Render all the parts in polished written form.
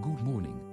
Good morning.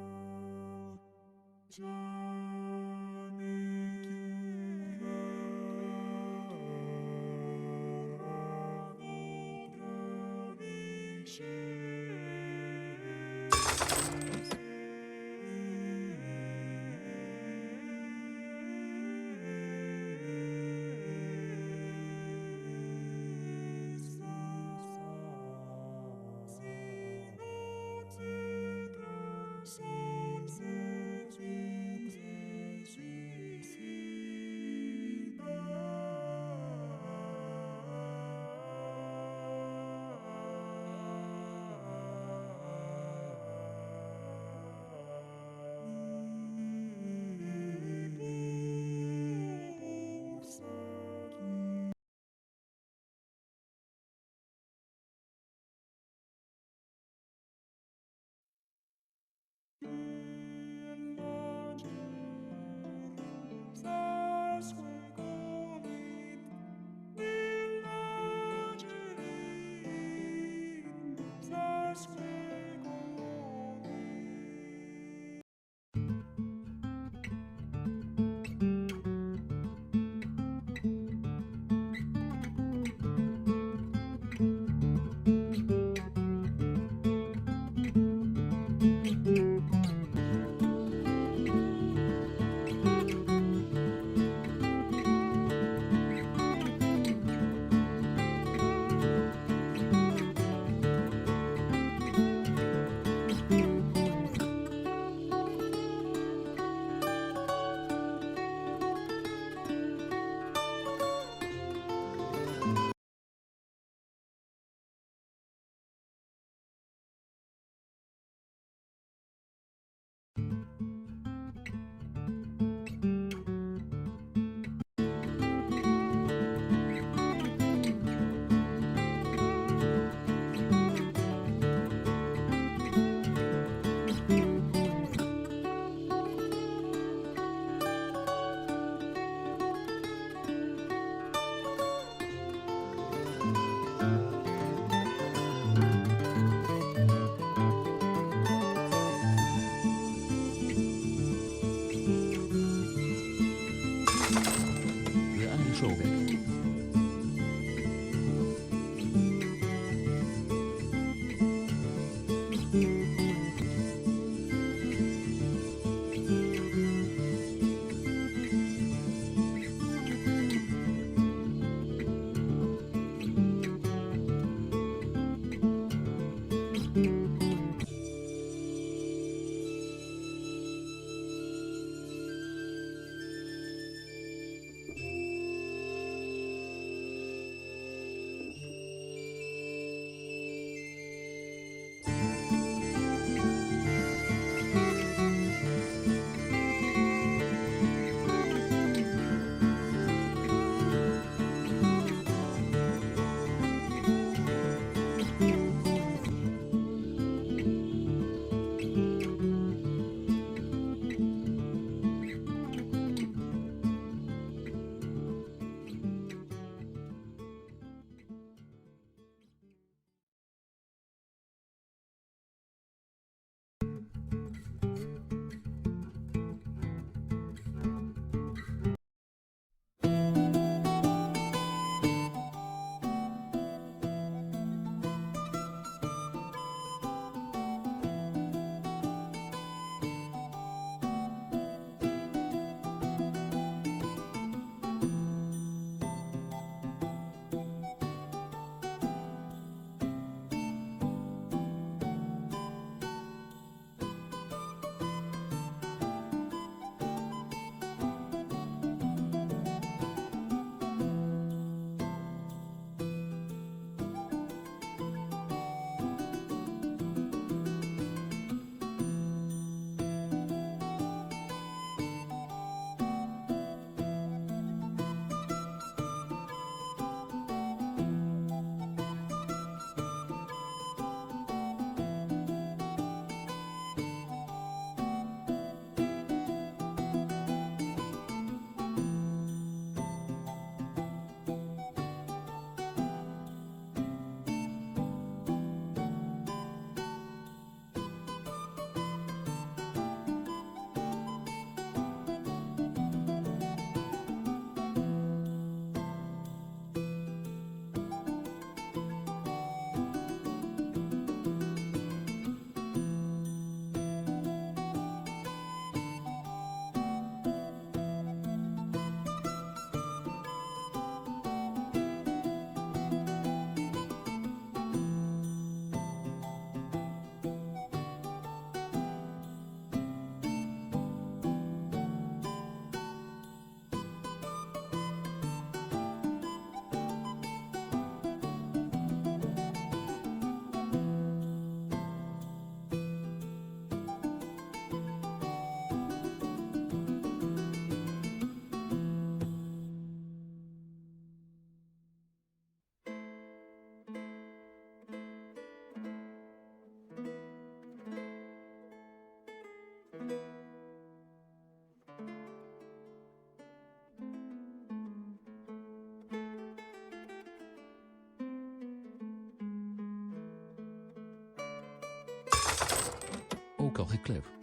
o corre que levo.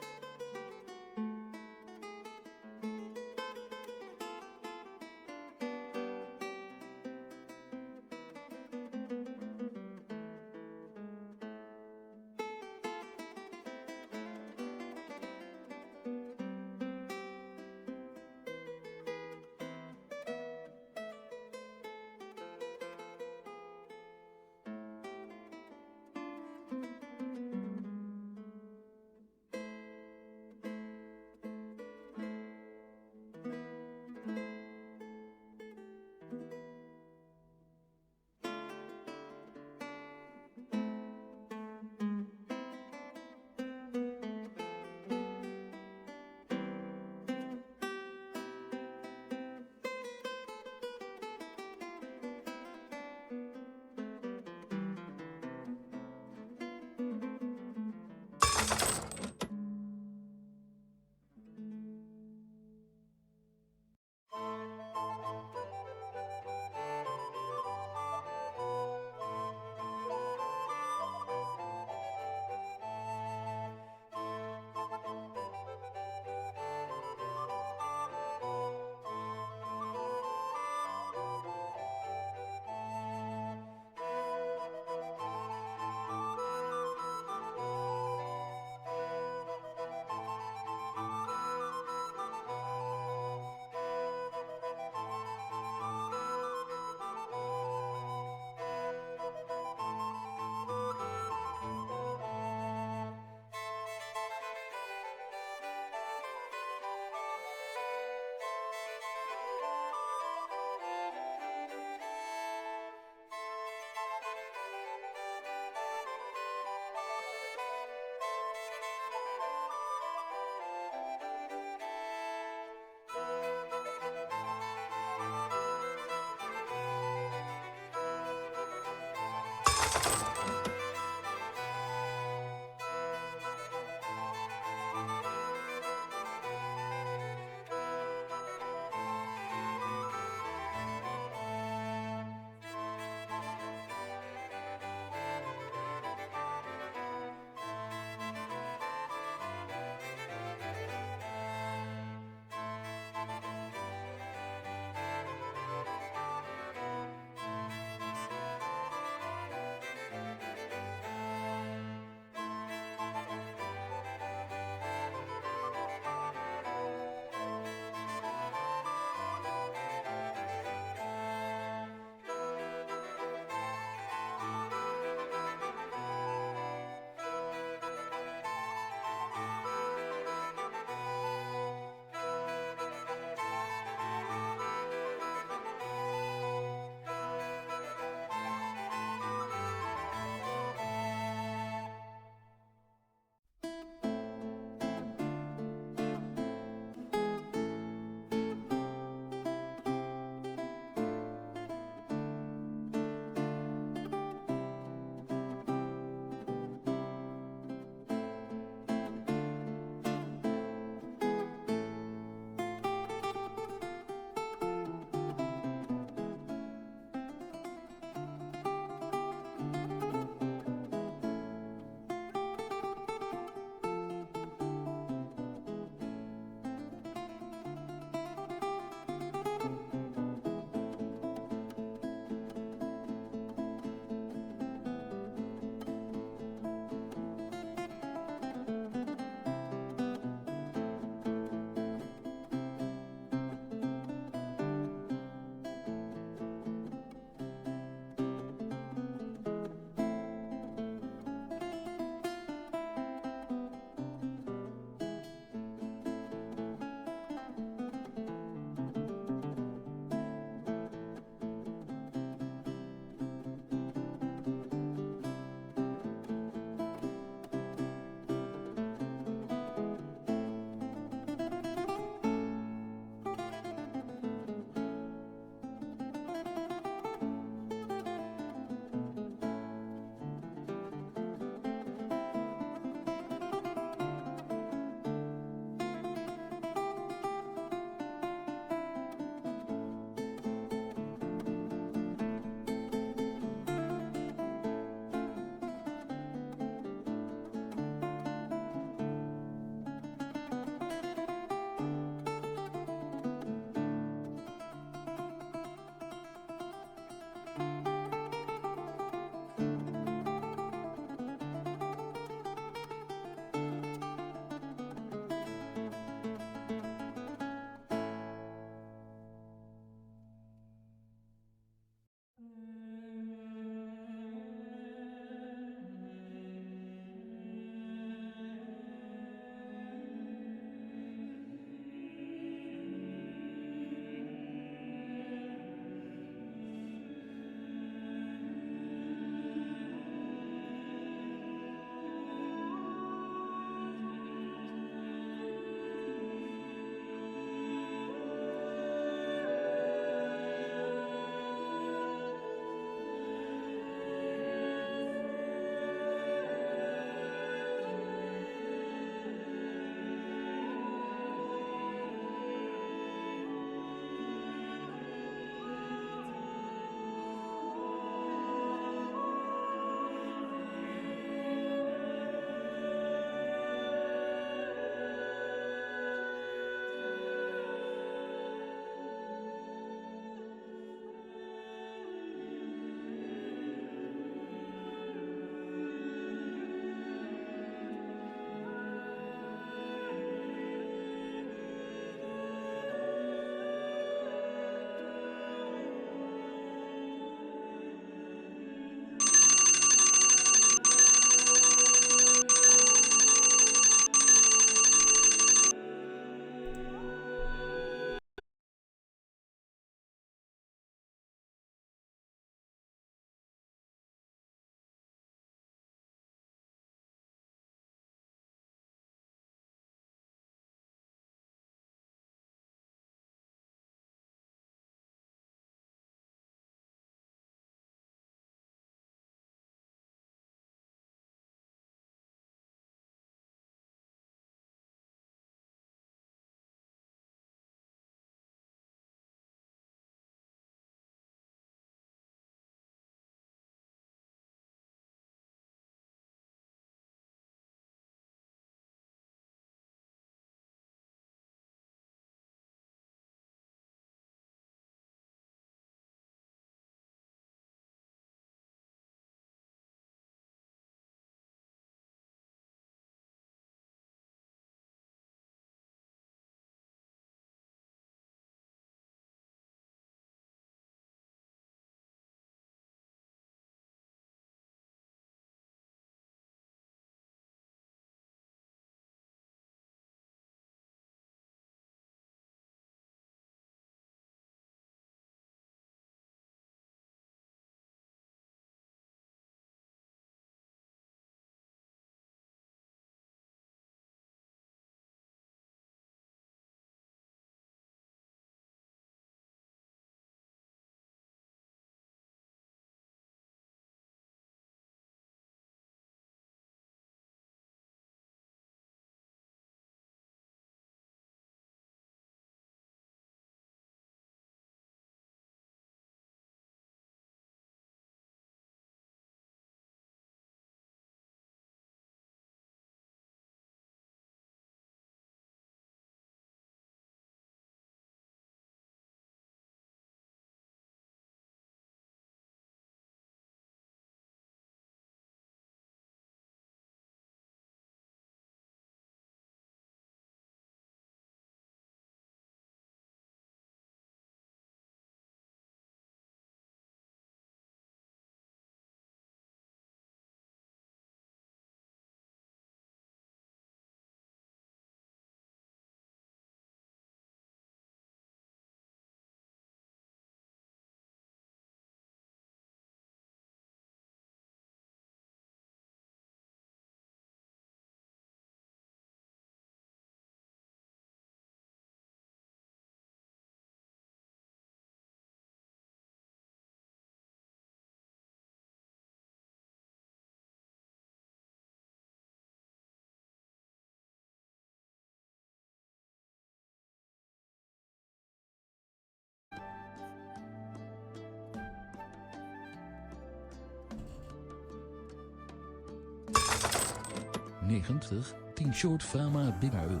90. T-shirt Fama Biggaun.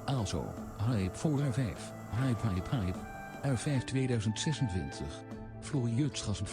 Also, hype voor R5. Hype. R5 2026. Floriutsgassen.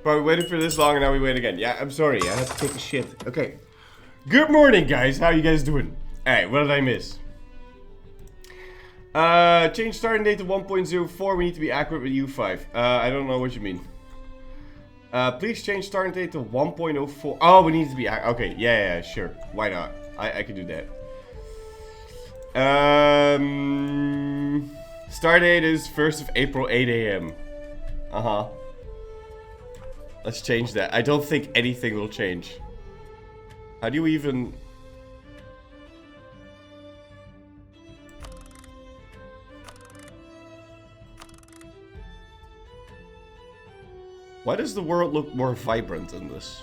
Bro, we waited for this long and now we wait again. Yeah, I'm sorry. I had to take a shit. Okay. Good morning, guys. How you guys doing? Alright, what did I miss? Change starting date to 1.04. We need to be accurate with U5. I don't know what you mean. Please change starting date to 1.04. Oh, we need to be... Okay, yeah, sure. Why not? I can do that. Start date is 1st of April, 8 AM. Let's change that. I don't think anything will change. How do you even... Why does the world look more vibrant in this?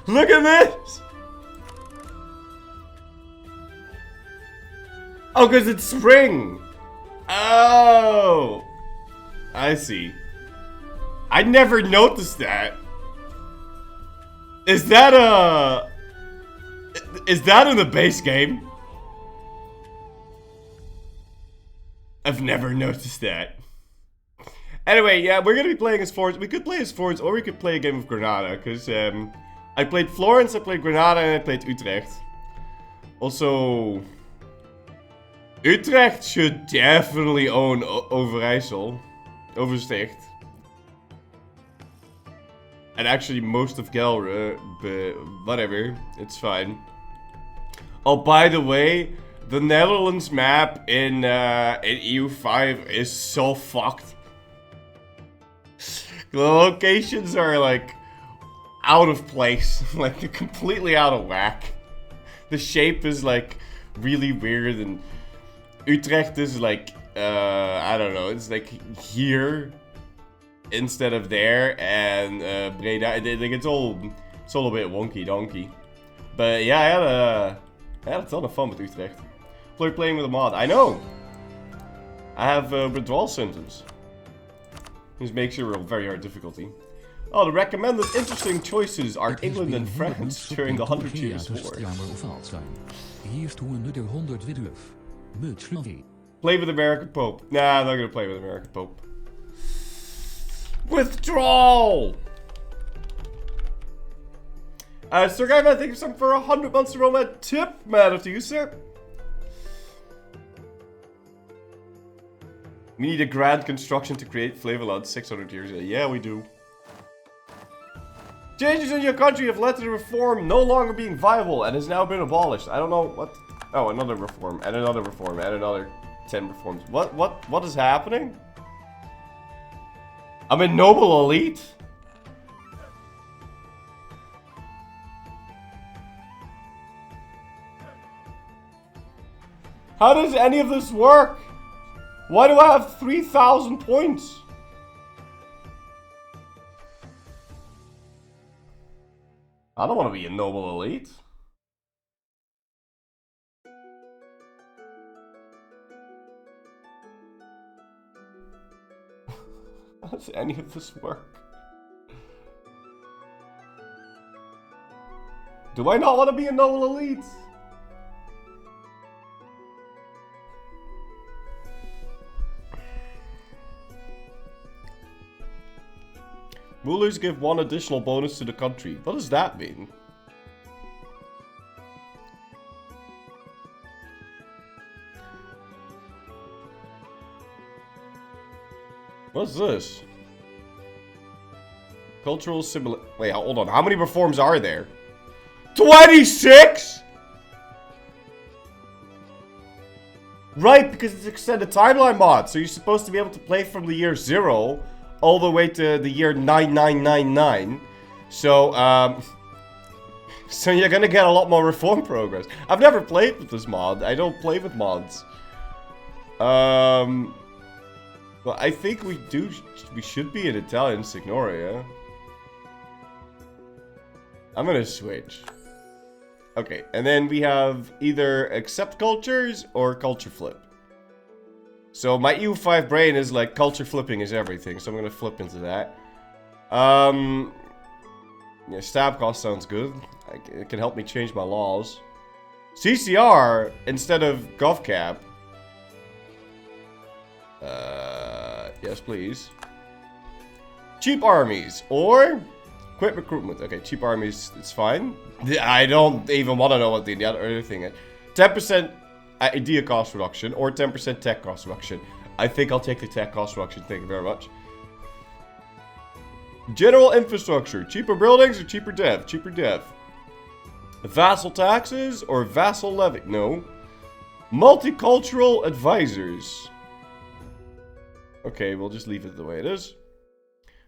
Look at this! Oh, because it's spring! Oh! I see. I never noticed that. Is that in the base game? I've never noticed that. Anyway, yeah, we're gonna be playing as Florence. We could play as Florence, or we could play a game of Granada, because I played Florence, I played Granada, and I played Utrecht. Also, Utrecht should definitely own Overijssel, Oversticht. And actually most of Gelre, but whatever, it's fine. Oh, by the way, the Netherlands map in EU5 is so fucked. The locations are like out of place, like they're completely out of whack. The shape is like really weird, and Utrecht is like I don't know, it's like here instead of there, and Breda, it's all a bit wonky donkey. But yeah, I had a ton of fun with Utrecht. Playing with a mod. I know. I have withdrawal symptoms. This makes it a very hard difficulty. Oh, the recommended interesting choices are England and France during the 100 Years' War. Here's to another 100 videos. Much love. Play with American Pope. Nah, I'm not gonna play with American Pope. Withdrawal! Sir Guy, man, thank you for 100 months to roll my tip, man, to you, sir. We need a grand construction to create Flevoland 600 years ago. Yeah, we do. Changes in your country have led to the reform no longer being viable and has now been abolished. I don't know what... Oh, another reform, and another reform, and another 10 reforms. What is happening? I'm in noble elite? How does any of this work? Why do I have 3,000 points? I don't want to be a noble elite. How does any of this work? Do I not want to be a noble elite? Rulers give 1 additional bonus to the country. What does that mean? What's this? Cultural similar... Wait, hold on. How many reforms are there? 26?! Right, because it's extended timeline mod. So you're supposed to be able to play from the year 0 all the way to the year 9999. So, so you're gonna get a lot more reform progress. I've never played with this mod. I don't play with mods. Well, I think we should be in Italian Signoria. I'm gonna switch. Okay, and then we have either accept cultures or culture flip. So my EU5 brain is like culture flipping is everything, so I'm gonna flip into that. Yeah, stab cost sounds good. It can help me change my laws. CCR instead of GovCap. Yes, please. Cheap armies or quit recruitment. Okay, cheap armies, it's fine. I don't even want to know what the other thing is. 10% idea cost reduction or 10% tech cost reduction. I think I'll take the tech cost reduction. Thank you very much. General infrastructure. Cheaper buildings or cheaper dev? Cheaper dev. Vassal taxes or vassal levy? No. Multicultural advisors. Okay, we'll just leave it the way it is.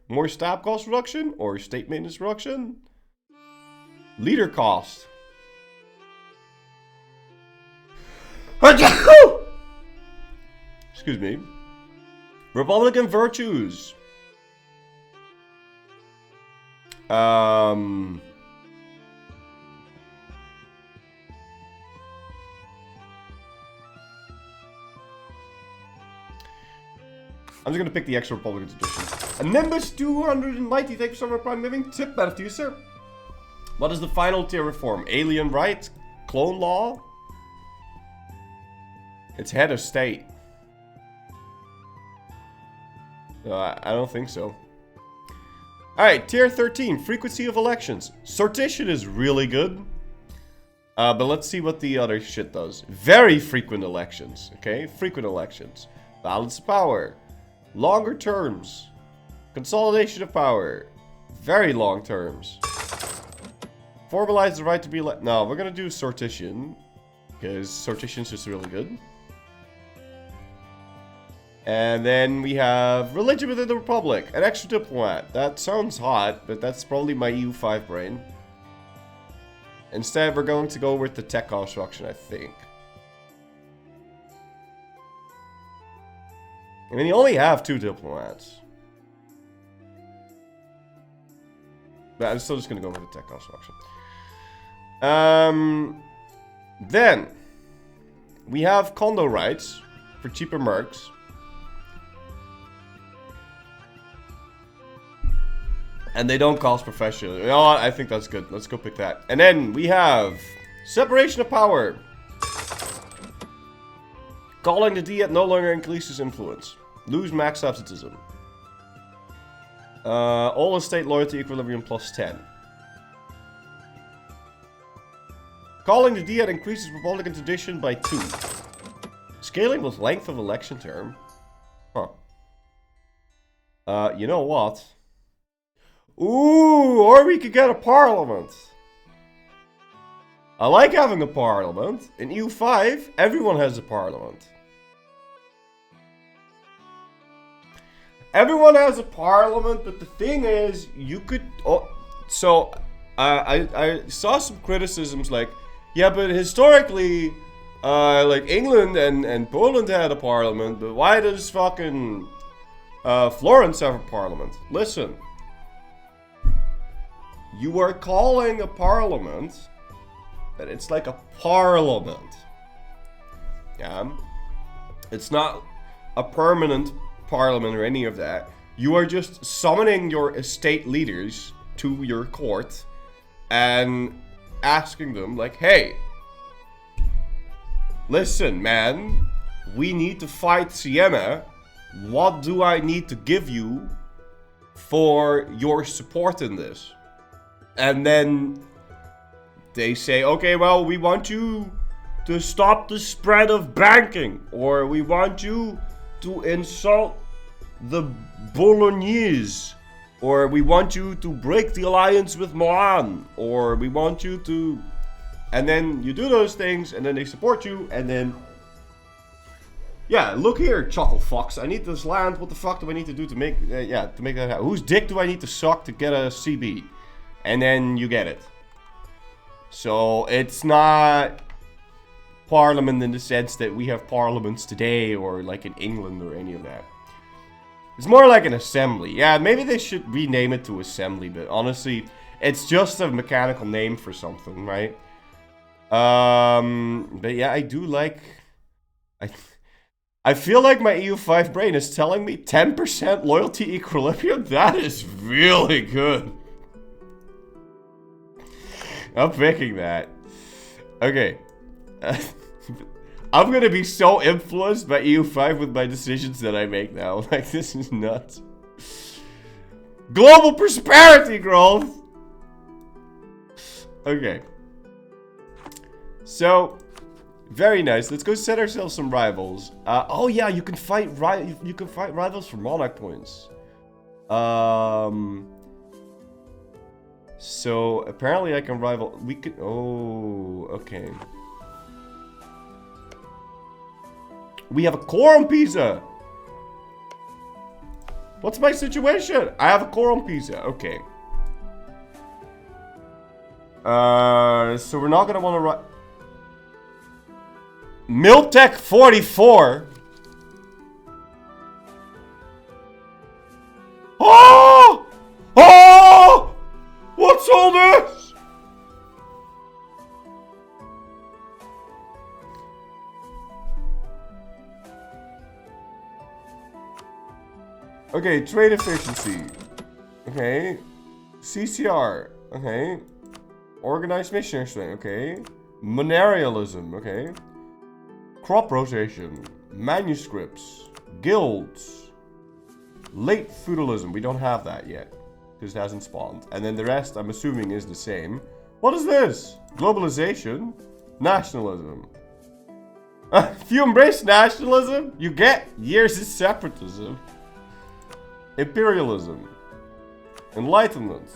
More staff cost reduction or state maintenance reduction? Leader cost. Excuse me. Republican virtues. I'm just gonna pick the extra Republican edition. A Nimbus 290, thank you so much for Prime Living. Tip back to you, sir. What is the final tier reform? Alien right? Clone law? It's head of state. I don't think so. Alright, tier 13, frequency of elections. Sortition is really good. But let's see what the other shit does. Very frequent elections, okay? Frequent elections. Balance of power. Longer terms. Consolidation of power. Very long terms. Formalize the right to be elected. No, we're gonna do sortition. Because sortition's just really good. And then we have religion within the Republic. An extra diplomat. That sounds hot, but that's probably my EU5 brain. Instead, we're going to go with the tech construction, I think. I mean, you only have 2 diplomats. But I'm still just going to go with the tech construction. Then, we have condo rights for cheaper mercs. And they don't cost professionally. You know what? I think that's good. Let's go pick that. And then we have separation of power. Calling the Diet no longer increases influence. Lose max substitutism. All estate loyalty equilibrium plus 10. Calling the Diet increases Republican tradition by 2. Scaling with length of election term. Huh. You know what? Ooh, or we could get a parliament. I like having a parliament. In EU5, everyone has a parliament. Everyone has a parliament, but the thing is, you could... Oh, so, I saw some criticisms like, yeah, but historically, like England and Poland had a parliament, but why does fucking Florence have a parliament? Listen. You are calling a parliament, but it's like a parliament. Yeah? It's not a permanent parliament or any of that. You are just summoning your estate leaders to your court and asking them like, hey, listen, man, we need to fight Siena. What do I need to give you for your support in this? And then they say, okay, well, we want you to stop the spread of banking. Or we want you to insult the Bolognese. Or we want you to break the alliance with Milan. Or we want you to... And then you do those things, and then they support you, and then... Yeah, look here, Chuckle Fox. I need this land. What the fuck do I need to do to make... to make that happen? Whose dick do I need to suck to get a CB? And then you get it. So it's not parliament in the sense that we have parliaments today or like in England or any of that. It's more like an assembly. Yeah, maybe they should rename it to assembly, but honestly, it's just a mechanical name for something, right? But yeah, I do like... I feel like my EU5 brain is telling me 10% loyalty equilibrium. That is really good. I'm picking that. Okay. I'm gonna be so influenced by EU5 with my decisions that I make now. Like, this is nuts. Global prosperity growth! Okay. So, very nice. Let's go set ourselves some rivals. Oh yeah, you can fight rivals for monarch points. So apparently I can rival. We could. Oh, okay. We have a core on Pisa. What's my situation? I have a core on Pisa. Okay. So we're not gonna want to write. Miltech 44. Oh! Oh! What's all this? Okay, trade efficiency. Okay. CCR. Okay. Organized missionary strength. Okay. Manerialism. Okay. Crop rotation. Manuscripts. Guilds. Late feudalism. We don't have that yet. Because it hasn't spawned. And then the rest, I'm assuming, is the same. What is this? Globalization? Nationalism. If you embrace nationalism, you get years of separatism. Imperialism. Enlightenment.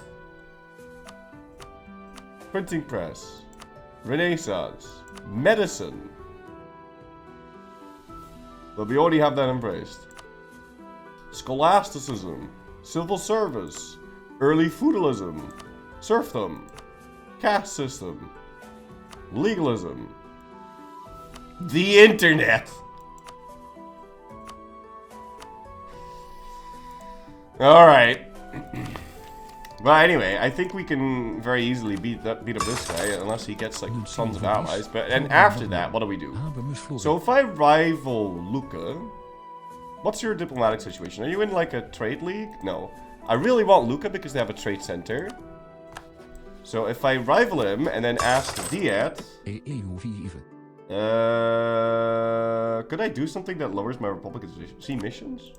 Printing press. Renaissance. Medicine. But we already have that embraced. Scholasticism. Civil service. Early feudalism. Serfdom. Caste system. Legalism. The internet. Alright. But anyway, I think we can very easily beat up this guy, unless he gets like tons of allies. But and after that, what do we do? So if I rival Luca, what's your diplomatic situation? Are you in like a trade league? No. I really want Luca because they have a trade center. So if I rival him and then ask Diet, could I do something that lowers my Republic efficiency missions?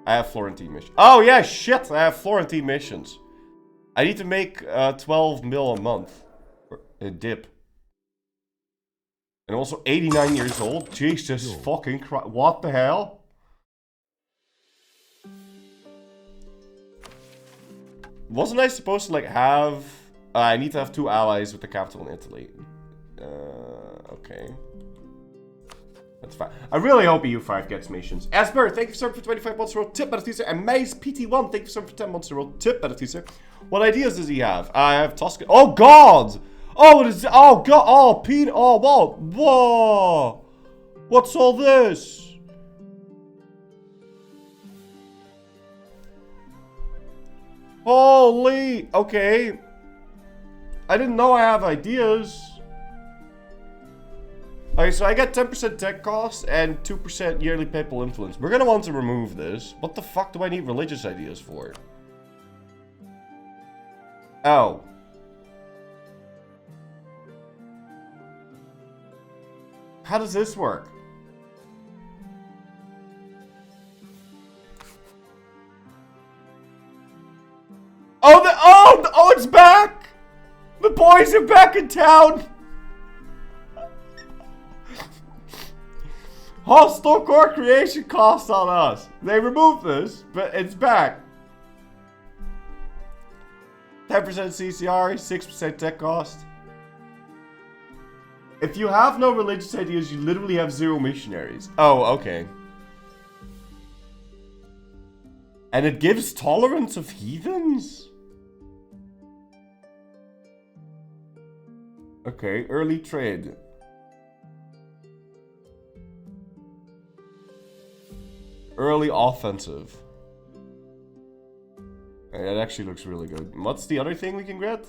I have Florentine missions. Oh yeah, shit! I have Florentine missions. I need to make 12 mil a month. A dip. And I'm also 89 years old. Jesus fucking Christ. What the hell? Wasn't I supposed to like have... I need to have 2 allies with the capital in Italy. Okay. That's fine. I really hope EU5 gets missions. Esper, thank you so much for 25 months in a row. Tip, Better And Maze PT1, thank you so much for 10 months in a row. Tip, Better What ideas does he have? I have Tuscan. Oh, God! Oh, it is. Oh, God. Oh, Pete. Oh, whoa. Whoa. What's all this? Holy. Okay. I didn't know I have ideas. Okay, so I got 10% tech cost and 2% yearly papal influence. We're gonna want to remove this. What the fuck do I need religious ideas for? Oh. How does this work? Oh, it's back! The boys are back in town! Hostile core creation costs on us. They removed this, but it's back. 10% CCR, 6% tech cost. If you have no religious ideas, you literally have 0 missionaries. Oh, okay. And it gives tolerance of heathens? Okay, early trade. Early offensive. Hey, that actually looks really good. What's the other thing we can get?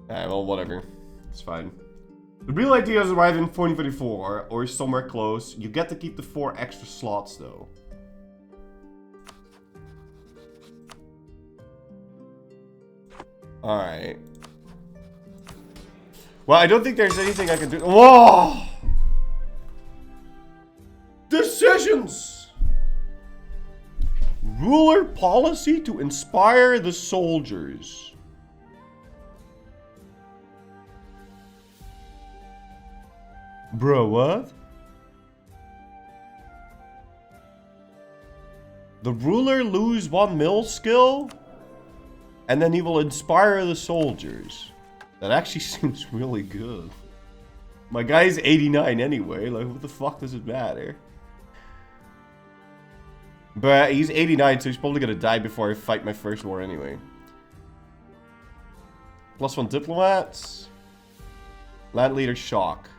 Well, whatever. It's fine. The real idea is arrive in 2024 or somewhere close. You get to keep the 4 extra slots though. Alright. Well, I don't think there's anything I can do. Whoa! Decisions! Ruler policy to inspire the soldiers. Bro, what? The ruler lose 1 mill skill, and then he will inspire the soldiers. That actually seems really good. My guy's 89 anyway, like what the fuck does it matter? But he's 89, so he's probably gonna die before I fight my first war anyway. +1 diplomats. Land leader shock.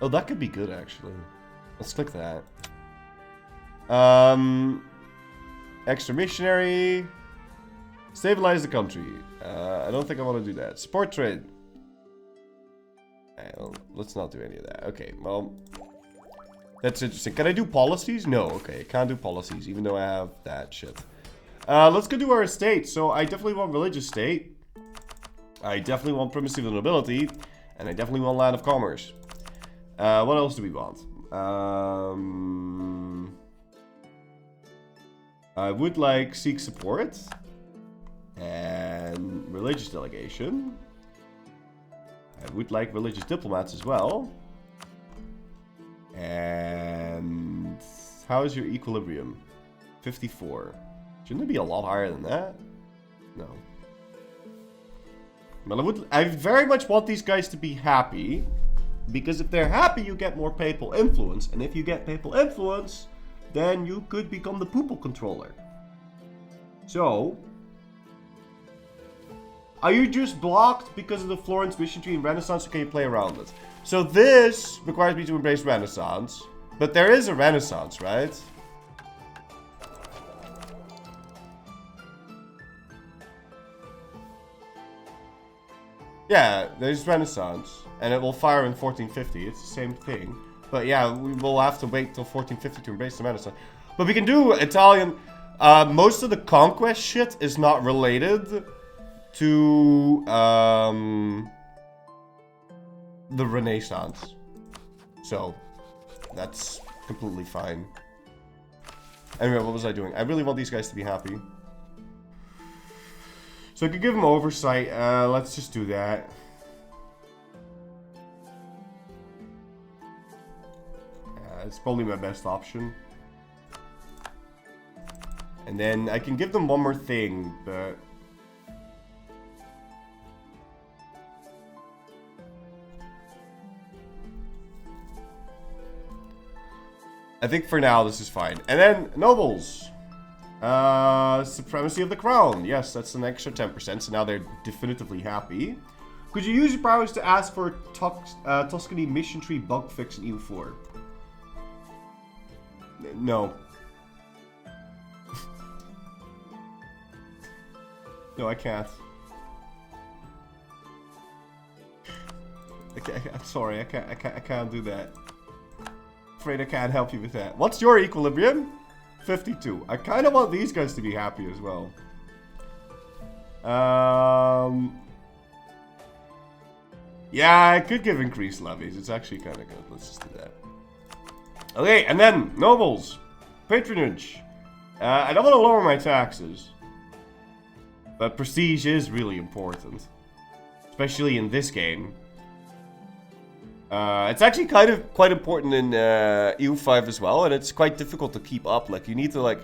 Oh, that could be good actually. Let's click that. Extra missionary. Stabilize the country. I don't think I want to do that. Support trade. Well, let's not do any of that. Okay, well, that's interesting. Can I do policies? No, okay, I can't do policies, even though I have that shit. Let's go do our estate. So I definitely want religious state. I definitely want primacy of the nobility, and I definitely want land of commerce. What else do we want? I would like seek support and religious delegation. I would like religious diplomats as well. And how is your equilibrium? 54. Shouldn't it be a lot higher than that? No. Well, I very much want these guys to be happy. Because if they're happy, you get more papal influence. And if you get papal influence, then you could become the pupil controller. So, are you just blocked because of the Florence mission tree and Renaissance, or can you play around it? So this requires me to embrace Renaissance. But there is a Renaissance, right? Yeah, there's Renaissance. And it will fire in 1450. It's the same thing. But yeah, we will have to wait till 1450 to embrace the Renaissance. But we can do Italian. Most of the conquest shit is not related to the Renaissance. So, that's completely fine. Anyway, what was I doing? I really want these guys to be happy. So I could give them oversight. Let's just do that. It's probably my best option. And then I can give them one more thing, but... I think for now this is fine. And then nobles. Supremacy of the crown. Yes, that's an extra 10%, so now they're definitively happy. Could you use your powers to ask for Tuscany mission tree bug fix in EU4? No. No, I can't. Okay, I'm sorry, I can't do that. Afraid I can't help you with that. What's your equilibrium? 52. I kind of want these guys to be happy as well. Yeah, I could give increased levies. It's actually kind of good. Let's just do that. Okay, and then nobles. Patronage. I don't want to lower my taxes. But prestige is really important. Especially in this game. It's actually quite important in EU5 as well, and it's quite difficult to keep up. Like, you need to, like...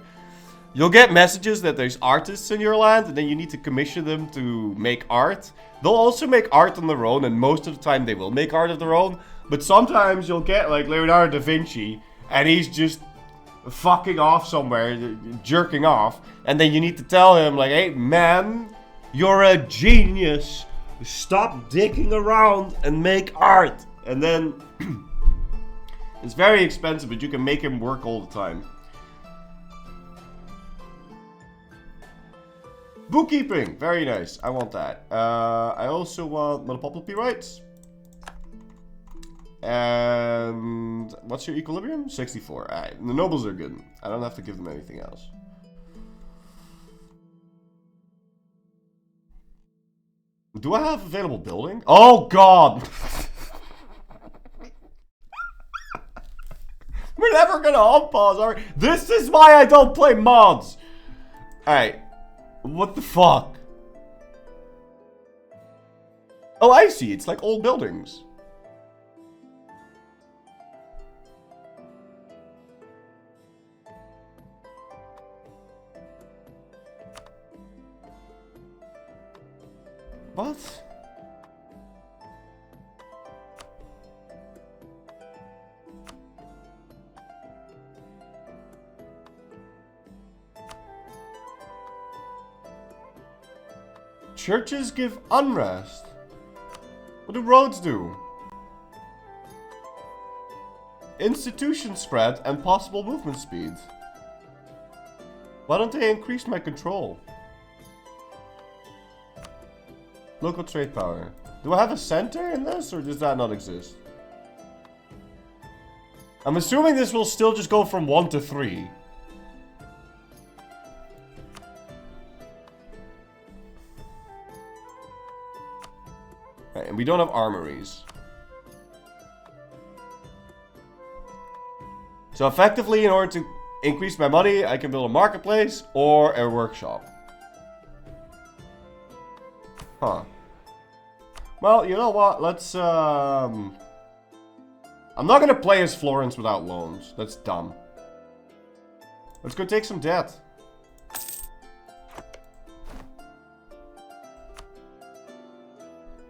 You'll get messages that there's artists in your land, and then you need to commission them to make art. They'll also make art on their own, and most of the time they will make art of their own. But sometimes you'll get, like, Leonardo da Vinci, and he's just fucking off somewhere, jerking off. And then you need to tell him, like, hey, man, you're a genius. Stop dicking around and make art. And then, it's very expensive, but you can make him work all the time. Bookkeeping, very nice. I want that. I also want monopopulary rights. And what's your equilibrium? 64. Alright, the nobles are good. I don't have to give them anything else. Do I have available building? Oh god! We're never gonna unpause, are we? This is why I don't play mods! Alright. What the fuck? Oh, I see. It's like old buildings. Churches give unrest. What do roads do? Institution spread and possible movement speed. Why don't they increase my control? Local trade power. Do I have a center in this, or does that not exist? I'm assuming this will still just go from 1 to 3. Right, and we don't have armories. So effectively, in order to increase my money, I can build a marketplace or a workshop. Huh. Well, you know what? Let's, I'm not gonna play as Florence without loans. That's dumb. Let's go take some debt.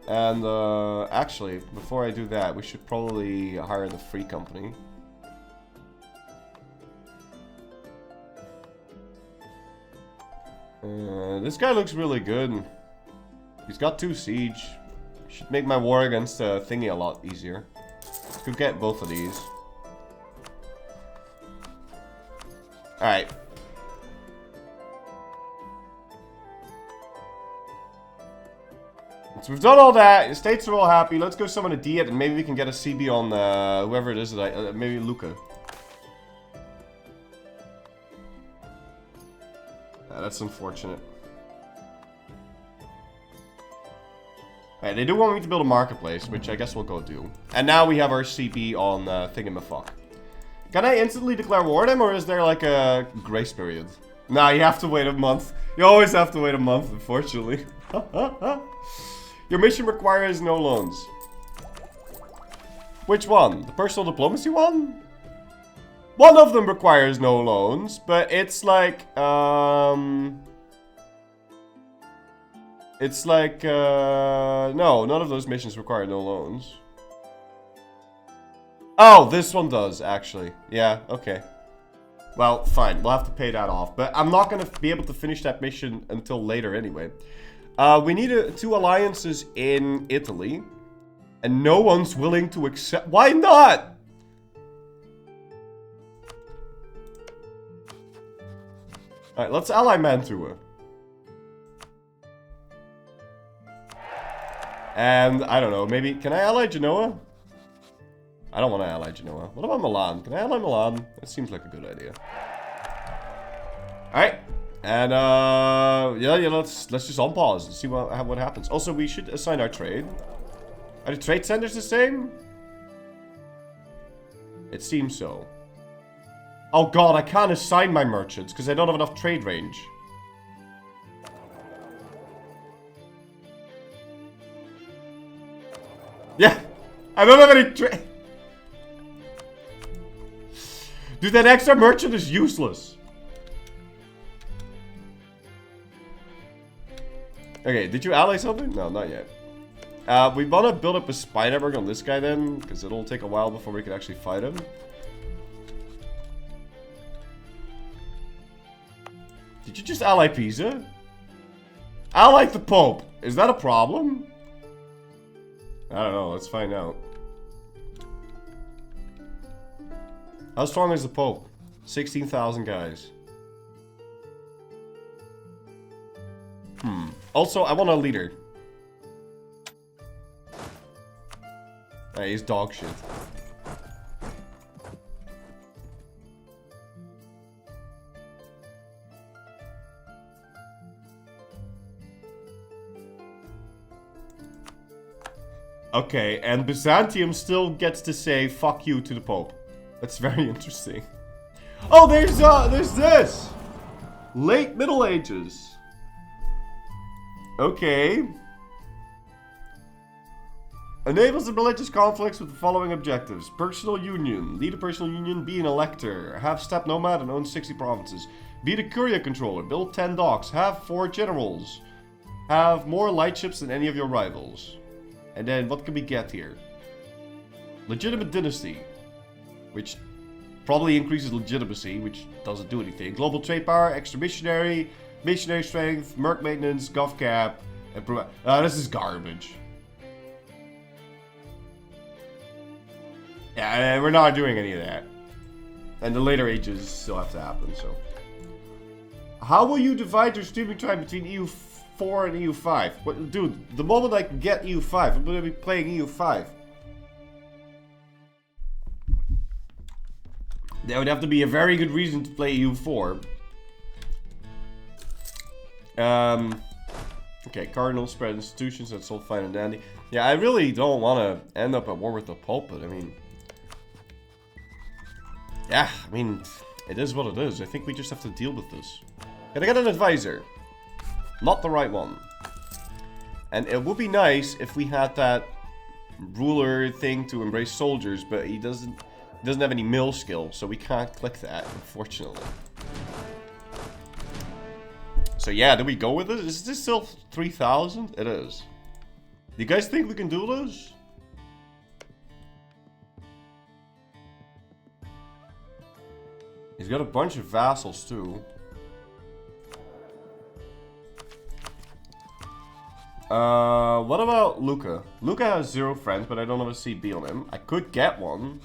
And, actually, before I do that, we should probably hire the free company. This guy looks really good. He's got 2 siege. Should make my war against Thingy a lot easier. Could get both of these. Alright. So we've done all that. The states are all happy. Let's go summon a Diet and maybe we can get a CB on whoever it is that maybe Luca. That's unfortunate. Alright, they do want me to build a marketplace, which I guess we'll go do. And now we have our CB on Thingamafuck. Can I instantly declare war on him, or is there like a grace period? Nah, you have to wait a month. You always have to wait a month, unfortunately. Your mission requires no loans. Which one? The personal diplomacy one? One of them requires no loans, but it's like, it's like, no, none of those missions require no loans. Oh, this one does, actually. Yeah, okay. Well, fine, we'll have to pay that off. But I'm not going to be able to finish that mission until later anyway. We need 2 alliances in Italy. And no one's willing to accept... Why not? Alright, let's ally Mantua. And, I don't know, maybe... Can I ally Genoa? I don't want to ally Genoa. What about Milan? Can I ally Milan? That seems like a good idea. Alright. And, yeah, let's just unpause and see what happens. Also, we should assign our trade. Are the trade centers the same? It seems so. Oh god, I can't assign my merchants because I don't have enough trade range. Yeah, I don't have any trade. Dude, that extra merchant is useless. Okay, did you ally something? No, not yet. We want to build up a spy network on this guy then, because it'll take a while before we can actually fight him. Did you just ally Pisa? Ally the Pope. Is that a problem? I don't know. Let's find out. How strong is the Pope? 16,000 guys. Also, I want a leader. He's dog shit. Okay, and Byzantium still gets to say fuck you to the Pope. That's very interesting. Oh, there's this! Late Middle Ages. Okay. Enables the religious conflicts with the following objectives. Personal union. Lead a personal union. Be an elector. Have steppe nomad and own 60 provinces. Be the courier controller. Build 10 docks. Have 4 generals. Have more lightships than any of your rivals. And then what can we get here? Legitimate dynasty. Which probably increases legitimacy, which doesn't do anything. Global trade power. Extra missionary. Missionary strength. Merc maintenance. Gov cap. This is garbage. Yeah, we're not doing any of that. And the later ages still have to happen, so. How will you divide your streaming time between EU4 and EU5? What, dude, the moment I can get EU5, I'm gonna be playing EU5. There would have to be a very good reason to play EU4. Okay, Cardinals spread institutions, that's all fine and dandy. Yeah, I really don't want to end up at war with the pulpit, I mean... Yeah, I mean, it is what it is. I think we just have to deal with this. Can I get an advisor? Not the right one. And it would be nice if we had that ruler thing to embrace soldiers, but he doesn't have any mill skill, so we can't click that, unfortunately. So yeah, do we go with this? Is this still 3,000? It is. Do you guys think we can do this? He's got a bunch of vassals too. What about Luca? Luca has 0 friends, but I don't have a CB on him. I could get one.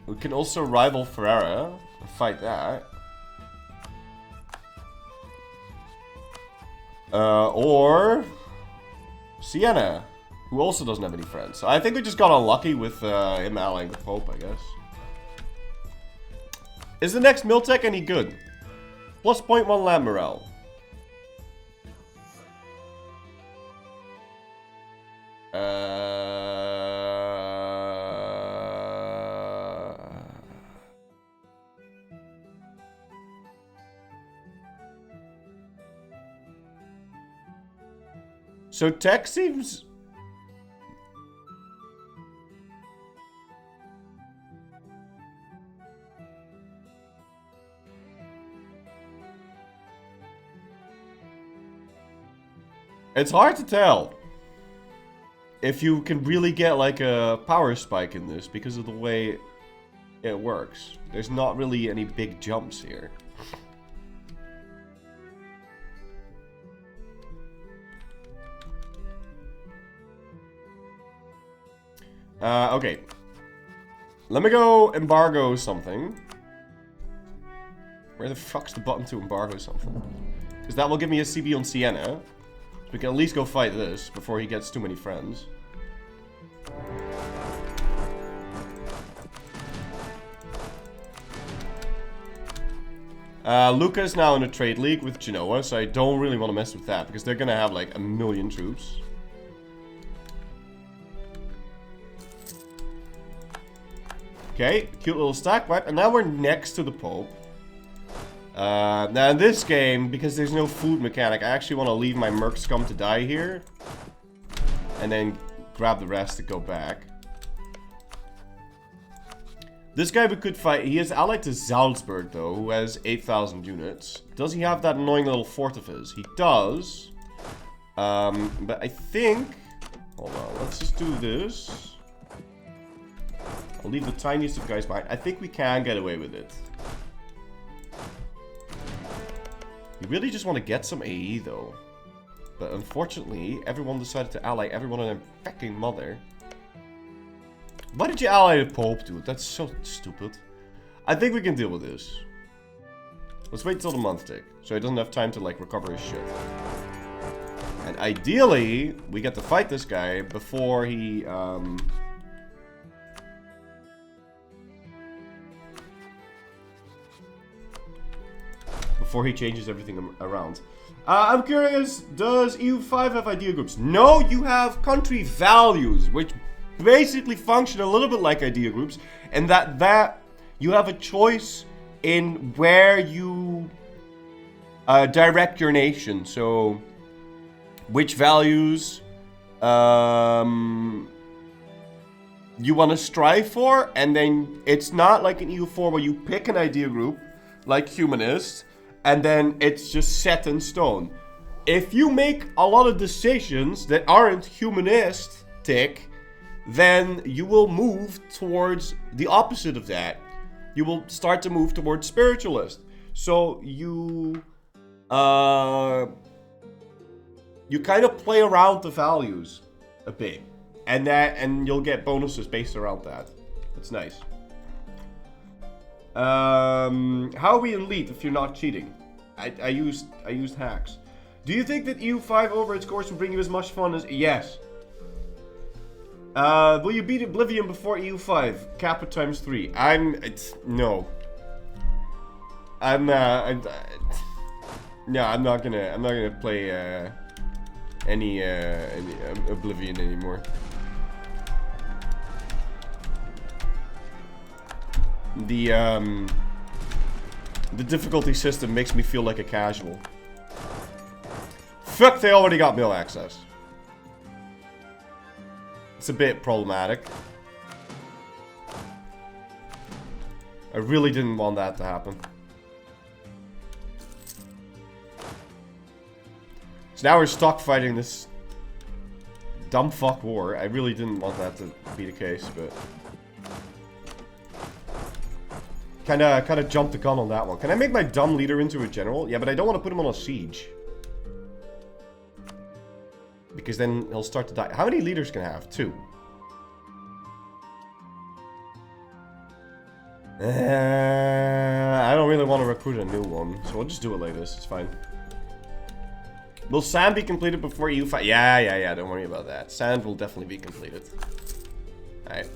We can also rival Ferrara and fight that. Or Siena, who also doesn't have any friends. So I think we just got unlucky with him allying the Pope, I guess. Is the next Miltech any good? Plus 0.1 land morale. So tech seems... It's hard to tell if you can really get like a power spike in this because of the way it works. There's not really any big jumps here. Okay. Let me go embargo something. Where the fuck's the button to embargo something? Because that will give me a CB on Siena. So we can at least go fight this before he gets too many friends. Luca is now in a trade league with Genoa, so I don't really want to mess with that because they're gonna have like 1,000,000 troops. Okay, cute little stack wipe, and now we're next to the Pope. Now in this game, because there's no food mechanic, I actually want to leave my Merc Scum to die here. And then grab the rest to go back. This guy we could fight, he is allied to Salzburg though, who has 8,000 units. Does he have that annoying little fort of his? He does. But I think... Hold on, let's just do this. I'll leave the tiniest of guys behind. I think we can get away with it. You really just want to get some AE though. But unfortunately, everyone decided to ally everyone and their fucking mother. Why did you ally the Pope, dude? That's so stupid. I think we can deal with this. Let's wait till the month tick, so he doesn't have time to like recover his shit. And ideally, we get to fight this guy before he changes everything around. I'm curious, does EU5 have idea groups? No, you have country values, which basically function a little bit like idea groups, and that you have a choice in where you direct your nation. So, which values you want to strive for, and then it's not like an EU4 where you pick an idea group, like humanist, and then it's just set in stone. If you make a lot of decisions that aren't humanistic, then you will move towards the opposite of that. You will start to move towards spiritualist. So you kind of play around the values a bit, and you'll get bonuses based around that. That's nice. How are we elite if you're not cheating? I used hacks. Do you think that EU5 over its course will bring you as much fun as... Yes. Will you beat Oblivion before EU5? Kappa times 3. No. I'm not gonna play any Oblivion anymore. The difficulty system makes me feel like a casual. Fuck, they already got mail access. It's a bit problematic. I really didn't want that to happen. So now we're stuck fighting this dumb fuck war. I really didn't want that to be the case, but... Kinda jumped the gun on that one. Can I make my dumb leader into a general? Yeah, but I don't want to put him on a siege. Because then he'll start to die. How many leaders can I have? 2. I don't really want to recruit a new one, so we'll just do it like this. It's fine. Will Sand be completed before you fight? Yeah. Don't worry about that. Sand will definitely be completed. Alright.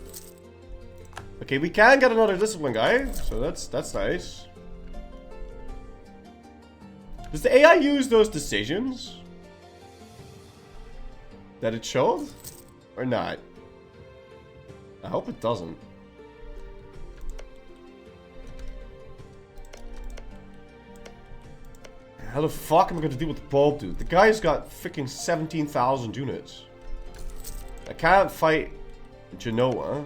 Okay, we can get another discipline guy, so that's nice. Does the AI use those decisions that it showed? Or not? I hope it doesn't. How the fuck am I gonna deal with the Pope, dude? The guy's got freaking 17,000 units. I can't fight Genoa.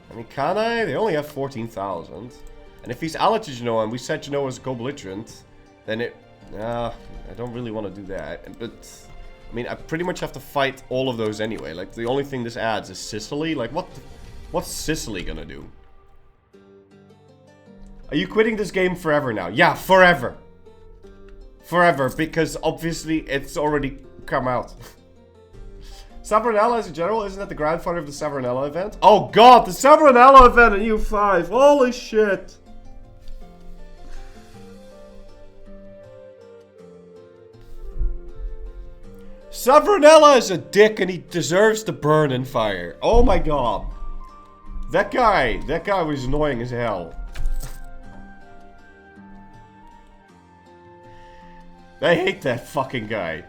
I mean, can I? They only have 14,000. And if he's allied to Genoa and we set Genoa as a co-belligerent, then it... I don't really want to do that. But, I mean, I pretty much have to fight all of those anyway. Like, the only thing this adds is Sicily. Like, what's Sicily gonna do? Are you quitting this game forever now? Yeah, forever. Forever, because obviously it's already come out. Savernella as a general, isn't that the grandfather of the Savernella event? Oh god, the Savernella event in EU5. Holy shit. Savernella is a dick and he deserves to burn in fire. Oh my god. That guy was annoying as hell. I hate that fucking guy.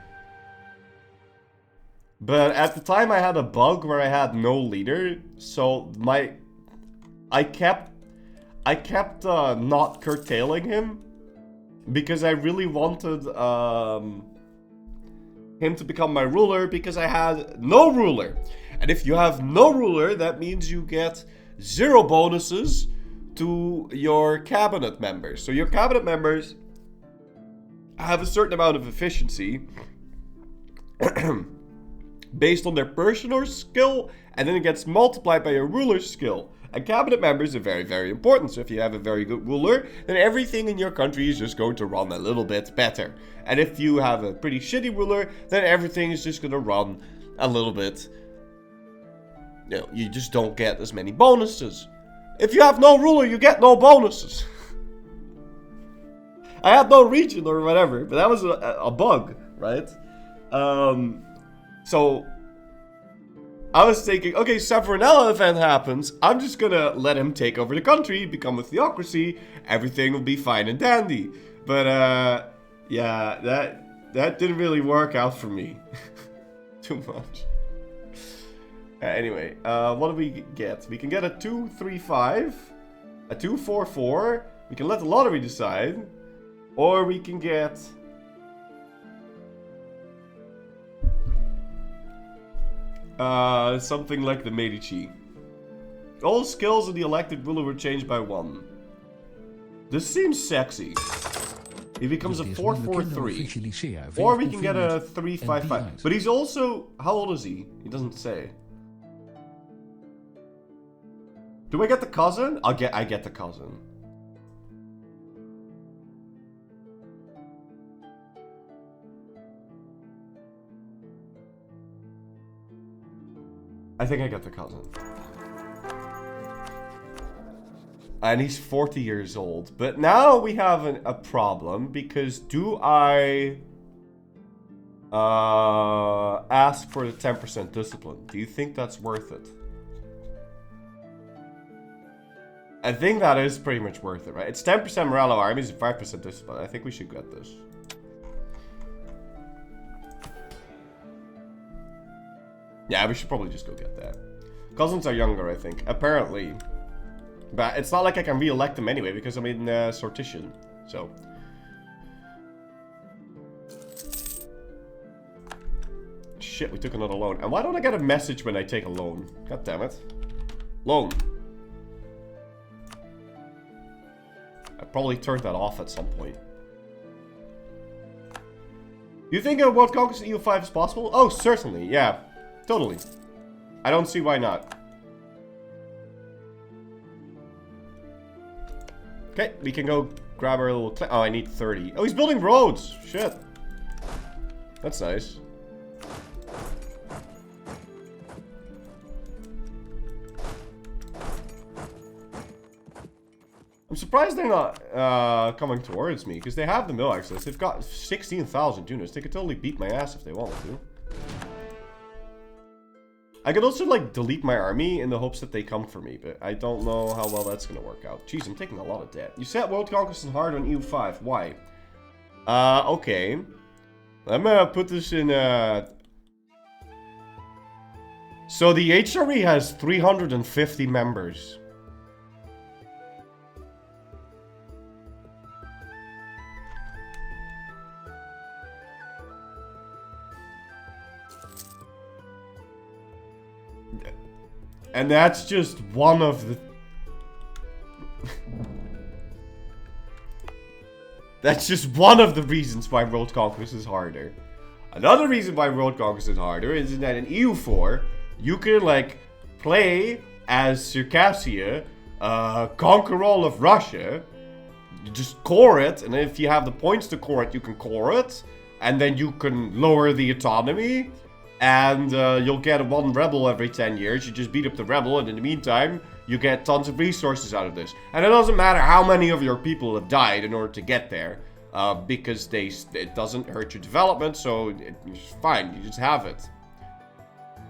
But at the time I had a bug where I had no leader, so I kept not curtailing him because I really wanted him to become my ruler because I had no ruler. And if you have no ruler, that means you get 0 bonuses to your cabinet members. So your cabinet members have a certain amount of efficiency based on their personal skill, and then it gets multiplied by your ruler's skill. And cabinet members are very, very important. So if you have a very good ruler, then everything in your country is just going to run a little bit better. And if you have a pretty shitty ruler, then everything is just going to run a little bit. You know, you just don't get as many bonuses. If you have no ruler, you get no bonuses. I had no region or whatever, but that was a bug, right? So I was thinking, okay, Savernella event happens. I'm just gonna let him take over the country, become a theocracy. Everything will be fine and dandy. But yeah, that didn't really work out for me too much. Anyway, what do we get? We can get a 2-3-5, a 2-4-4. We can let the lottery decide, or we can get something like the Medici. All skills of the elected ruler were changed by 1. This seems sexy. He becomes a 4-4-3. Or we can get a 3-5-5. But he's also... How old is he? He doesn't say. Do I get the cousin? I get the cousin. I think I got the cousin. And he's 40 years old. But now we have a problem, because do I ask for the 10% discipline? Do you think that's worth it? I think that is pretty much worth it, right? It's 10% morale of armies and 5% discipline. I think we should get this. Yeah, we should probably just go get that. Cousins are younger, I think. Apparently. But it's not like I can re-elect them anyway, because I'm in Sortition. So. Shit, we took another loan. And why don't I get a message when I take a loan? God damn it. Loan. I probably turned that off at some point. You think a World Conquest EU5 is possible? Oh, certainly, yeah. Totally. I don't see why not. Okay, we can go grab our little... Oh, I need 30. Oh, he's building roads! Shit. That's nice. I'm surprised they're not coming towards me, because they have the mill access. They've got 16,000 units. They could totally beat my ass if they wanted to. I could also, like, delete my army in the hopes that they come for me, but I don't know how well that's gonna work out. Jeez, I'm taking a lot of debt. You set World Conquest is hard on EU5. Why? Okay. I'm gonna put this in, So the HRE has 350 members. And that's just one of the... That's just one of the reasons why World Conquest is harder. Another reason why World Conquest is harder is that in EU4, you can, like, play as Circassia, conquer all of Russia, you just core it, and if you have the points to core it, you can core it, and then you can lower the autonomy. And you'll get one rebel every 10 years. You just beat up the rebel, and in the meantime, you get tons of resources out of this. And it doesn't matter how many of your people have died in order to get there, because it doesn't hurt your development, so it's fine. You just have it.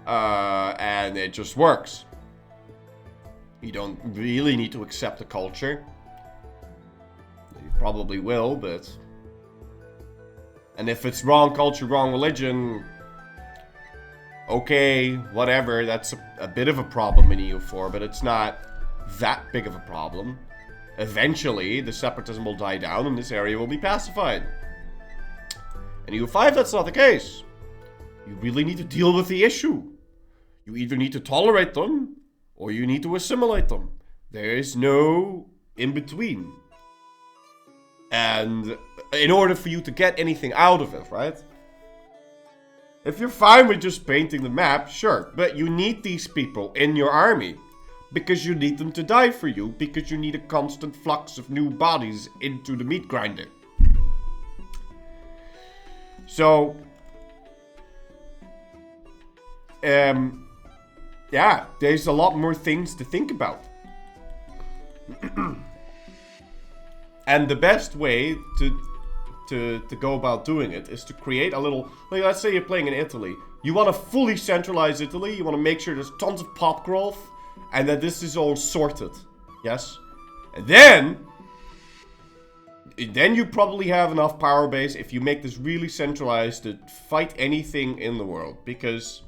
And it just works. You don't really need to accept the culture. You probably will, but... And if it's wrong culture, wrong religion... Okay, whatever, that's a bit of a problem in EU4, but it's not that big of a problem. Eventually, the separatism will die down and this area will be pacified. In EU5, that's not the case. You really need to deal with the issue. You either need to tolerate them, or you need to assimilate them. There is no in-between. And in order for you to get anything out of it, right? If you're fine with just painting the map, sure. But you need these people in your army. Because you need them to die for you. Because you need a constant flux of new bodies into the meat grinder. So... yeah, there's a lot more things to think about. And the best way to go about doing it is to create a little, like, let's say you're playing in Italy. You want to fully centralize Italy. You want to make sure there's tons of pop growth and that this is all sorted. Yes? And then you probably have enough power base if you make this really centralized to fight anything in the world. Because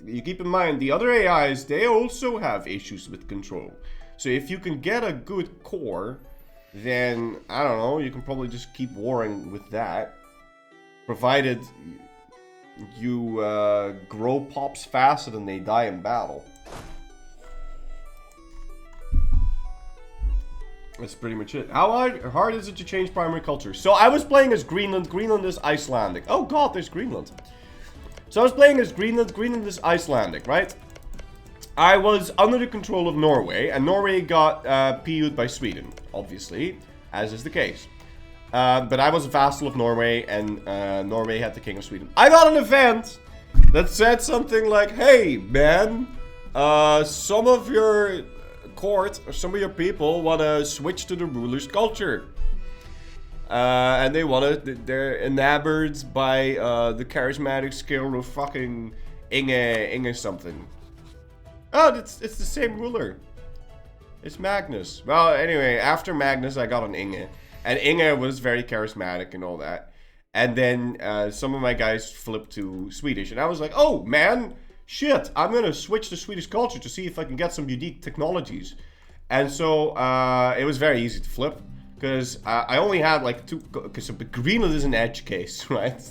you keep in mind, the other AIs, they also have issues with control. So if you can get a good core, then, I don't know, you can probably just keep warring with that. Provided you grow pops faster than they die in battle. That's pretty much it. How hard is it to change primary culture? So I was playing as Greenland. Greenland is Icelandic. Oh god, there's Greenland. So I was playing as Greenland. Greenland is Icelandic, right? I was under the control of Norway, and Norway got PU'd by Sweden, obviously, as is the case. But I was a vassal of Norway, and Norway had the King of Sweden. I got an event that said something like, "Hey, man, some of your court or some of your people want to switch to the ruler's culture." And they're enamored by the charismatic skill of fucking Inge something. Oh, it's the same ruler. It's Magnus. Well, anyway, after Magnus, I got an Inge. And Inge was very charismatic and all that. And then some of my guys flipped to Swedish. And I was like, oh, man, shit. I'm going to switch to Swedish culture to see if I can get some unique technologies. And so it was very easy to flip. Because I only had like two... Because Greenland is an edge case, right?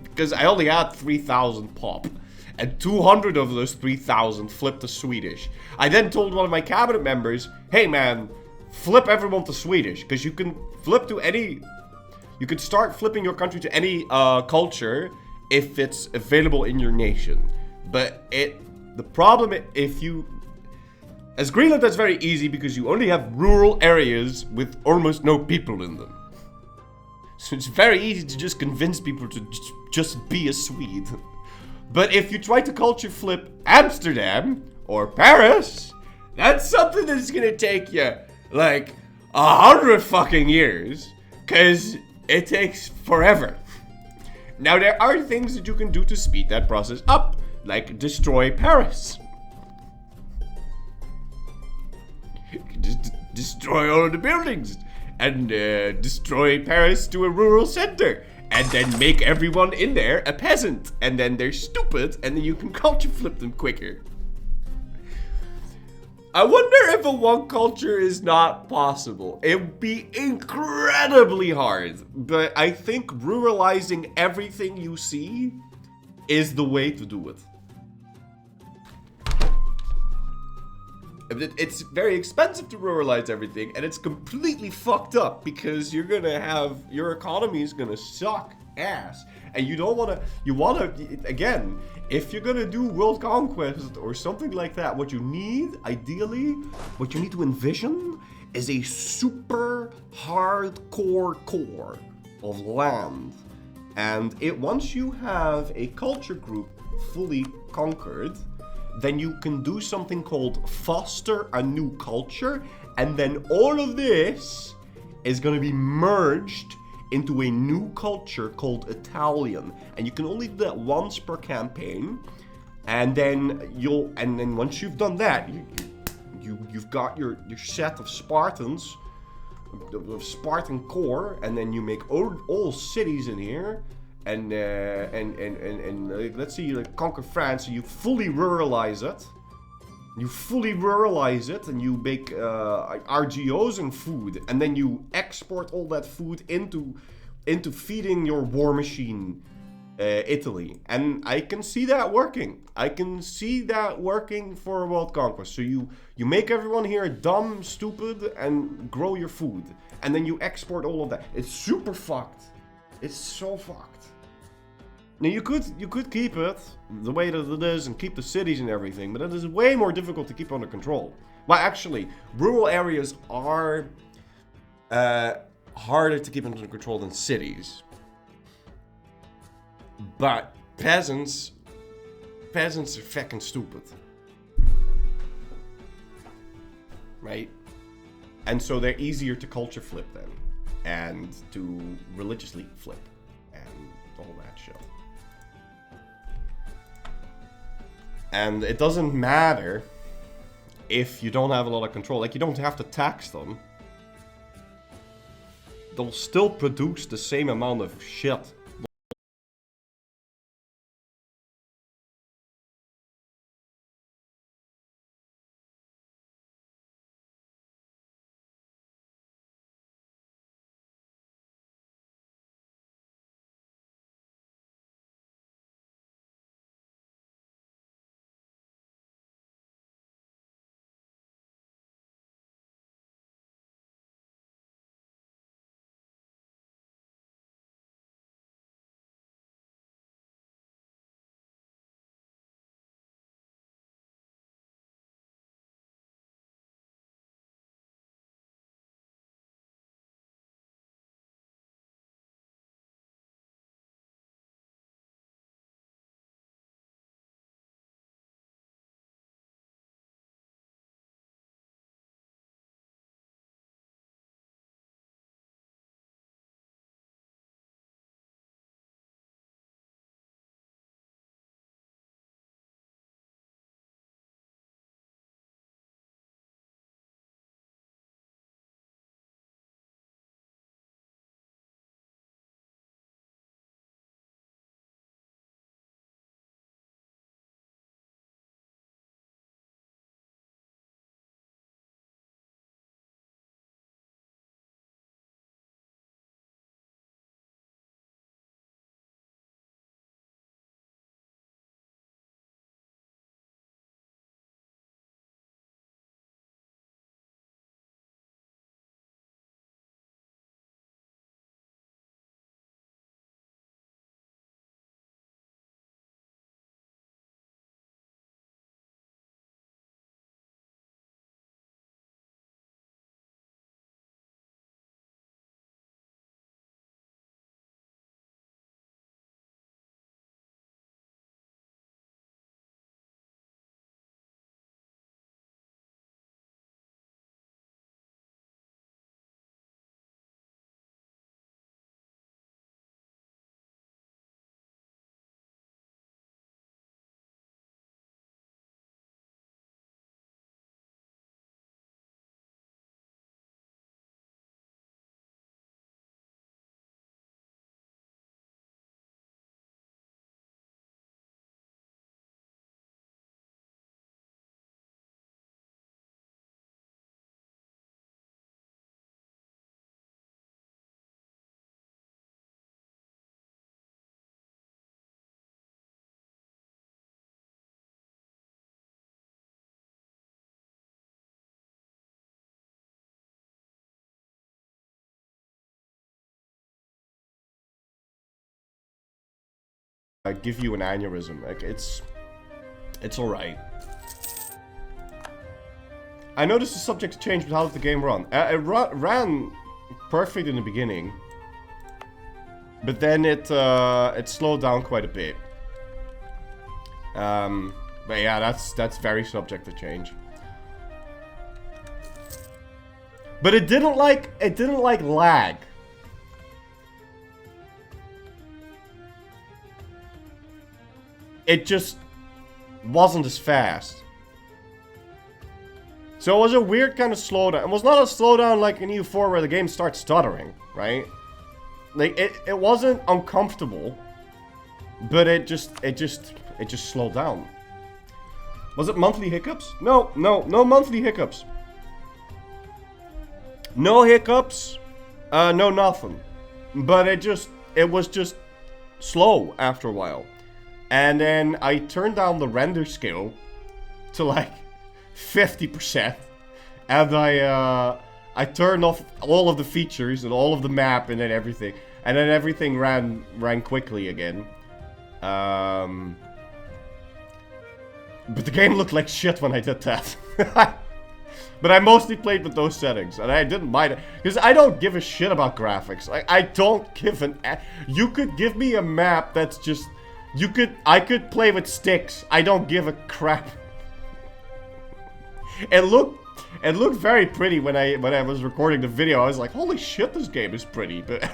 Because I only had 3,000 pop. And 200 of those 3,000 flipped to Swedish. I then told one of my cabinet members, hey man, flip everyone to Swedish. Because you can flip to any... You can start flipping your country to any culture if it's available in your nation. But the problem if you... As Greenland, that's very easy because you only have rural areas with almost no people in them. So it's very easy to just convince people to just be a Swede. But if you try to culture flip Amsterdam or Paris, that's something that's gonna take you like 100 fucking years, because it takes forever. Now there are things that you can do to speed that process up, like destroy Paris. Just destroy all of the buildings and destroy Paris to a rural center. And then make everyone in there a peasant. And then they're stupid and then you can culture flip them quicker. I wonder if a one culture is not possible. It would be incredibly hard. But I think ruralizing everything you see is the way to do it. It's very expensive to ruralize everything, and it's completely fucked up because you're gonna have your economy is gonna suck ass, and you don't want to. You want to again, if you're gonna do world conquest or something like that, what you need, ideally, what you need to envision is a super hardcore core of land, and once you have a culture group fully conquered, then you can do something called foster a new culture, and then all of this is going to be merged into a new culture called Italian, and you can only do that once per campaign, and then once you've done that, you've got your set of Spartans, of Spartan core, and then you make all cities in here. And let's see, you conquer France, so you fully ruralize it. You fully ruralize it, and you make RGOs and food, and then you export all that food into feeding your war machine, Italy. And I can see that working. I can see that working for a world conquest. So you make everyone here dumb, stupid, and grow your food, and then you export all of that. It's super fucked. It's so fucked. Now you could keep it the way that it is and keep the cities and everything, but it is way more difficult to keep under control. Well, actually, rural areas are harder to keep under control than cities. But peasants are fucking stupid. Right? And so they're easier to culture flip then, and to religiously flip, and all that shit. And it doesn't matter if you don't have a lot of control. Like, you don't have to tax them. They'll still produce the same amount of shit. give you an aneurysm. Like, it's alright. I noticed the subject changed, but how did the game run? It ran perfect in the beginning. But then it slowed down quite a bit. But yeah, that's very subject to change. But it didn't like lag. It just wasn't as fast. So it was a weird kind of slowdown. It was not a slowdown like in EU4 where the game starts stuttering, right? Like it wasn't uncomfortable, but it just slowed down. Was it monthly hiccups? No monthly hiccups. No hiccups, no nothing. But it was just slow after a while. And then I turned down the render scale to like 50%. And I turned off all of the features and all of the map and then everything. And then everything ran quickly again. But the game looked like shit when I did that. But I mostly played with those settings, and I didn't mind it. Because I don't give a shit about graphics. I don't give an... You could give me a map that's just... I could play with sticks. I don't give a crap. It looked very pretty when I was recording the video. I was like, holy shit, this game is pretty. But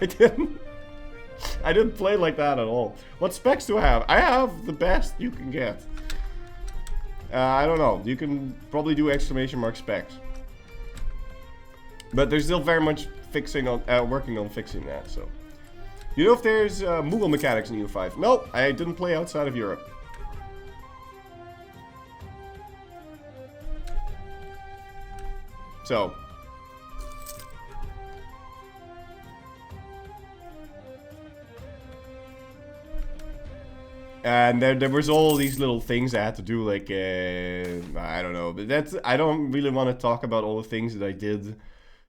I didn't play like that at all. What specs do I have? I have the best you can get. I don't know. You can probably do exclamation mark specs. But they're still very much working on fixing that, so. You know if there's Moogle mechanics in EU5? Nope, I didn't play outside of Europe. So. And there was all these little things I had to do, like, I don't know. But I don't really want to talk about all the things that I did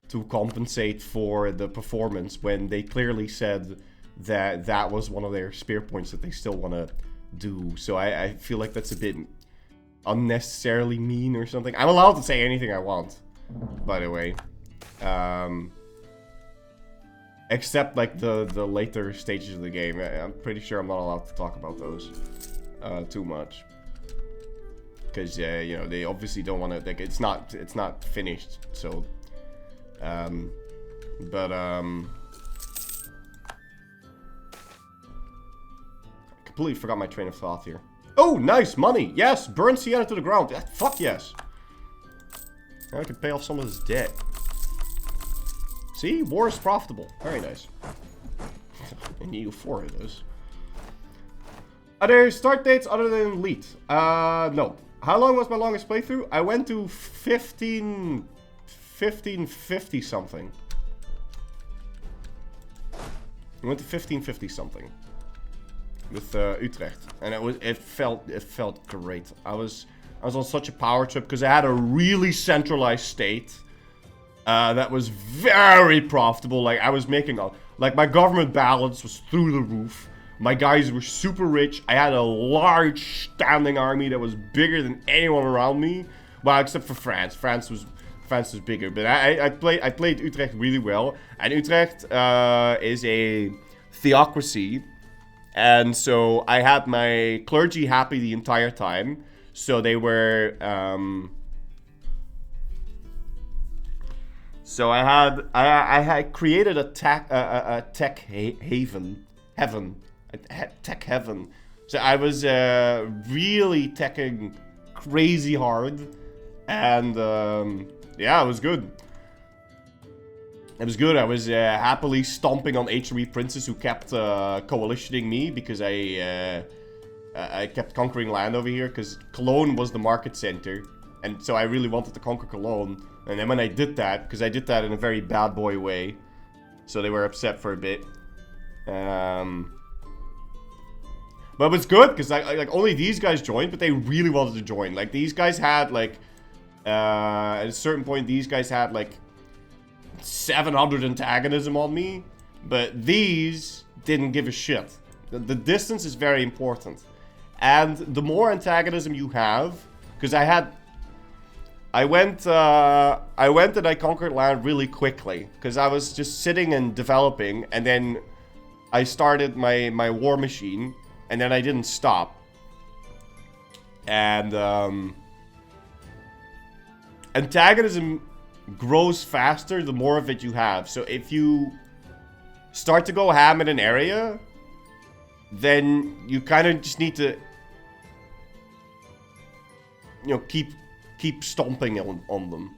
to compensate for the performance when they clearly said that that was one of their spear points that they still want to do. So I feel like that's a bit unnecessarily mean or something. I'm allowed to say anything I want, by the way. Except, like, the later stages of the game. I'm pretty sure I'm not allowed to talk about those too much. Because, you know, they obviously don't want to... Like, it's not finished, so... I completely forgot my train of thought here. Oh, nice! Money! Yes! Burn Sienna to the ground! Yeah, fuck yes! Now I can pay off some of this debt. See? War is profitable. Very nice. In EU4 it is. Are there start dates other than Elite? No. How long was my longest playthrough? I went to 1550 something. I went to 1550 something. With Utrecht. And it felt great. I was on such a power trip because I had a really centralized state. That was very profitable. Like, I was making like, my government balance was through the roof. My guys were super rich. I had a large standing army that was bigger than anyone around me. Well, except for France. France was bigger. But I played Utrecht really well. And Utrecht is a theocracy. And so I had my clergy happy the entire time. So they were... So I had created a tech heaven. So I was really teching crazy hard, and yeah, it was good. It was good. I was happily stomping on H3 princes who kept coalitioning me because I kept conquering land over here because Cologne was the market center, and so I really wanted to conquer Cologne. And then when I did that, because I did that in a very bad boy way, so they were upset for a bit. But it was good, because like only these guys joined, but they really wanted to join. Like, these guys had, like, at a certain point, these guys had, like, 700 antagonism on me. But these didn't give a shit. The distance is very important. And the more antagonism you have, because I went and I conquered land really quickly, because I was just sitting and developing, and then I started my war machine, and then I didn't stop. And antagonism grows faster the more of it you have. So if you start to go ham in an area, then you kind of just need to, you know, keep stomping on them.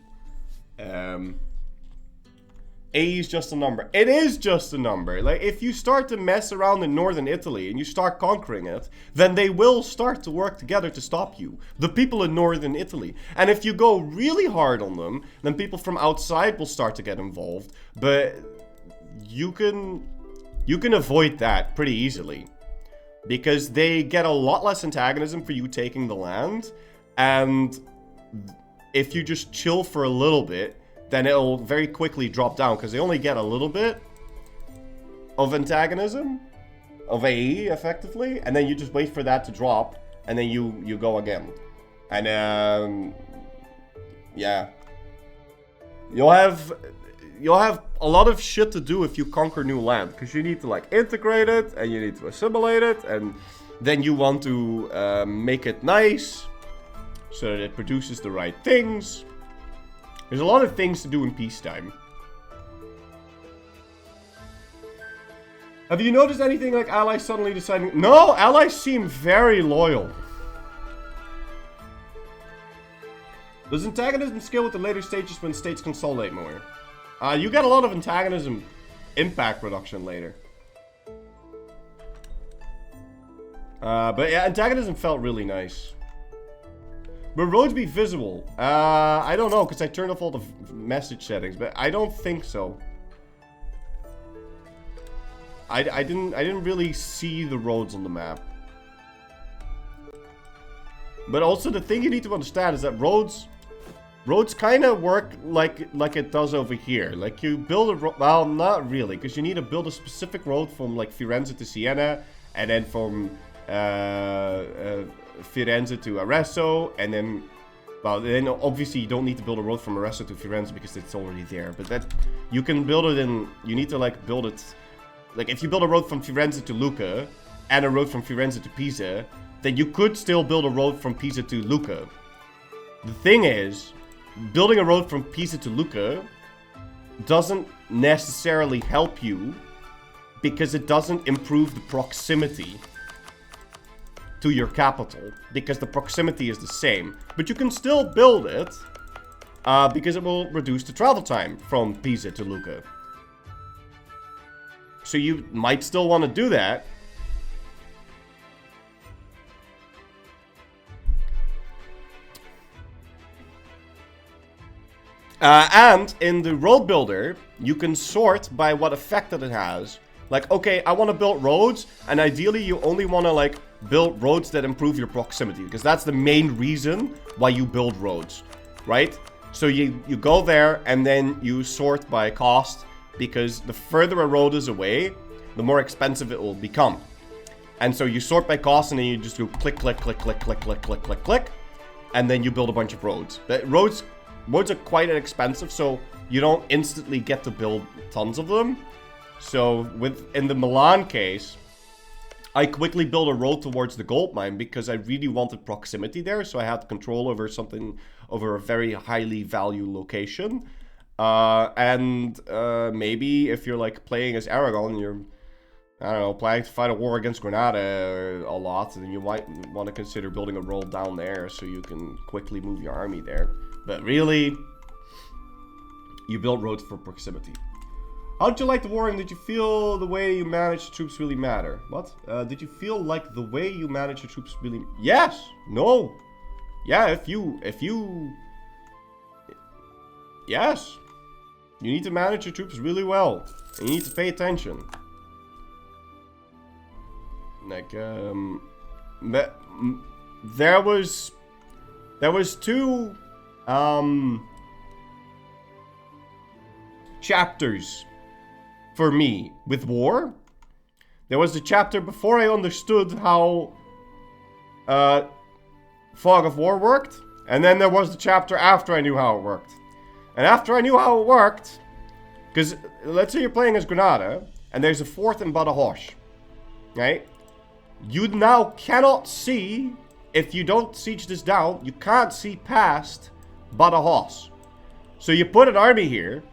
A is just a number. It is just a number. Like, if you start to mess around in northern Italy and you start conquering it, then they will start to work together to stop you. The people in northern Italy. And if you go really hard on them, then people from outside will start to get involved. But you can avoid that pretty easily, because they get a lot less antagonism for you taking the land. And if you just chill for a little bit, then it'll very quickly drop down, because they only get a little bit of antagonism, of AE, effectively, and then you just wait for that to drop, and then you go again. And, yeah. You'll have a lot of shit to do if you conquer new land, because you need to, like, integrate it, and you need to assimilate it, and then you want to make it nice, so that it produces the right things. There's a lot of things to do in peacetime. Have you noticed anything like allies suddenly deciding? No, allies seem very loyal. Does antagonism scale with the later stages when states consolidate more? You get a lot of antagonism impact reduction later. But yeah, antagonism felt really nice. Will roads be visible? I don't know, because I turned off all the message settings, but I don't think so. I didn't really see the roads on the map. But also the thing you need to understand is that roads kind of work like it does over here. Like, you build a road, well, not really, because you need to build a specific road from like Firenze to Siena, and then from Firenze to Arezzo, and then, well, then obviously you don't need to build a road from Arezzo to Firenze because it's already there. But that, you can build it in, you need to like build it, like if you build a road from Firenze to Lucca, and a road from Firenze to Pisa, then you could still build a road from Pisa to Lucca. The thing is, building a road from Pisa to Lucca doesn't necessarily help you, because it doesn't improve the proximity to your capital, because the proximity is the same. But you can still build it, because it will reduce the travel time from Pisa to Lucca. So you might still want to do that. And in the road builder, you can sort by what effect that it has. Like, okay, I want to build roads, and ideally you only want to like build roads that improve your proximity, because that's the main reason why you build roads, right? So you go there and then you sort by cost, because the further a road is away, the more expensive it will become. And so you sort by cost, and then you just do click, click, click, click, click, click, click, click, click, and then you build a bunch of roads. But roads are quite expensive, so you don't instantly get to build tons of them. So in the Milan case, I quickly built a road towards the gold mine because I really wanted proximity there, so I had control over over a very highly valued location. Maybe if you're like playing as Aragon, you're, I don't know, planning to fight a war against Granada a lot, then you might want to consider building a road down there so you can quickly move your army there. But really, you build roads for proximity. How did you like the war, and did you feel the way you managed troops really matter? What? Did you feel like the way you managed your troops really... Yes! No! Yeah, if you... Yes! You need to manage your troops really well. And you need to pay attention. Like, there was two... chapters... for me, with war. There was the chapter before I understood how Fog of War worked. And then there was the chapter after I knew how it worked. And after I knew how it worked, because let's say you're playing as Granada, and there's a fort in Badajoz, right? You now cannot see, if you don't siege this down, you can't see past Badajoz. So you put an army here,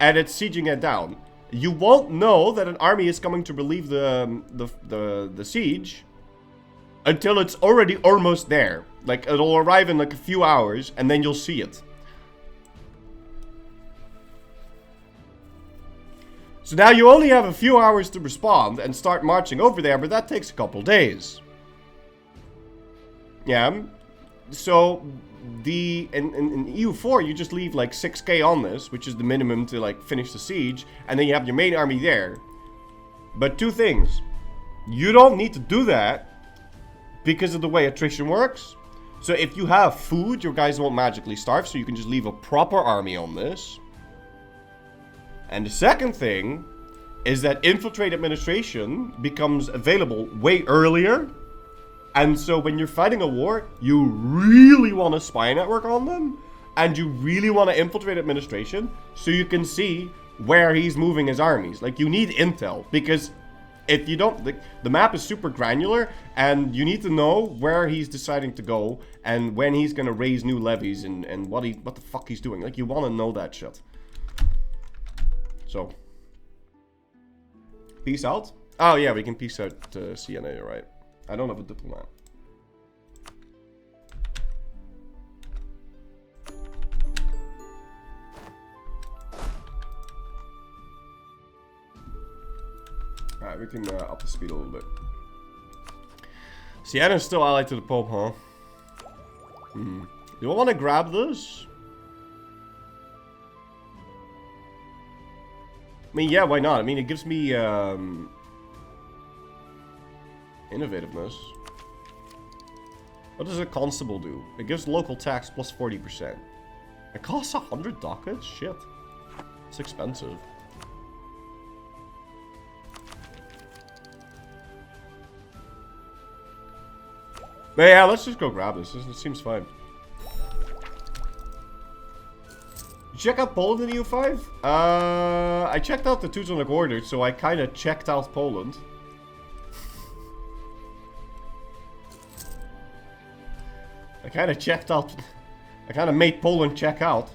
and it's sieging it down. You won't know that an army is coming to relieve the siege until it's already almost there. Like, it'll arrive in like a few hours, and then you'll see it. So now you only have a few hours to respond and start marching over there, but that takes a couple days. Yeah. So, in EU4, you just leave like 6k on this, which is the minimum to like finish the siege, and then you have your main army there. But two things. You don't need to do that because of the way attrition works. So if you have food, your guys won't magically starve, so you can just leave a proper army on this. And the second thing is that Infiltrate Administration becomes available way earlier. And so when you're fighting a war, you really want a spy network on them. And you really want to infiltrate Administration so you can see where he's moving his armies. Like, you need intel, because if you don't, the map is super granular, and you need to know where he's deciding to go and when he's gonna raise new levies and what the fuck he's doing. Like, you want to know that shit. So, peace out. Oh yeah, we can peace out to Siena. You're right. I don't have a diplomat. Alright, we can up the speed a little bit. Siena's still allied to the Pope, huh? Do I want to grab this? I mean, yeah, why not? I mean, it gives me innovativeness. What does a constable do? It gives local tax plus 40%. It costs 100 ducats? Shit. It's expensive. But yeah, let's just go grab this. This seems fine. You check out Poland in EU5? I checked out the Teutonic Order, so I kind of checked out Poland. I kind of checked out... I kind of made Poland check out.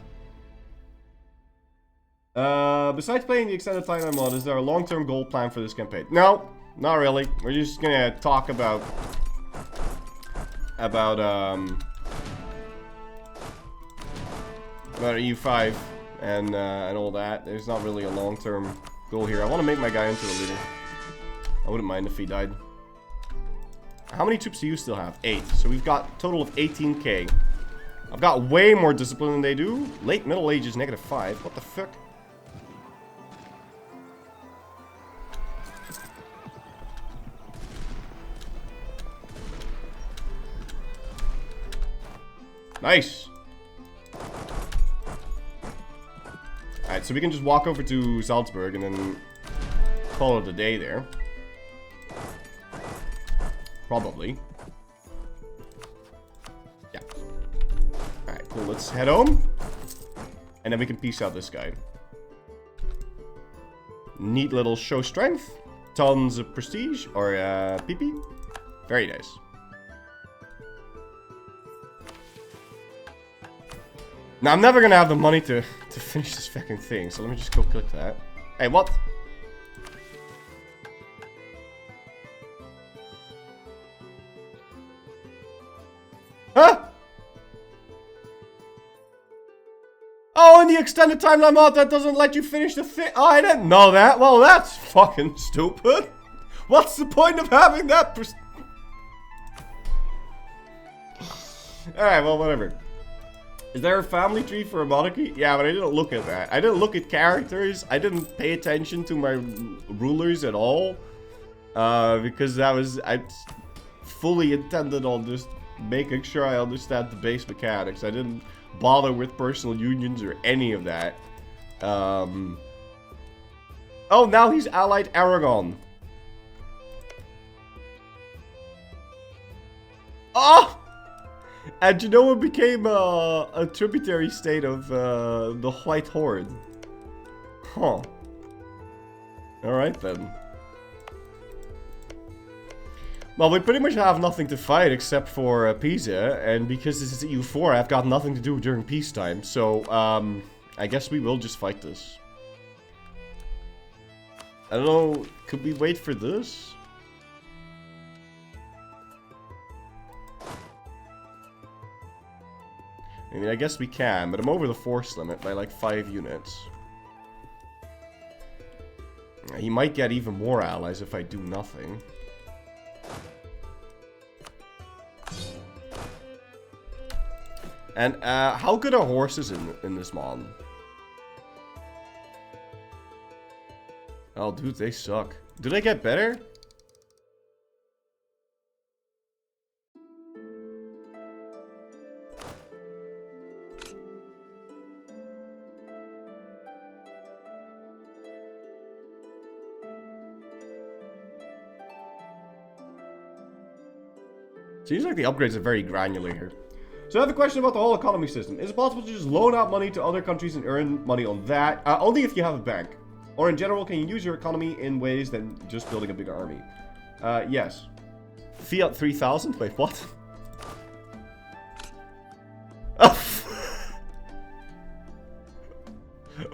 Besides playing the extended timeline mod, is there a long-term goal plan for this campaign? No, not really. We're just gonna talk about EU5 and all that. There's not really a long-term goal here. I want to make my guy into a leader. I wouldn't mind if he died. How many troops do you still have? 8. So we've got a total of 18k. I've got way more discipline than they do. Late Middle Ages, -5. What the fuck? Nice. Alright, so we can just walk over to Salzburg and then call it a day there. Probably. Yeah. Alright, cool. Let's head home. And then we can peace out this guy. Neat little show strength. Tons of prestige. Or, PP. Very nice. Now, I'm never gonna have the money to finish this fucking thing, so let me just go click that. Hey, what? Huh? Oh, in the extended timeline mod, that doesn't let you finish the thing. Oh, I didn't know that. Well, that's fucking stupid. What's the point of having that? Alright, well, whatever. Is there a family tree for a monarchy? Yeah, but I didn't look at that. I didn't look at characters. I didn't pay attention to my rulers at all. Because I fully intended on just making sure I understand the base mechanics. I didn't bother with personal unions or any of that. Oh, now he's allied Aragon. Oh! And Genoa became a tributary state of the White Horde. Huh. Alright then. Well, we pretty much have nothing to fight except for Pisa, and because this is EU4, I've got nothing to do during peacetime, so, I guess we will just fight this. I don't know, could we wait for this? I mean, I guess we can, but I'm over the force limit by like 5 units. He might get even more allies if I do nothing. And how good are horses in this mod? Oh, dude, they suck. Do they get better? Seems like the upgrades are very granular here. So I have a question about the whole economy system. Is it possible to just loan out money to other countries and earn money on that? Only if you have a bank. Or in general, can you use your economy in ways than just building a bigger army? Yes. Fiat 3000? Wait, what?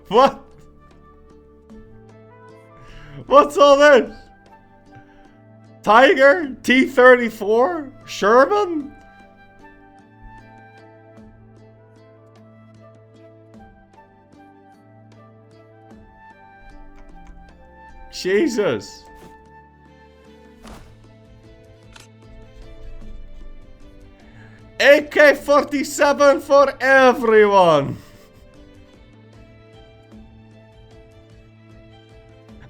What? What's all this? Tiger? T-34? Sherman? Jesus. AK-47 for everyone.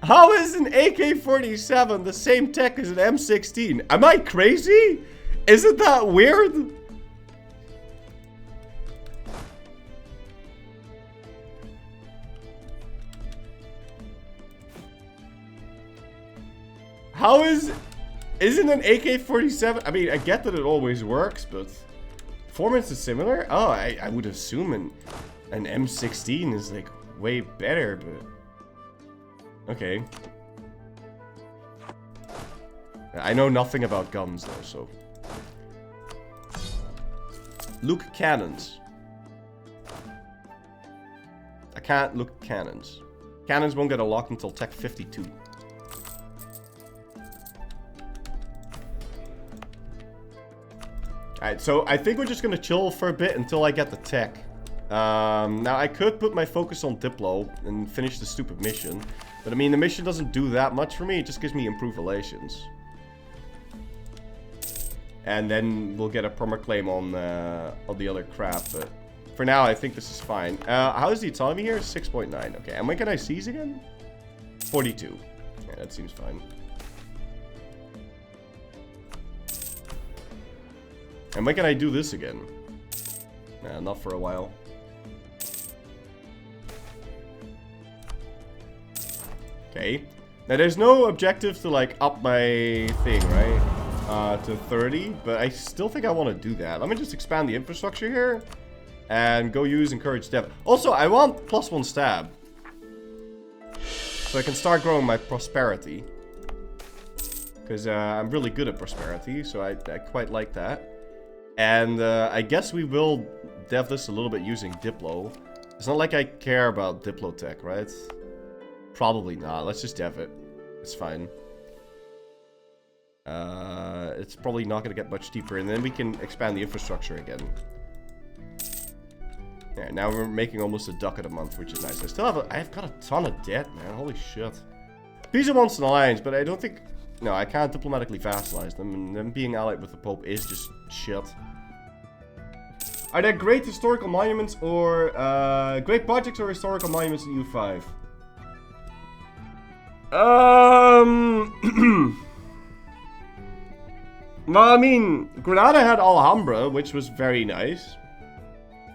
How is an AK-47 the same tech as an M16? Am I crazy? Isn't that weird? How isn't an AK-47? I mean, I get that it always works, but performance is similar? Oh, I would assume an M16 is like way better, but okay. I know nothing about guns though, so. Look cannons. I can't look cannons. Cannons won't get unlocked until Tech 52. Alright, so I think we're just gonna chill for a bit until I get the tech. Now I could put my focus on Diplo and finish the stupid mission. But I mean, the mission doesn't do that much for me, it just gives me improved relations. And then we'll get a permaclaim on the other crap, but for now I think this is fine. How is the autonomy here? 6.9, okay. And when can I seize again? 42. Yeah, that seems fine. And when can I do this again? Nah, not for a while. Okay. Now there's no objective to like up my thing, right? To 30, but I still think I want to do that. Let me just expand the infrastructure here and go use encourage dev. Also, I want +1 stab. So I can start growing my prosperity. Because I'm really good at prosperity, so I quite like that. And I guess we will dev this a little bit using Diplo. It's not like I care about Diplo tech, right? Probably not. Let's just dev it. It's fine. It's probably not going to get much deeper, and then we can expand the infrastructure again. Yeah, now we're making almost $1 a month, which is nice. I've got a ton of debt, man. Holy shit. Pisa wants an alliance, but I don't think... No, I can't diplomatically vassalize them, and them being allied with the Pope is just shit. Are there great historical monuments or great projects or historical monuments in EU5? Well, I mean, Granada had Alhambra, which was very nice.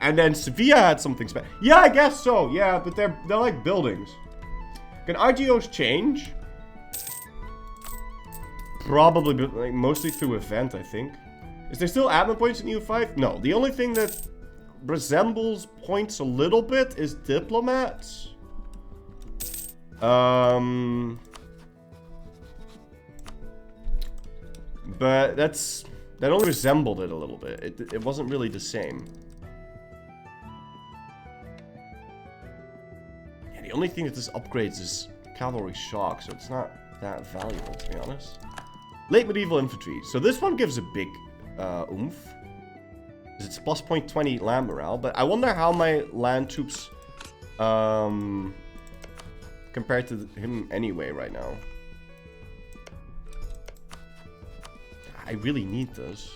And then Sevilla had something special. Yeah, I guess so. Yeah, but they're like buildings. Can RGOs change? Probably, but like, mostly through event, I think. Is there still admin points in EU5? No. The only thing that resembles points a little bit is diplomats. But that only resembled it a little bit. It wasn't really the same. Yeah, the only thing that this upgrades is cavalry shock, so it's not that valuable, to be honest. Late medieval infantry. So this one gives a big oomph. It's plus 0.20 land morale, but I wonder how my land troops compared to him anyway right now. I really need this.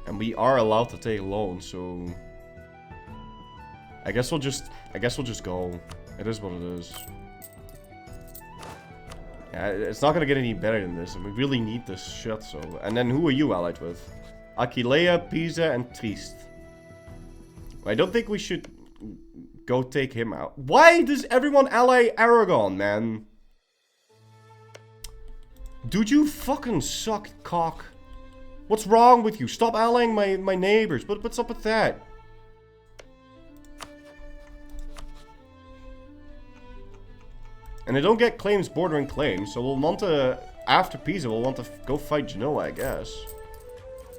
And we are allowed to take loans, so I guess we'll just go. It is what it is. Yeah, it's not gonna get any better than this, and we really need this shit, so... And then who are you allied with? Aquileia, Pisa, and Trieste. I don't think we should go take him out. Why does everyone ally Aragon, man? Dude, you fucking suck, cock. What's wrong with you? Stop allying my neighbors. What's up with that? And I don't get claims bordering claims, so we'll want to, after Pisa, we'll want to go fight Genoa, I guess.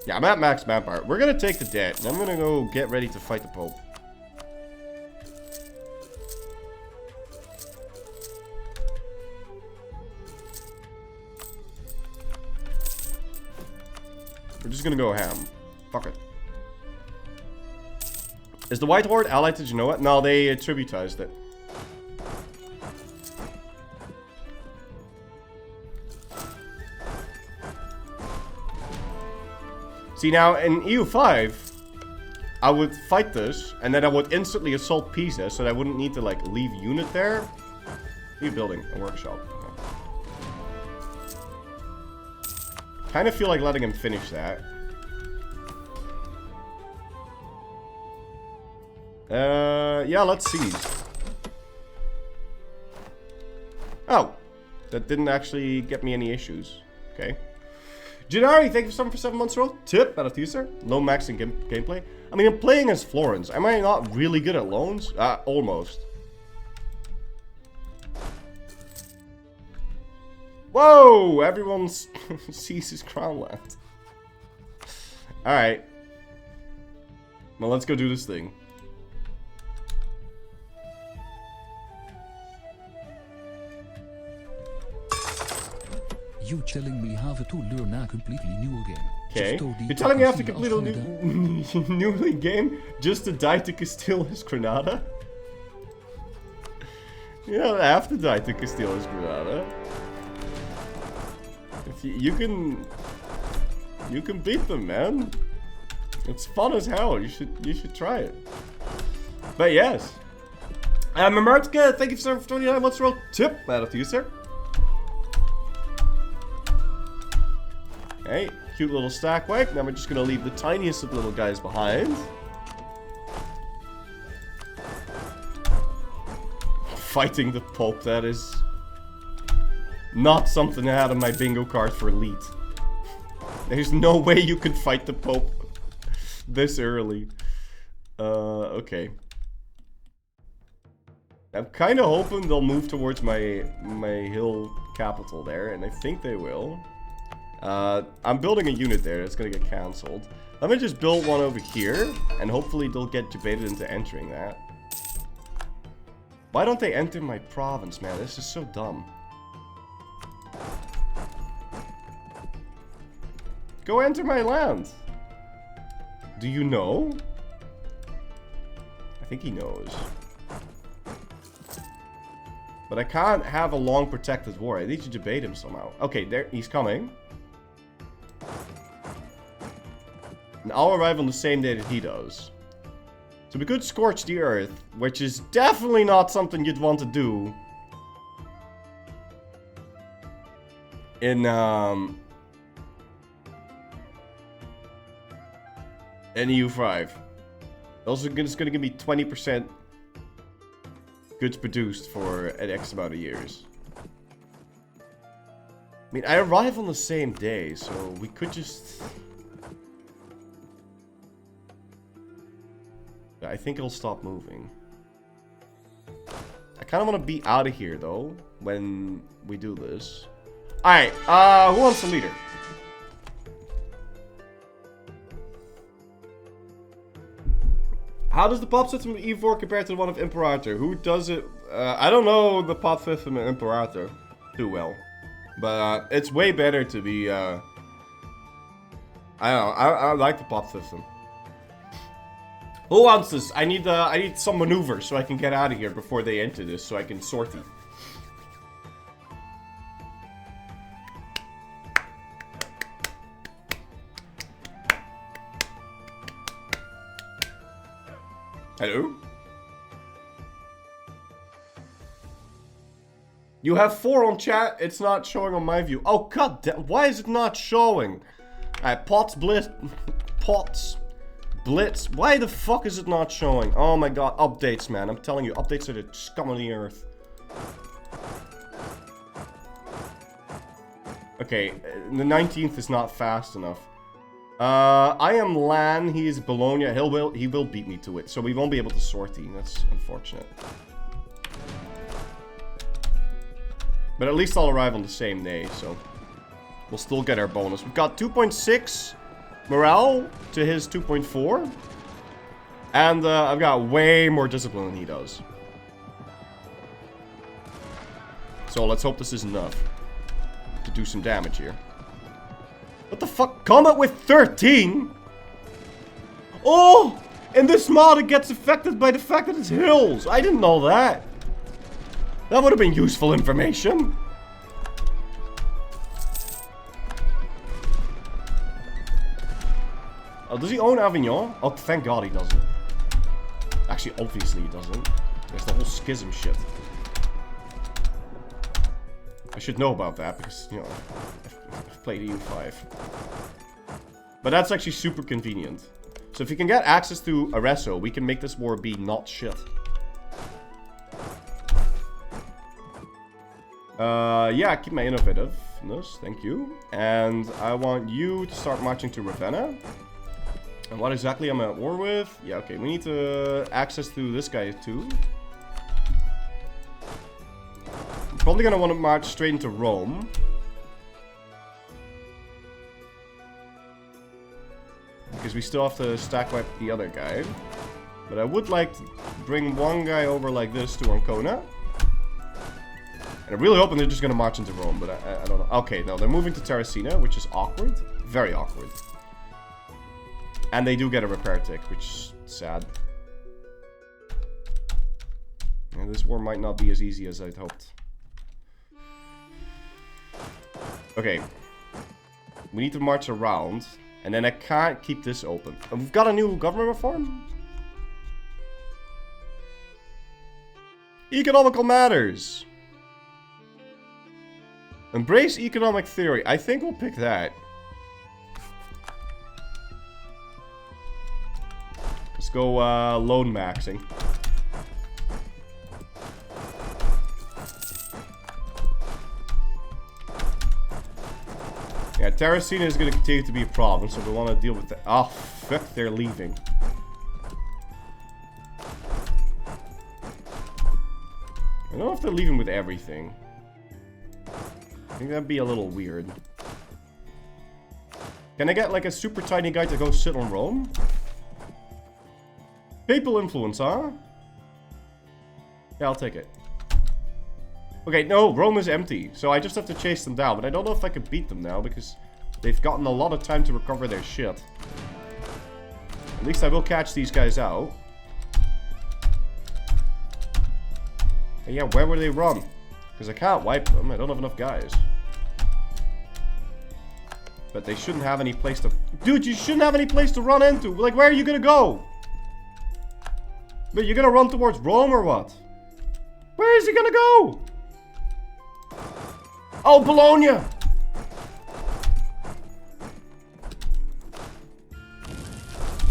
Yeah, I'm at max manpower. We're gonna take the debt, and I'm gonna go get ready to fight the Pope. We're just gonna go ham. Fuck it. Is the White Horde allied to Genoa? No, they tributized it. See, now, in EU5, I would fight this, and then I would instantly assault Pisa, so that I wouldn't need to, like, leave unit there. New building, a workshop. Okay. Kind of feel like letting him finish that. Yeah, let's see. Oh, that didn't actually get me any issues. Okay. Gennari, thank you for 7 months roll. Tip, out of you, sir. Low max in gameplay. I mean, I'm playing as Florence. Am I not really good at loans? Almost. Whoa! Everyone sees his crown land. Alright. Well, let's go do this thing. You telling me have to learn a completely new game. Okay. You're telling me I have to complete a new game just to die to Castile his Granada? You don't have to die to Castile his Granada. If you can beat them, man. It's fun as hell. You should try it. But yes. Mamartka, thank you for 29 months roll. Tip, out to you, sir. Okay, cute little stack wipe. Now we're just gonna leave the tiniest of little guys behind. Fighting the Pope, that is not something I had on my bingo card for Elite. There's no way you can fight the Pope this early. Okay. I'm kind of hoping they'll move towards my hill capital there, and I think they will. I'm building a unit there that's gonna get cancelled. Let me just build one over here, and hopefully they'll get debated into entering that. Why don't they enter my province, man? This is so dumb. Go enter my land! Do you know? I think he knows. But I can't have a long protected war. I need to debate him somehow. Okay, there he's coming. And I'll arrive on the same day that he does. So we could scorch the earth, which is definitely not something you'd want to do. In EU5. Also, it's gonna give me 20% goods produced for an X amount of years. mean, I arrive on the same day, so we could just... I think it'll stop moving. I kind of want to be out of here, though, when we do this. Alright, who wants the leader? How does the pop system of E4 compare to the one of Imperator? Who does it? I don't know the pop system of Imperator too well. But it's way better to be, I don't know, I like the pop system. Who wants this? I need some maneuver so I can get out of here before they enter this, so I can sortie. Hello? You have 4 on chat, it's not showing on my view. Oh god damn, why is it not showing? Alright, Pots Blitz. Pots Blitz. Why the fuck is it not showing? Oh my god, updates, man. I'm telling you, updates are the scum of the earth. Okay, the 19th is not fast enough. I am Lan, he is Bologna. He will beat me to it, so we won't be able to sortie. That's unfortunate. But at least I'll arrive on the same day, so we'll still get our bonus. We've got 2.6 morale to his 2.4. And I've got way more discipline than he does. So let's hope this is enough to do some damage here. What the fuck? Combat with 13? Oh! In this mod it gets affected by the fact that it's hills. I didn't know that. That would have been useful information. Oh, does he own Avignon? Oh, thank God he doesn't. Actually, obviously he doesn't. There's the whole schism shit. I should know about that because, you know, I've played EU5. But that's actually super convenient. So if you can get access to Arezzo, we can make this war be not shit. Yeah, keep my innovativeness, thank you. And I want you to start marching to Ravenna. And what exactly am I at war with? Yeah, okay, we need to access to this guy too. I'm probably gonna want to march straight into Rome. Because we still have to stack wipe the other guy. But I would like to bring one guy over like this to Ancona. And I'm really hoping they're just going to march into Rome, but I don't know. Okay, no, they're moving to Terracina, which is awkward. Very awkward. And they do get a repair tick, which is sad. And this war might not be as easy as I'd hoped. Okay. We need to march around. And then I can't keep this open. And we've got a new government reform? Economical matters. Embrace economic theory. I think we'll pick that. Let's go loan maxing. Yeah, Terracina is going to continue to be a problem, so we want to deal with that. Oh, fuck, they're leaving. I don't know if they're leaving with everything. I think that'd be a little weird. Can I get like a super tiny guy to go sit on Rome? Papal influence, huh? Yeah, I'll take it. Okay, no, Rome is empty, so I just have to chase them down. But I don't know if I can beat them now, because they've gotten a lot of time to recover their shit. At least I will catch these guys out. And yeah, where would they run? Because I can't wipe them, I don't have enough guys. But they shouldn't have any place to... Dude, you shouldn't have any place to run into! Like, where are you gonna go? But you're gonna run towards Rome or what? Where is he gonna go? Oh, Bologna!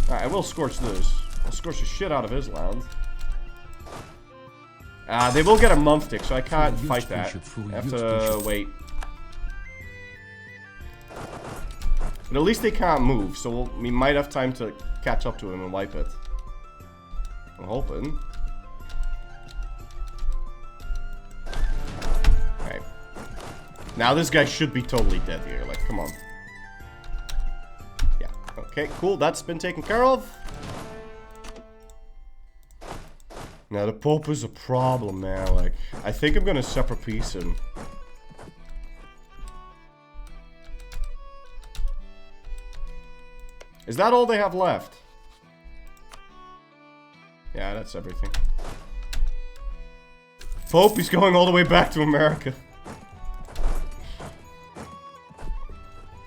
Alright, I will scorch this. I'll scorch the shit out of his land. They will get a month tick, so I can't fight that. I have to wait. But at least they can't move, so we might have time to catch up to him and wipe it. I'm hoping. Okay. Now this guy should be totally dead here, like, come on. Yeah, okay, cool, that's been taken care of. Now the Pope is a problem, man, like, I think I'm gonna separate piece him. Is that all they have left? Yeah, that's everything. Pope is going all the way back to America.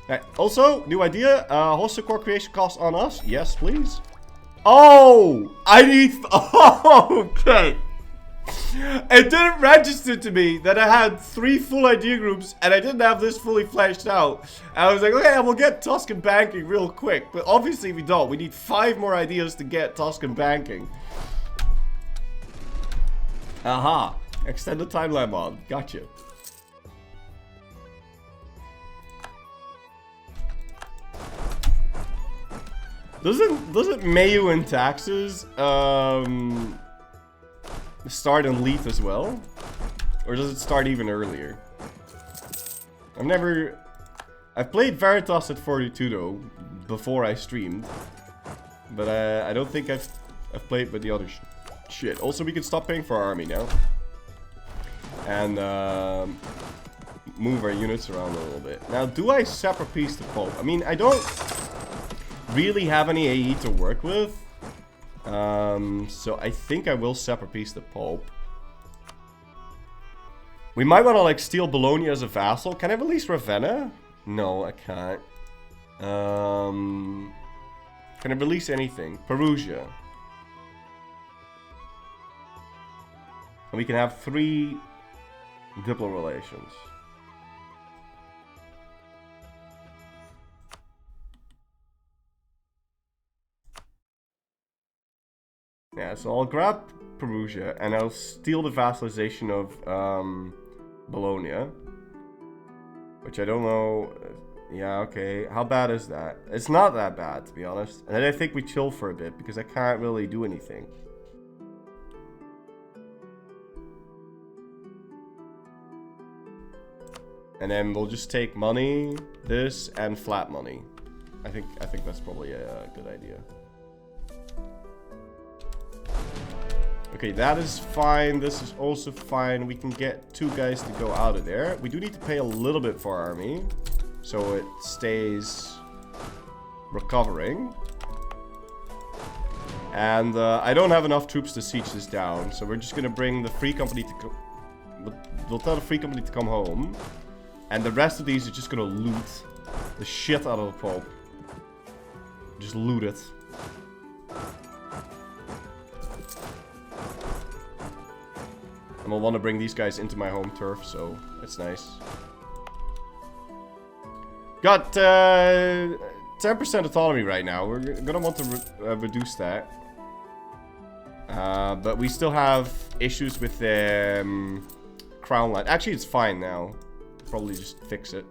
Right, also, new idea. Host core creation cost on us. Yes, please. Oh! I need... Oh, okay. It didn't register to me that I had 3 full idea groups and I didn't have this fully fleshed out. And I was like, okay, we'll get Tuscan banking real quick. But obviously we don't. We need 5 more ideas to get Tuscan banking. Aha. Extended timeline mod. Gotcha. Doesn't Mayu and taxes start in Leith as well? Or does it start even earlier? I've played Veritas at 42 though, before I streamed. But I don't think I've played with the other shit. Also, we can stop paying for our army now. And move our units around a little bit. Now, do I separate piece the Pope? I mean, I don't really have any AE to work with. So I think I will separate piece the Pope. We might want to like steal Bologna as a vassal. Can I release Ravenna? No, I can't. Can I release anything? Perugia. And we can have 3 diplo relations. Yeah, so I'll grab Perugia and I'll steal the vassalization of Bologna. Which I don't know. Yeah, okay. How bad is that? It's not that bad, to be honest. And then I think we chill for a bit because I can't really do anything. And then we'll just take money, this, and flat money. I think that's probably a good idea. Okay, that is fine. This is also fine. We can get 2 guys to go out of there. We do need to pay a little bit for our army, so it stays recovering. And I don't have enough troops to siege this down, so we're just gonna bring the Free Company to come. We'll tell the Free Company to come home, and the rest of these are just gonna loot the shit out of the Pope. Just loot it. And we'll want to bring these guys into my home turf, so it's nice. Got 10% autonomy right now. We're gonna want to reduce that. But we still have issues with Crown Line. Actually, it's fine now. Probably just fix it.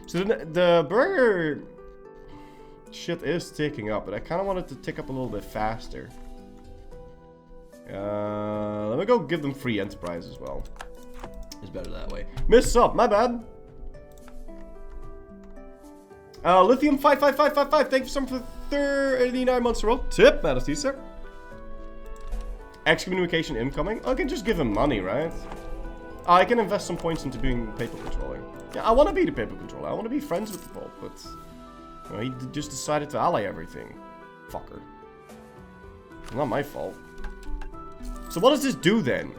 So the burger shit is ticking up, but I kind of want it to tick up a little bit faster. Let me go give them free enterprise as well. It's better that way. Miss up, my bad. Lithium 55555. Thank you so much for 39 months in a row. Tip, Majesty, sir. Excommunication incoming. I can just give him money, right? I can invest some points into being paper controller. Yeah, I want to be the paper controller. I want to be friends with the Pope, but you know, he just decided to ally everything. Fucker. Not my fault. So what does this do then?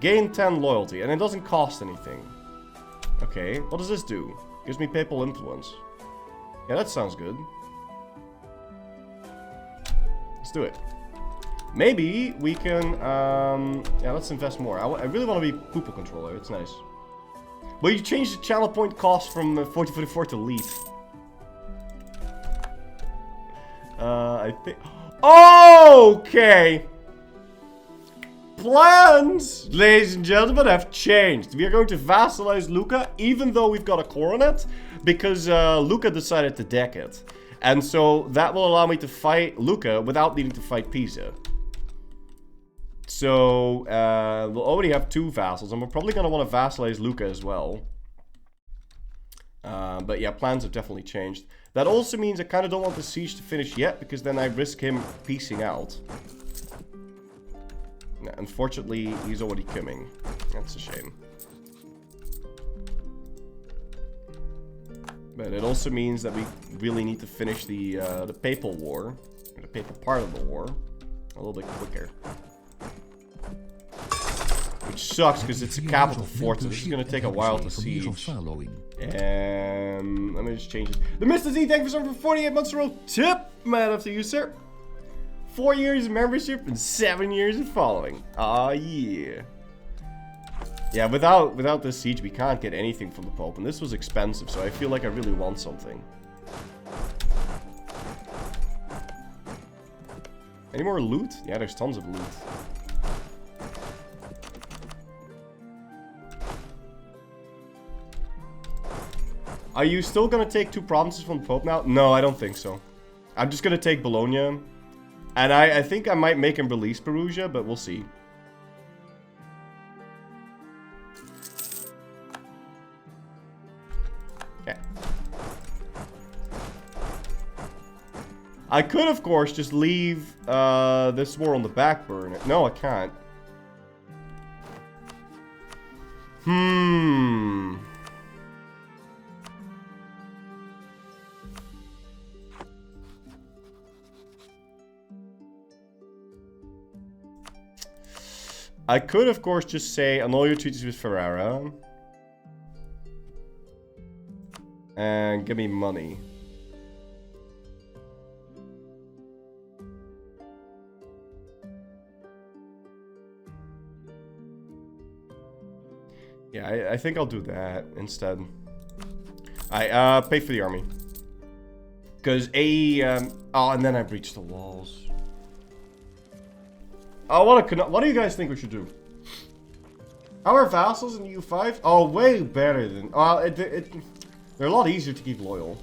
Gain 10 loyalty, and it doesn't cost anything. Okay, what does this do? Gives me papal influence. Yeah, that sounds good. Let's do it. Maybe we can, yeah, let's invest more. I really want to be Poopa controller, it's nice. But you changed the channel point cost from 4044 to lead. I think... Okay! plans, ladies and gentlemen, have changed. We are going to vassalize Lucca, even though we've got a coronet, because Lucca decided to deck it. And so that will allow me to fight Lucca without needing to fight Pisa. So, we'll already have 2 vassals, and we're probably going to want to vassalize Lucca as well. But yeah, plans have definitely changed. That also means I kind of don't want the siege to finish yet, because then I risk him piecing out. Yeah, unfortunately, he's already coming. That's a shame. But it also means that we really need to finish the Papal War, or the Papal part of the war, a little bit quicker. Which sucks, because it's a capital fort, so this is going to take a while to siege. And let me just change it. The Mr. Z, thank you for 48 months in a row. Tip, man, after you, sir. 4 years of membership and 7 years of following. Ah, yeah. Yeah, without this siege, we can't get anything from the Pope, and this was expensive, so I feel like I really want something. Any more loot? Yeah, there's tons of loot. Are you still gonna take 2 provinces from the Pope now? No, I don't think so. I'm just gonna take Bologna. And I think I might make him release Perugia, but we'll see. Okay. I could, of course, just leave this war on the back burner. No, I can't. I could, of course, just say annul your treaties with Ferrara. And give me money. Yeah, I think I'll do that instead. I pay for the army. Because oh, and then I breach the walls. Oh, what do you guys think we should do? Our vassals in EU5? Oh, way better than... they're a lot easier to keep loyal.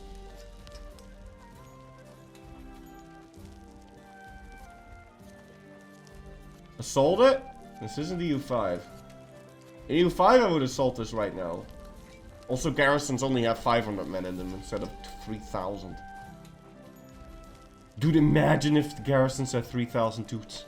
Assault it? This isn't the EU5. In EU5, I would assault this right now. Also, garrisons only have 500 men in them instead of 3,000. Dude, imagine if the garrisons had 3,000 toots.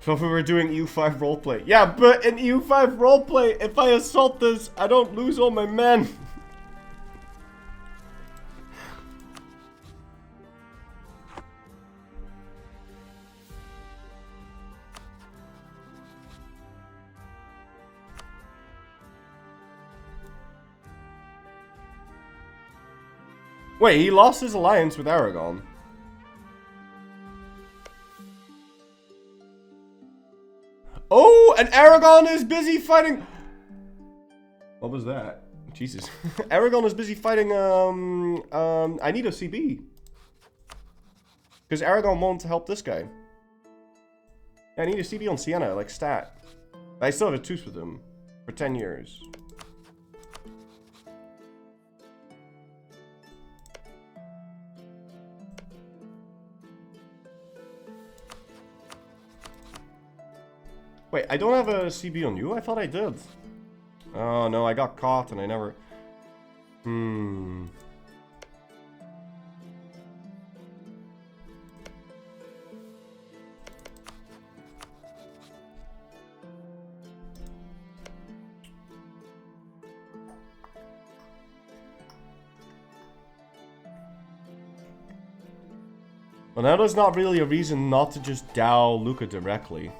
So if we were doing EU5 roleplay. Yeah, but in EU5 roleplay, if I assault this, I don't lose all my men. Wait, he lost his alliance with Aragon. Oh, and Aragon is busy fighting... What was that? Jesus. Aragon is busy fighting, I need a CB. Because Aragon won't help this guy. I need a CB on Siena, like stat. I still have a truce with him. For 10 years. Wait, I don't have a CB on you? I thought I did. Oh no, I got caught and I never... Well, now there's not really a reason not to just Dow Lucca directly.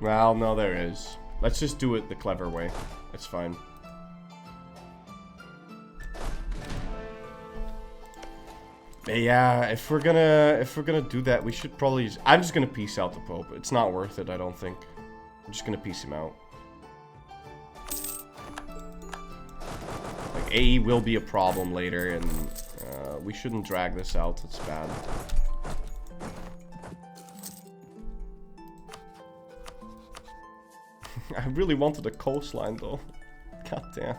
Well, no, there is. Let's just do it the clever way. It's fine. But yeah, if we're gonna do that, we should probably just, I'm just gonna peace out the Pope. It's not worth it, I don't think. I'm just gonna peace him out. AE will be a problem later, and we shouldn't drag this out. It's bad. I really wanted a coastline, though. God damn.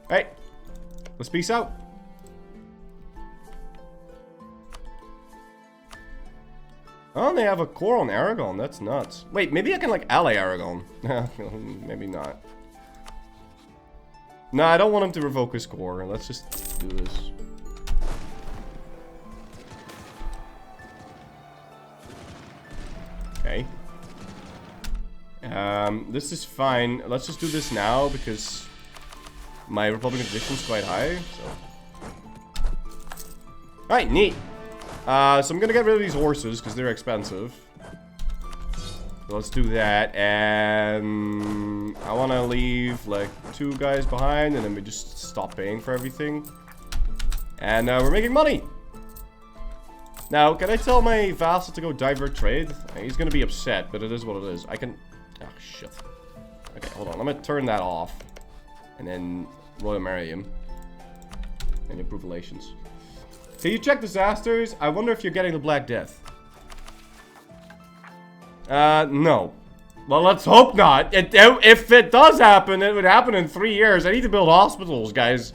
Hey, let's peace out. Oh, they have a core on Aragon. That's nuts. Wait, maybe I can, like, ally Aragon. Maybe not. No, I don't want him to revoke his core. Let's just do this. Okay. This is fine. Let's just do this now, because my Republican tradition is quite high, so... Alright, neat. So I'm gonna get rid of these horses, because they're expensive. So let's do that, and... I want to leave, like, 2 guys behind, and then we just stop paying for everything. And we're making money! Now, can I tell my vassal to go divert trade? He's gonna be upset, but it is what it is. I can... Oh, shit. Okay, hold on. I'm gonna turn that off. And then Royal marry him. And improve relations. Can you check disasters? I wonder if you're getting the Black Death. No. Well, let's hope not. If it does happen, it would happen in 3 years. I need to build hospitals, guys.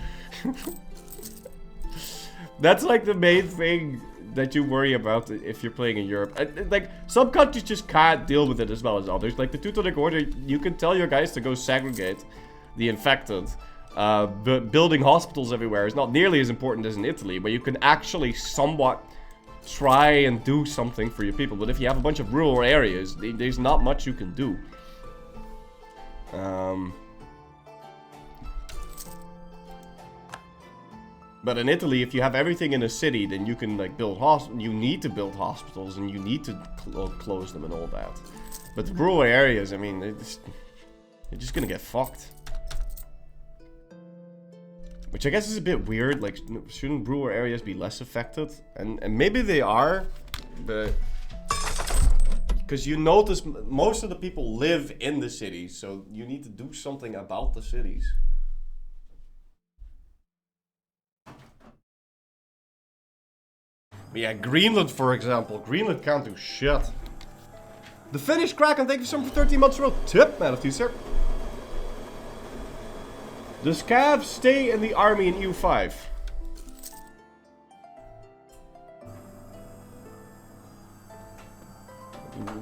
That's like the main thing that you worry about if you're playing in Europe. Like, some countries just can't deal with it as well as others. Like, the Teutonic Order, you can tell your guys to go segregate the infected. But building hospitals everywhere is not nearly as important as in Italy, where you can actually somewhat try and do something for your people. But if you have a bunch of rural areas, there's not much you can do. But in Italy, if you have everything in a city, then you can, like, build you need to build hospitals, and you need to close them and all that. But the rural areas, I mean, they're just gonna get fucked. Which I guess is a bit weird. Like, shouldn't rural areas be less affected? And maybe they are, but... Because you notice most of the people live in the cities, so you need to do something about the cities. But yeah, Greenland, for example. Greenland can't do shit. The Finnish Kraken, thank you so much for 13 months road. Tip, man, of you, sir. Does Cav stay in the army in EU5?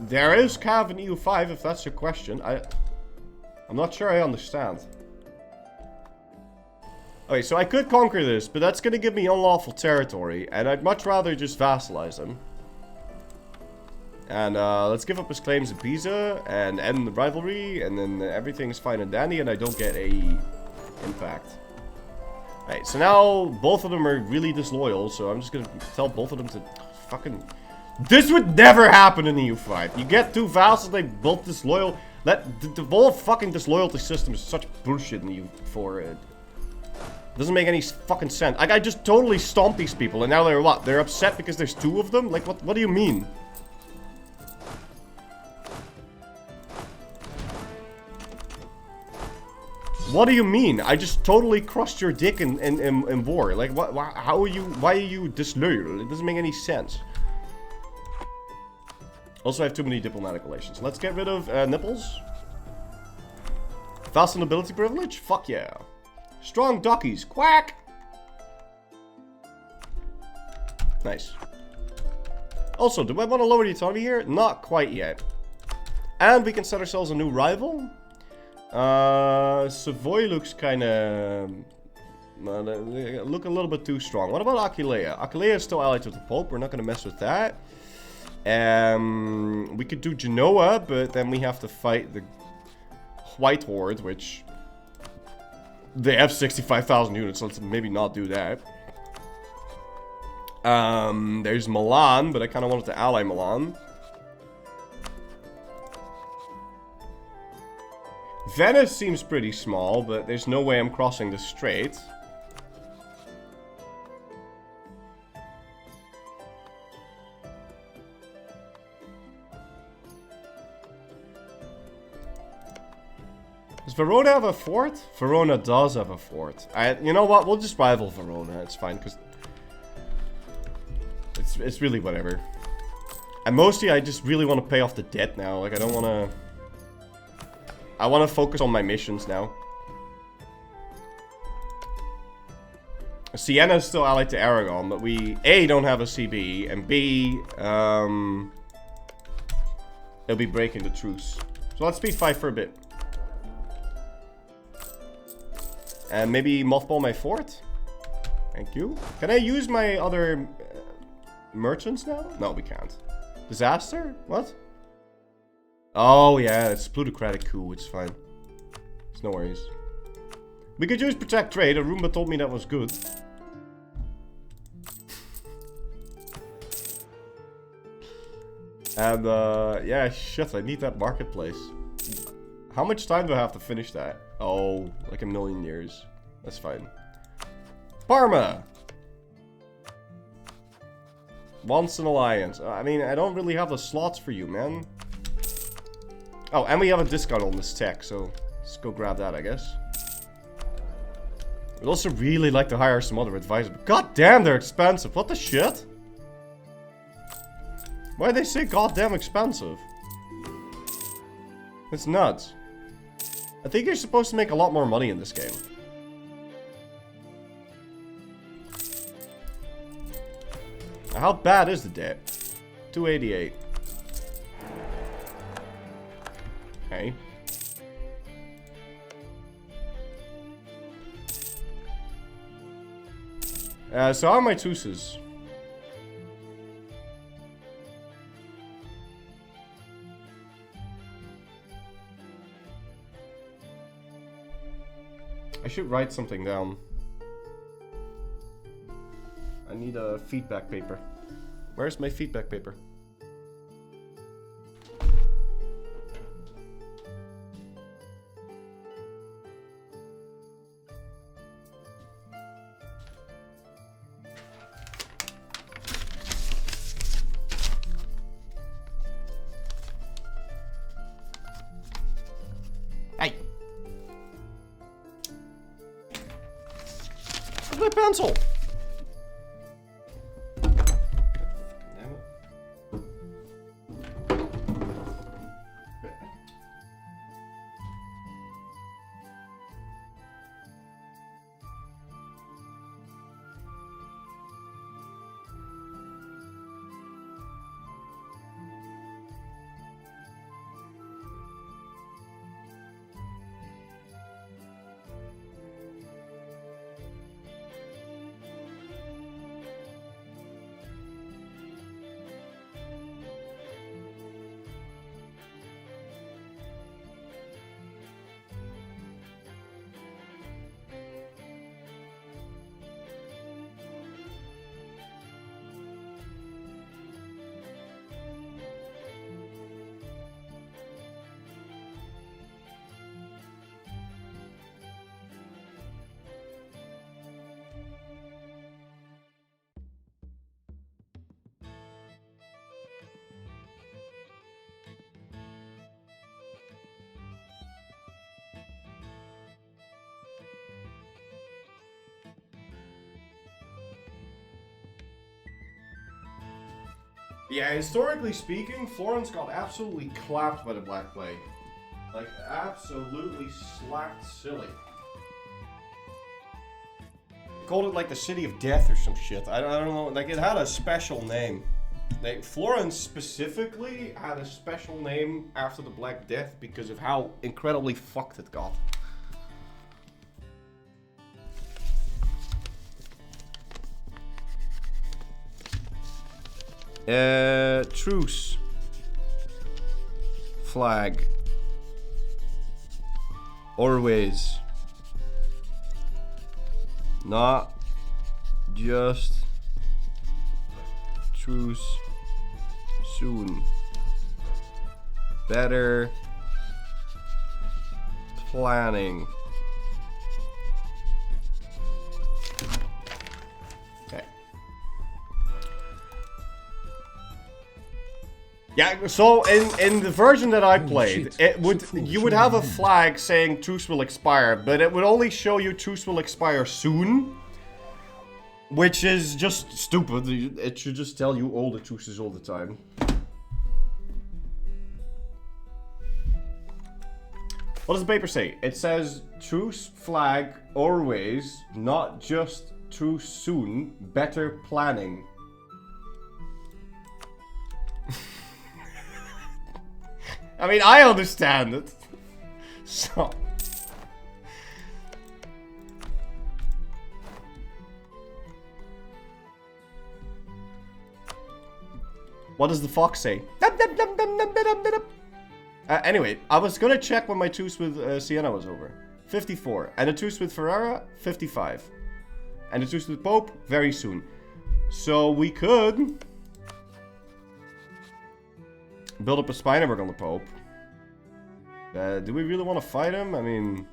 There is Cav in EU5, if that's your question. I'm not sure I understand. Okay, so I could conquer this, but that's gonna give me unlawful territory, and I'd much rather just vassalize him. And let's give up his claims in Pisa, and end the rivalry, and then everything's fine and dandy, and I don't get a impact. Alright, so now both of them are really disloyal, so I'm just gonna tell both of them to fucking... This would never happen in EU5. You get 2 vassals, they both disloyal. The whole fucking disloyalty system is such bullshit in EU4. It doesn't make any fucking sense. Like, I just totally stomped these people, and now they're what? They're upset because there's 2 of them? Like, what do you mean? What do you mean? I just totally crushed your dick in war. Like, how are you, why are you disloyal? It doesn't make any sense. Also, I have too many diplomatic relations. Let's get rid of nipples. Vassal nobility privilege? Fuck yeah. Strong duckies. Quack! Nice. Also, do I want to lower the autonomy here? Not quite yet. And we can set ourselves a new rival. Savoy looks kind of... look a little bit too strong. What about Aquileia? Aquileia is still allied to the Pope. We're not going to mess with that. We could do Genoa, but then we have to fight the White Horde, which... They have 65,000 units, so let's maybe not do that. There's Milan, but I kind of wanted to ally Milan. Venice seems pretty small, but there's no way I'm crossing the strait. Does Verona have a fort? Verona does have a fort. You know what? We'll just rival Verona. It's fine, because it's really whatever. And mostly, I just really want to pay off the debt now. Like, I don't want to... I want to focus on my missions now. Siena is still allied to Aragon, but we A, don't have a CB, and B, they'll be breaking the truce. So let's speed 5 for a bit. And maybe mothball my fort? Thank you. Can I use my other merchants now? No, we can't. Disaster? What? Oh yeah, it's plutocratic coup, it's fine. It's no worries. We could use protect trade, Arumba told me that was good. And yeah, shit, I need that marketplace. How much time do I have to finish that? Oh, like a million years. That's fine. Parma! Once an alliance. I mean, I don't really have the slots for you, man. Oh, and we have a discount on this tech, so let's go grab that, I guess. We'd also really like to hire some other advisors. But god damn, they're expensive. What the shit? Why do they say goddamn expensive? It's nuts. I think you're supposed to make a lot more money in this game. Now, how bad is the debt? 288. Okay. So how are my truces? I should write something down. I need a feedback paper. Where's my feedback paper? Where's my pencil? Yeah, historically speaking, Florence got absolutely clapped by the Black Plague. Like, absolutely slapped silly. They called it like the City of Death or some shit. I don't know, like it had a special name. Like, Florence specifically had a special name after the Black Death because of how incredibly fucked it got. Truce. Flag. Always. Not just truce soon. Better planning. Yeah, so in the version that I played, shit. it would Shit, you would shit, have a man. flag saying truce will expire, but it would only show you truce will expire soon, which is just stupid. It should just tell you all the truces all the time. What does the paper say? It says truce flag always, not just truce soon, better planning. I mean, I understand it. So. What does the fox say? Anyway, I was gonna check when my truce with Sienna was over. 54. And the truce with Ferrara, 55. And the truce with Pope, very soon. So we could build up a Spineberg on the Pope. Do we really want to fight him? I mean,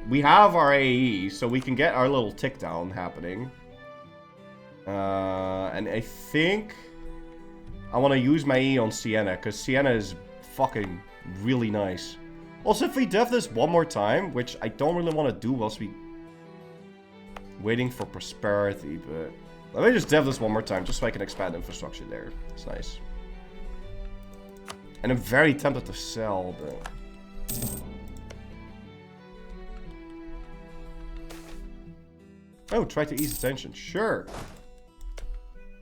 we have our AE, so we can get our little tick down happening. And I think I want to use my E on Sienna, because Sienna is fucking really nice. Also, if we dev this one more time, which I don't really want to do whilst we waiting for prosperity, but let me just dev this one more time, just so I can expand infrastructure there. It's nice. And I'm very tempted to sell, but... Oh, try to ease tension. Sure.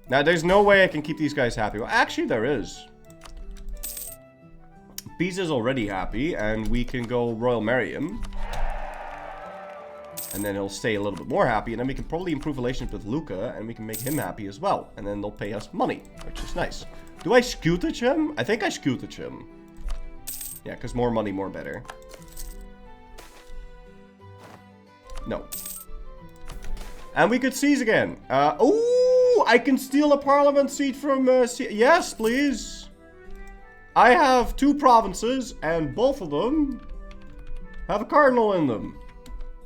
Now, there's no way I can keep these guys happy. Well, actually, there is. Pisa's already happy, and we can go Royal marry him. And then he'll stay a little bit more happy, and then we can probably improve relations with Luca, and we can make him happy as well. And then they'll pay us money, which is nice. Do I scutage him? I think I scutage him. Yeah, because more money, more better. No. And we could seize again. Oh, I can steal a parliament seat from... yes, please. I have 2 provinces, and both of them have a cardinal in them.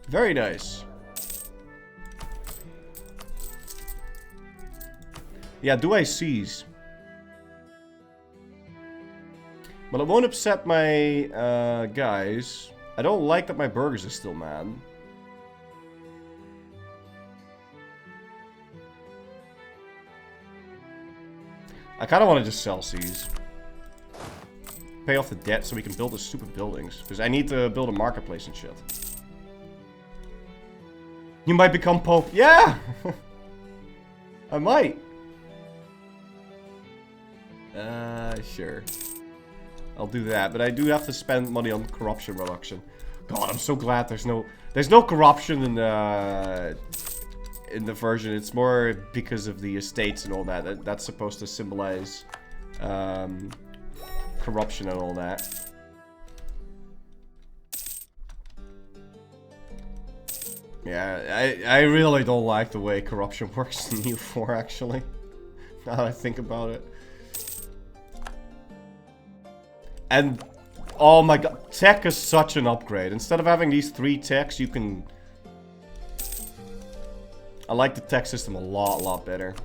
Very nice. Yeah, do I seize? Well, it won't upset my guys. I don't like that my burghers are still mad. I kind of want to just sell seize. Pay off the debt so we can build the stupid buildings. Because I need to build a marketplace and shit. You might become Pope. Yeah! I might. Sure. I'll do that, but I do have to spend money on corruption reduction. God, I'm so glad there's no corruption in the version. It's more because of the estates and all that. That's supposed to symbolize corruption and all that. Yeah, I really don't like the way corruption works in EU4, actually. Now that I think about it. And, oh my god, tech is such an upgrade. Instead of having these 3 techs, you can... I like the tech system a lot better.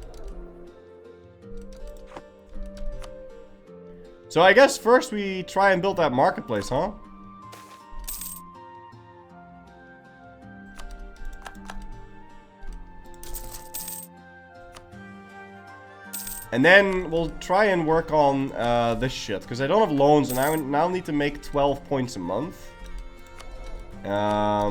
So I guess first we try and build that marketplace, huh? And then we'll try and work on this shit, because I don't have loans and I now need to make 12 points a month. Now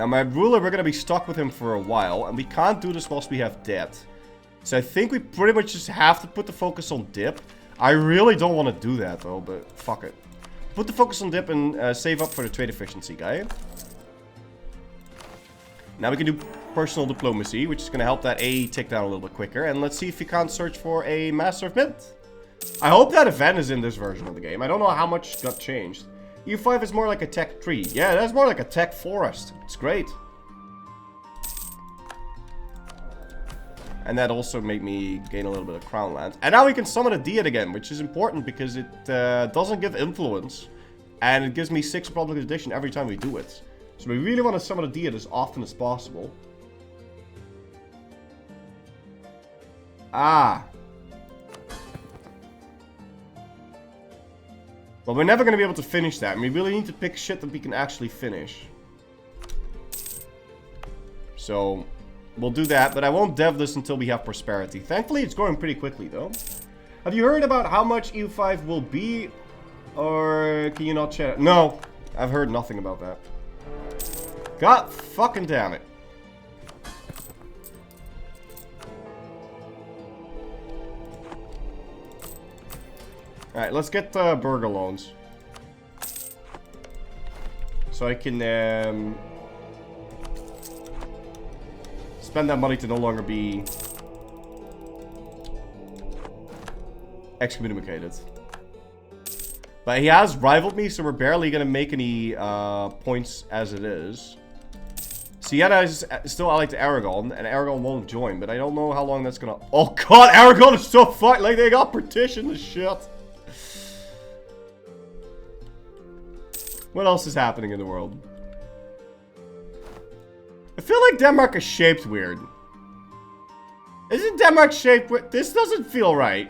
my ruler, we're going to be stuck with him for a while, and we can't do this whilst we have debt. So I think we pretty much just have to put the focus on dip. I really don't want to do that though, but fuck it. Put the focus on dip and save up for the trade efficiency guy. Now we can do personal diplomacy, which is going to help that AE tick down a little bit quicker. And let's see if we can't search for a Master of Mint. I hope that event is in this version of the game. I don't know how much got changed. EU5 is more like a tech tree. Yeah, that's more like a tech forest. It's great. And that also made me gain a little bit of crown land. And now we can summon a Diet again, which is important because it doesn't give influence. And it gives me 6 Republic Edition every time we do it. So we really want to summon a Diet as often as possible. Ah. Well, we're never going to be able to finish that. And we really need to pick shit that we can actually finish. So, we'll do that. But I won't dev this until we have prosperity. Thankfully, it's going pretty quickly, though. Have you heard about how much EU5 will be? Or can you not chat? No, I've heard nothing about that. God fucking damn it. Alright, let's get burger loans. So I can spend that money to no longer be excommunicated. But he has rivaled me, so we're barely gonna make any points as it is. Sienna is still allied to Aragon, and Aragon won't join, but I don't know how long that's gonna... Oh god, Aragon is so fucked, like they got partitioned and shit. What else is happening in the world? I feel like Denmark is shaped weird. Isn't Denmark shaped weird? This doesn't feel right.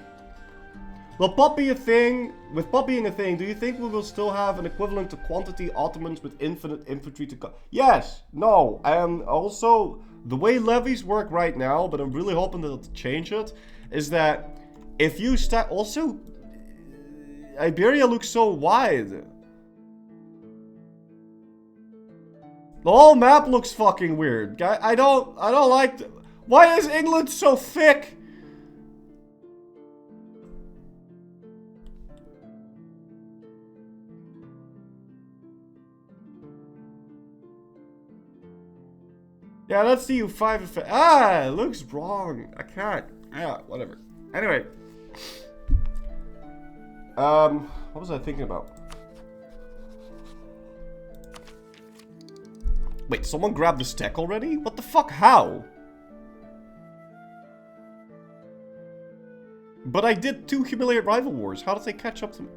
Will pop be a thing? With pop being a thing, do you think we will still have an equivalent to quantity Ottomans with infinite infantry to Yes, no, and also the way levies work right now, but I'm really hoping that they'll change it, is that if you stack... Also, Iberia looks so wide. The whole map looks fucking weird. I don't like... Why is England so thick? Yeah, let's see you 5 effect. Ah, it looks wrong. I can't. Yeah, whatever. Anyway. What was I thinking about? Wait, someone grabbed the stack already? What the fuck? How? But I did 2 Humiliate Rival Wars. How did they catch up to me?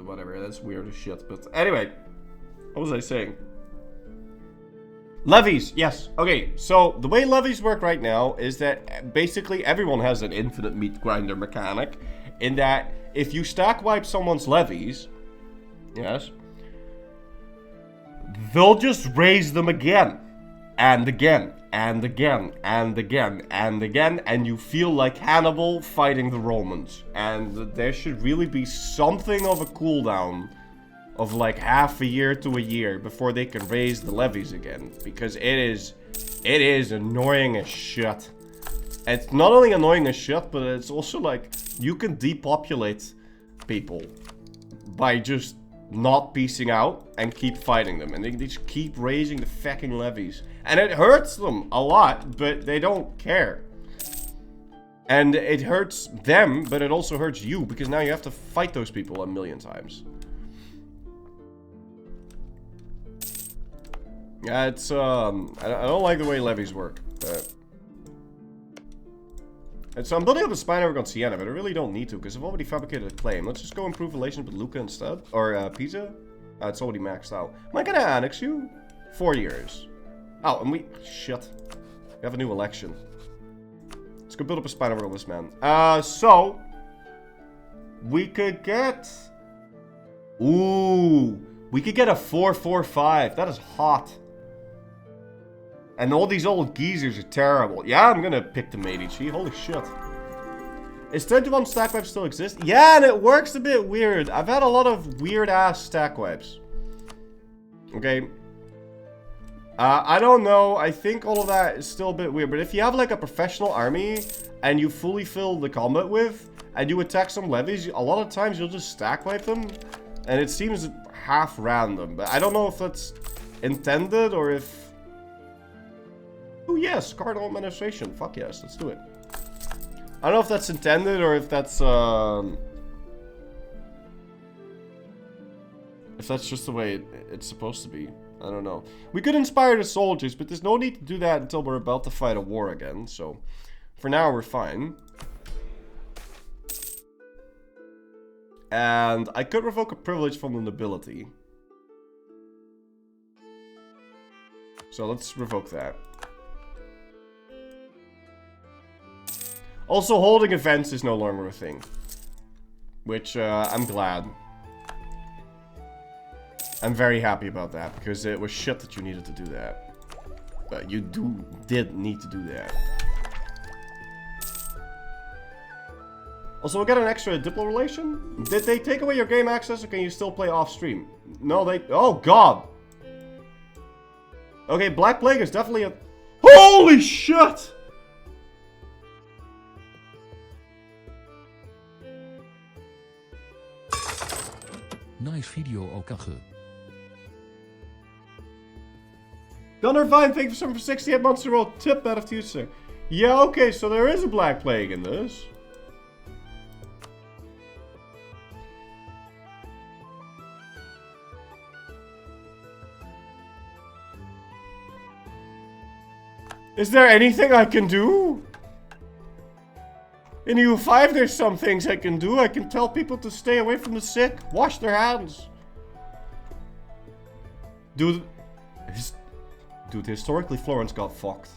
Whatever, that's weird as shit. But anyway, what was I saying? Levies, yes. Okay, so the way levies work right now is that basically everyone has an infinite meat grinder mechanic. In that, if you stack wipe someone's levies, yes, they'll just raise them again. And again, and again, and again, and again, and you feel like Hannibal fighting the Romans. And there should really be something of a cooldown of like half a year to a year before they can raise the levies again. Because it is annoying as shit. It's not only annoying as shit, but it's also like, you can depopulate people by just not piecing out and keep fighting them. And they just keep raising the fucking levies. And it hurts them a lot, but they don't care. And it hurts them, but it also hurts you, because now you have to fight those people a million times. Yeah, it's, I don't like the way levies work, but... And so I'm building up a spine over on Sienna, but I really don't need to, because I've already fabricated a claim. Let's just go improve relations with Lucca instead. Or, Pisa. It's already maxed out. Am I gonna annex you? 4 years. Oh, and we... Shit. We have a new election. Let's go build up a spine over on this man. So... We could get... Ooh. We could get a 4-4-5. That is hot. And all these old geezers are terrible. Yeah, I'm gonna pick the Medici. Holy shit. Is 21 stack wipes still exist? Yeah, and it works a bit weird. I've had a lot of weird-ass stack wipes. Okay. I don't know. I think all of that is still a bit weird. But if you have, like, a professional army and you fully fill the combat with, and you attack some levies, a lot of times you'll just stack wipe them. And it seems half random. But I don't know if that's intended or if... Oh yes, cardinal administration. Fuck yes, let's do it. I don't know if that's intended or if that's just the way it's supposed to be. I don't know. We could inspire the soldiers, but there's no need to do that until we're about to fight a war again. So, for now we're fine. And I could revoke a privilege from the nobility. So let's revoke that. Also, holding events is no longer a thing. Which, I'm glad. I'm very happy about that, because it was shit that you needed to do that. But you did need to do that. Also, we got an extra Diplo relation. Did they take away your game access, or can you still play off stream? No, they... Oh, God! Okay, Black Plague is definitely a... Holy shit! Nice video, Okage. Gunnar Vine, thank you so much for 68 months in a row. Tip out of Tuesday. Yeah, okay, so there is a Black Plague in this. Is there anything I can do? In EU5, there's some things I can do. I can tell people to stay away from the sick. Wash their hands. Dude, historically Florence got fucked.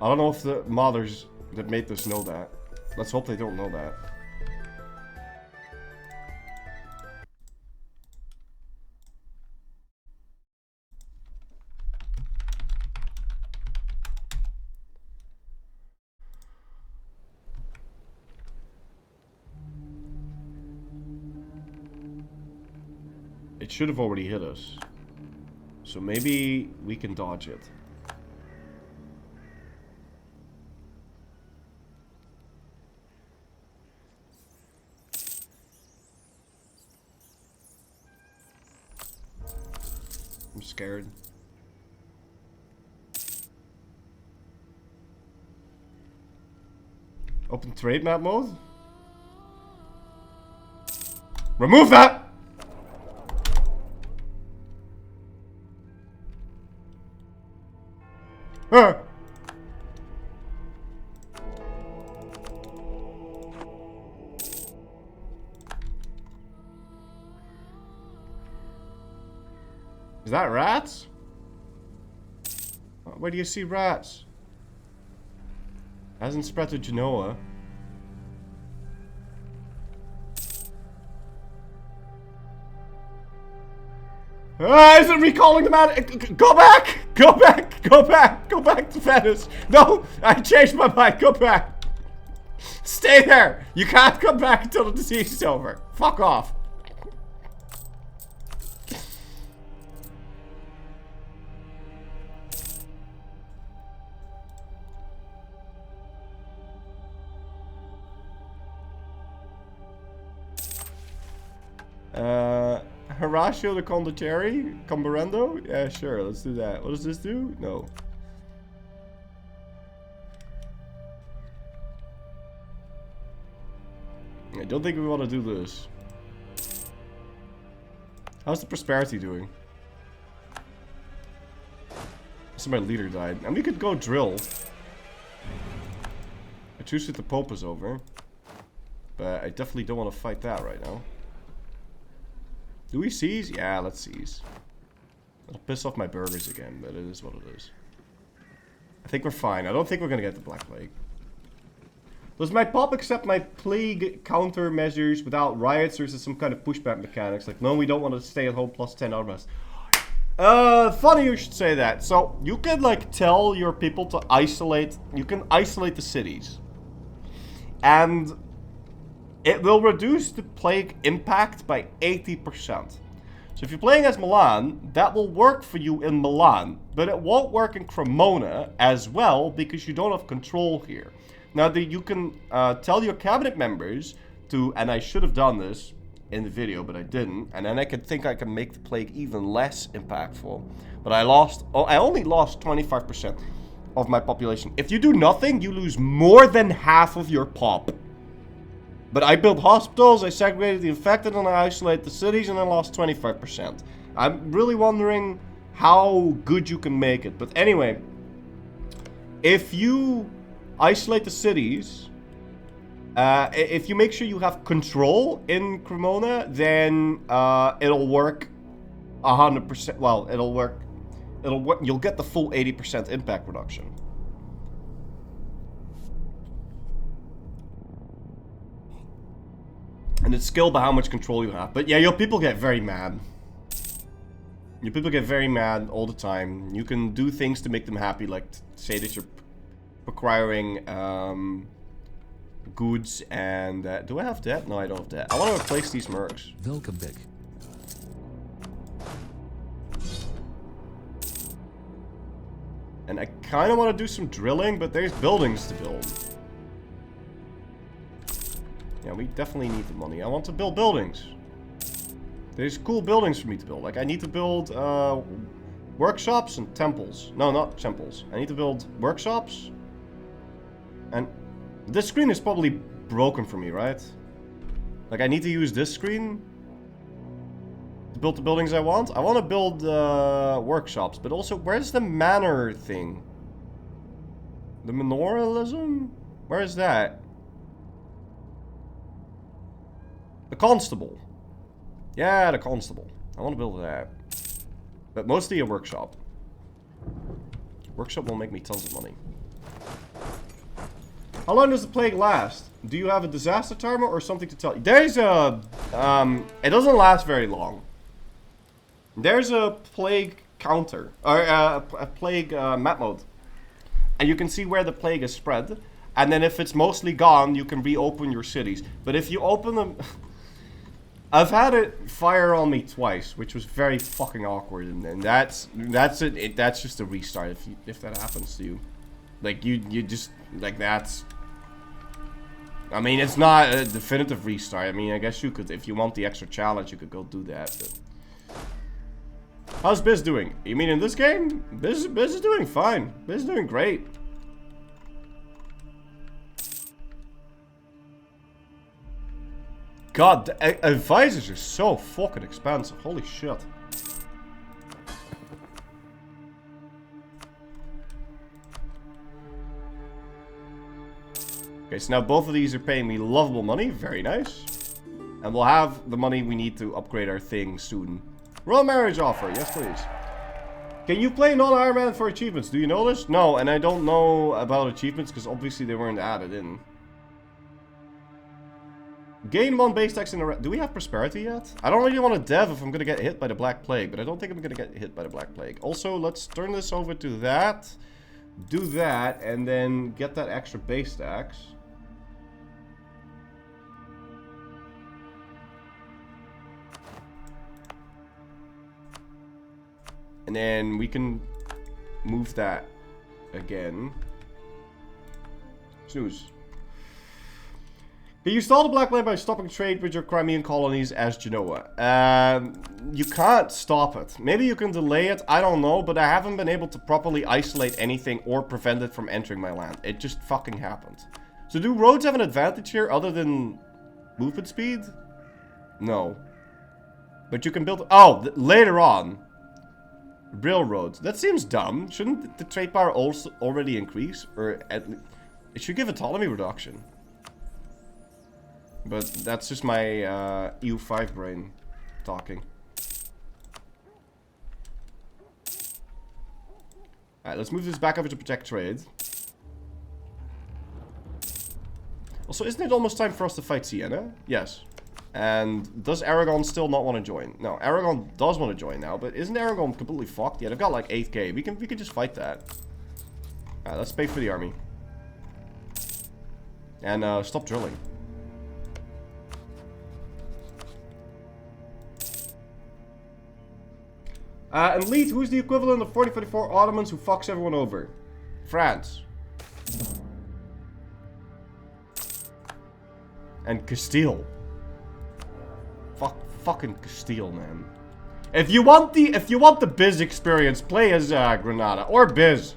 I don't know if the mothers that made this know that. Let's hope they don't know that. It should have already hit us. So maybe we can dodge it. I'm scared. Open trade map mode? Remove that! Huh. Is that rats? Where do you see rats? Hasn't spread to Genoa. Is it recalling the man? Go back! Go back! Go back! Go back to Venice! No! I changed my mind! Go back! Stay there! You can't come back until the disease is over. Fuck off. Horatio the Condottieri? Combarendo? Yeah, sure, let's do that. What does this do? No. I don't think we want to do this. How's the prosperity doing? So my leader died. And we could go drill. I choose that the Pope is over. But I definitely don't want to fight that right now. Do we seize? Yeah, let's seize. It'll piss off my burgers again, but it is what it is. I think we're fine. I don't think we're gonna get the Black Plague. Does my pop accept my plague countermeasures without riots, or is it some kind of pushback mechanics? Like, no, we don't want to stay at home plus 10 armrest. Funny you should say that. So, you can, like, tell your people to isolate. You can isolate the cities. And it will reduce the plague impact by 80%. So if you're playing as Milan, that will work for you in Milan, but it won't work in Cremona as well because you don't have control here. Now, you can tell your cabinet members to, and I should have done this in the video, but I didn't, and then I can make the plague even less impactful. But I only lost 25% of my population. If you do nothing, you lose more than half of your pop. But I built hospitals, I segregated the infected, and I isolated the cities, and I lost 25%. I'm really wondering how good you can make it. But anyway, if you isolate the cities, if you make sure you have control in Cremona, then it'll work 100%. Well, it'll work you'll get the full 80% impact reduction. And it's scaled by how much control you have. But yeah, your people get very mad. Your people get very mad all the time. You can do things to make them happy, like say that you're acquiring goods and... do I have that? No, I don't have that. I want to replace these mercs. Welkom back. And I kind of want to do some drilling, but there's buildings to build. Yeah, we definitely need the money. I want to build buildings. There's cool buildings for me to build. Like, I need to build workshops and temples. No, not temples. I need to build workshops. And this screen is probably broken for me, right? Like, I need to use this screen to build the buildings I want. I want to build workshops, but also, where's the manor thing? The manoralism? Where is that? The constable. Yeah, the constable. I want to build that. But mostly a workshop. Workshop will make me tons of money. How long does the plague last? Do you have a disaster timer or something to tell you? There's a... it doesn't last very long. There's a plague counter. Or a plague map mode. And you can see where the plague is spread. And then if it's mostly gone, you can reopen your cities. But if you open them... I've had it fire on me twice, which was very fucking awkward, and that's it. That's just a restart if that happens to you. Like you just like that's. I mean, it's not a definitive restart. I mean, I guess you could, if you want the extra challenge, you could go do that. But how's Biz doing? You mean in this game? Biz is doing fine. Biz is doing great. God, advisors are so fucking expensive. Holy shit. Okay, so now both of these are paying me lovable money. Very nice. And we'll have the money we need to upgrade our thing soon. Royal marriage offer. Yes, please. Can you play non-Iron Man for achievements? Do you know this? No, and I don't know about achievements because obviously they weren't added in. Gain 1 base tax in a... Do we have prosperity yet? I don't really want to dev if I'm going to get hit by the Black Plague, but I don't think I'm going to get hit by the Black Plague. Also, let's turn this over to that. Do that, and then get that extra base tax. And then we can move that again. Snooze. You stall the Black Plague by stopping trade with your Crimean colonies as Genoa. You can't stop it. Maybe you can delay it, I don't know, but I haven't been able to properly isolate anything or prevent it from entering my land. It just fucking happened. So do roads have an advantage here other than movement speed? No. But you can build... Oh, later on. Railroads. That seems dumb. Shouldn't the trade power also already increase? Or at least... It should give autonomy reduction. But that's just my EU5 brain talking. Alright, let's move this back over to protect trade. Also, isn't it almost time for us to fight Siena? Yes. And does Aragon still not want to join? No, Aragon does want to join now, but isn't Aragon completely fucked? Yeah, they've got like 8k. We can just fight that. Alright, let's pay for the army. And stop drilling. And lead, who's the equivalent of 4044 Ottomans who fucks everyone over? France. And Castile. Fucking Castile, man. If you want the Biz experience, play as Granada or Biz.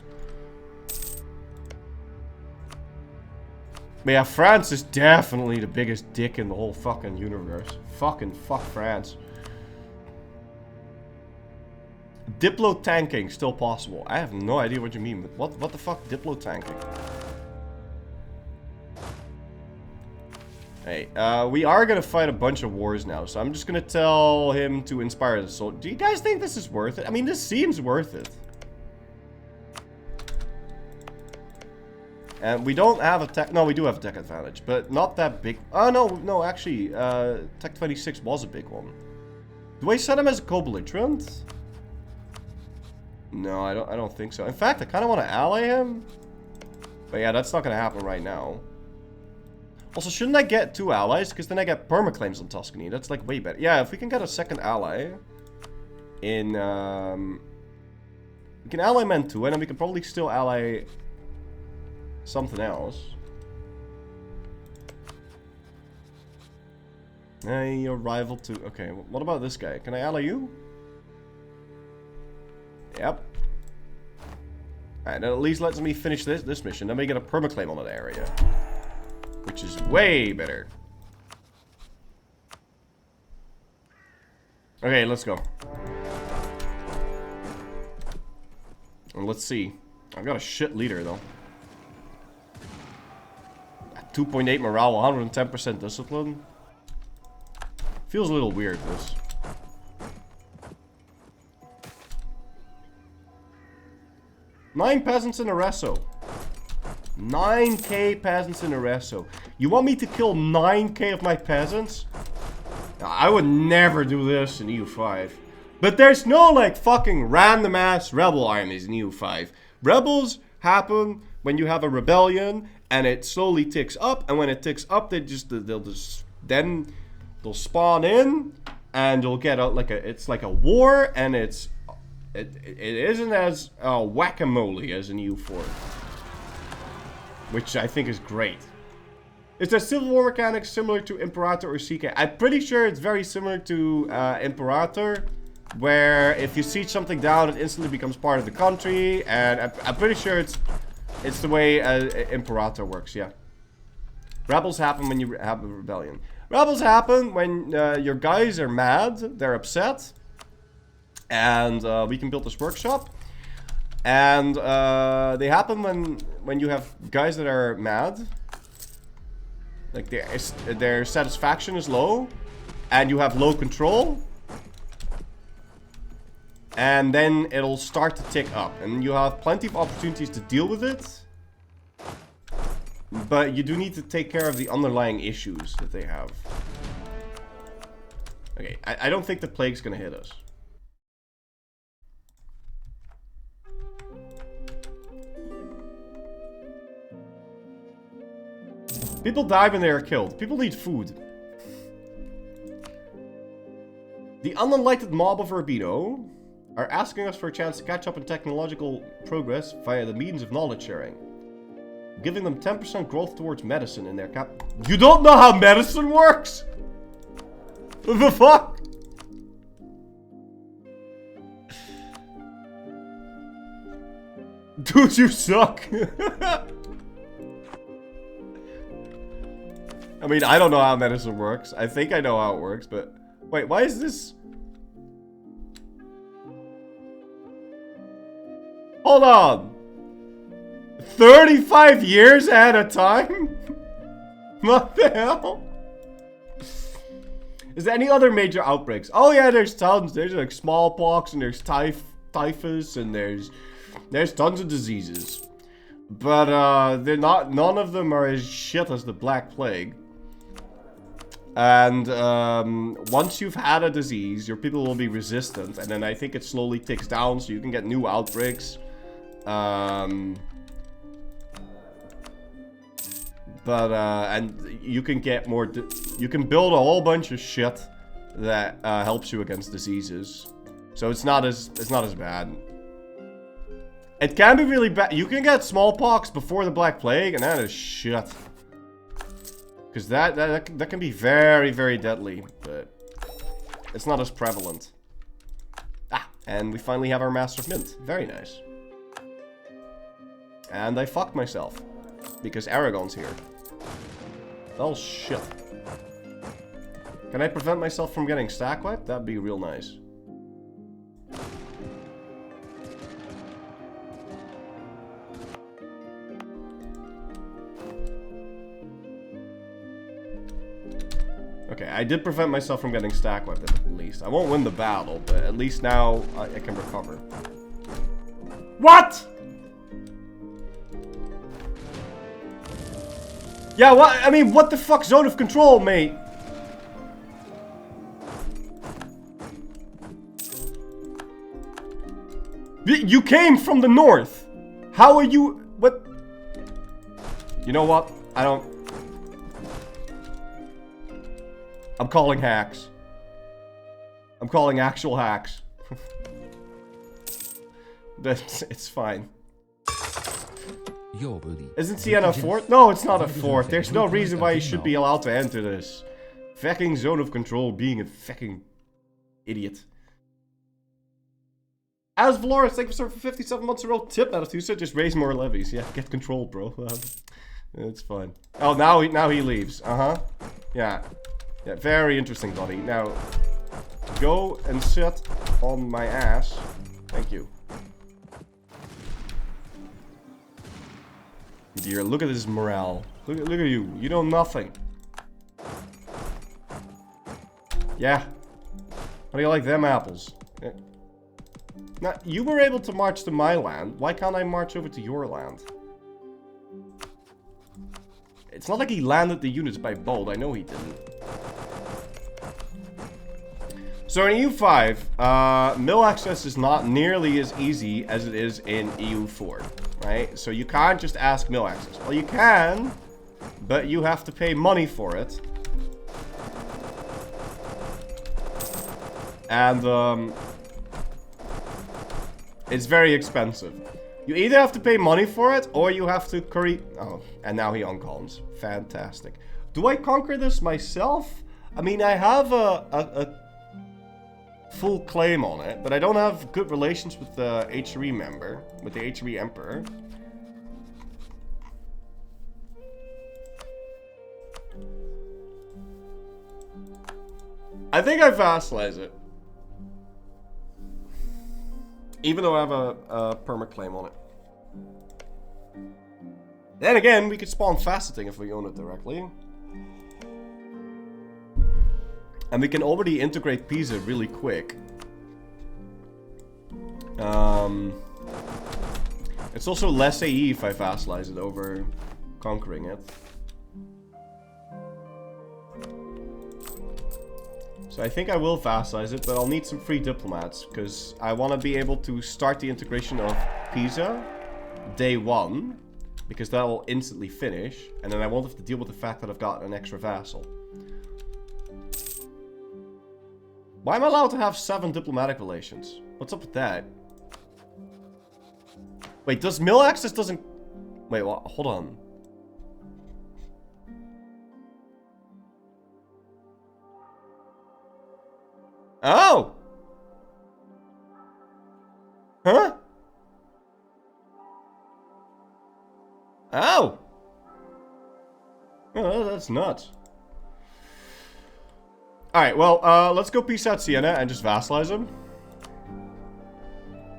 But yeah, France is definitely the biggest dick in the whole fucking universe. Fucking fuck France. Diplo tanking still possible. I have no idea what you mean. What the fuck Diplo tanking? Hey, we are gonna fight a bunch of wars now, so I'm just gonna tell him to inspire the soldier. Do you guys think this is worth it? I mean, this seems worth it. And we don't have a tech... No, we do have a tech advantage, but not that big. Oh, no, actually, Tech 26 was a big one. Do I set him as a co-belligerent? No, I don't think so. In fact, I kind of want to ally him. But yeah, that's not going to happen right now. Also, shouldn't I get 2 allies? Because then I get permaclaims on Tuscany. That's like way better. Yeah, if we can get a second ally in... we can ally Mantua, and then we can probably still ally something else. Your rival to... Okay, what about this guy? Can I ally you? Yep. Alright, that at least lets me finish this mission. Then we get a permaclaim on that area. Which is way better. Okay, let's go. And let's see. I've got a shit leader, though. 2.8 morale, 110% discipline. Feels a little weird, this. Nine peasants in Arezzo. 9k peasants in Arezzo. You want me to kill 9k of my peasants? I would never do this in EU5. But there's no, like, fucking random ass rebel armies in EU5. Rebels happen when you have a rebellion and it slowly ticks up, and when it ticks up, they'll spawn in and you'll get it's like a war, and it isn't as whack-a-mole as in EU4. Which I think is great. Is there civil war mechanics similar to Imperator or CK? I'm pretty sure it's very similar to Imperator, where if you siege something down, it instantly becomes part of the country, and I'm pretty sure it's the way Imperator works, yeah. Rebels happen when you have a rebellion. Rebels happen when your guys are mad, they're upset, and we can build this workshop. And they happen when you have guys that are mad, like their satisfaction is low, and you have low control, and then it'll start to tick up, and you have plenty of opportunities to deal with it, but you do need to take care of the underlying issues that they have. Okay, I don't think the plague's gonna hit us. People die when they are killed. People need food. The unenlightened mob of Urbino are asking us for a chance to catch up in technological progress via the means of knowledge sharing. Giving them 10% growth towards medicine in their cap. You don't know how medicine works? What the fuck? Dude, you suck. I mean, I don't know how medicine works. I think I know how it works, but... Wait, why is this... Hold on! 35 years at a time? What the hell? Is there any other major outbreaks? Oh yeah, there's tons. There's like smallpox, and there's typhus, and there's tons of diseases. But they're not. None of them are as shit as the Black Plague. And once you've had a disease, your people will be resistant, and then I think it slowly ticks down, so you can get new outbreaks. And you can get more. You can build a whole bunch of shit that helps you against diseases. So it's not as bad. It can be really bad. You can get smallpox before the Black Plague, and that is shit. Because that can be very, very deadly, but it's not as prevalent. Ah, and we finally have our Master of Mint. Very nice. And I fucked myself. Because Aragon's here. Oh, shit. Can I prevent myself from getting stack wiped? That'd be real nice. Okay, I did prevent myself from getting stack wiped at least. I won't win the battle, but at least now I can recover. What?! Yeah, what? I mean, what the fuck, zone of control, mate? You came from the north. How are you? What? You know what? I don't. I'm calling hacks. I'm calling actual hacks. It's fine. Yo, buddy. Isn't Sienna a fort? No, it's not a fort. There's no reason why you should be allowed to enter this. Fucking zone of control being a fucking idiot. As Valoris, thank you for 57 months in a row. Tip out of 2, so just raise more levies. Yeah, get control, bro. It's fine. Oh, now he leaves. Yeah. Yeah, very interesting, buddy. Now, go and sit on my ass. Thank you. Dear, look at this morale. Look at you. You know nothing. Yeah. How do you like them apples? Yeah. Now, you were able to march to my land. Why can't I march over to your land? It's not like he landed the units by bold. I know he didn't. So in EU5, mill access is not nearly as easy as it is in EU4, right? So you can't just ask mill access. Well, you can, but you have to pay money for it. And, it's very expensive. You either have to pay money for it, or you have to curry... Oh, and now he uncolumns. Fantastic. Do I conquer this myself? I mean, I have a full claim on it, but I don't have good relations with the HRE member, with the HRE Emperor. I think I vassalize it. Even though I have a perma-claim on it. Then again, we could spawn faceting if we own it directly. And we can already integrate Pisa really quick. It's also less AE if I vassalize it over conquering it. So I think I will vassalize it, but I'll need some free diplomats, because I want to be able to start the integration of Pisa day 1, because that will instantly finish, and then I won't have to deal with the fact that I've got an extra vassal. Why am I allowed to have 7 diplomatic relations? What's up with that? Wait, does mill access doesn't... Wait, what? Hold on. Oh! Huh? Oh! Oh, that's nuts. Alright, well, let's go peace out Sienna and just vassalize him.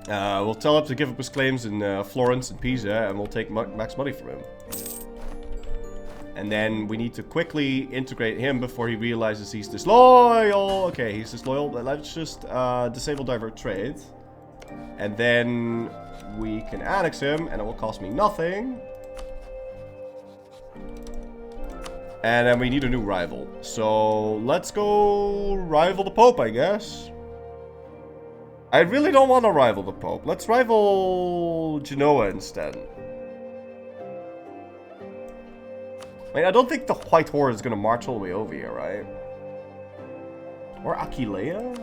We'll tell him to give up his claims in Florence and Pisa, and we'll take max money from him. And then we need to quickly integrate him before he realizes he's disloyal. Okay, he's disloyal, but let's just disable divert trade. And then we can annex him, and it will cost me nothing. And then we need a new rival. So let's go rival the Pope, I guess. I really don't want to rival the Pope. Let's rival Genoa instead. I mean, I don't think the White Horde is going to march all the way over here, right? Or Aquileia?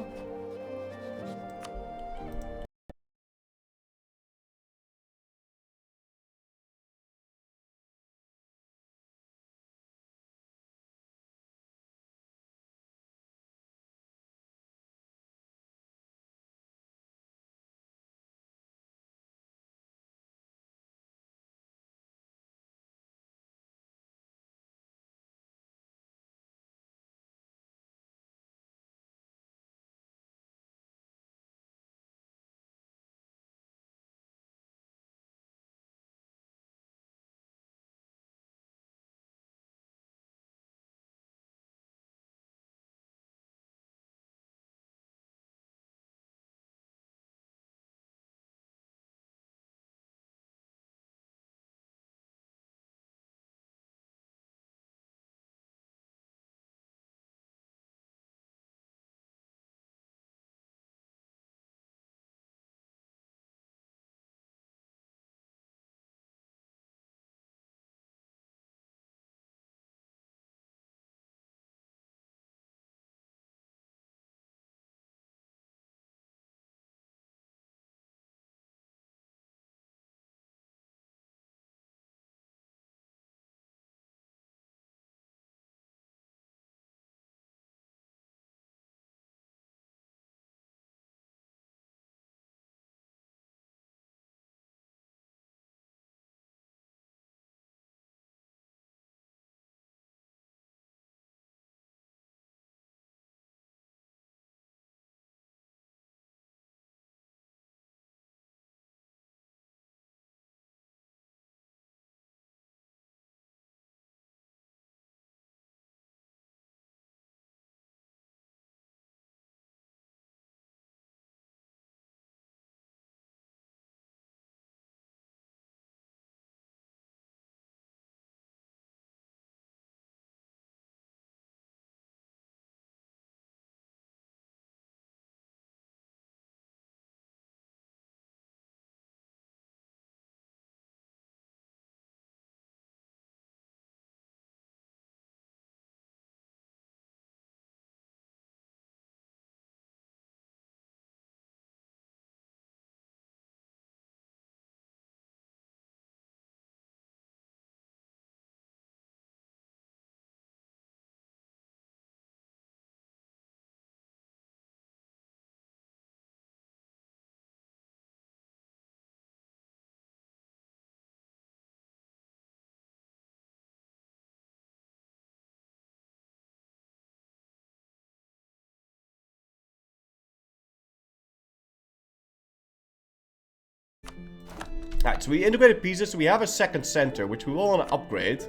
Alright, so we integrated Pisa, so we have a second center, which we will want to upgrade.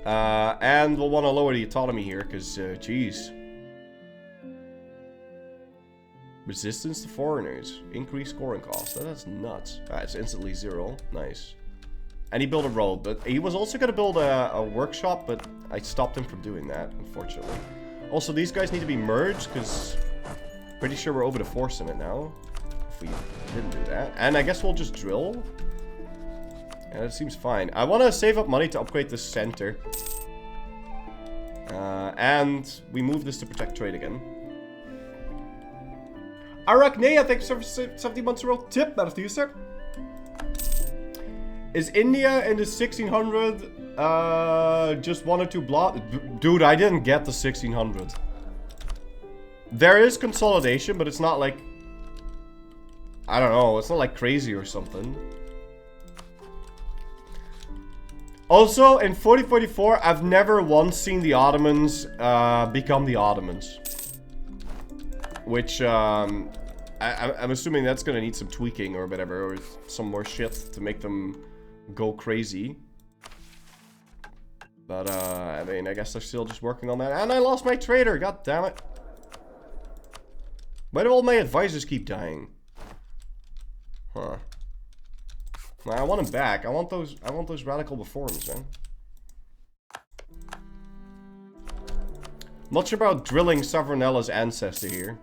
And we'll want to lower the autonomy here, because, geez. Resistance to foreigners. Increased scoring cost. That's nuts. Alright, it's instantly 0. Nice. And he built a road, but he was also going to build a workshop, but I stopped him from doing that, unfortunately. Also, these guys need to be merged, because pretty sure we're over the force limit now. If we didn't do that. And I guess we'll just drill. Yeah, that seems fine. I want to save up money to upgrade this center. And we move this to protect trade again. Arachnea, thanks for 70 months a row. Tip, that is to you, sir. Is India in the 1600 just 1 or 2 blocks? Dude, I didn't get the 1600. There is consolidation, but it's not like... I don't know, it's not like crazy or something. Also, in 4044, I've never once seen the Ottomans become the Ottomans. Which, I'm assuming that's gonna need some tweaking or whatever, or some more shit to make them go crazy. But, I mean, I guess they're still just working on that. And I lost my trader, god damn it. Why do all my advisors keep dying? Huh. I want him back. I want those radical reforms, man. Not sure about drilling Savernella's ancestor here.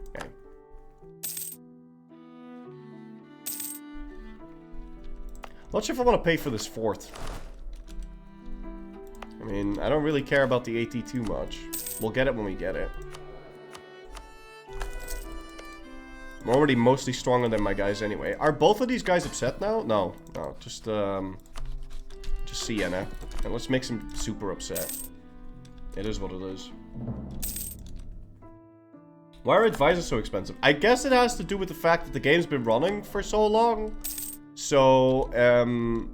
Okay. Not sure if I want to pay for this fort. I mean, I don't really care about the AT too much. We'll get it when we get it. I'm already mostly stronger than my guys anyway. Are both of these guys upset now? No. No. Just Sienna. And let's make them super upset. It is what it is. Why are advisors so expensive? I guess it has to do with the fact that the game's been running for so long. So, and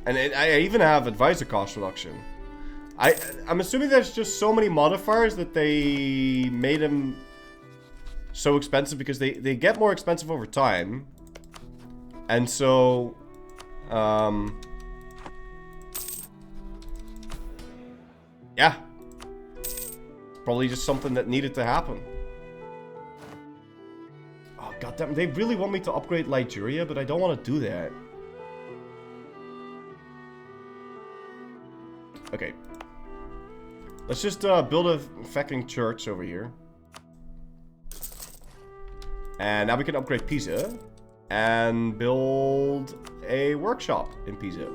I even have advisor cost reduction. I'm assuming there's just so many modifiers that they made them so expensive because they get more expensive over time. And so, yeah. Probably just something that needed to happen. Oh, goddamn. They really want me to upgrade Nigeria, but I don't want to do that. Okay. Let's just build a fucking church over here. And now we can upgrade Pisa. And build a workshop in Pisa.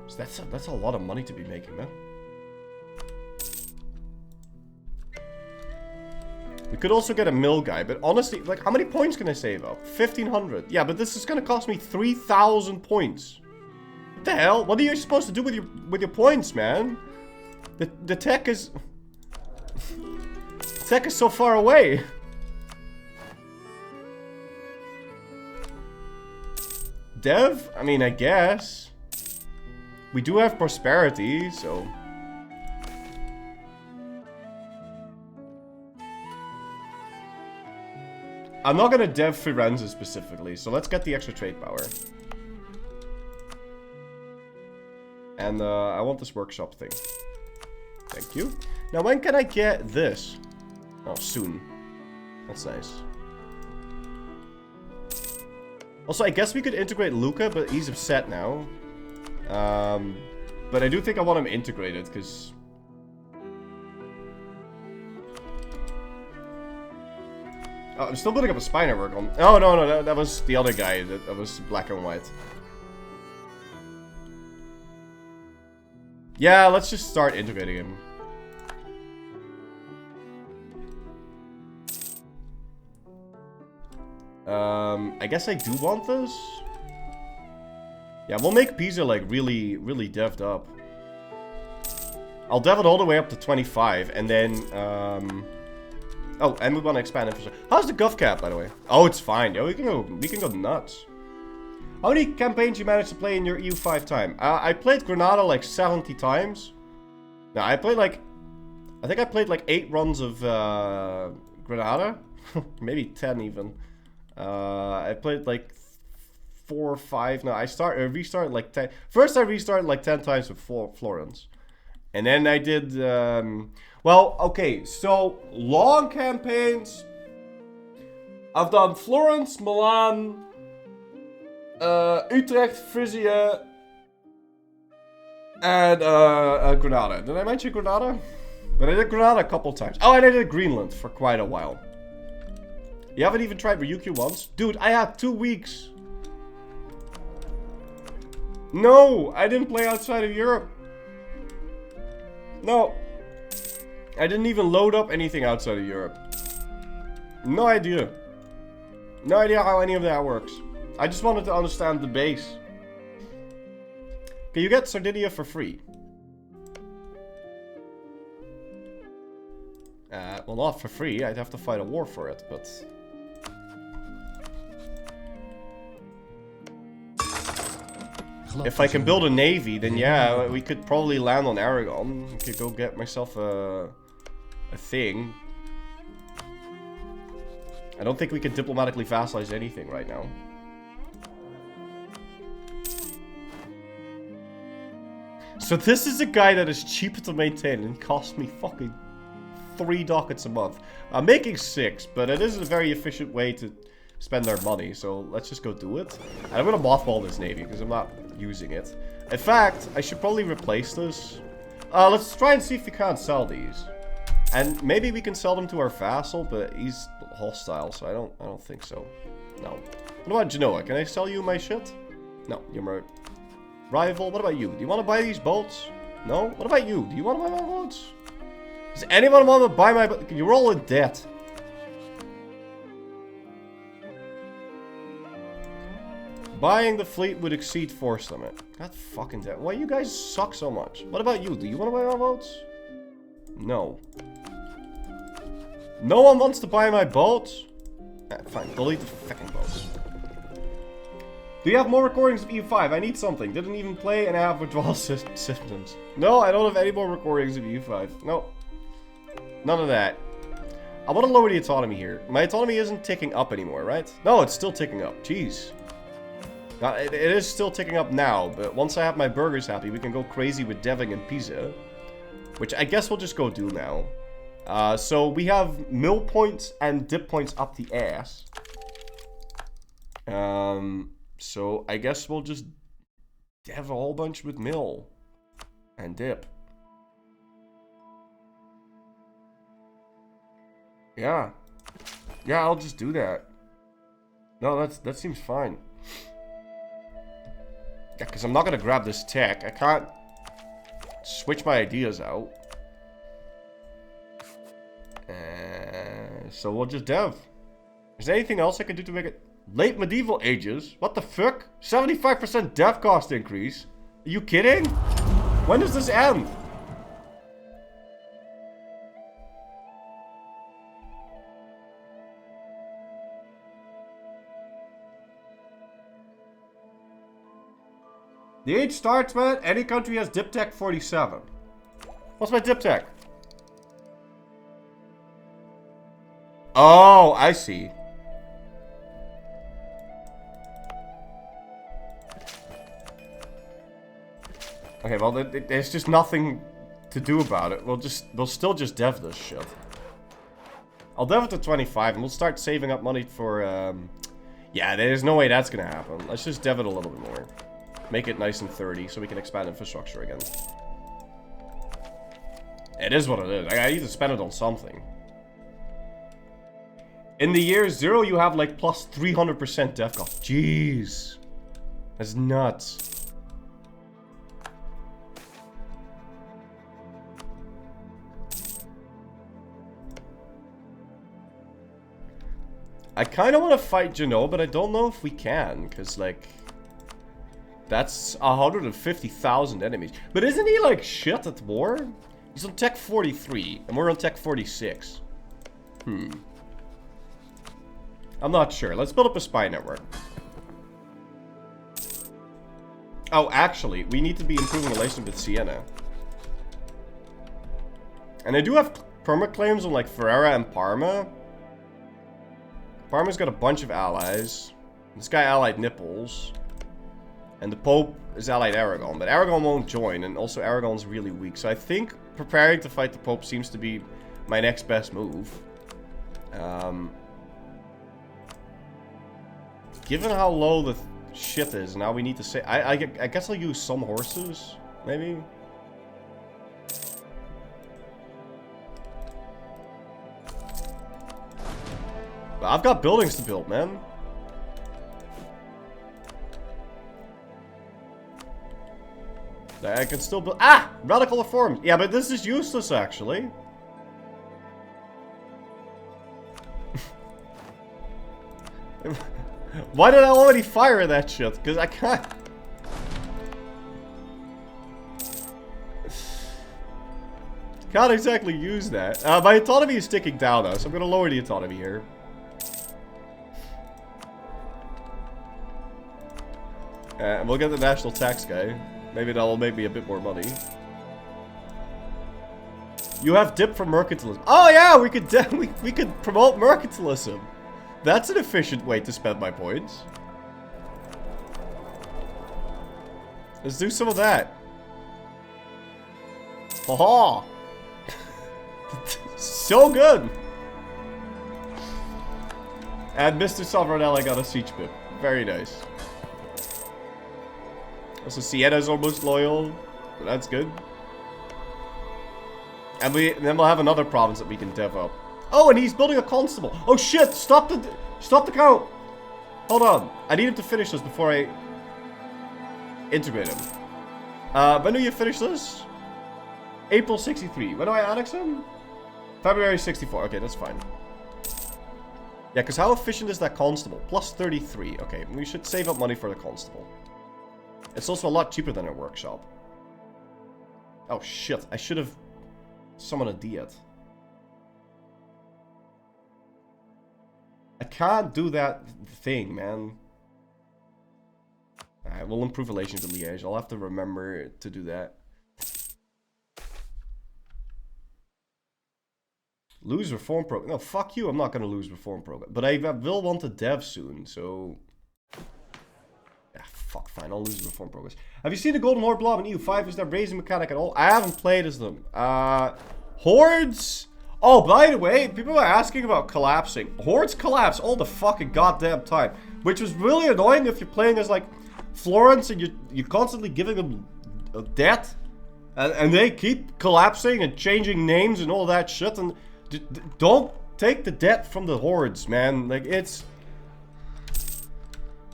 So that's a lot of money to be making, man. We could also get a mill guy, but honestly, like, how many points can I save up? 1,500. Yeah, but this is gonna cost me 3,000 points. What the hell? What are you supposed to do with your points, man? The tech is... the tech is so far away. Dev? I mean, I guess. We do have prosperity, so... I'm not gonna dev Firenze specifically, so let's get the extra trade power. And I want this workshop thing. Thank you. Now when can I get this? Oh, soon. That's nice. Also, I guess we could integrate Luca, but he's upset now. But I do think I want him integrated, because... Oh, I'm still building up a spy network on... Oh, no, that was the other guy. That was black and white. Yeah, let's just start integrating him. I guess I do want this. Yeah, we'll make Pisa, like, really, really dev'd up. I'll dev it all the way up to 25, and then, oh, and we want to expand infrastructure. How's the gov cap, by the way? Oh, it's fine. Yo, we can go nuts. How many campaigns you managed to play in your EU5 time? I played Granada like 70 times. No, I played like... I think I played like 8 runs of Granada. Maybe 10 even. I played like 4 or 5. No, I restarted like 10. First, I restarted like 10 times with Florence. And then I did, well, okay, so long campaigns. I've done Florence, Milan, Utrecht, Frisia, and Granada. Did I mention Granada? But I did Granada a couple times. Oh, and I did Greenland for quite a while. You haven't even tried Ryukyu once? Dude, I had 2 weeks. No, I didn't play outside of Europe. No. I didn't even load up anything outside of Europe. No idea. No idea how any of that works. I just wanted to understand the base. Can you get Sardinia for free? Well, not for free. I'd have to fight a war for it, but... If I can build a navy, then yeah, we could probably land on Aragon. I could go get myself a thing. I don't think we can diplomatically vassalize anything right now. So this is a guy that is cheap to maintain and costs me fucking 3 ducats a month. I'm making 6, but it is a very efficient way to spend our money, so let's just go do it. And I'm gonna mothball this navy because I'm not using it. In fact, I should probably replace this. Let's try and see if we can't sell these. And maybe we can sell them to our vassal, but he's hostile, so I don't think so. No. What about Genoa? Can I sell you my shit? No, you're my rival. What about you? Do you want to buy these boats? No? What about you? Do you want to buy my boats? Does anyone want to buy my boat? You're all in debt. Buying the fleet would exceed force limit. God fucking damn. Why you guys suck so much? What about you? Do you want to buy my boats? No. No one wants to buy my boats? Fine, delete the fucking boats. Do you have more recordings of EU5? I need something. Didn't even play and I have withdrawal symptoms. No, I don't have any more recordings of EU5. No. None of that. I want to lower the autonomy here. My autonomy isn't ticking up anymore, right? No, it's still ticking up. Jeez. Now, it is still ticking up now, but once I have my burgers happy, we can go crazy with deving in Pisa. Which I guess we'll just go do now. So we have mill points and dip points up the ass. So I guess we'll just dev a whole bunch with mill and dip. Yeah. Yeah, I'll just do that. No, that seems fine. Yeah, because I'm not going to grab this tech. I can't switch my ideas out. So we'll just dev. Is there anything else I can do to make it... Late medieval ages? What the fuck? 75% dev cost increase? Are you kidding? When does this end? The age starts, man. Any country has dip tech 47. What's my dip tech? Oh, I see. Okay, well, there's just nothing to do about it. We'll still just dev this shit. I'll dev it to 25, and we'll start saving up money for, yeah, there's no way that's gonna happen. Let's just dev it a little bit more. Make it nice and 30, so we can expand infrastructure again. It is what it is. I need to spend it on something. In the year 0, you have like plus 300% dev cost. Jeez. That's nuts. I kind of want to fight Genoa, but I don't know if we can, because like... That's 150,000 enemies. But isn't he like shit at war? He's on tech 43, and we're on tech 46. I'm not sure. Let's build up a spy network. Oh, actually, we need to be improving relations with Siena. And I do have permaclaims on like Ferrara and Parma. Parma's got a bunch of allies. This guy allied Nipples. And the Pope is allied Aragon. But Aragon won't join, and also Aragon's really weak. So I think preparing to fight the Pope seems to be my next best move. Given how low the shit is, now we need to say... I guess I'll use some horses, maybe? But I've got buildings to build, man. I can still build... Ah! Radical reforms! Yeah, but this is useless, actually. Why did I already fire that shit? Because I can't... Can't exactly use that. My autonomy is ticking down, though, so I'm going to lower the autonomy here. And we'll get the national tax guy. Maybe that'll make me a bit more money. You have dip from mercantilism. Oh yeah, we could promote mercantilism. That's an efficient way to spend my points. Let's do some of that. Haha. So good. And Mr. Sovereignelli got a siege bip. Very nice. Also, Siena's almost loyal. So that's good. And then we'll have another province that we can dev up. Oh, and he's building a constable. Oh shit! Stop the count. Hold on. I need him to finish this before I integrate him. When do you finish this? April 63. When do I annex him? February 64. Okay, that's fine. Yeah, because how efficient is that constable? Plus 33. Okay, we should save up money for the constable. It's also a lot cheaper than a workshop. Oh shit, I should have summoned a Diet. I can't do that thing, man. Alright, we'll improve relations with Liège. I'll have to remember to do that. Lose reform program. No, fuck you. I'm not going to lose reform program. But I will want a dev soon, so... Yeah, fuck, fine. I'll lose the reform progress. Have you seen the Golden Horde blob in EU5? Is that raising mechanic at all? I haven't played as them. Hordes? Oh, by the way, people are asking about collapsing. Hordes collapse all the fucking goddamn time. Which was really annoying if you're playing as, like, Florence and you're constantly giving them a debt. And they keep collapsing and changing names and all that shit. And don't take the debt from the Hordes, man. Like, it's...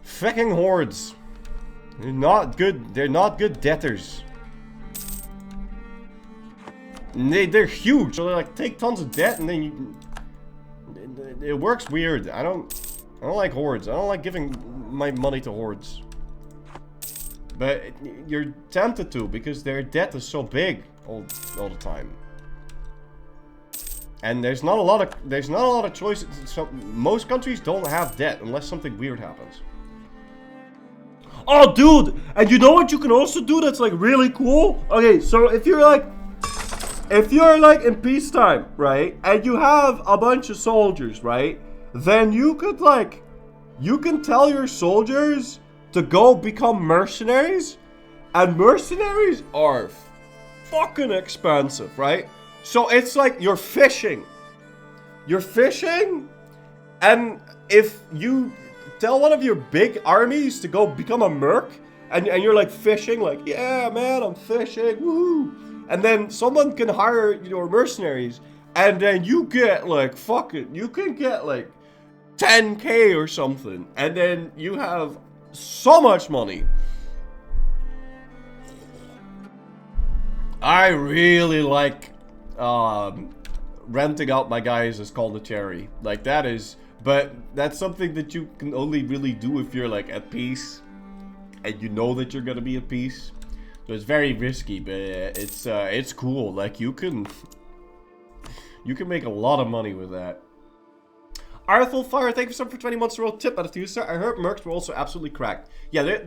Fucking Hordes. They're not good. They're not good debtors. They're huge. So they like take tons of debt and then you... It works weird. I don't like Hordes. I don't like giving my money to Hordes. But you're tempted to because their debt is so big all the time. And there's not a lot of choices. So most countries don't have debt unless something weird happens. Oh, dude! And you know what you can also do that's like really cool? Okay, so if you're like in peacetime, right? And you have a bunch of soldiers, right? Then you could like, you can tell your soldiers to go become mercenaries. And mercenaries are fucking expensive, right? So it's like you're fishing. You're fishing, and if you tell one of your big armies to go become a merc, and you're like fishing, like, yeah, man, I'm fishing, woohoo. And then someone can hire your mercenaries, and then you get like, you can get like 10k or something, and then you have so much money. I really like renting out my guys as Condottieri. Like that is, but that's something that you can only really do if you're like at peace and you know that you're gonna be at peace. So it's very risky, but it's cool. Like you can make a lot of money with that. Arthur Fire, thank you so much for 20 months in a row. Tip out of you, sir. I heard mercs were also absolutely cracked. Yeah,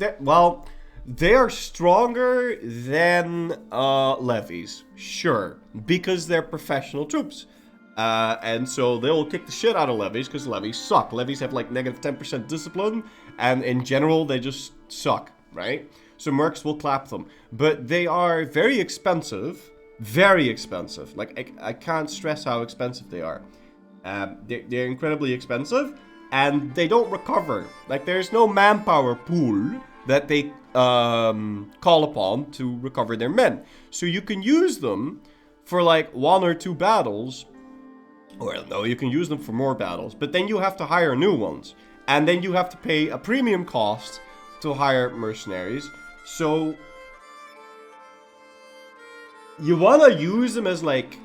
they are stronger than levies, sure, because they're professional troops. And so they'll kick the shit out of levies, because levies suck. Levies have like negative 10% discipline, and in general, they just suck, right? So mercs will clap them. But they are very expensive. Very expensive. Like, I can't stress how expensive they are. They're incredibly expensive, and they don't recover. Like, there's no manpower pool that they call upon to recover their men. So you can use them for like 1 or 2 battles. Or no, you can use them for more battles. But then you have to hire new ones. And then you have to pay a premium cost to hire mercenaries. So you want to use them as like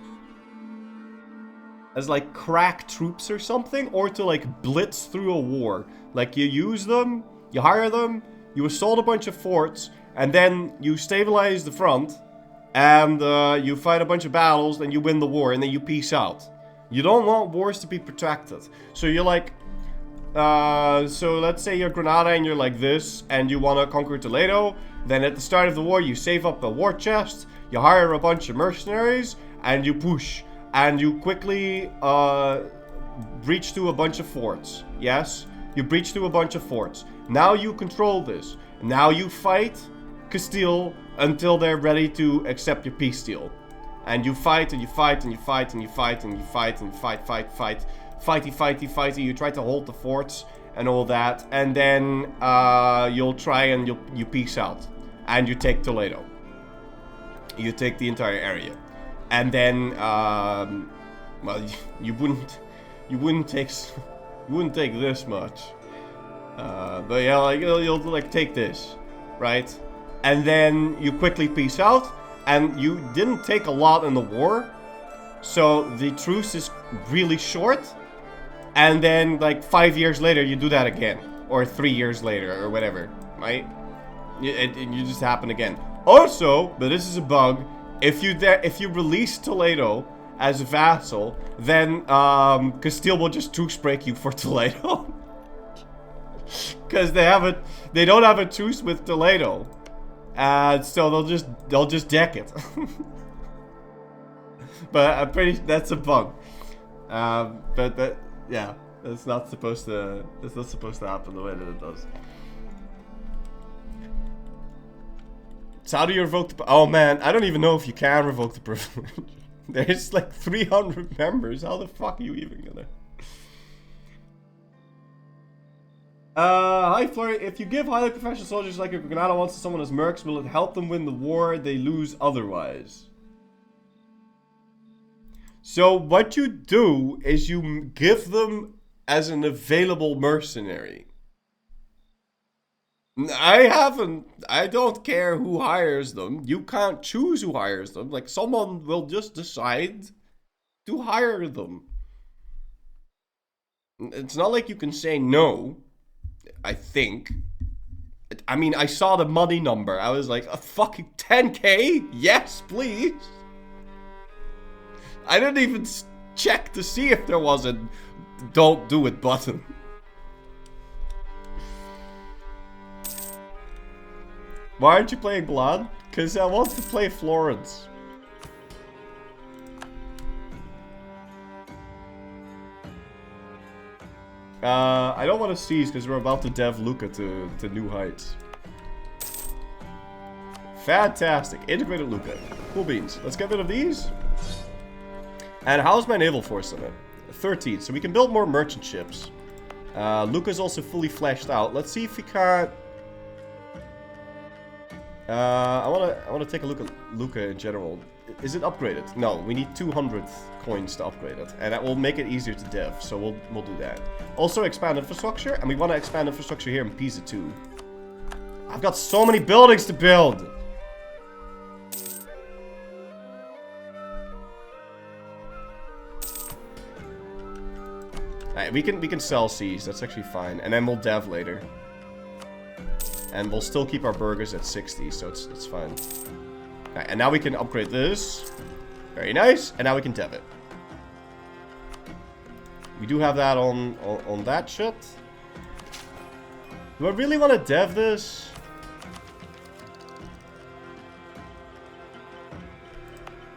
crack troops or something, or to like blitz through a war. Like, you use them, you hire them, you assault a bunch of forts, and then you stabilize the front, and you fight a bunch of battles, and you win the war, and then you peace out. You don't want wars to be protracted. So you're like, so let's say you're Granada and you're like this, and you want to conquer Toledo. Then at the start of the war, you save up a war chest, you hire a bunch of mercenaries, and you push. And you quickly breach to a bunch of forts. Yes? You breach to a bunch of forts. Now you control this. Now you fight Castile until they're ready to accept your peace deal. And you fight and you fight and you fight and you fight and you fight and you fight. Fighty. You try to hold the forts and all that. And then you'll try and you peace out. And you take Toledo. You take the entire area. And then, well, you wouldn't take this much. But yeah, like, you'll like take this, right? And then you quickly peace out. And you didn't take a lot in the war, so the truce is really short. And then, like, 5 years later, you do that again, or 3 years later, or whatever, right? You just happen again. Also, but this is a bug. If you release Toledo as a vassal, then Castile will just truce break you for Toledo, because they don't have a truce with Toledo. So they'll just deck it. But I'm pretty, that's a bug. But yeah, that's not supposed to happen the way that it does. So how do you revoke the, oh man, I don't even know if you can revoke the privilege. There's like 300 members. How the fuck are you even gonna? Hi Flurry, if you give highly professional soldiers like your Granada wants to someone as mercs, will it help them win the war they lose otherwise? So what you do is you give them as an available mercenary. I don't care who hires them. You can't choose who hires them. Like, someone will just decide to hire them. It's not like you can say no. I think. I mean, I saw the money number. I was like, a fucking 10k? Yes, please. I didn't even check to see if there was a don't do it button. Why aren't you playing Blood? Because I want to play Florence. I don't want to seize because we're about to dev Lucca to new heights. Fantastic. Integrated Lucca. Cool beans. Let's get rid of these. And how's my naval force in it? 13. So we can build more merchant ships. Lucca's also fully fleshed out. Let's see if we can't... I wanna take a look at Lucca in general. Is it upgraded? No, we need 200 coins to upgrade it, and that will make it easier to dev. So we'll do that. Also expand infrastructure, and we want to expand infrastructure here in Pisa too. I've got so many buildings to build. Alright, we can sell C's. That's actually fine, and then we'll dev later. And we'll still keep our burgers at 60, so it's fine. Right, and now we can upgrade this. Very nice. And now we can dev it. We do have that on that shit. Do I really want to dev this?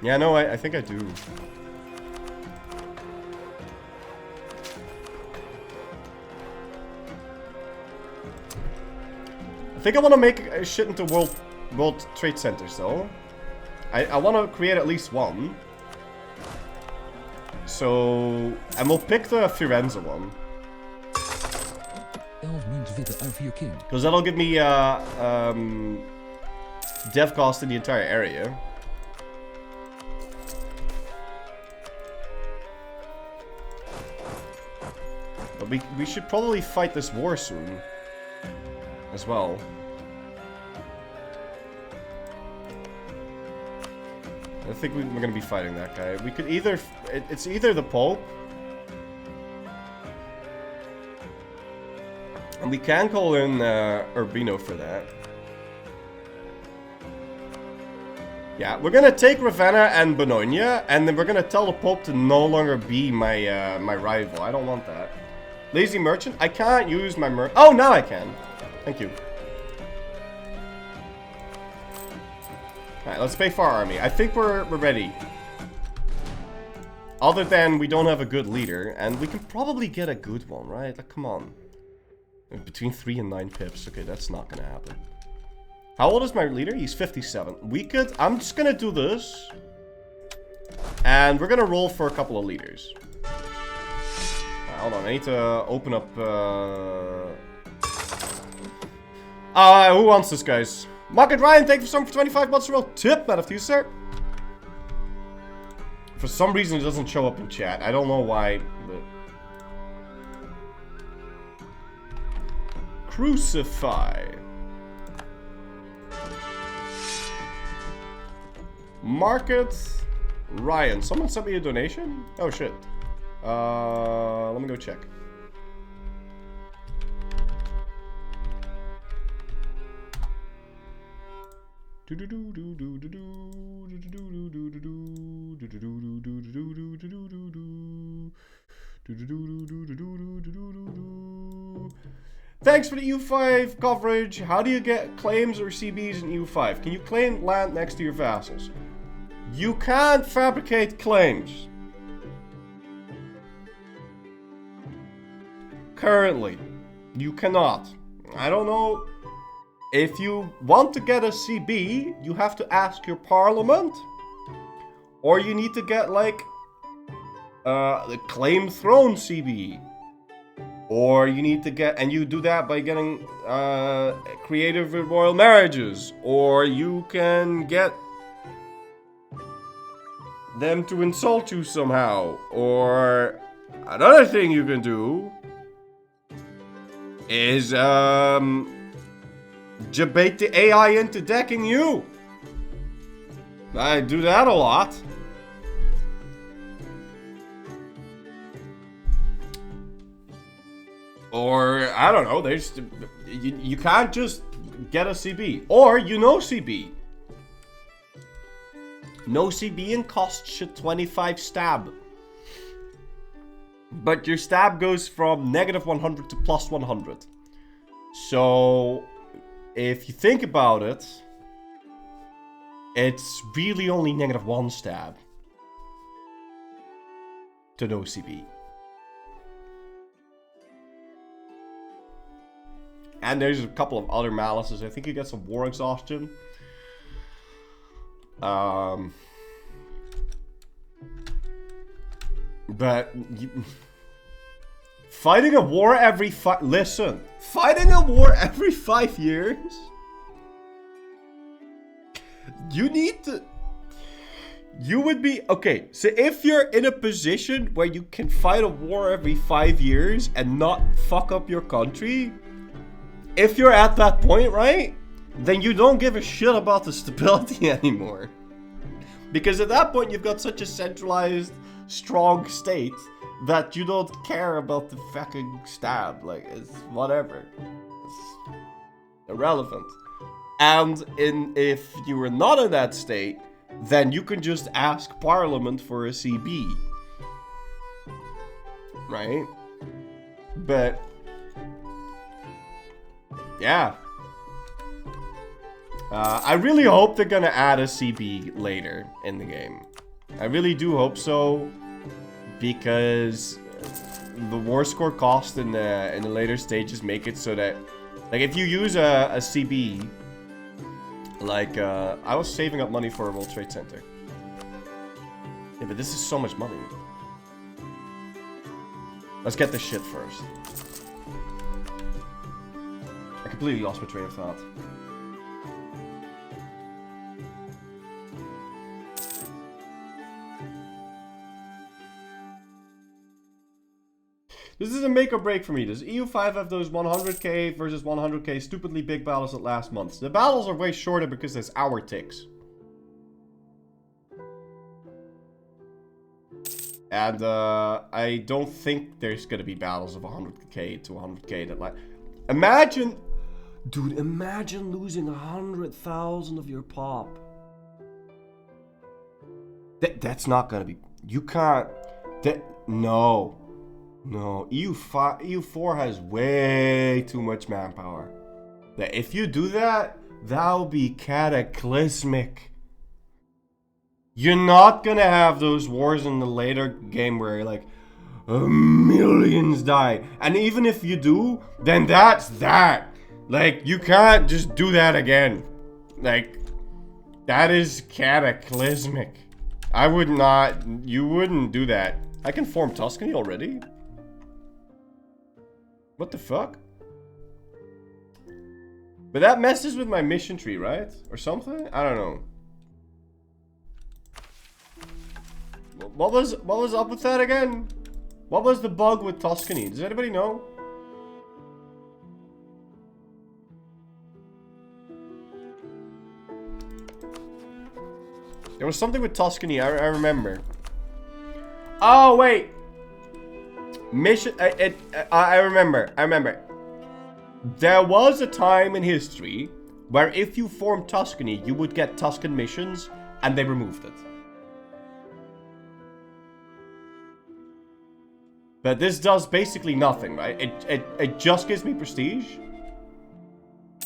Yeah, no, I think I do. think I want to make shit into World Trade Centers, though. I want to create at least one. So... And we'll pick the Firenze one. 11 munt witte R4 king. Because that'll give me dev cost in the entire area. But we should probably fight this war soon. As well. I think we're going to be fighting that guy. We could either... It's either the Pope. And we can call in Urbino for that. Yeah, we're gonna take Ravenna and Bologna, and then we're gonna tell the Pope to no longer be my my rival. I don't want that. Lazy merchant? I can't use my Oh, now I can. Thank you. Alright, let's pay for our army. I think we're ready. Other than we don't have a good leader, and we can probably get a good one, right? Like, come on. Between 3 and 9 pips. Okay, that's not gonna happen. How old is my leader? He's 57. We could... I'm just gonna do this. And we're gonna roll for a couple of leaders. Hold on, I need to open up... who wants this, guys? Market Ryan, thank you for 25 months roll. Tip, that of you, sir. For some reason, it doesn't show up in chat. I don't know why, but... Crucify. Market Ryan. Someone sent me a donation? Oh shit. Let me go check. Thanks for the EU5 coverage. How do you get claims or CBs in EU5? Can you claim land next to your vassals? You can't fabricate claims. Currently, you cannot. I don't know. If you want to get a CB, you have to ask your parliament. Or you need to get like the claim throne CB. Or you need to get, and you do that by getting creative royal marriages. Or you can get them to insult you somehow. Or another thing you can do is debate the AI into decking you. I do that a lot. Or, I don't know, there's... You can't just get a CB. Or, you know CB. No CB and costs you 25 stab. But your stab goes from -100 to +100. So, if you think about it, it's really only -1 stab to no CB. And there's a couple of other malices. I think you get some war exhaustion. But fighting a war every listen, fighting a war every 5 years. You need to. You would be okay. So if you're in a position where you can fight a war every 5 years and not fuck up your country, if you're at that point, right, then you don't give a shit about the stability anymore. Because at that point, you've got such a centralized, strong state that you don't care about the fucking stab. Like, it's whatever. It's irrelevant. And if you were not in that state, then you can just ask Parliament for a CB. Right? But... yeah. I really hope they're gonna add a CB later in the game. I really do hope so, because the war score cost in the later stages make it so that Like, if you use a CB, like, I was saving up money for a World Trade Center. Yeah, but this is so much money. Let's get this shit first. I completely lost my train of thought. This is a make or break for me. Does EU5 have those 100k versus 100k stupidly big battles that last months? The battles are way shorter because there's hour ticks. And I don't think there's gonna be battles of 100k to 100k that like... Imagine... Dude, imagine losing 100,000 of your pop. That's not gonna be... You can't... No. No, EU4 has way too much manpower. If you do that, that'll be cataclysmic. You're not gonna have those wars in the later game where like millions die. And even if you do, then that's that. Like, you can't just do that again. Like, that is cataclysmic. I would not, you wouldn't do that. I can form Tuscany already? What the fuck? But that messes with my mission tree, right? Or something? I don't know. What was up with that again? What was the bug with Tuscany? Does anybody know? There was something with Tuscany, I remember. Oh, wait. Mission, I remember. There was a time in history where if you formed Tuscany, you would get Tuscan missions, and they removed it. But this does basically nothing, right? It just gives me prestige.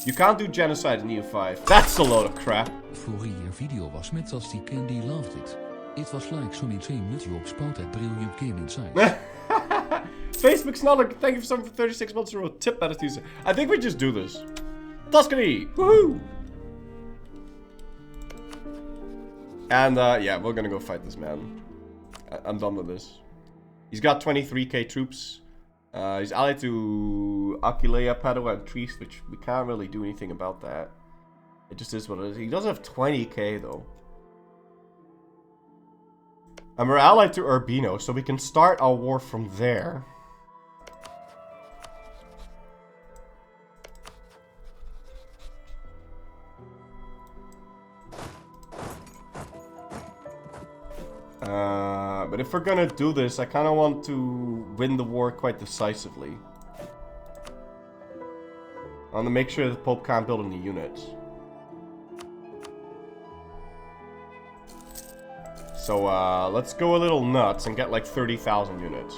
You can't do genocide in EU5. That's a load of crap. Vorige video was met Tasty Candy loved it. It was like Sony 2 Mutual spotted brilliant game inside. Facebook Snoller, thank you for something for 36 months in a row. Tip that is Tuesday. I think we just do this. Tuscany! Woohoo! And yeah, we're gonna go fight this man. I'm done with this. He's got 23k troops. He's allied to Aquileia, Padua, and Trieste, which we can't really do anything about that. It just is what it is. He does have 20k though. And we're allied to Urbino, so we can start our war from there. But if we're gonna do this, I kind of want to win the war quite decisively. I want to make sure the Pope can't build any units. So let's go a little nuts and get like 30,000 units.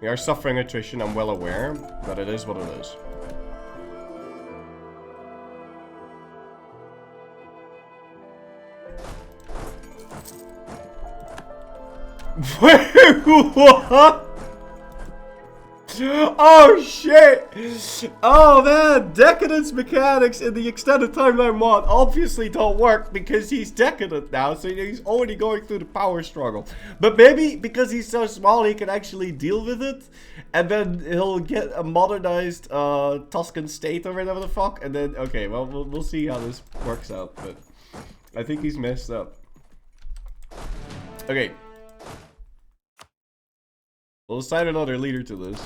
We are suffering attrition, I'm well aware, but it is what it is. What? Oh shit! Oh man, Decadence mechanics in the extended timeline mod obviously don't work because he's decadent now, so he's already going through the power struggle. But maybe because he's so small he can actually deal with it, and then he'll get a modernized Tuscan state or whatever the fuck, and then, okay, well, we'll see how this works out, but I think he's messed up. Okay. We'll assign another leader to this.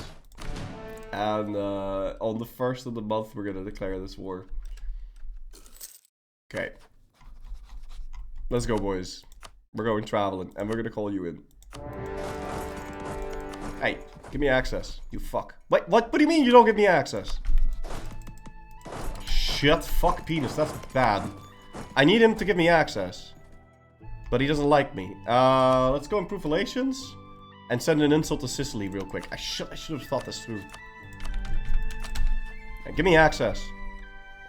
And on the 1st of the month, we're gonna declare this war. Okay. Let's go, boys. We're going traveling, and we're gonna call you in. Hey, give me access, you fuck. Wait, what do you mean you don't give me access? Shit, fuck penis, that's bad. I need him to give me access. But he doesn't like me. Let's go improve relations. And send an insult to Sicily real quick. I should have thought this through. Right, give me access.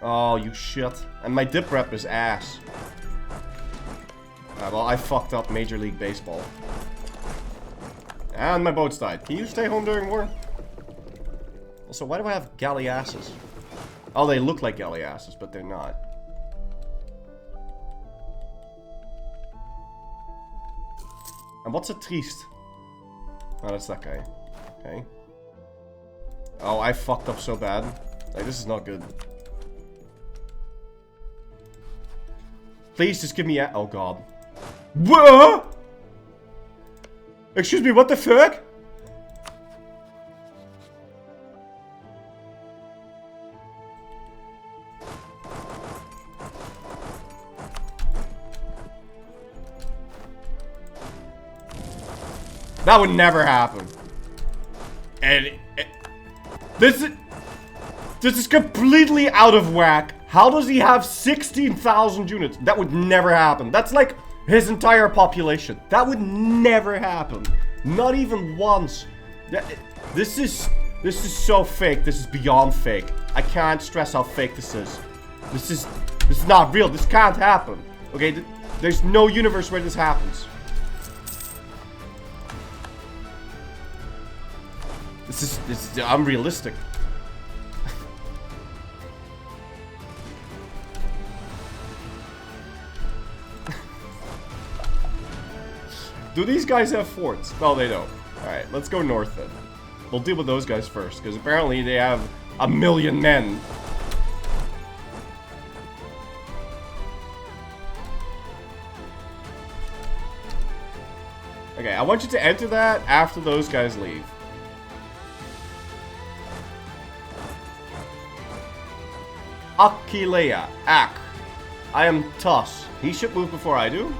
Oh, you shit. And my dip rep is ass. Well, I fucked up Major League Baseball. And my boats died. Can you stay home during war? Also, why do I have galleasses? Oh, they look like galleasses, but they're not. And what's a triste? Oh, that's that guy. Okay. Oh, I fucked up so bad. Like, this is not good. Please, just give me a- Oh, God. Whoa! Excuse me, what the fuck? That would never happen. And this is completely out of whack. How does he have 16,000 units? That would never happen. That's like his entire population. That would never happen. Not even once. This is so fake. This is beyond fake. I can't stress how fake this is. This is not real. This can't happen. Okay, there's no universe where this happens. This is unrealistic. Do these guys have forts? No, they don't. Alright, let's go north then. We'll deal with those guys first, because apparently they have 1,000,000 men. Okay, I want you to enter that after those guys leave. Akilea. Ak. I am Tuss. He should move before I do.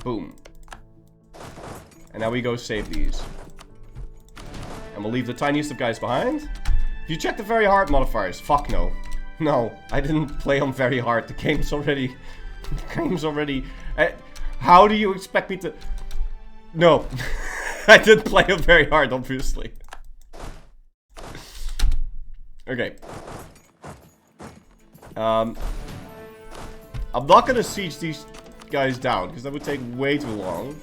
Boom. And now we go save these. And we'll leave the tiniest of guys behind. You check the very hard modifiers. Fuck no. No, I didn't play them very hard. The game's already... how do you expect me to... No. I didn't play them very hard, obviously. Okay. I'm not gonna siege these guys down, because that would take way too long.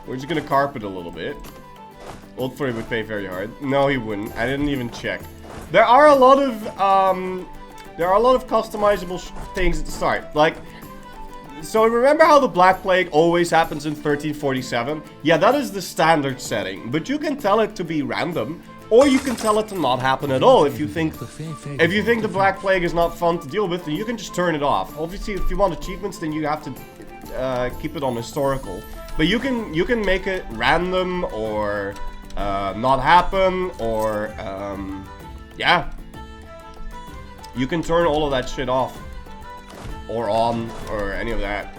We're just gonna carpet a little bit. Old Furry would pay very hard. No, he wouldn't. I didn't even check. There are a lot of customizable things at the start. Like, so remember how the Black Plague always happens in 1347? Yeah, that is the standard setting. But you can tell it to be random, or you can tell it to not happen at all. If you think the Black Plague is not fun to deal with, then you can just turn it off. Obviously, if you want achievements, then you have to keep it on historical. But you can make it random, or not happen, or yeah. You can turn all of that shit off, or on, or any of that.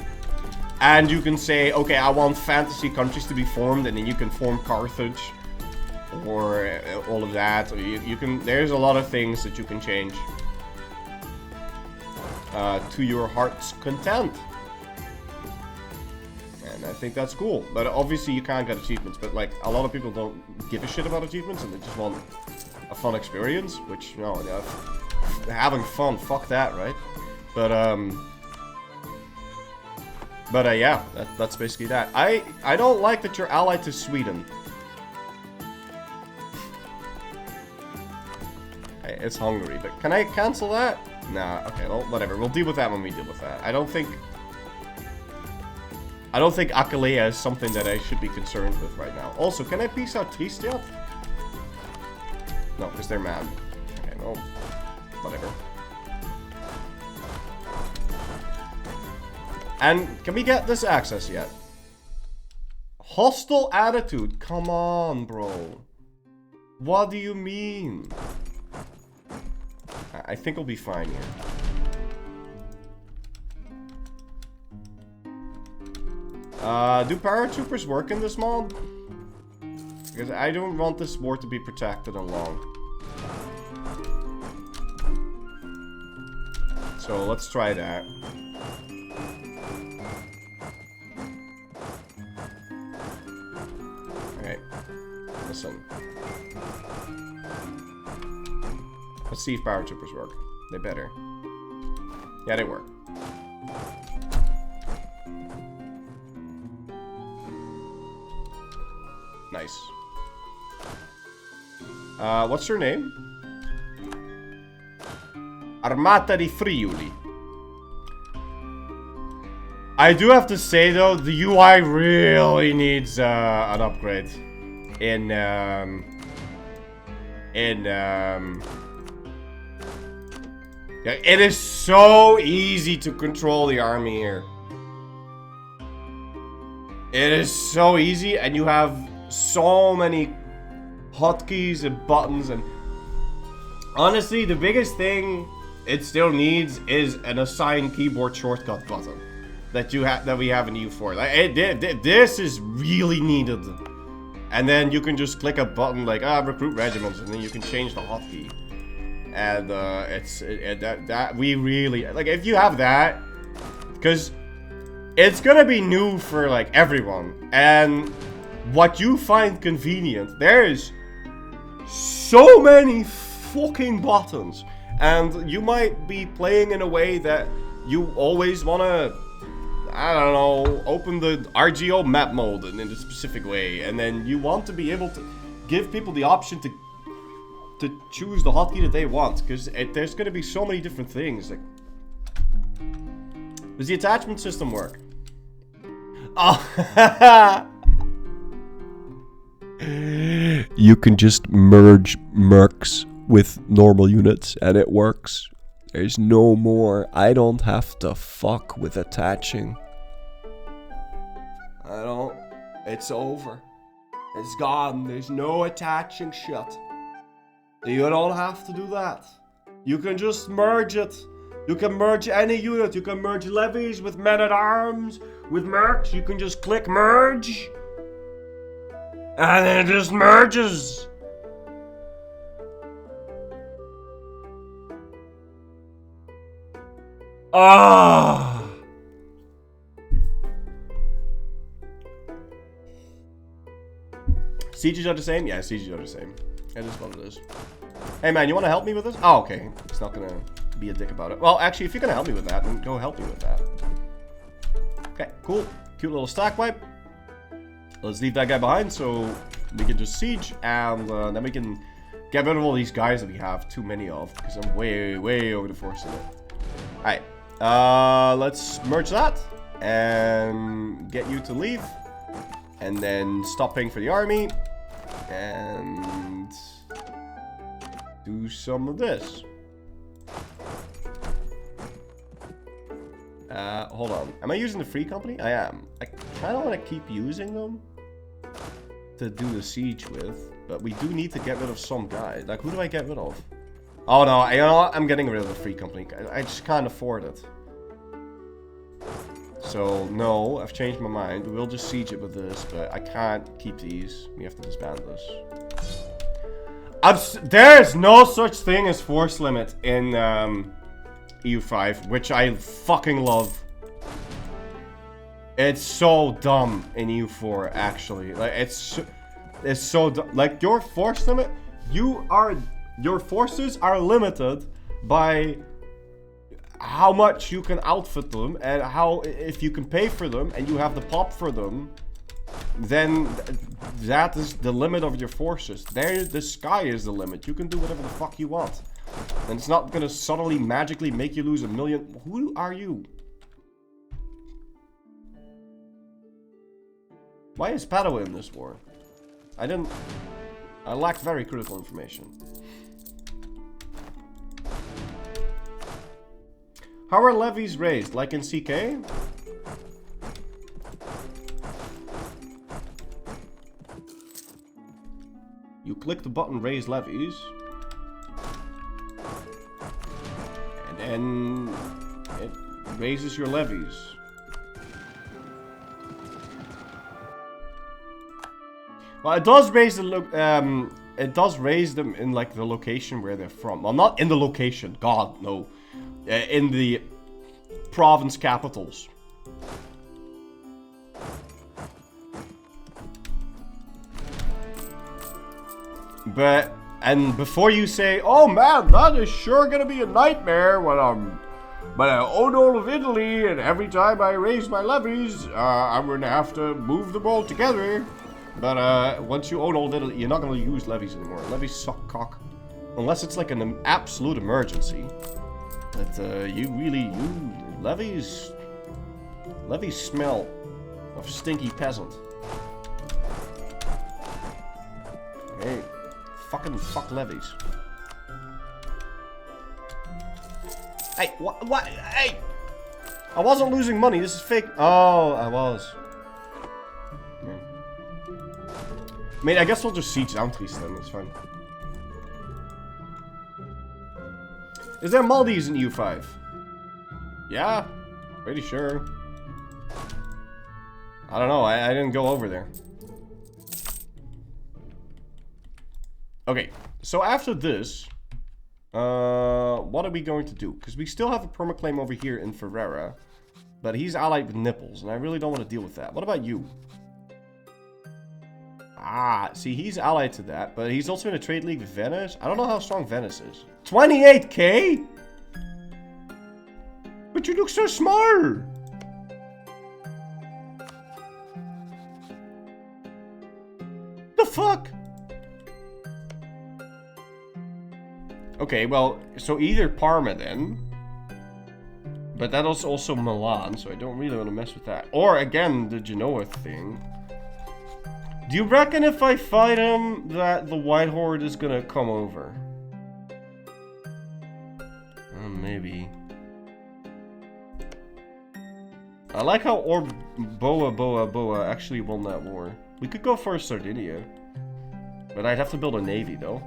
And you can say, okay, I want fantasy countries to be formed, and then you can form Carthage, or all of that. Or you can. There's a lot of things that you can change to your heart's content. And I think that's cool. But obviously you can't get achievements. But like, a lot of people don't give a shit about achievements, and they just want a fun experience. Which, no, having fun, fuck that, right? But yeah, that's basically that. I don't like that you're allied to Sweden. Hey, it's Hungary, but can I cancel that? Nah, okay, well, whatever. We'll deal with that when we deal with that. I don't think Akilea is something that I should be concerned with right now. Also, can I peace out Trieste yet? No, because they're mad. Okay, well, whatever. And can we get this access yet? Hostile attitude. Come on, bro. What do you mean? I think we'll be fine here. Do paratroopers work in this mod? Because I don't want this war to be protected and long. So let's try that. Alright. Listen. Let's see if paratroopers work. They better. Yeah, they work. Nice. What's her name? Armata di Friuli. I do have to say though, the UI really needs an upgrade. Yeah, it is so easy to control the army here. It is so easy, and you have so many hotkeys and buttons, and honestly, the biggest thing it still needs is an assigned keyboard shortcut button that we have in EU4. Like this is really needed. And then you can just click a button like recruit regiments, and then you can change the hotkey. And that we really like if you have that, because it's gonna be new for like everyone, and what you find convenient, there's so many fucking buttons, and you might be playing in a way that you always wanna, I don't know, open the RGO map mode in a specific way, and then you want to be able to give people the option to choose the hotkey that they want, because there's going to be so many different things. Like, does the attachment system work? Oh, you can just merge mercs with normal units, and it works. There's no more. I don't have to fuck with attaching. I don't. It's over. It's gone. There's no attaching shit. You don't have to do that. You can just merge it. You can merge any unit. You can merge levies with men-at-arms, with mercs. You can just click merge. And it just merges. Ah. Sieges are the same? Yeah, sieges are the same. It is what it is. Hey man, you want to help me with this? Oh, okay. He's not gonna be a dick about it. Well, actually, if you're gonna help me with that, then go help me with that. Okay, cool. Cute little stack wipe. Let's leave that guy behind so we can just siege, and then we can get rid of all these guys that we have too many of, because I'm way over the force limit. Alright. Let's merge that and get you to leave, and then stop paying for the army and do some of this. Hold on. Am I using the free company? I am. I kind of want to keep using them to do the siege with, but we do need to get rid of some guy. Like, who do I get rid of? Oh no, you know what? I'm getting rid of the free company. I just can't afford it. So, no, I've changed my mind. We'll just siege it with this, but I can't keep these. We have to disband this. There's no such thing as force limit in EU5, which I fucking love. It's so dumb in EU4, actually. Like, it's so dumb. Like, your force limit, your forces are limited by how much you can outfit them, and how, if you can pay for them and you have the pop for them, then that is the limit of your forces. The sky is the limit. You can do whatever the fuck you want, and it's not gonna suddenly magically make you lose 1 million. Who are you? Why is Padua in this war? I lacked very critical information. How are levies raised? Like in CK? You click the button raise levies, and then it raises your levies. Well, it does raise them in like the location where they're from. Well, not in the location. God, no. In the province capitals. And before you say, oh man, that is sure gonna be a nightmare when I'm own all of Italy, and every time I raise my levies, I'm gonna have to move them all together. But once you own all of Italy, you're not gonna use levies anymore. Levies suck cock. Unless it's like an absolute emergency. But levies smell of stinky peasant. Hey, fuck levies. Hey, what? Hey! I wasn't losing money, this is fake. Oh, I was. Yeah. I mean, I guess we'll just siege Antris then, it's fine. Is there Maldives in EU5? Yeah, pretty sure. I don't know, I didn't go over there. Okay, so after this, what are we going to do? Because we still have a permaclaim over here in Ferrara, but he's allied with Nipples, and I really don't want to deal with that. What about you? Ah, see, he's allied to that, but he's also in a trade league with Venice. I don't know how strong Venice is. 28k? But you look so small! The fuck? Okay, well, so either Parma then. But that is also Milan, so I don't really want to mess with that. Or, again, the Genoa thing. Do you reckon if I fight him that the White Horde is gonna come over? Maybe. I like how Boa actually won that war. We could go for Sardinia. But I'd have to build a navy, though.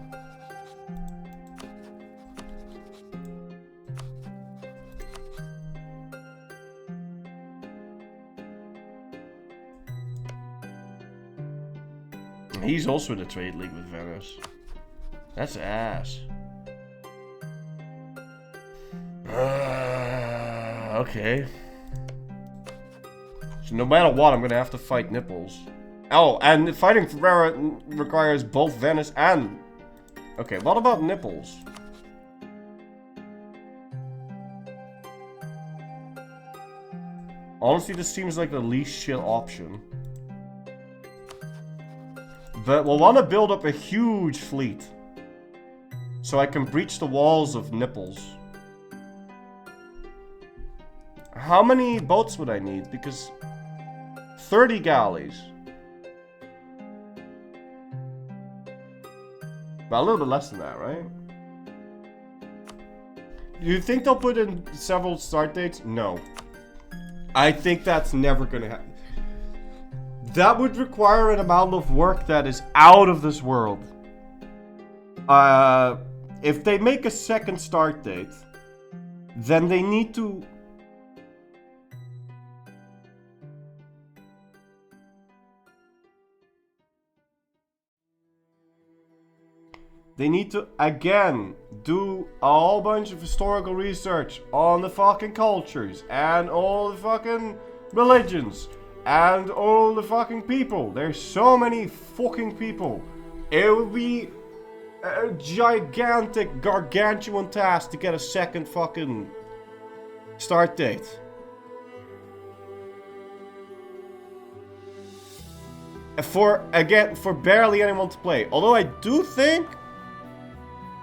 He's also in a trade league with Venice. That's ass. Okay. So no matter what, I'm gonna have to fight Nipples. Oh, and fighting Ferrara requires both Venice and... Okay, what about Nipples? Honestly, this seems like the least shit option. But we'll want to build up a huge fleet. So I can breach the walls of Nipples. How many boats would I need? Because 30 galleys. Well, a little bit less than that, right? Do you think they'll put in several start dates? No. I think that's never gonna happen. That would require an amount of work that is out of this world. If they make a second start date, then they need to... They need to, again, do a whole bunch of historical research on the fucking cultures and all the fucking religions and all the fucking people. There's so many fucking people. It would be a gigantic, gargantuan task to get a second fucking start date. For barely anyone to play. Although I do think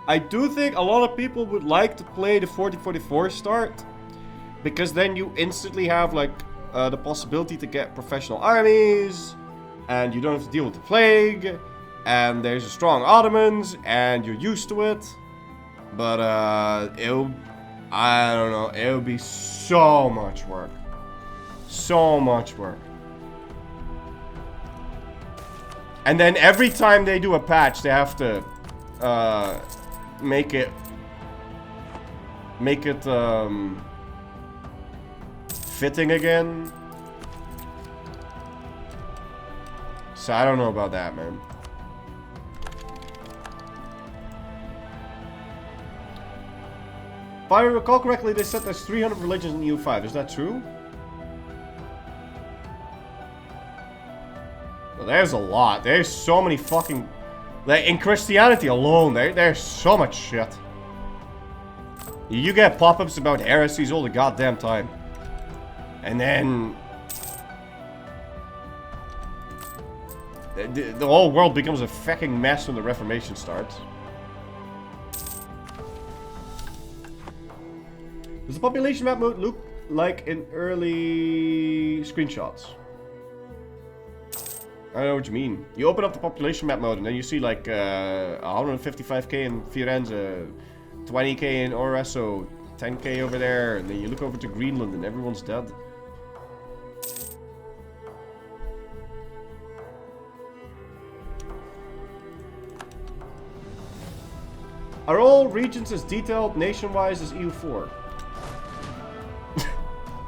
a lot of people would like to play the 4044 start, because then you instantly have like the possibility to get professional armies, and you don't have to deal with the plague, and there's a strong Ottomans, and you're used to it. But I don't know, it would be so much work. So much work. And then every time they do a patch, they have to make it fitting again. So I don't know about that, man. If I recall correctly, they said there's 300 religions in EU5. Is that true? Well, there's a lot. There's so many fucking... Like, in Christianity alone, there's so much shit. You get pop-ups about heresies all the goddamn time. And then... the whole world becomes a fucking mess when the Reformation starts. Does the population map mode look like in early screenshots? I don't know what you mean. You open up the population map mode and then you see like 155k in Firenze, 20k in Oreso, 10k over there, and then you look over to Greenland and everyone's dead. Are all regions as detailed nation-wise as EU4?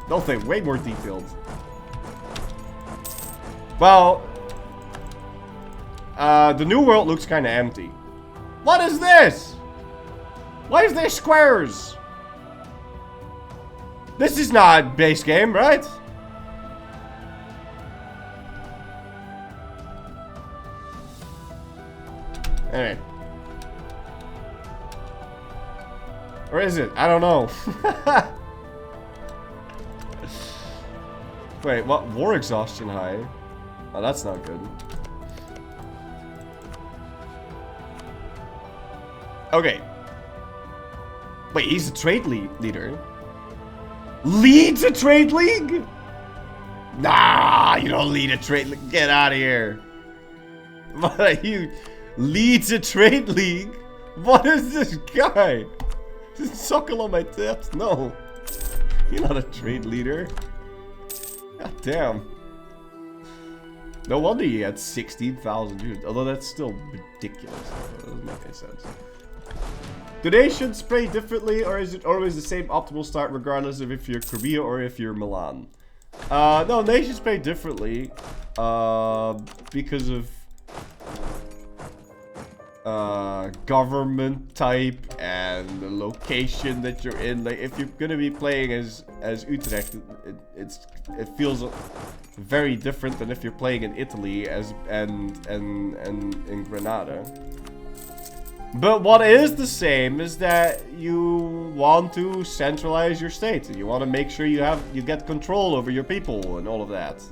No, they're way more detailed. Well, the new world looks kind of empty. What is this? Why is there squares? This is not base game, right? Anyway. Or is it? I don't know. Wait, what? War exhaustion high? Oh, that's not good. Okay. Wait, he's a trade leader? Leads a trade league? Nah, you don't lead a trade league. Get out of here. What are you? Leads a trade league? What is this guy? Suckle on my tips? No. You're not a trade leader. God damn. No wonder he had 16,000 units. Although that's still ridiculous. That doesn't make any sense. Do nations spray differently, or is it always the same optimal start regardless of if you're Korea or if you're Milan? No, nations spray differently. Because of government type and the location that you're in. Like, if you're gonna be playing as Utrecht, it feels very different than if you're playing in Italy and in Granada. But what is the same is that you want to centralize your state. You want to make sure you get control over your people and all of that.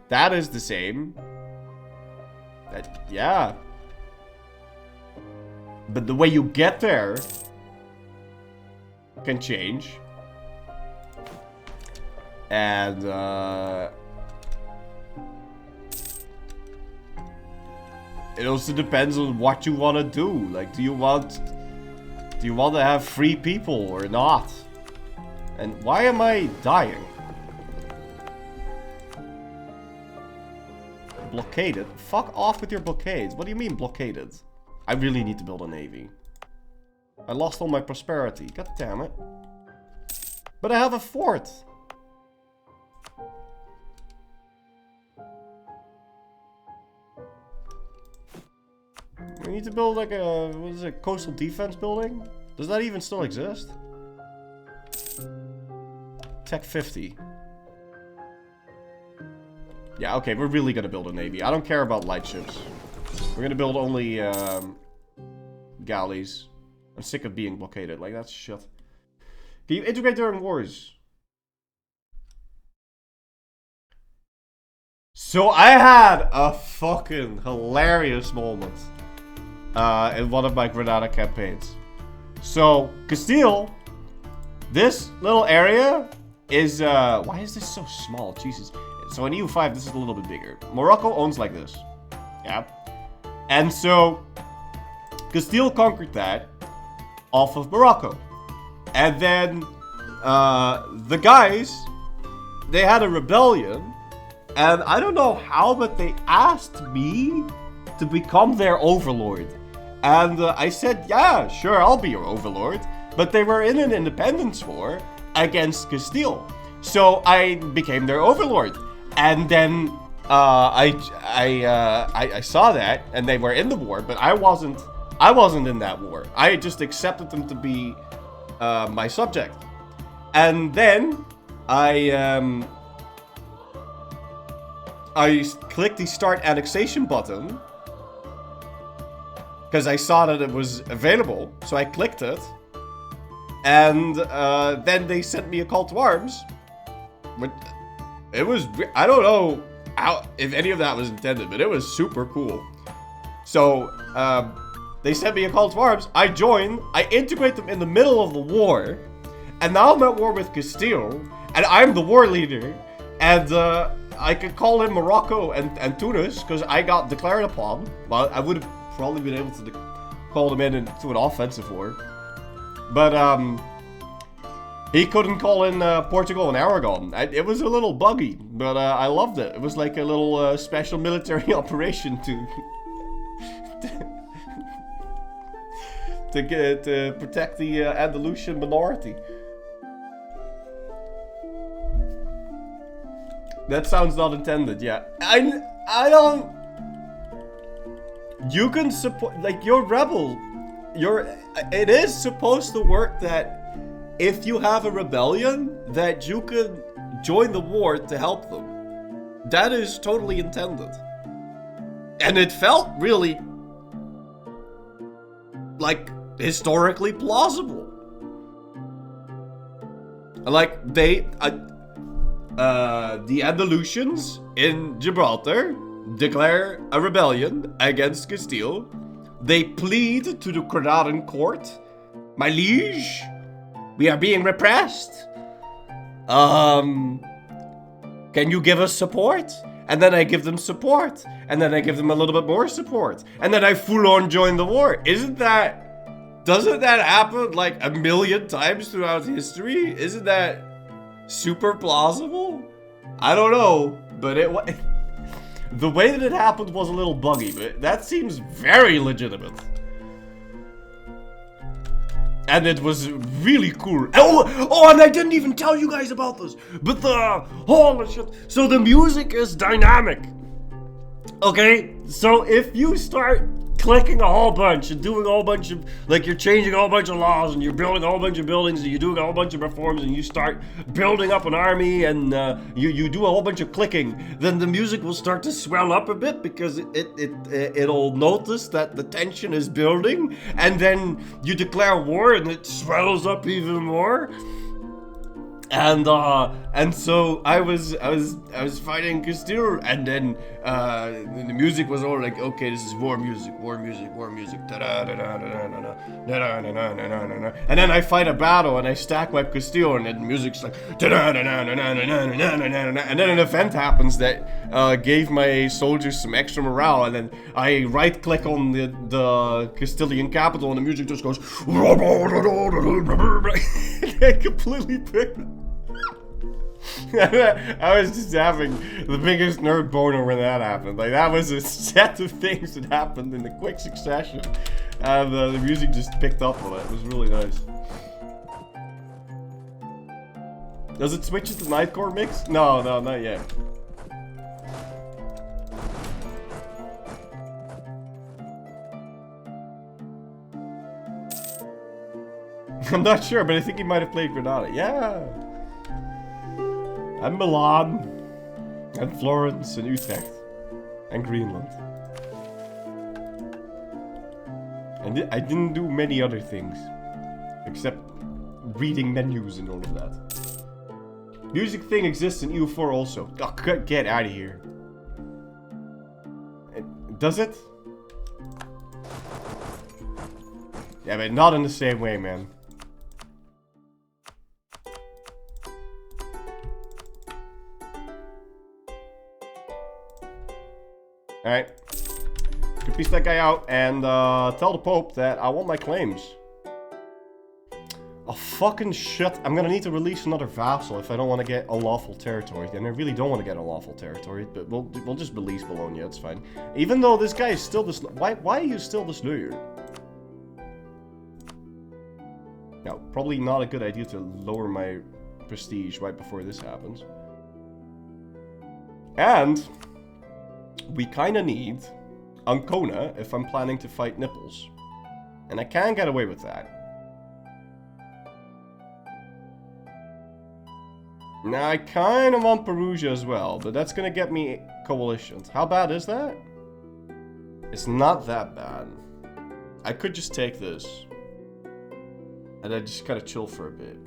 That is the same. Yeah. But the way you get there can change. And it also depends on what you want to do. Like, do you want to have free people or not? And why am I dying? Blockaded? Fuck off with your blockades. What do you mean blockaded? I really need to build a navy. I lost all my prosperity. God damn it. But I have a fort. We need to build like a, what is it, coastal defense building? Does that even still exist? Tech 50. Yeah, okay, we're really gonna build a navy. I don't care about light ships. We're gonna build only galleys. I'm sick of being blockaded. Like, that's shit. Can you integrate during wars? So I had a fucking hilarious moment in one of my Granada campaigns. So Castile, this little area is why is this so small? Jesus. So in EU5 this is a little bit bigger. Morocco owns like this. Yeah. And so Castile conquered that off of Morocco. And then the guys, they had a rebellion. And I don't know how, but they asked me to become their overlord. And I said, yeah, sure, I'll be your overlord. But they were in an independence war against Castile. So I became their overlord. And then I saw that, and they were in the war, but I wasn't in that war. I just accepted them to be my subject. And then I clicked the start annexation button. because I saw that it was available. So I clicked it. And then they sent me a call to arms. But it was, I don't know if any of that was intended, but it was super cool. So they sent me a call to arms. I join. I integrate them in the middle of the war. And now I'm at war with Castile. And I'm the war leader. And I could call in Morocco and Tunis because I got declared upon. Well, I would have probably been able to call them in into an offensive war. But he couldn't call in Portugal and Aragon. It was a little buggy, but I loved it. It was like a little special military operation to protect the Andalusian minority. That sounds not intended, yeah. I don't... You can support... Like, you're rebel. It is supposed to work that if you have a rebellion, that you can join the war to help them. That is totally intended. And it felt really... like, historically plausible. Like, the Andalusians in Gibraltar declare a rebellion against Castile. They plead to the Granadian court, "My liege, we are being repressed. Can you give us support?" And then I give them support. And then I give them a little bit more support. And then I full on join the war. Doesn't that happen like a million times throughout history? Isn't that super plausible? I don't know, but the way that it happened was a little buggy, but that seems very legitimate. And it was really cool. Oh, and I didn't even tell you guys about this, but holy shit. So the music is dynamic. Okay, so if you start clicking a whole bunch and doing a whole bunch of, like, you're changing a whole bunch of laws and you're building a whole bunch of buildings and you're doing a whole bunch of reforms and you start building up an army and you do a whole bunch of clicking, then the music will start to swell up a bit because it'll notice that the tension is building, and then you declare war and it swells up even more. And so I was fighting Castile, and then the music was all like, okay, this is war music, and then I fight a battle and I stack wipe Castile, and then the music's like, and then an event happens that gave my soldiers some extra morale, and then I right click on the Castilian capital and the music just goes it completely picked. I was just having the biggest nerd boner when that happened. Like, that was a set of things that happened in a quick succession, and the music just picked up on it. It was really nice. Does it switch to the Nightcore mix? No, not yet. I'm not sure, but I think he might have played Granada. Yeah. And Milan, and Florence, and Utrecht, and Greenland. And I didn't do many other things, except reading menus and all of that. Music thing exists in EU4 also. Oh, get out of here. Does it? Yeah, but not in the same way, man. Alright. Could piece that guy out and tell the Pope that I want my claims. Oh, fucking shit. I'm gonna need to release another vassal if I don't want to get unlawful territory. And I really don't want to get unlawful territory, but we'll just release Bologna, it's fine. Even though this guy is still this... Why are you still this lawyer? Now, probably not a good idea to lower my prestige right before this happens. And... we kinda need Ancona if I'm planning to fight Nipples. And I can get away with that. Now I kinda want Perugia as well, but that's gonna get me coalitions. How bad is that? It's not that bad. I could just take this. And I just kind of chill for a bit.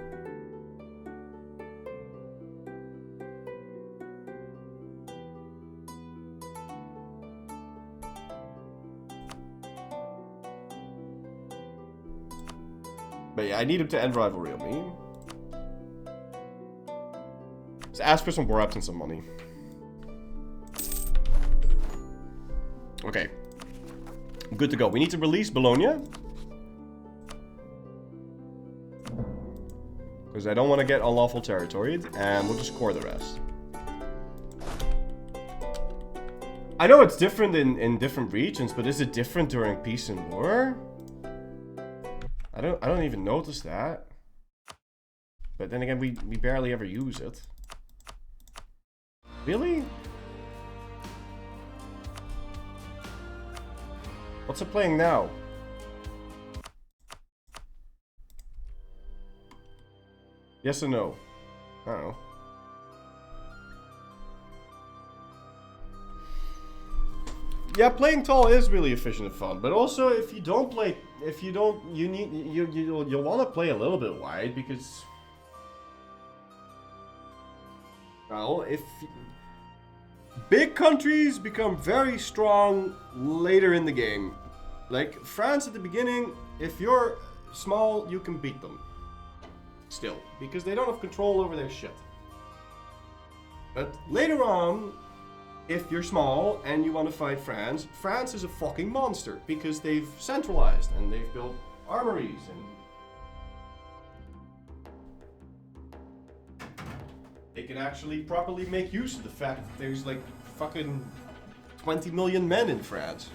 But yeah, I need him to end rivalry on me. Let's ask for some war and some money. Okay. Good to go. We need to release Bologna. Because I don't want to get unlawful territory. And we'll just core the rest. I know it's different in different regions, but is it different during peace and war? I don't even notice that. But then again, we barely ever use it. Really? What's it playing now? Yes or no? I don't know. Yeah, playing tall is really efficient and fun, but also if you don't play, you'll want to play a little bit wide because, well, if big countries become very strong later in the game, like France at the beginning, if you're small, you can beat them. Still, because they don't have control over their shit. But later on, if you're small and you want to fight France, France is a fucking monster because they've centralized and they've built armories and they can actually properly make use of the fact that there's like fucking 20 million men in France.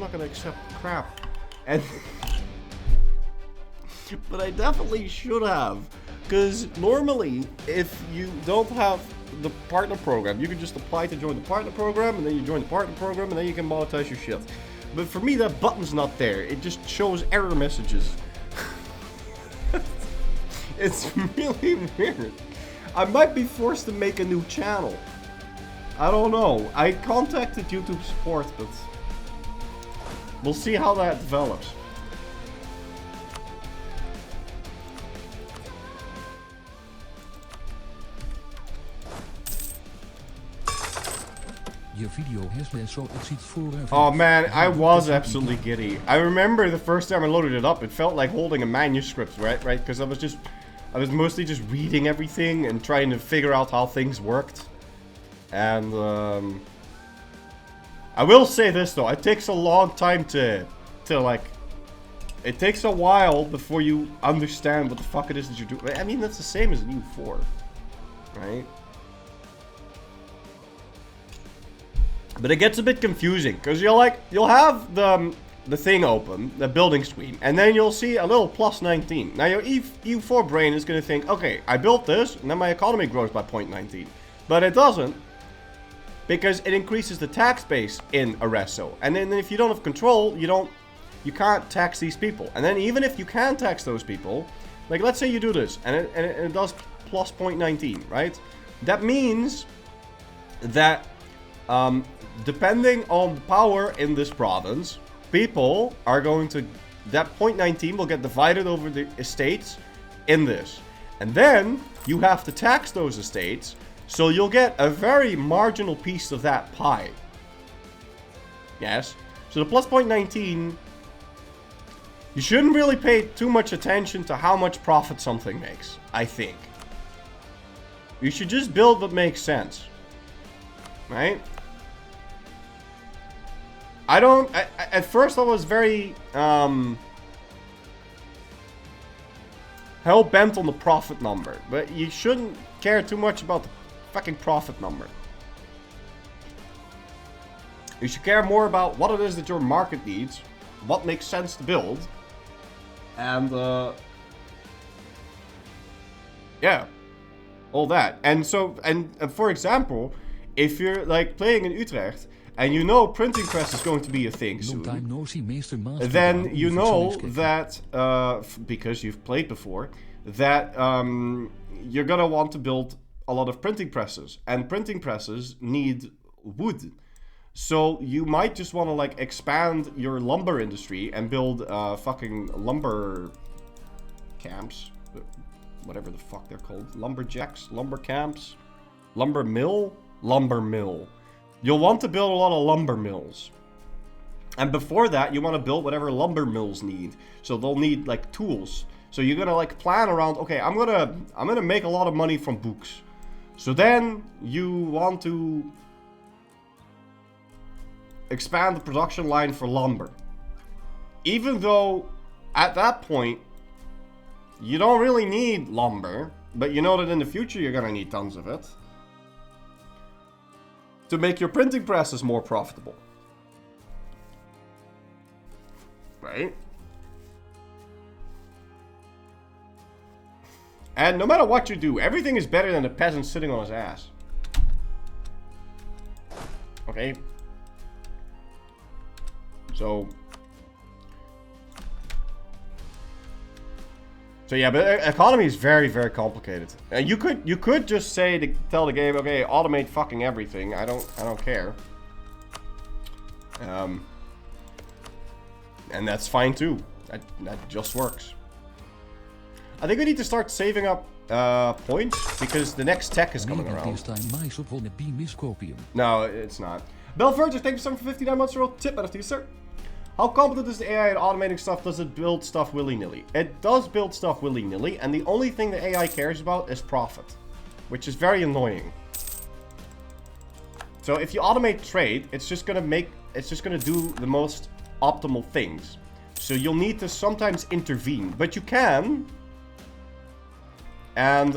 not gonna accept crap. And but I definitely should have. Because normally, if you don't have the partner program, you can just apply to join the partner program, and then you join the partner program, and then you can monetize your shit. But for me, that button's not there. It just shows error messages. It's really weird. I might be forced to make a new channel. I don't know. I contacted YouTube support, but we'll see how that develops. Je video has zo het ziet vooruit. Oh man, I was absolutely giddy. I remember the first time I loaded it up, it felt like holding a manuscript, right? Because I was mostly just reading everything and trying to figure out how things worked. And I will say this though, it takes a long time to like, it takes a while before you understand what the fuck it is that you're doing. I mean, that's the same as EU4, right? But it gets a bit confusing, because you'll have the thing open, the building screen, and then you'll see a little plus 19. Now your EU4 brain is going to think, okay, I built this, and then my economy grows by 0.19. But it doesn't, because it increases the tax base in Arreso. And then if you don't have control, you can't tax these people. And then even if you can tax those people, like let's say you do this, and it does plus 0.19, right? That means that depending on the power in this province, people are going to, that 0.19 will get divided over the estates in this. And then you have to tax those estates, so you'll get a very marginal piece of that pie. Yes? So the plus 0.19, you shouldn't really pay too much attention to how much profit something makes, I think. You should just build what makes sense. Right? At first I was very, hell-bent on the profit number. But you shouldn't care too much about the fucking profit number. You should care more about what it is that your market needs, what makes sense to build, and, yeah. All that. And so, and for example, if you're, like, playing in Utrecht, and you know printing press is going to be a thing soon, then you know that, because you've played before, that you're gonna want to build a lot of printing presses. And printing presses need wood. So you might just want to like expand your lumber industry and build fucking lumber camps. Whatever the fuck they're called. Lumberjacks? Lumber camps? Lumber mill? Lumber mill. You'll want to build a lot of lumber mills. And before that, you want to build whatever lumber mills need. So they'll need like tools. So you're gonna like plan around, okay, I'm gonna make a lot of money from books. So then you want to expand the production line for lumber. Even though at that point you don't really need lumber, but you know that in the future you're gonna need tons of it to make your printing presses more profitable. Right? And no matter what you do, everything is better than a peasant sitting on his ass. Okay? So yeah, but economy is very, very complicated. And you could just say tell the game, okay, automate fucking everything. I don't care. And that's fine too. That just works. I think we need to start saving up points because the next tech is coming around. No, it's not. Belverger, thank you so much for 59 months for a tip out of you, sir. How competent is the AI at automating stuff? Does it build stuff willy-nilly? It does build stuff willy-nilly, and the only thing the AI cares about is profit, which is very annoying. So if you automate trade, it's just gonna do the most optimal things. So you'll need to sometimes intervene, but you can, and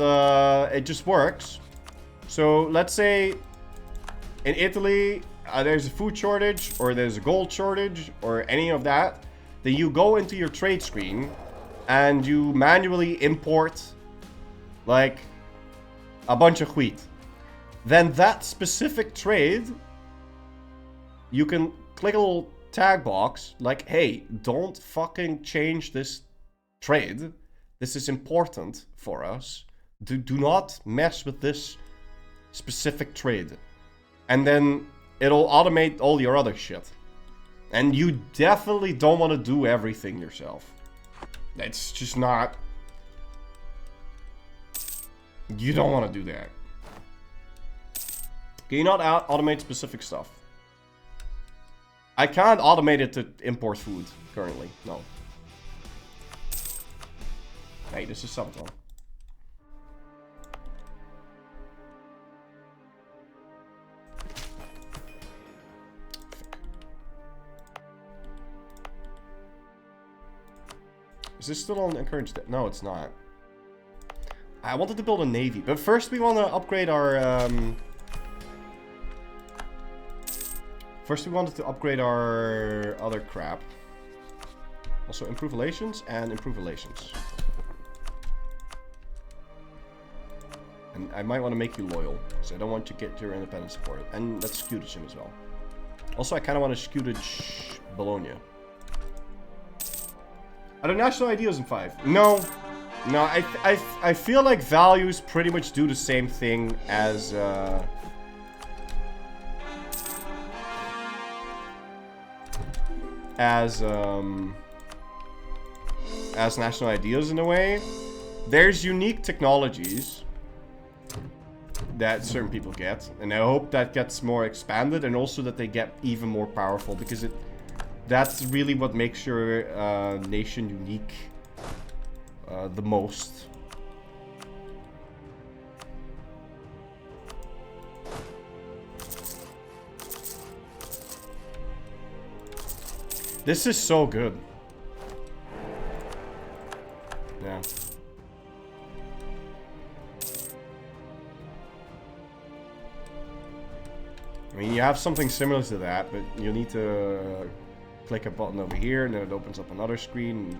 it just works. So let's say in Italy, there's a food shortage or there's a gold shortage or any of that, then you go into your trade screen and you manually import like a bunch of wheat. Then that specific trade, you can click a little tag box like, hey, don't fucking change this trade. This is important for us. Do not mess with this specific trade. And then it'll automate all your other shit. And you definitely don't want to do everything yourself. It's just not... You don't want to do that. Can you not automate specific stuff? I can't automate it to import food currently. No. Hey, this is something. Is this still on encourage? No, it's not. I wanted to build a navy, but first we want to upgrade our. First we wanted to upgrade our other crap. Also improve relations and improve relations. And I might want to make you loyal, so I don't want you to get your independence supported. And let's scutage him as well. Also, I kind of want to scutage Bologna. Are there national ideals in 5? No. No, I feel like values pretty much do the same thing as national ideals in a way. There's unique technologies that certain people get, and I hope that gets more expanded, and also that they get even more powerful, because that's really what makes your nation unique the most. This is so good. Yeah. I mean, you have something similar to that, but you need to click a button over here, and then it opens up another screen.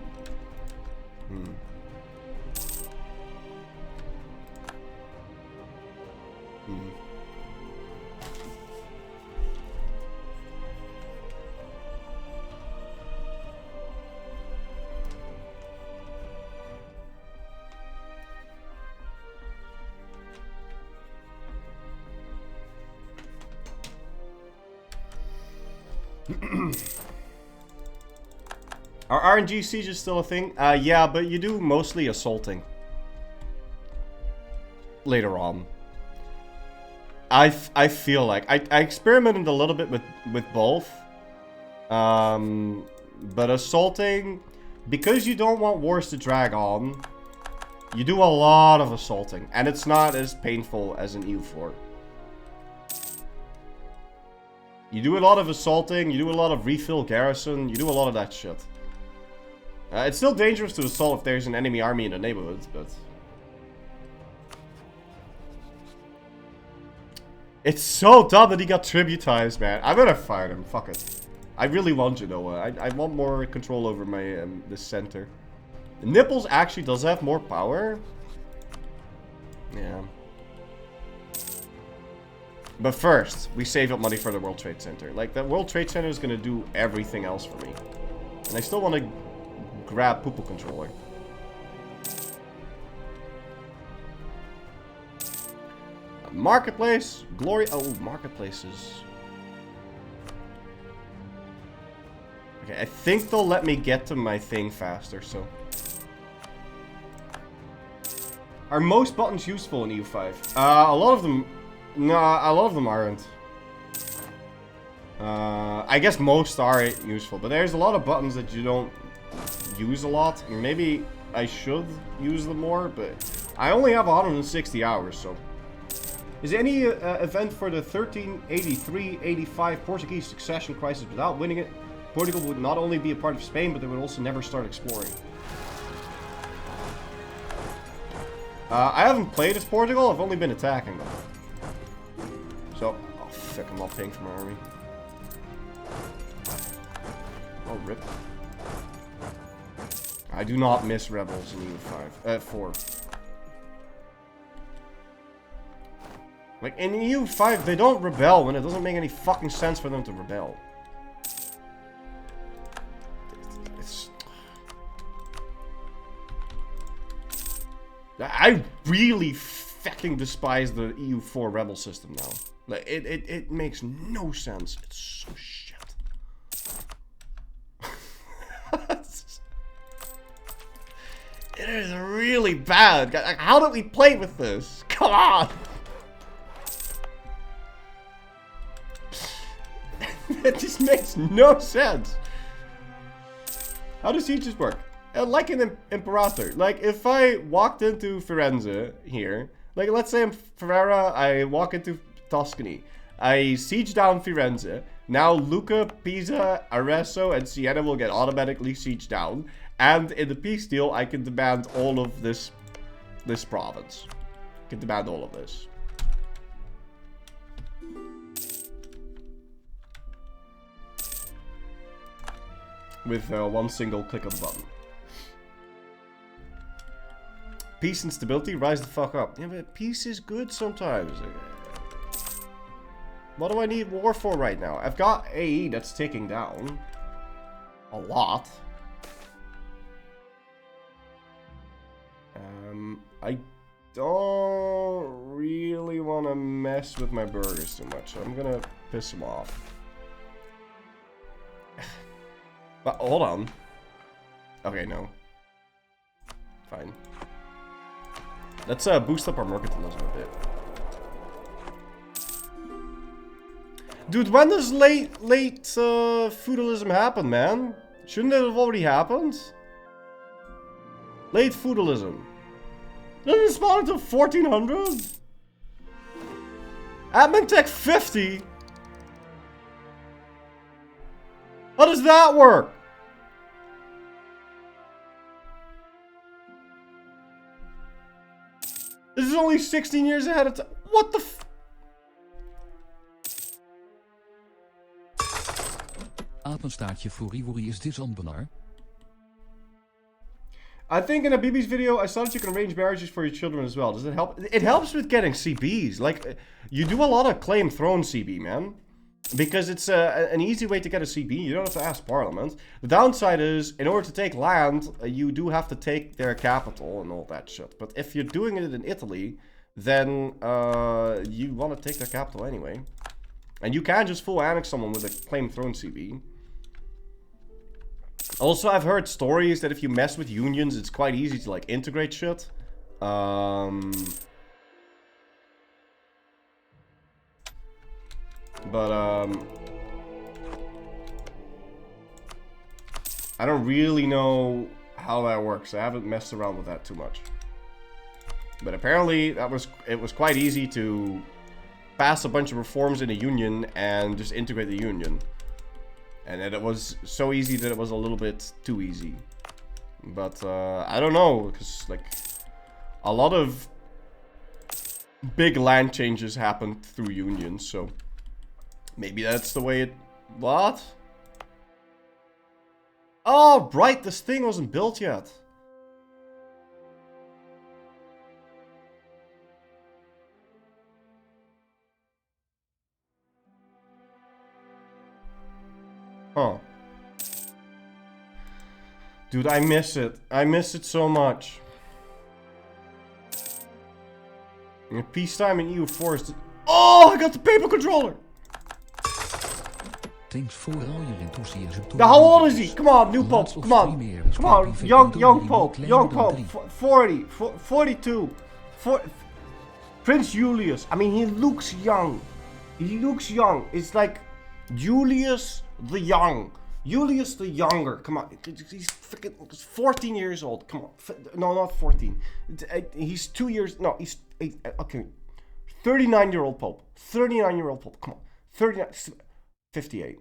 Are RNG sieges still a thing? Yeah, but you do mostly assaulting later on. I feel like I experimented a little bit with both, but assaulting, because you don't want wars to drag on, you do a lot of assaulting, and it's not as painful as in EU4. You do a lot of assaulting, you do a lot of refill garrison, you do a lot of that shit. It's still dangerous to assault if there's an enemy army in the neighborhood, but... It's so dumb that he got tributized, man. I'm gonna fire him, fuck it. I really want Genoa. I want more control over my this center. Nipples actually does have more power. Yeah. But first, we save up money for the World Trade Center. Like, that World Trade Center is gonna do everything else for me. And I still want to grab Pupil Controller. Marketplace, glory. Oh, marketplaces. Okay, I think they'll let me get to my thing faster, so. Are most buttons useful in EU5? A lot of them. No, a lot of them aren't. I guess most are useful, but there's a lot of buttons that you don't use a lot. Maybe I should use them more, but I only have 160 hours, so. Is there any event for the 1383-85 Portuguese succession crisis without winning it? Portugal would not only be a part of Spain, but they would also never start exploring. I haven't played as Portugal, I've only been attacking them. So, oh, fuck, I'm not paying for my army. Oh, rip. I do not miss rebels in EU5. 4. Like, in EU5, they don't rebel when it doesn't make any fucking sense for them to rebel. I really fucking despise the EU4 rebel system now. Like, it makes no sense. It's so shit. It is really bad. Like, how did we play with this? Come on! It just makes no sense. How do sieges work? Like an Imperator. Like, if I walked into Firenze here, like, let's say I'm Ferrara, I walk into Tuscany. I siege down Firenze. Now Lucca, Pisa, Arezzo, and Siena will get automatically sieged down. And in the peace deal, I can demand all of this province. I can demand all of this. With one single click of the button. Peace and stability, rise the fuck up. Yeah, but peace is good sometimes. What do I need war for right now? I've got AE that's ticking down. A lot. I don't really want to mess with my burgers too much, so I'm gonna piss them off. But hold on. Okay, no. Fine. Let's boost up our mercantilism a bit. Dude, when does late feudalism happen, man? Shouldn't it have already happened? Late feudalism. Doesn't it spawn until 1400? Admin Tech 50? How does that work? This is only 16 years ahead of time. What the f... Apenstaartje voor Ivory is this onbenar. I think in a BB's video, I saw that you can arrange marriages for your children as well. Does it help? It helps with getting CBs. Like, you do a lot of claim throne CB, man. Because it's an easy way to get a CB. You don't have to ask Parliament. The downside is, in order to take land, you do have to take their capital and all that shit. But if you're doing it in Italy, then you want to take their capital anyway. And you can just full annex someone with a claim throne CB. Also, I've heard stories that if you mess with unions, it's quite easy to, like, integrate shit. But, I don't really know how that works. I haven't messed around with that too much. But apparently, it was quite easy to pass a bunch of reforms in a union and just integrate the union. And that it was so easy that it was a little bit too easy. But, I don't know, because, like, a lot of big land changes happened through unions, so maybe that's the way it... What? Oh, right, this thing wasn't built yet. Huh. Dude, I miss it. I miss it so much. Peacetime in EU4 is... Oh, I got the paper controller! Thanks for all your enthusiasm. Now, how old is he? Come on, new pope. Come on. Come on, young pope. Young pope. 40, 42. Prince Julius. I mean, he looks young. He looks young. It's like Julius the Young. Julius the Younger. Come on. He's freaking 14 years old. Come on. No, not 14. He's 2 years. No, he's... Okay. 39-year-old pope. 39-year-old pope. Come on. 39... 58.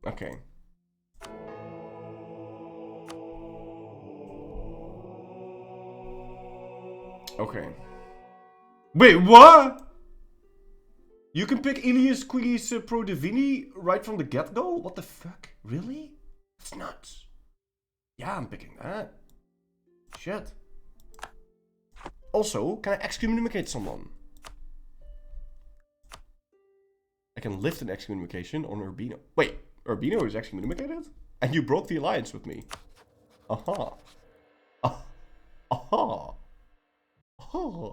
Okay. Okay. Wait, what? You can pick Ilias Quilis Pro Divini right from the get-go? What the fuck? Really? That's nuts. Yeah, I'm picking that. Shit. Also, can I excommunicate someone? I can lift an excommunication on Urbino. Wait, Urbino is excommunicated? And you broke the alliance with me. Aha. Aha. Aha.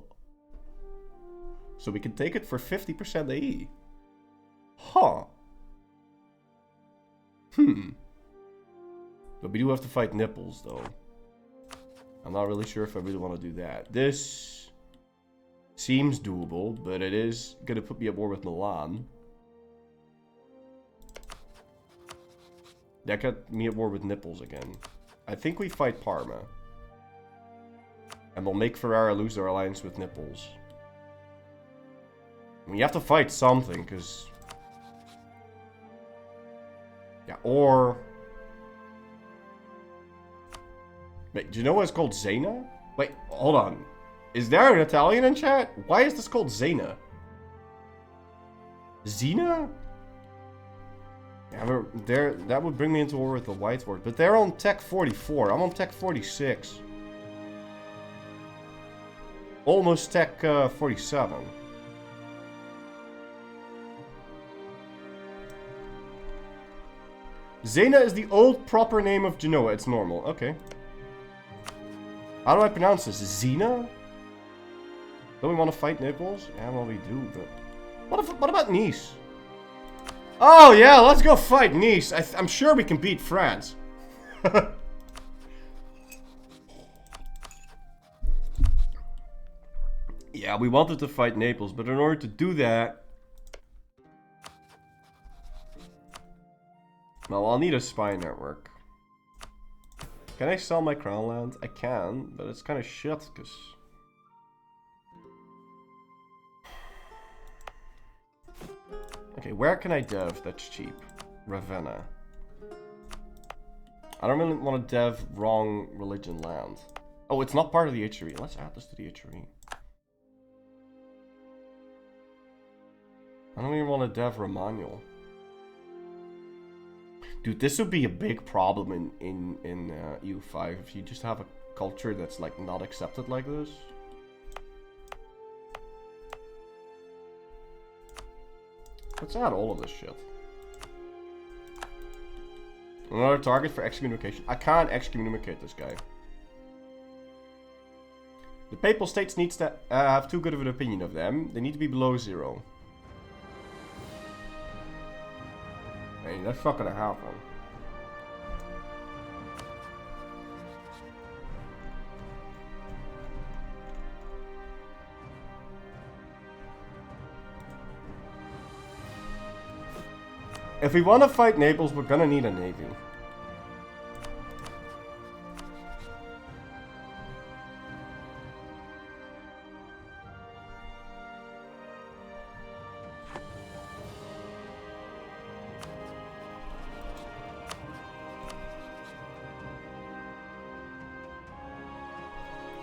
So we can take it for 50% AE. Huh. But we do have to fight Nipples, though. I'm not really sure if I really want to do that. This seems doable, but it is going to put me at war with Milan. That got me at war with Nipples again. I think we fight Parma. And we'll make Ferrara lose their alliance with Nipples. We have to fight something, because... Yeah, or... Wait, do you know what it's called? Zena? Wait, hold on. Is there an Italian in chat? Why is this called Zena? Zena? Yeah, that would bring me into war with the White Horde. But they're on Tech 44. I'm on Tech 46. Almost Tech 47. Zena is the old proper name of Genoa. It's normal. Okay. How do I pronounce this? Zena? Don't we want to fight Naples? Yeah, well, we do, but... What about Nice? Oh, yeah, let's go fight Nice. I'm sure we can beat France. Yeah, we wanted to fight Naples, but in order to do that... Well, I'll need a spy network. Can I sell my crown land? I can, but it's kind of shit, because... Okay, where can I dev that's cheap? Ravenna. I don't really want to dev wrong religion land. Oh, it's not part of the HRE. Let's add this to the HRE. I don't even want to dev Romagnol. Dude, this would be a big problem in EU5 if you just have a culture that's like not accepted like this. Let's add all of this shit. Another target for excommunication. I can't excommunicate this guy. The Papal States needs to have too good of an opinion of them. They need to be below 0. Hey, that's not gonna happen. If we want to fight Naples, we're gonna need a navy.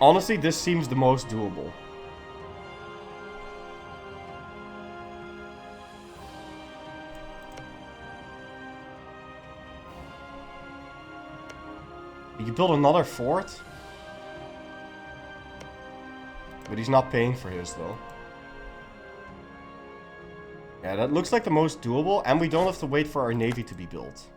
Honestly, this seems the most doable. You can build another fort. But he's not paying for his, though. Yeah, that looks like the most doable, and we don't have to wait for our navy to be built.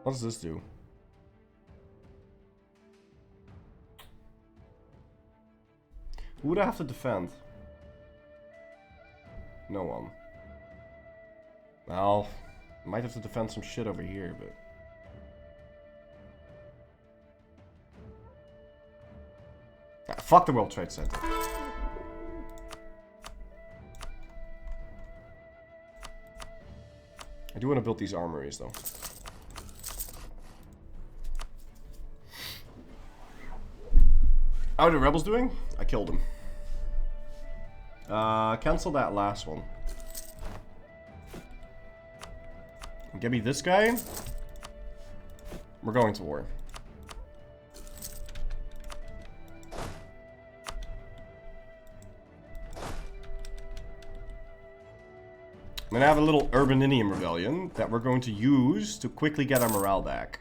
What does this do? Who would I have to defend? No one. Well, might have to defend some shit over here, but... Fuck the World Trade Center. I do want to build these armories, though. How are the rebels doing? I killed them. Cancel that last one. Give me this guy. We're going to war. I'm gonna have a little Urbanium rebellion that we're going to use to quickly get our morale back.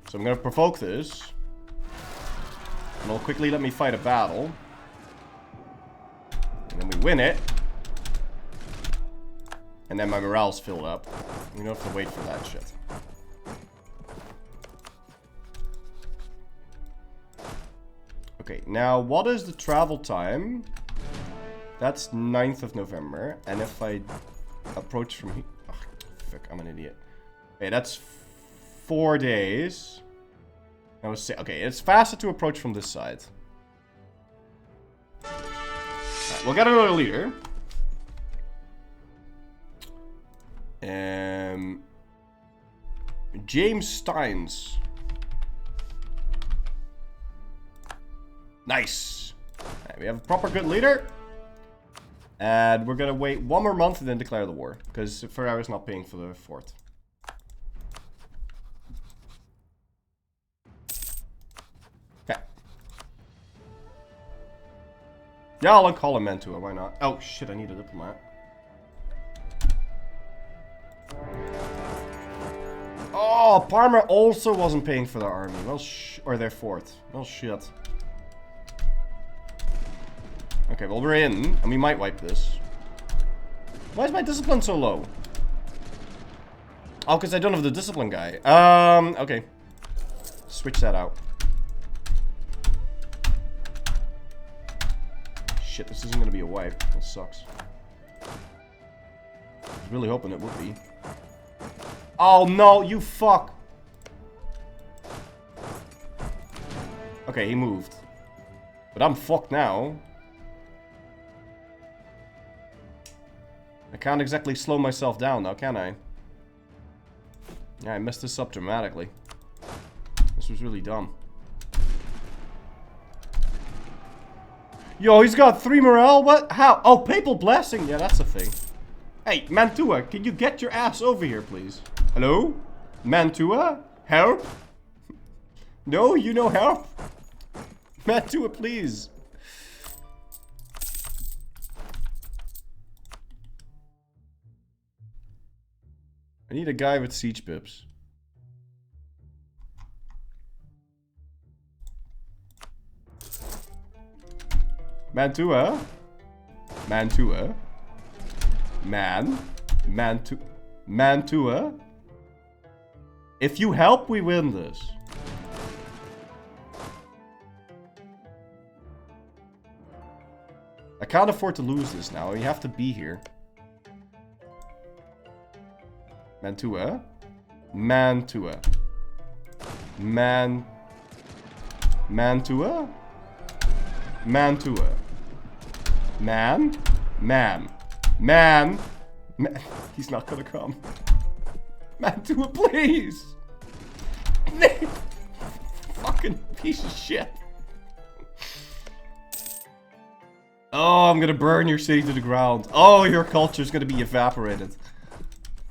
So I'm gonna provoke this. And it'll quickly let me fight a battle. And then we win it. And then my morale's filled up. We don't have to wait for that shit. Okay, now what is the travel time? That's 9th of November. And if I approach from here... Oh, fuck, I'm an idiot. Okay, that's 4 days. I was saying, okay, it's faster to approach from this side. Right, we'll get another leader. James Steins. Nice. Right, we have a proper good leader. And we're gonna wait 1 more month and then declare the war. Because Ferrari's not paying for the fort. Okay. Yeah, I'll call him Mantua, why not? Oh shit, I need a diplomat. Oh, Parma also wasn't paying for their army. Well, or their fort. Well, shit. Okay, well, we're in, and we might wipe this. Why is my discipline so low? Oh, because I don't have the discipline guy. Okay. Switch that out. Shit, this isn't gonna be a wipe. That sucks. I was really hoping it would be. Oh no, you fuck! Okay, he moved. But I'm fucked now. I can't exactly slow myself down now, can I? Yeah, I messed this up dramatically. This was really dumb. Yo, he's got 3 morale? What? How? Oh, Papal Blessing! Yeah, that's a thing. Hey, Mantua, can you get your ass over here, please? Hello? Mantua? Help? No, you know help? Mantua, please. I need a guy with siege pips. Mantua? Mantua? Mantua? If you help, we win this. I can't afford to lose this now. You have to be here. Mantua? Mantua. Mantua? Mantua. Man. He's not gonna come. Mantua, please! Fucking piece of shit. Oh, I'm gonna burn your city to the ground. Oh, your culture's gonna be evaporated.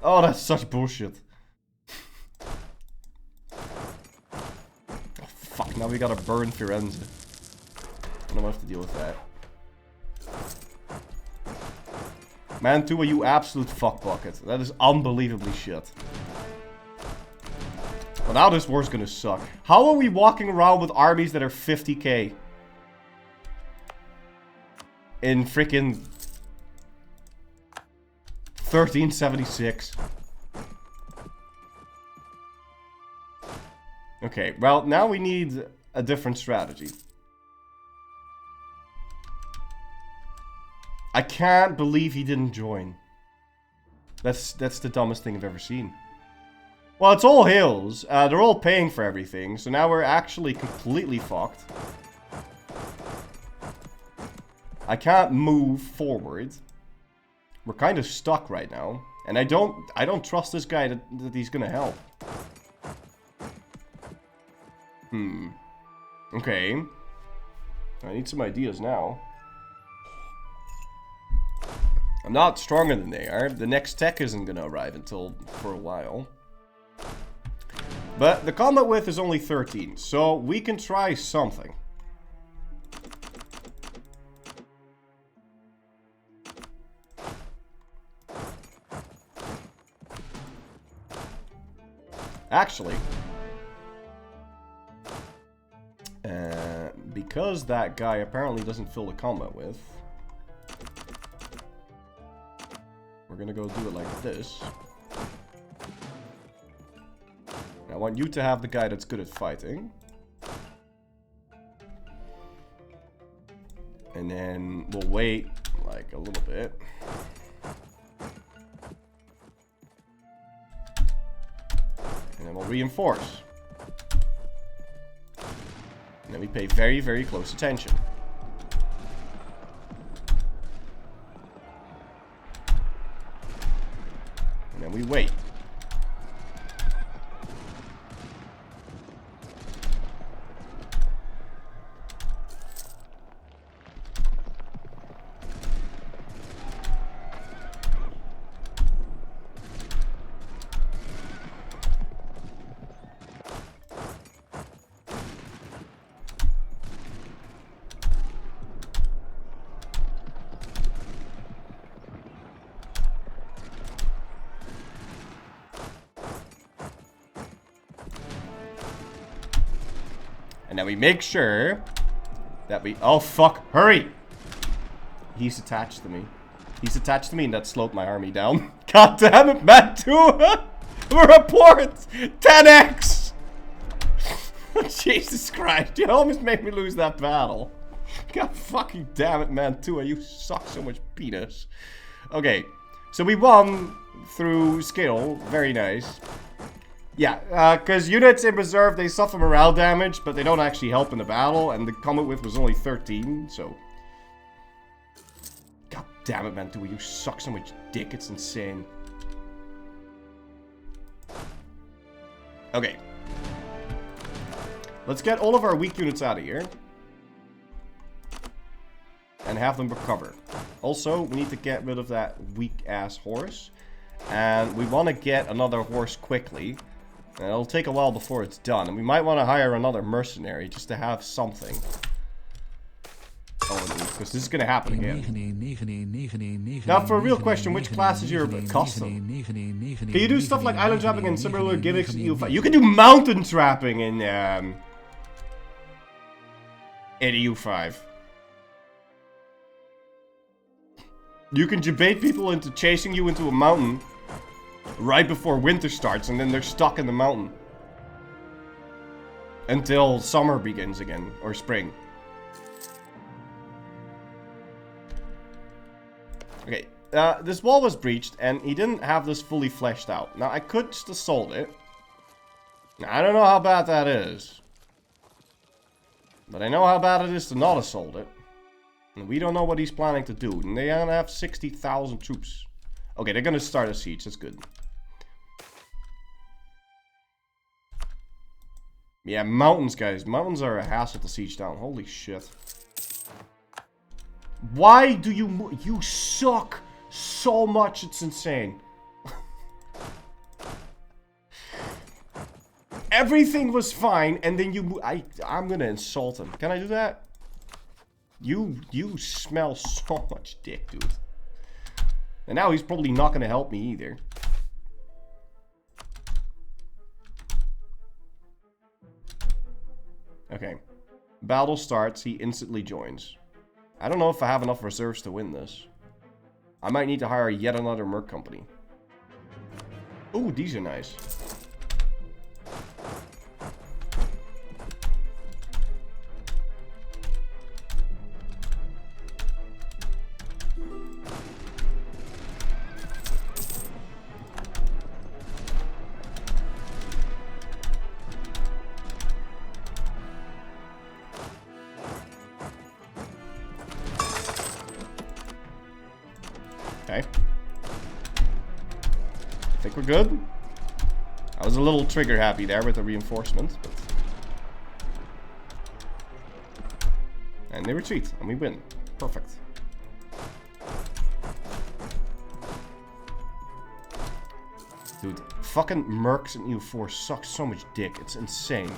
Oh, that's such bullshit. Oh, fuck, now we gotta burn Firenze. I don't have to deal with that. Mantua, you absolute fuck bucket. That is unbelievably shit. Well, now this war's gonna suck. How are we walking around with armies that are 50k? In freaking 1376. Okay, well, now we need a different strategy. I can't believe he didn't join. That's the dumbest thing I've ever seen. Well, it's all hills. They're all paying for everything, so now we're actually completely fucked. I can't move forward. We're kind of stuck right now. And I don't trust this guy that he's gonna help. Okay. I need some ideas now. I'm not stronger than they are. The next tech isn't gonna arrive until for a while. But the combat width is only 13, so we can try something. Actually, because that guy apparently doesn't fill the combat width, we're gonna go do it like this. I want you to have the guy that's good at fighting. And then we'll wait like a little bit. And then we'll reinforce. And then we pay very, very close attention. And then we wait. And then we make sure that we... Oh, fuck. Hurry! He's attached to me. He's attached to me and that slowed my army down. God damn it, man. Report! 10x! Jesus Christ. You almost made me lose that battle. God fucking damn it, man. You suck so much penis. Okay. So we won through skill. Very nice. Yeah, because units in reserve, they suffer morale damage, but they don't actually help in the battle, and the combat width was only 13, so... God damn it, man, you suck so much dick, it's insane. Okay. Let's get all of our weak units out of here. And have them recover. Also, we need to get rid of that weak-ass horse. And we want to get another horse quickly. And it'll take a while before it's done. And we might want to hire another mercenary just to have something. Oh, because this is going to happen again. Now, for a real question, which class is your custom? Can you do stuff like island trapping and similar gimmicks in EU5? You can do mountain trapping in EU5. You can debate people into chasing you into a mountain right before winter starts, and then they're stuck in the mountain until summer begins again, or spring. Okay, this wall was breached, and he didn't have this fully fleshed out. Now, I could just assault it. Now, I don't know how bad that is, but I know how bad it is to not assault it. And we don't know what he's planning to do, and they're gonna have 60,000 troops. Okay, they're gonna start a siege, that's good. Yeah, mountains, guys. Mountains are a hassle to siege down. Holy shit. Why do you... You suck so much, it's insane. Everything was fine, and then you... I'm gonna insult him. Can I do that? You smell so much dick, dude. And now he's probably not gonna help me either. Okay. Battle starts, he instantly joins. I don't know if I have enough reserves to win this. I might need to hire yet another merc company. Ooh, these are nice. think we're good. I was a little trigger happy there with the reinforcement, but... And they retreat, and we win. Perfect. Dude, fucking mercs in EU4 suck so much dick. It's insane.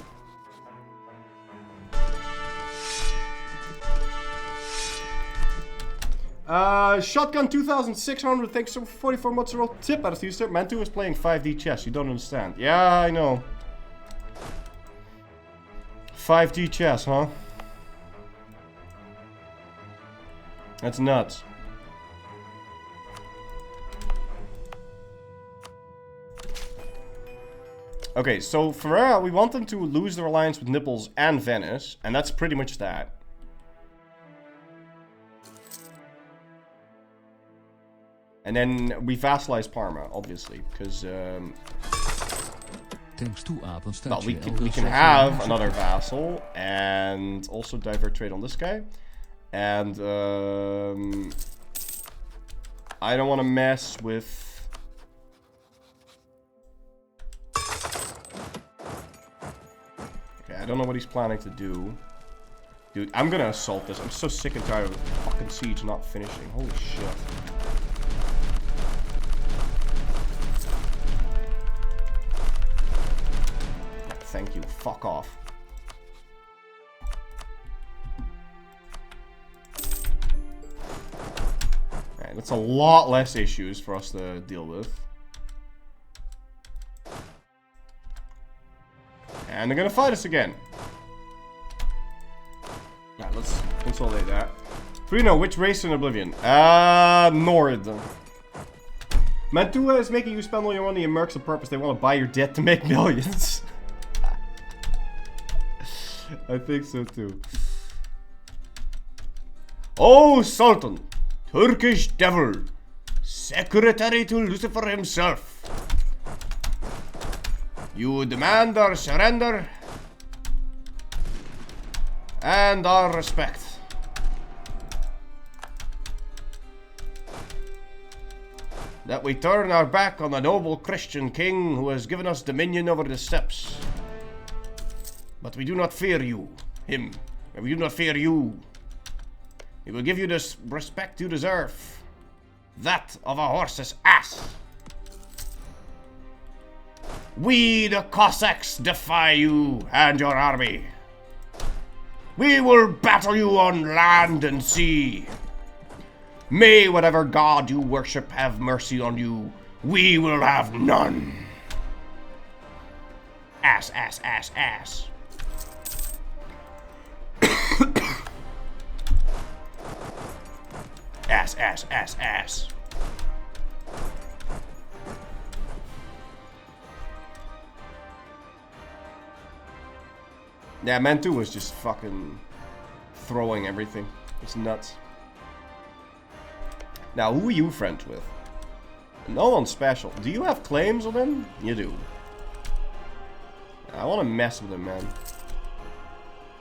Shotgun 2600, thanks for 44 months in a row. Tip out of you, sir. Mantu is playing 5D chess. You don't understand. Yeah, I know. 5D chess, huh? That's nuts. Okay, so Ferrara, we want them to lose their alliance with Naples and Venice, and that's pretty much that. And then we vassalize Parma, obviously, because Thanks to Apenstaartje. well, we can have another vassal and also divert trade on this guy. And I don't want to mess with... Okay, I don't know what he's planning to do. Dude, I'm gonna assault this. I'm so sick and tired of the fucking siege not finishing. Holy shit. Thank you. Fuck off. Alright, that's a lot less issues for us to deal with. And they're gonna fight us again. Alright, let's consolidate that. Bruno, which race in Oblivion? Nord. Mantua is making you spend all your money in mercs on purpose. They want to buy your debt to make millions. I think so too. Oh, Sultan! Turkish devil! Secretary to Lucifer himself! You demand our surrender and our respect. That we turn our back on the noble Christian king who has given us dominion over the steppes. But we do not fear you, him, and we do not fear you. We will give you the respect you deserve. That of a horse's ass. We, the Cossacks, defy you and your army. We will battle you on land and sea. May whatever god you worship have mercy on you. We will have none. Ass, ass, ass, ass. Ass, ass, ass, ass. Yeah, Mantua was just fucking throwing everything. It's nuts. Now, who are you friends with? No one special. Do you have claims on him? You do. I want to mess with him, man.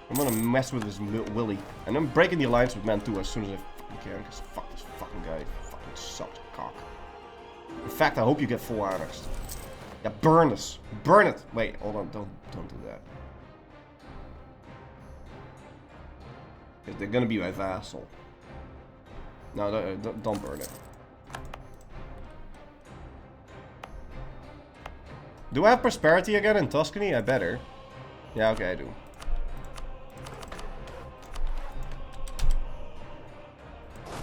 I'm gonna mess with this Willy. And I'm breaking the alliance with Mantua as soon as I can, because fuck this fucking guy. He fucking sucks cock. In fact, I hope you get full annexed. Yeah, burn this. Burn it! Wait, hold on. Don't do that. They're gonna be my vassal. No, don't burn it. Do I have prosperity again in Tuscany? I better. Yeah, okay, I do.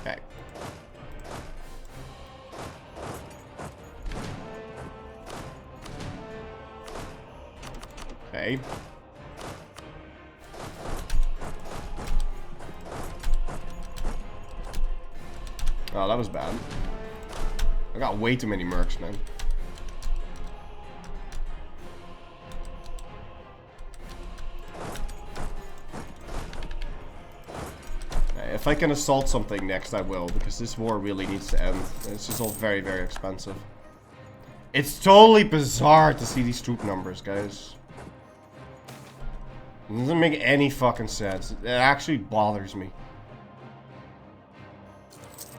Okay. Okay. Oh, that was bad. I got way too many mercs, man. If I can assault something next, I will, because this war really needs to end. It's just all very, very expensive. It's totally bizarre to see these troop numbers, guys. It doesn't make any fucking sense. It actually bothers me.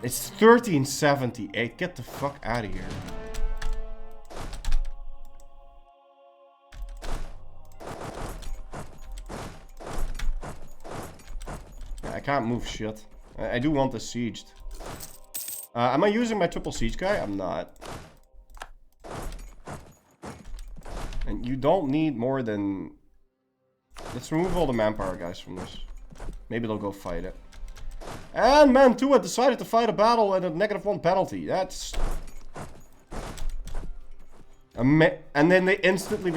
It's 1378. Get the fuck out of here. can't move shit. I do want this sieged. Am I using my triple siege guy? I'm not. And you don't need more than... Let's remove all the manpower guys from this. Maybe they'll go fight it. And Mantua decided to fight a battle at a -1 penalty. That's... And then they instantly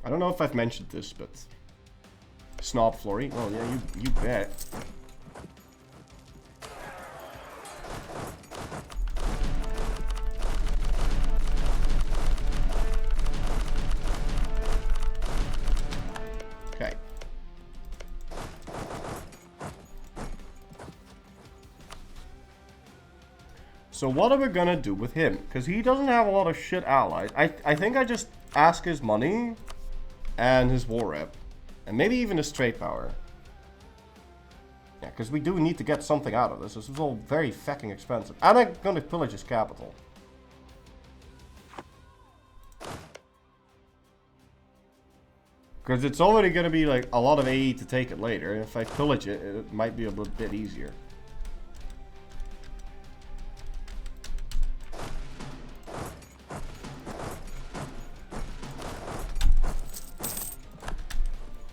I don't know if I've mentioned this, but... Snob Flurry. Well, yeah, you bet. Okay. So what are we gonna do with him? Because he doesn't have a lot of shit allies. I think I just ask his money and his war rep. And maybe even his trade power. Yeah, because we do need to get something out of this. This is all very fucking expensive. And I'm gonna pillage his capital. Because it's already gonna be like a lot of AE to take it later. And if I pillage it, it might be a bit easier.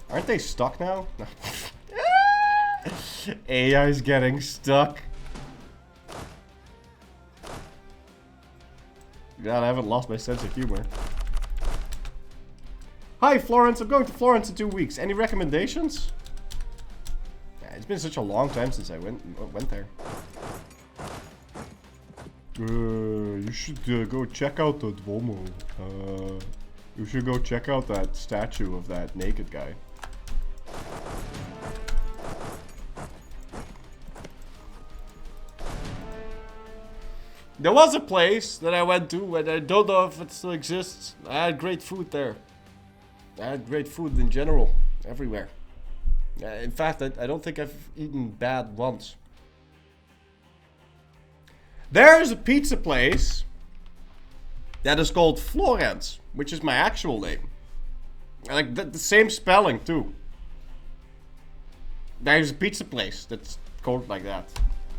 Aren't they stuck now? AI's getting stuck. God, I haven't lost my sense of humor. Hi, Florence. I'm going to Florence in 2 weeks. Any recommendations? Yeah, it's been such a long time since I went there. You should go check out the Duomo. You should go check out that statue of that naked guy. There was a place that I went to, and I don't know if it still exists. I had great food there. I had great food in general, everywhere. In fact, I don't think I've eaten bad once. There's a pizza place that is called Florence, which is my actual name. Like the same spelling too. There's a pizza place that's called like that.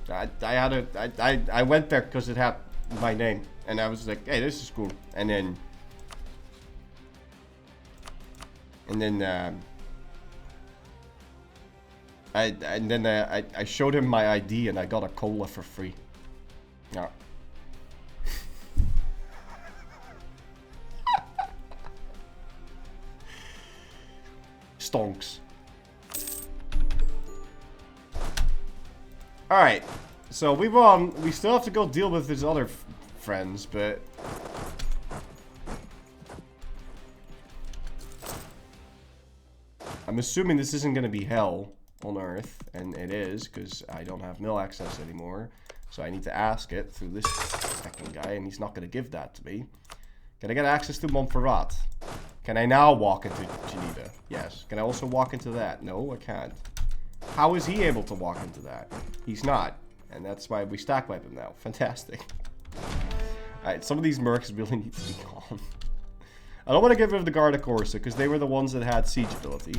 I went there because it had my name, and I was like, hey, this is cool. And then I showed him my ID, and I got a cola for free. Yeah. Stonks. Alright, so we won. We still have to go deal with his other friends, but... I'm assuming this isn't going to be hell on Earth, and it is, because I don't have mill access anymore. So I need to ask it through this second guy, and he's not going to give that to me. Can I get access to Montferrat? Can I now walk into Geneva? Yes. Can I also walk into that? No, I can't. How is he able to walk into that? He's not. And that's why we stack wipe him now. Fantastic. Alright, some of these mercs really need to be gone. I don't want to get rid of the Garda Corsa because they were the ones that had siege ability.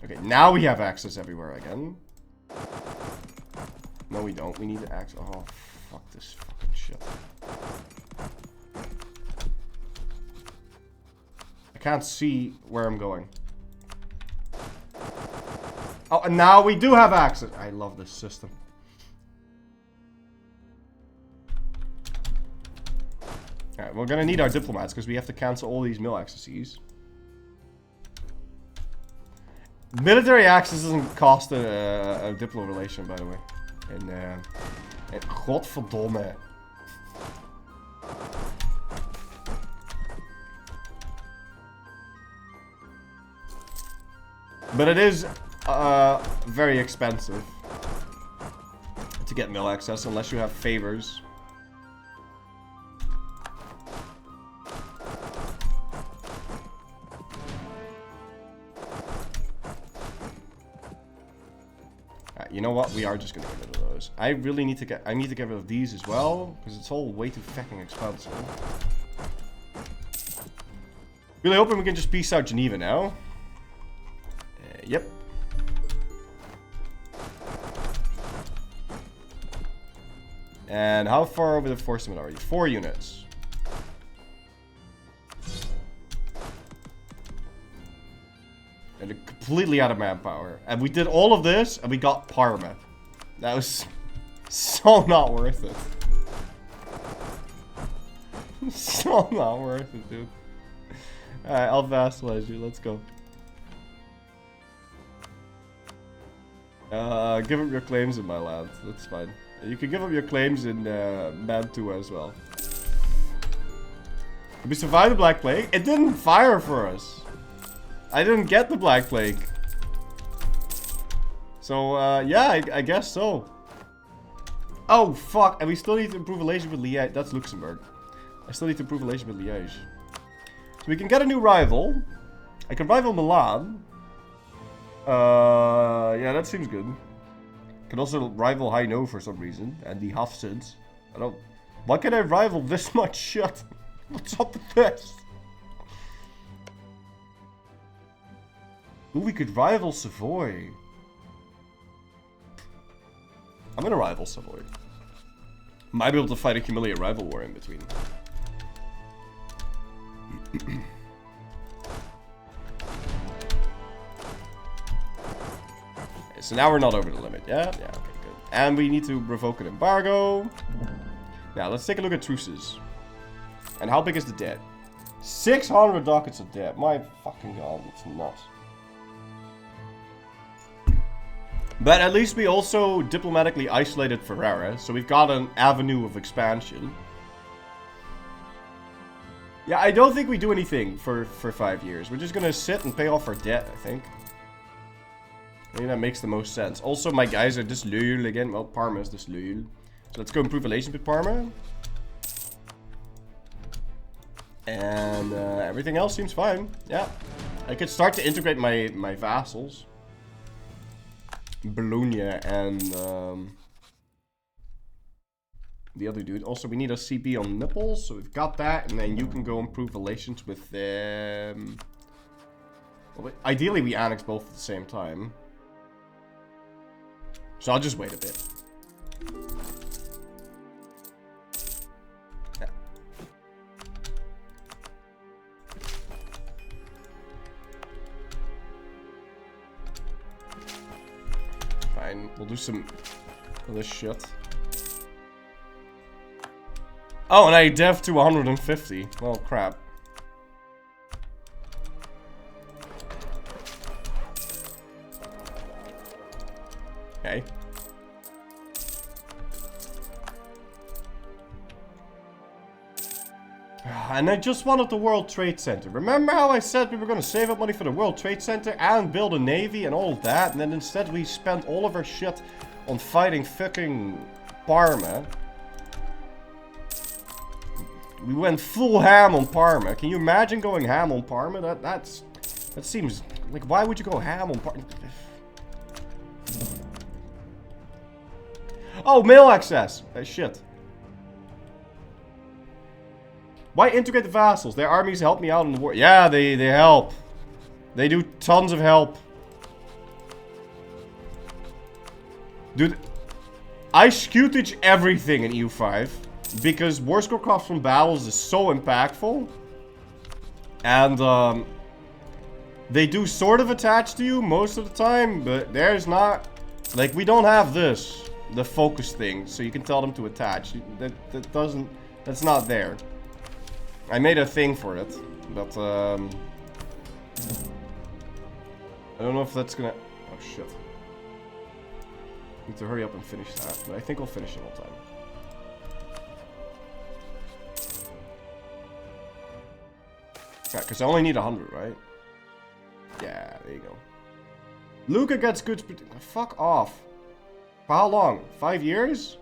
Okay, now we have access everywhere again. No, we don't. We need to access. Oh, fuck this fucking shit. I can't see where I'm going. Oh, and now we do have access. I love this system. Alright, we're gonna need our diplomats because we have to cancel all these mill accesses. Military access doesn't cost a diplo relation, by the way. And godverdomme. But it is very expensive to get mill access unless you have favors. You know what? We are just gonna get rid of those. I really need to get. I need to get rid of these as well because it's all way too fucking expensive. Really hoping we can just peace out Geneva now. Yep. And how far over the enforcement are you? 4 units. And they're completely out of manpower. And we did all of this, and we got Parma. That was so not worth it. So not worth it, dude. Alright, I'll vassalize you. Let's go. Give up your claims in my land. That's fine. You can give up your claims in Mantua as well. We survived the Black Plague. It didn't fire for us. I didn't get the Black Plague. So, yeah, I guess so. Oh, fuck. And we still need to improve relations with Liège. That's Luxembourg. I still need to improve relations with Liège. So we can get a new rival. I can rival Milan. Yeah, that seems good. Can also rival Hainaut for some reason. And the Hafsids. I don't... Why can I rival this much shit? What's up with this? Ooh, we could rival Savoy. I'm gonna rival Savoy. Might be able to fight a humiliate rival war in between. So now we're not over the limit. Yeah, okay, good. And we need to revoke an embargo. Now let's take a look at truces. And how big is the debt? 600 ducats of debt. My fucking god, it's nuts. But at least we also diplomatically isolated Ferrara, so we've got an avenue of expansion. Yeah, I don't think we do anything for 5 years. We're just gonna sit and pay off our debt, I think. I think that makes the most sense. Also, my guys are disloyal again. Well, Parma is disloyal. So let's go improve relations with Parma. And everything else seems fine. Yeah. I could start to integrate my vassals. Bologna and the other dude. Also, we need a CB on Nipples, so we've got that. And then you can go improve relations with them. Well, ideally, we annex both at the same time. So I'll just wait a bit. Yeah. Fine, we'll do some of this shit. Oh, and I dev to 150. Well, crap. Okay. And I just wanted the World Trade Center. Remember how I said we were going to save up money for the World Trade Center and build a navy and all that? And then instead we spent all of our shit on fighting fucking Parma. We went full ham on Parma. Can you imagine going ham on Parma? That seems like, why would you go ham on Parma? Oh, mail access. Shit. Why integrate the vassals? Their armies help me out in the war. Yeah, they help. They do tons of help. Dude, I scutage everything in EU5 because war score cost from battles is so impactful. And they do sort of attach to you most of the time, but there's not, like, we don't have this, the focus thing, so you can tell them to attach. That's not there. I made a thing for it, but I don't know if that's gonna... Oh shit. Need to hurry up and finish that, but I think I'll finish it on time. Yeah, because I only need 100, right? Yeah, there you go. Luca gets goods... Fuck off. For how long? 5 years?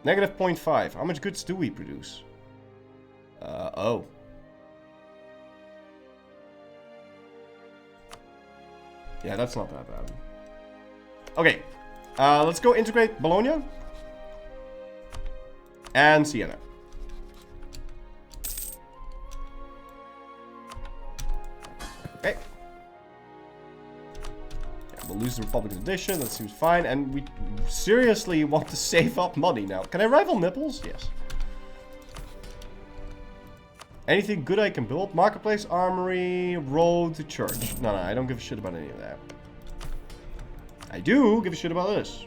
Negative 0.5. How much goods do we produce? Oh. Yeah, that's not that bad. Okay. Let's go integrate Bologna. And Siena. Okay. Yeah, we'll lose the Republican edition. That seems fine. And we seriously want to save up money now. Can I rival Nipples? Yes. Anything good I can build? Marketplace, armory, road to church. No, I don't give a shit about any of that. I do give a shit about this.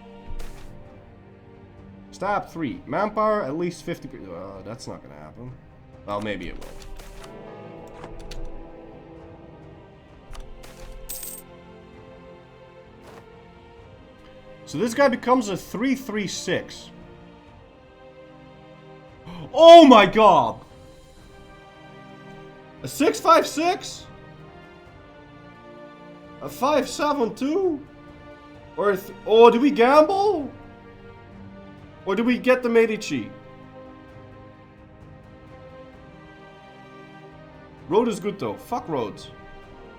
Stab 3. Manpower, at least 50. That's not gonna happen. Well, maybe it will. So this guy becomes a 336. Oh my god! A 656? A 572? Or oh, do we gamble? Or do we get the Medici? Road is good though. Fuck roads.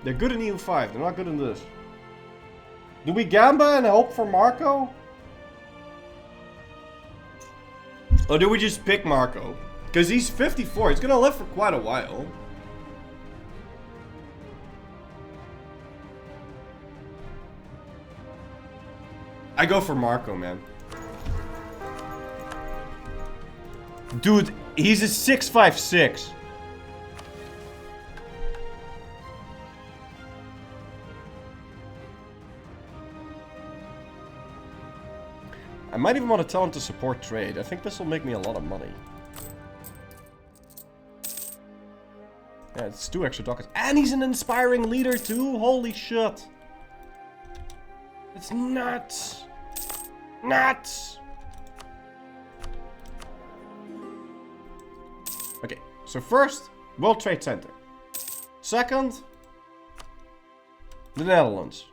They're good in EU5. They're not good in this. Do we gamble and hope for Marco? Or do we just pick Marco? Because he's 54. He's gonna live for quite a while. I go for Marco, man. Dude, he's a 656. I might even want to tell him to support trade. I think this will make me a lot of money. Yeah, it's 2 extra dockets. And he's an inspiring leader too? Holy shit. It's nuts. Nuts. Okay, so first, World Trade Center. Second, the Netherlands.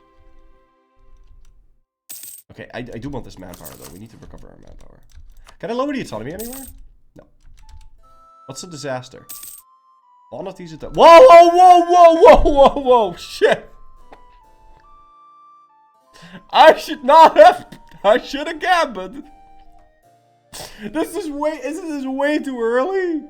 Okay, I do want this manpower though. We need to recover our manpower. Can I lower the autonomy anywhere? No. What's a disaster? One of these are done. Whoa, whoa, whoa, whoa, whoa, whoa, whoa, shit! I should not have. I should have gambled. This is way too early.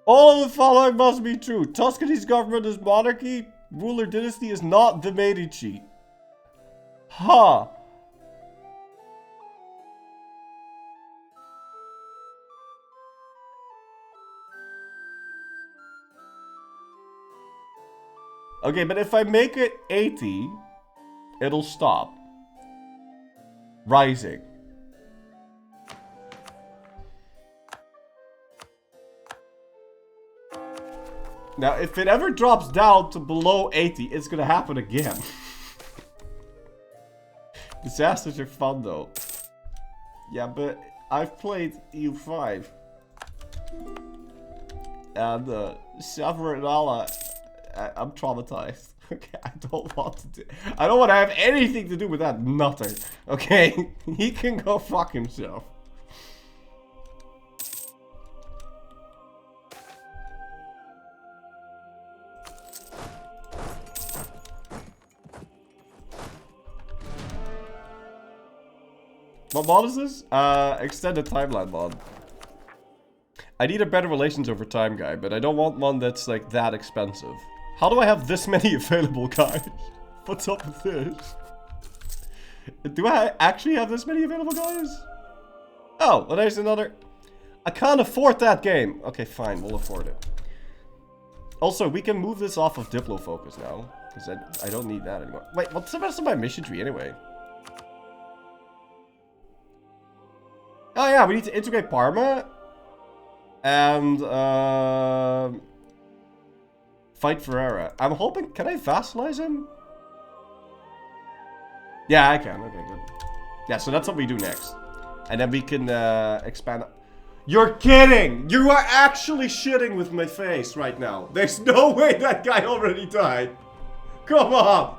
All of the following must be true. Tuscany's government is monarchy. Ruler dynasty is not the Medici. Ha! Huh. Okay, but if I make it 80, it'll stop rising. Now, if it ever drops down to below 80, it's gonna happen again. Disasters are fun though. Yeah, but I've played EU5. And Savorinala, I'm traumatized. Okay, I don't want to have anything to do with that nutter. Okay? He can go fuck himself. What mod is this? Extended timeline mod. I need a better relations over time guy, but I don't want one that's like that expensive. How do I have this many available guys? What's up with this? Do I actually have this many available guys? Oh, well there's another. I can't afford that game. Okay, fine, we'll afford it. Also, we can move this off of Diplo focus now, because I don't need that anymore. Wait, what's the rest of my mission tree anyway? Oh yeah, we need to integrate Parma and fight Ferreira. I'm hoping, can I vassalize him? Yeah, I can. Okay, good. Yeah, so that's what we do next. And then we can expand. You're kidding! You are actually shitting with my face right now. There's no way that guy already died. Come on!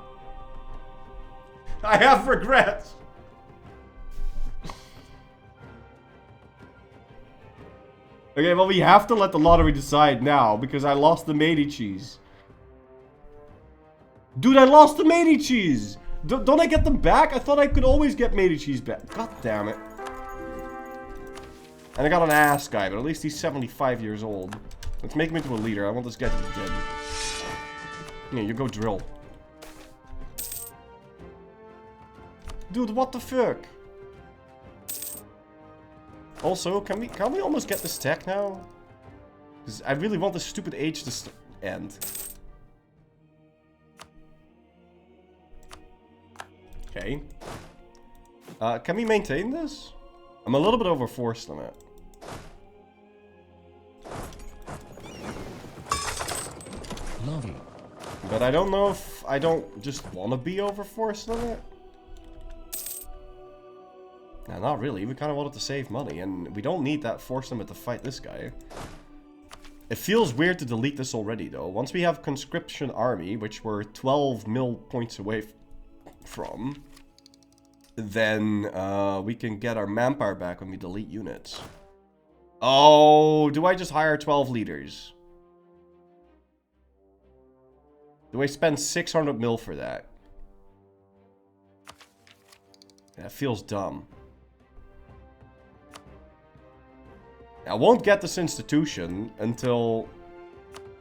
I have regrets. Okay, well we have to let the lottery decide now because I lost the Medicis. Dude, I lost the Medicis! Don't I get them back? I thought I could always get Medicis back. God damn it. And I got an ass guy, but at least he's 75 years old. Let's make him into a leader. I want this guy to be dead. Yeah, you go drill. Dude, what the fuck? Also, can we almost get this tech now? Because I really want this stupid age to end. Okay. Can we maintain this? I'm a little bit overforced on it. Lovely. But I don't know if I don't just want to be overforced on it. Nah, not really. We kind of wanted to save money, and we don't need that force limit to fight this guy. It feels weird to delete this already, though. Once we have Conscription Army, which we're 12 mil points away from, then we can get our manpower back when we delete units. Oh, do I just hire 12 leaders? Do I spend 600 mil for that? That feels dumb. I won't get this institution until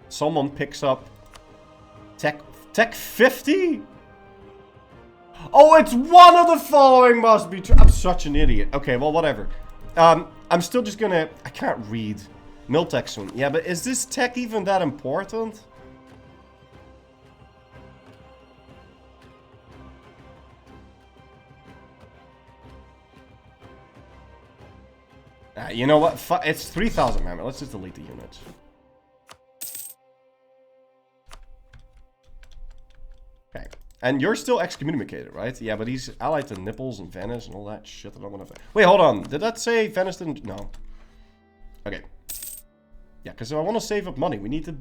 someone picks up Tech 50? Oh, it's one of the following must be true. I'm such an idiot. Okay, well, whatever. I'm still just gonna... I can't read. Miltech soon. Yeah, but is this tech even that important? You know what? It's 3,000 mammoth. Let's just delete the units. Okay. And you're still excommunicated, right? Yeah, but he's allied to Nipples and Venice and all that shit that I want to... Wait, hold on. Did that say Venice didn't... No. Okay. Yeah, because I want to save up money. We need to...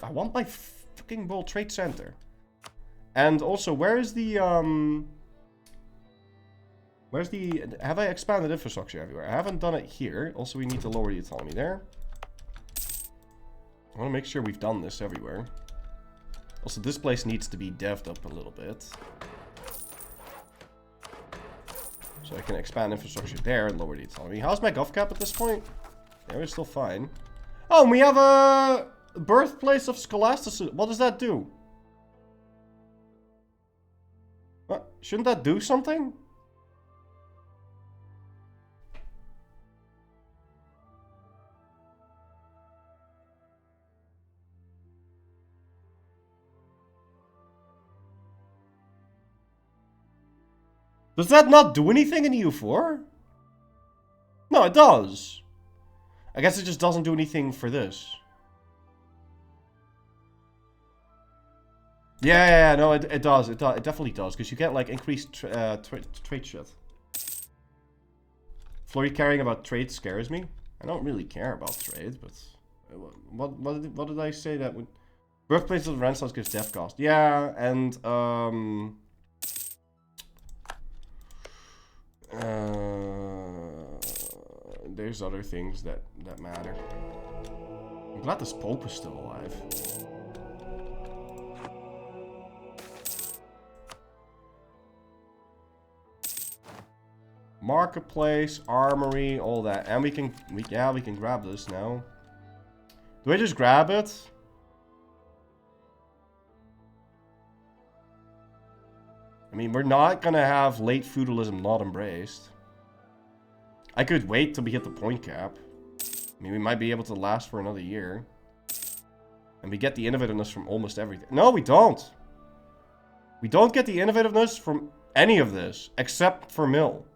I want my fucking World Trade Center. And also, where is the... Where's the... Have I expanded infrastructure everywhere? I haven't done it here. Also, we need to lower the autonomy there. I want to make sure we've done this everywhere. Also, this place needs to be devved up a little bit. So I can expand infrastructure there and lower the autonomy. How's my gov cap at this point? Yeah, we're still fine. Oh, and we have a birthplace of scholasticism. What does that do? What? Shouldn't that do something? Does that not do anything in EU4? No, it does. I guess it just doesn't do anything for this. Yeah, no, it does. It definitely does. Because you get, like, increased trade shit. Flurry caring about trade scares me. I don't really care about trade, but... What did I say that would... Birthplace of the Renaissance gives death cost. Yeah, and, there's other things that matter. I'm glad this Pope is still alive. Marketplace, armory, all that, and we can grab this now. Do I just grab it? I mean, we're not gonna have late feudalism not embraced. I could wait till we hit the point cap. I mean, we might be able to last for another year. And we get the innovativeness from almost everything. No, we don't. We don't get the innovativeness from any of this, except for Mill.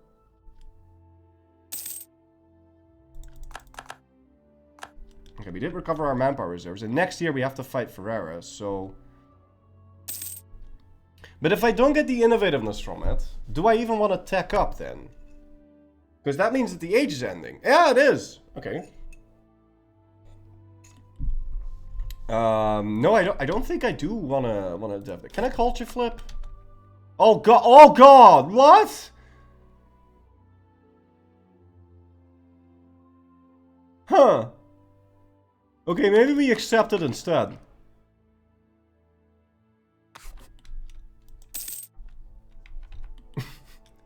Okay, we did recover our manpower reserves. And next year we have to fight Ferrera, so... But if I don't get the innovativeness from it, do I even want to tech up then? Because that means that the age is ending. Yeah, it is. Okay. No, I don't think I do wanna dev it. Can I culture flip? Oh god! Oh god! What? Huh? Okay, maybe we accept it instead.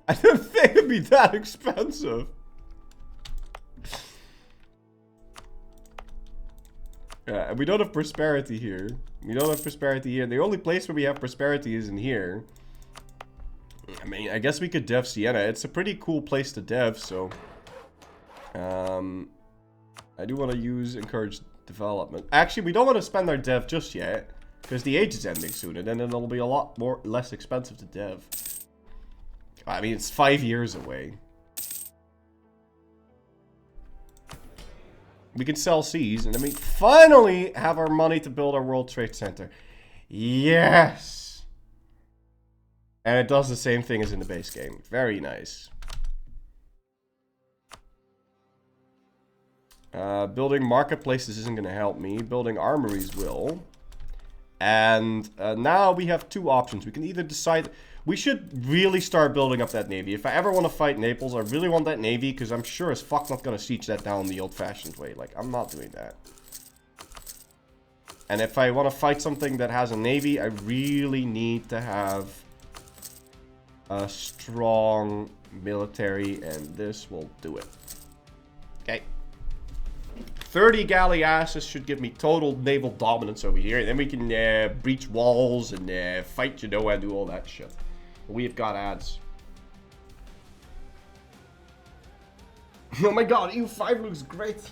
I didn't think it'd be that expensive. And we don't have prosperity here. We don't have prosperity here. The only place where we have prosperity is in here. I mean, I guess we could dev Sienna. It's a pretty cool place to dev, so... I do want to encourage development. Actually, we don't want to spend our dev just yet. Because the age is ending soon, and then it'll be a lot less expensive to dev. I mean, it's 5 years away. We can sell C's, and then we finally have our money to build our World Trade Center. Yes! And it does the same thing as in the base game. Very nice. Building marketplaces isn't going to help me. Building armories will. And now we have two options. We can either decide... We should really start building up that navy. If I ever want to fight Naples, I really want that navy, because I'm sure as fuck not going to siege that down the old-fashioned way. Like, I'm not doing that. And if I want to fight something that has a navy, I really need to have a strong military, and this will do it. Okay. 30 galleasses should give me total naval dominance over here. And then we can breach walls and fight Genoa and do all that shit. We've got ads. Oh my god, EU5 looks great.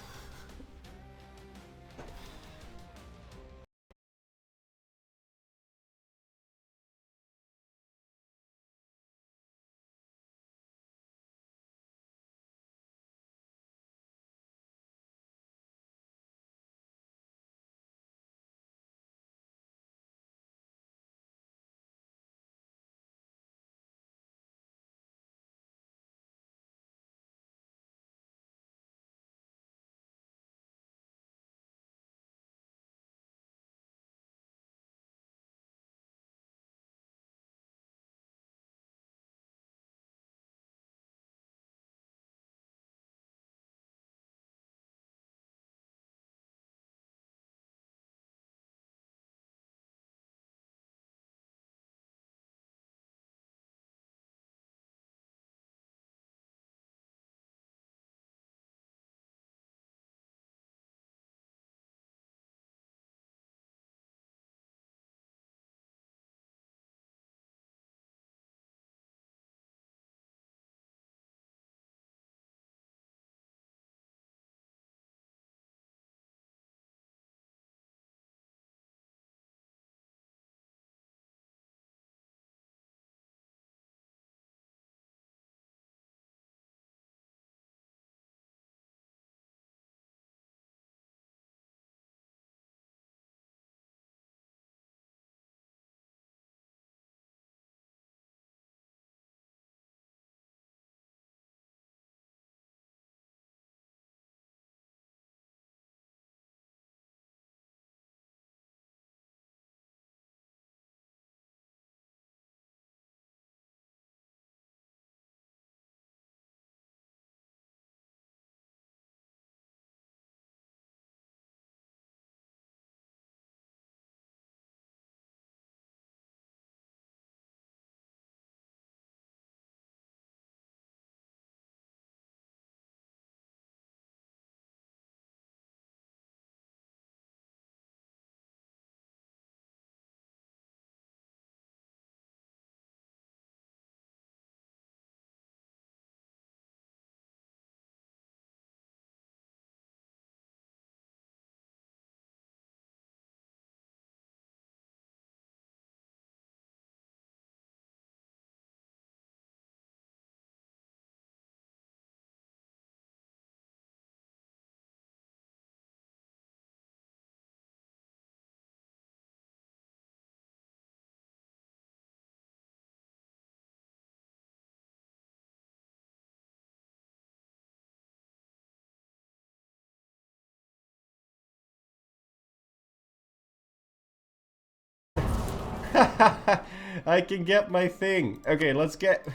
I can get my thing. Okay, let's get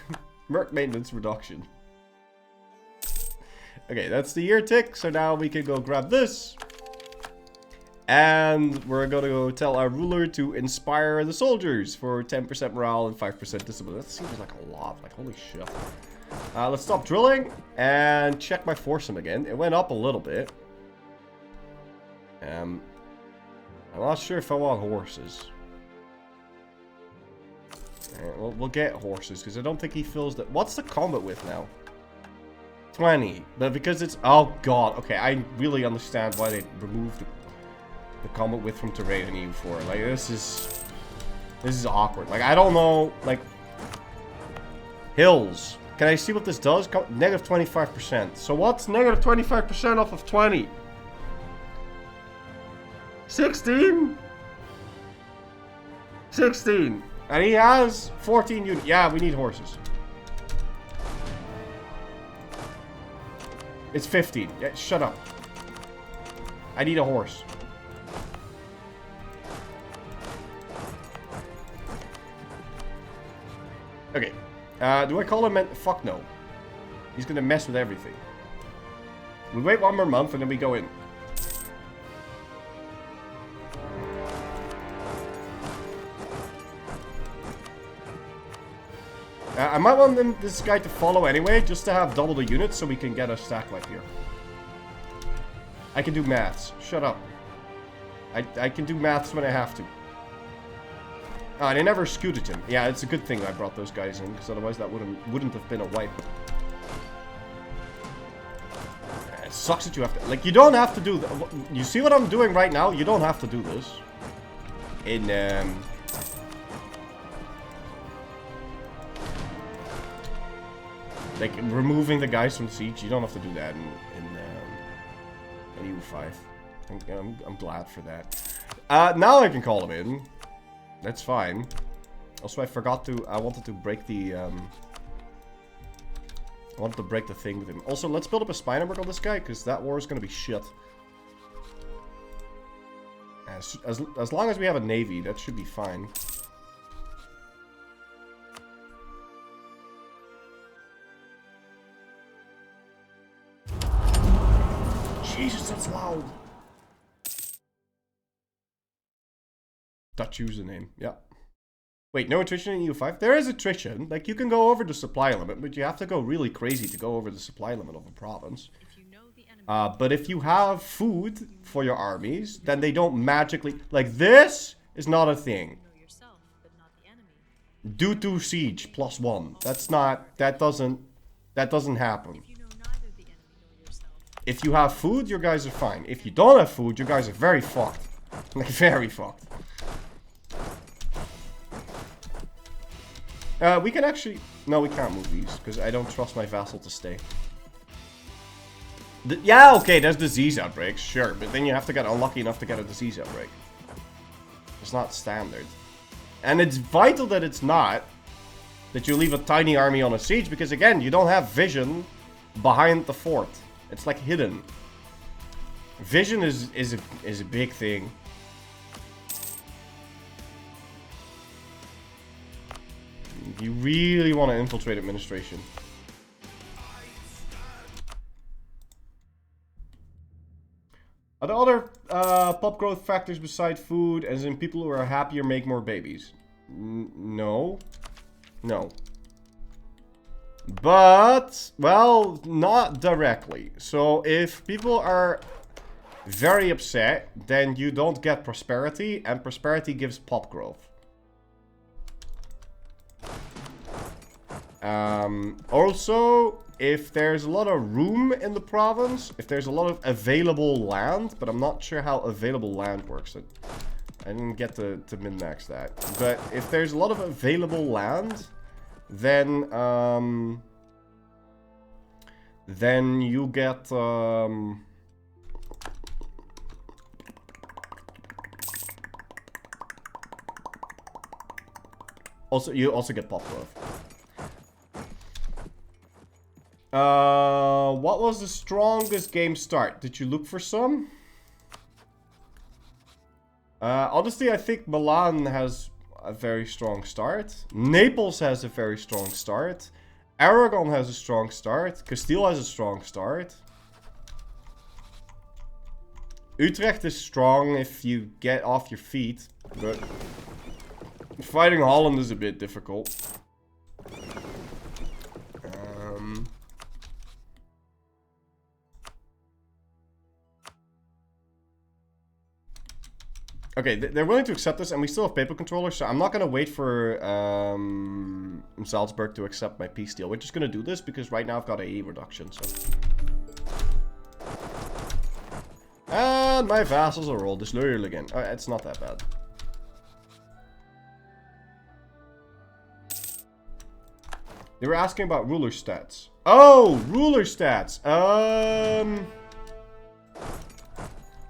Merc maintenance reduction. Okay, that's the year tick. So now we can go grab this. And we're gonna go tell our ruler to inspire the soldiers for 10% morale and 5% discipline. That seems like a lot. Like, holy shit. Let's stop drilling and check my foursome again. It went up a little bit. I'm not sure if I want horses. We'll get horses, because I don't think he fills the... What's the combat width now? 20. But because it's... Oh, God. Okay, I really understand why they removed the combat width from terrain in EU4. Like, this is awkward. Like, I don't know... Like... Hills. Can I see what this does? Negative 25%. So what's negative 25% off of 20? 16? 16. And he has 14 units. Yeah, we need horses. It's 15. Yeah, shut up. I need a horse. Okay. Do I call him? Fuck no. He's gonna mess with everything. We wait 1 more month and then we go in. I might want this guy to follow anyway, just to have double the units so we can get a stack life here. I can do maths. Shut up. I can do maths when I have to. Ah, they never scooted him. Yeah, it's a good thing I brought those guys in, because otherwise that wouldn't have been a wipe. It sucks that you have to... Like, you don't have to do... You see what I'm doing right now? You don't have to do this. Like, removing the guys from siege, you don't have to do that in EU5. I'm glad for that. Now I can call him in. That's fine. Also, I wanted to break the, I wanted to break the thing with him. Also, let's build up a spy network on this guy, because that war is going to be shit. As long as we have a navy, that should be fine. Jesus, that's loud. Dutch username, yeah. Wait, no attrition in EU5? There is attrition. Like, you can go over the supply limit, but you have to go really crazy to go over the supply limit of a province. But if you have food for your armies, then they don't magically... Like, this is not a thing. Due to siege, +1. That's not... That doesn't happen. If you have food, your guys are fine. If you don't have food, your guys are very fucked. Like, very fucked. We can actually... No, we can't move these, because I don't trust my vassal to stay. Yeah, okay, there's disease outbreaks, sure. But then you have to get unlucky enough to get a disease outbreak. It's not standard. And it's vital that it's not. That you leave a tiny army on a siege, because again, you don't have vision behind the fort. It's like hidden. Vision is a big thing. You really want to infiltrate administration. Are there other pop growth factors besides food, as in people who are happier make more babies? No. No. But, well, not directly. So if people are very upset, then you don't get prosperity, and prosperity gives pop growth. Also, if there's a lot of room in the province, if there's a lot of available land, but I'm not sure how available land works. I didn't get to min-max that. But if there's a lot of available land, then you get, you also get pop growth. What was the strongest game start? Did you look for some? Honestly, I think Milan has a very strong start. Naples has a very strong start. Aragon has a strong start. Castile has a strong start. Utrecht is strong if you get off your feet, but fighting Holland is a bit difficult. Okay, they're willing to accept this, and we still have paper controllers, so I'm not gonna wait for Salzburg to accept my peace deal. We're just gonna do this because right now I've got a reduction, so. And my vassals are all disloyal again. It's not that bad. They were asking about ruler stats. Oh, ruler stats.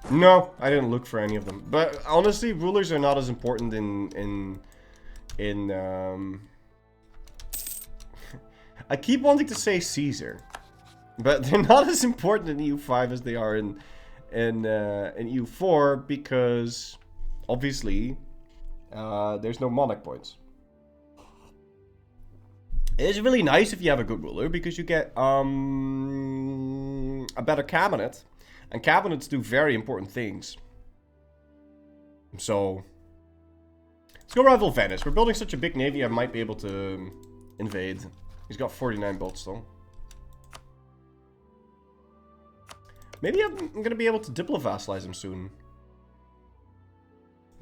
No, I didn't look for any of them. But honestly, rulers are not as important in I keep wanting to say Caesar, but they're not as important in EU5 as they are in EU4 because obviously there's no monarch points. It is really nice if you have a good ruler because you get a better cabinet. And cabinets do very important things. So, let's go rival Venice. We're building such a big navy, I might be able to invade. He's got 49 boats still. Maybe I'm going to be able to diplo-vassalize him soon.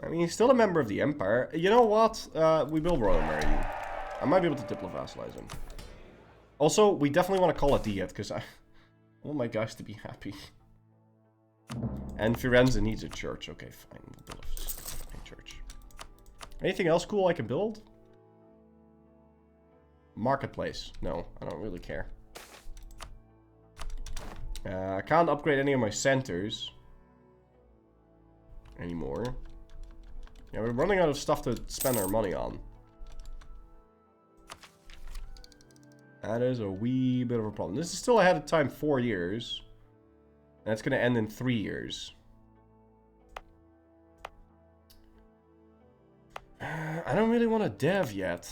I mean, he's still a member of the Empire. You know what? We will royal marry you. I might be able to diplo-vassalize him. Also, we definitely want to call a diet, because I want my guys to be happy. And Firenze needs a church. Okay, fine. We'll build a church. Anything else cool I can build? Marketplace. No, I don't really care. I can't upgrade any of my centers anymore. Yeah, we're running out of stuff to spend our money on. That is a wee bit of a problem. This is still ahead of time 4 years. And it's going to end in 3 years. I don't really want to dev yet.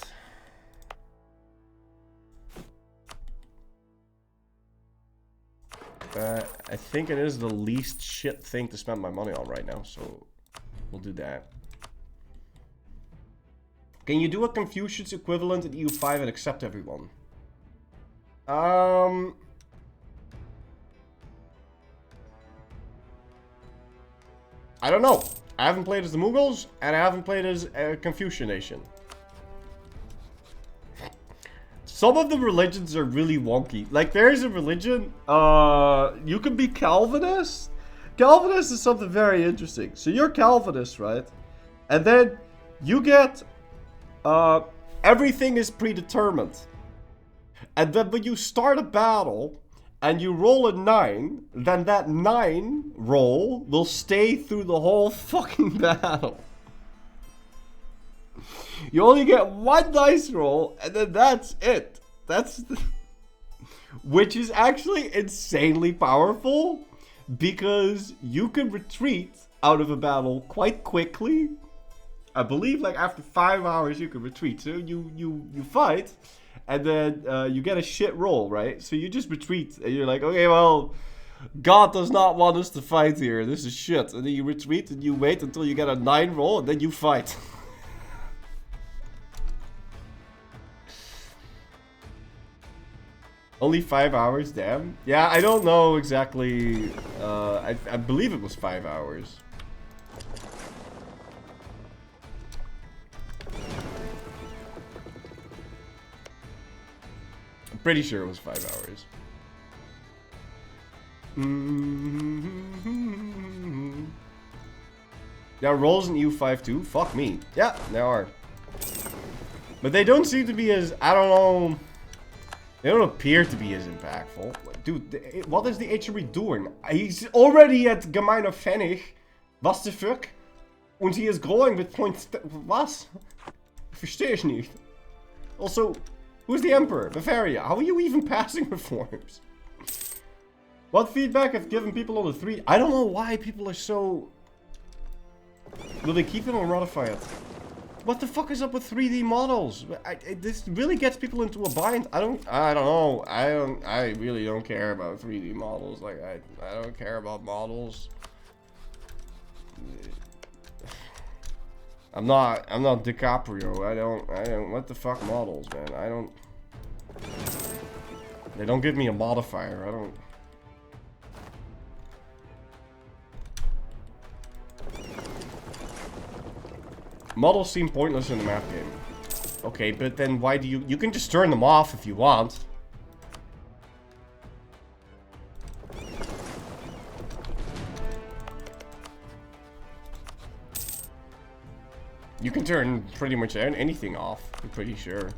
I think it is the least shit thing to spend my money on right now, so we'll do that. Can you do a Confucius equivalent in EU5 and accept everyone? I don't know. I haven't played as the Mughals, and I haven't played as a Confucian nation. Some of the religions are really wonky. Like, there's a religion, you can be Calvinist. Calvinist is something very interesting. So you're Calvinist, right? And then you get, everything is predetermined. And then when you start a battle, and you roll a 9, then that 9 roll will stay through the whole fucking battle. You only get 1 dice roll, and then that's it. Which is actually insanely powerful, because you can retreat out of a battle quite quickly. I believe like after 5 hours you can retreat. So you fight, and then you get a shit roll, right? So you just retreat, and you're like, okay, well, God does not want us to fight here. This is shit. And then you retreat, and you wait until you get a 9 roll, and then you fight. Only 5 hours, damn. Yeah, I don't know exactly. I believe it was 5 hours. I'm pretty sure it was 5 hours. There are rolls in EU5 too? Fuck me. Yeah, there are. But they don't seem to be as, I don't know. They don't appear to be as impactful. Dude, what is the HRE doing? He's already at Gemeiner Pfennig. Was the fuck? Und he is growing with points. Was? Verstehe ich nicht. Also, who's the Emperor? Bavaria. How are you even passing reforms? What feedback have given people on the 3? I don't know why people are so... Will they keep it or modify it? What the fuck is up with 3D models? This really gets people into a bind. I don't know. I really don't care about 3D models. Like, I don't care about models. I'm not DiCaprio. I don't, what the fuck models, man? They don't give me a modifier. I don't. Models seem pointless in the map game. Okay, but then why do you... You can just turn them off if you want. You can turn pretty much anything off, I'm pretty sure.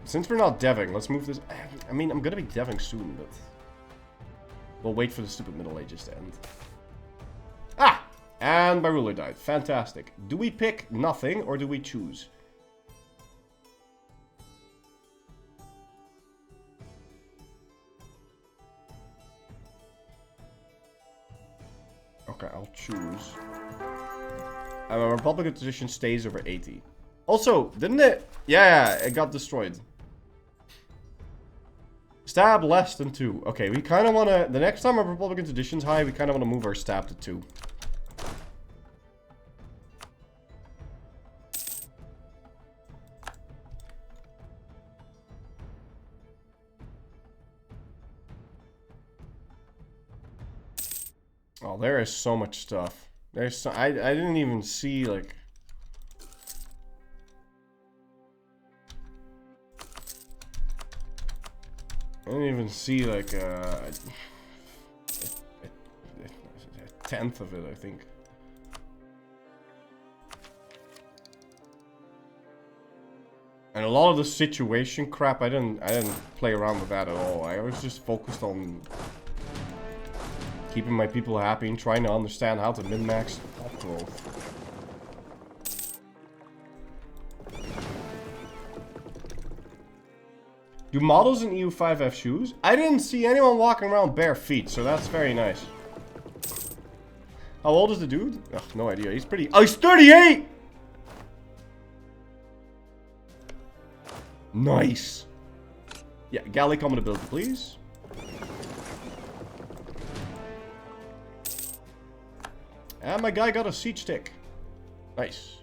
Since we're not deving, let's move this... I mean, I'm gonna be deving soon, but... We'll wait for the stupid Middle Ages to end. Ah! And my ruler died. Fantastic. Do we pick nothing, or do we choose? Okay, I'll choose. And my Republican position stays over 80. Also, didn't it? Yeah, it got destroyed. Stab less than 2. Okay, we kind of want to... The next time our Republican tradition's high, we kind of want to move our stab to 2. Oh, there is so much stuff. There's so... I didn't even see, like... I didn't even see, like, a tenth of it, I think. And a lot of the situation crap, I didn't play around with that at all. I was just focused on keeping my people happy and trying to understand how to min-max pop growth. Do models in EU5 have shoes? I didn't see anyone walking around bare feet, so that's very nice. How old is the dude? Ugh, no idea. He's pretty... Oh, he's 38! Nice. Yeah, galley coming to build, please. And my guy got a siege stick. Nice.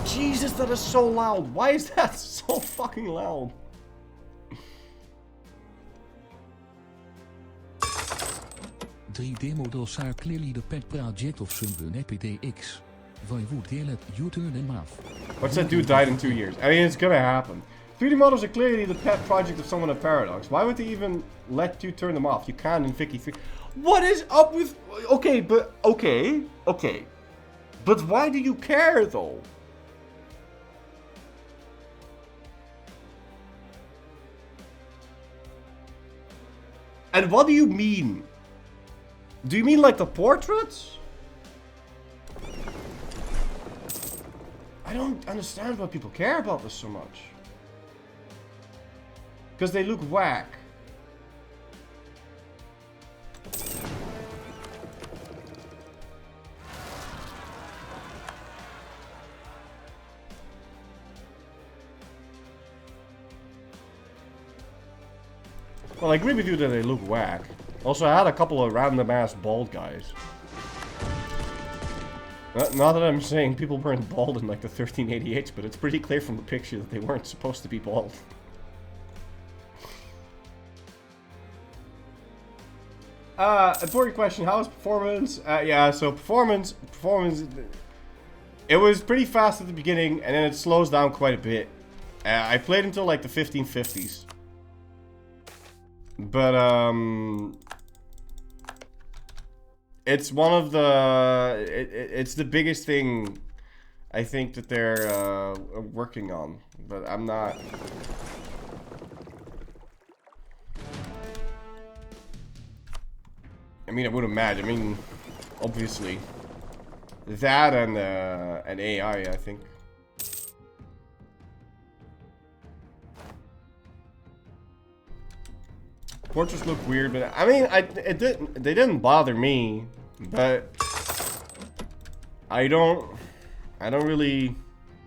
Jesus, that is so loud. Why is that so fucking loud? 3D-models are clearly the pet project of someone at PTX. Why would they let you turn them off? What's that dude died in 2 years? I mean, it's gonna happen. 3D models are clearly the pet project of someone at Paradox. Why would they even let you turn them off? You can in Vicky 3. What is up with... Okay, but... Okay. But why do you care, though? And what do you mean? Do you mean like the portraits? I don't understand why people care about this so much. Because they look whack. Well, I agree with you that they look whack. Also, I had a couple of random ass bald guys. Not that I'm saying people weren't bald in like the 1388s, but it's pretty clear from the picture that they weren't supposed to be bald. Important question, how was performance? Yeah, so performance, it was pretty fast at the beginning, and then it slows down quite a bit. I played until like the 1550s. But, it's one of the... It's the biggest thing I think that they're working on. But I'm not... I mean, I would imagine. I mean, obviously. That and an AI, I think. Portraits look weird, but I mean, they didn't bother me, but I don't really,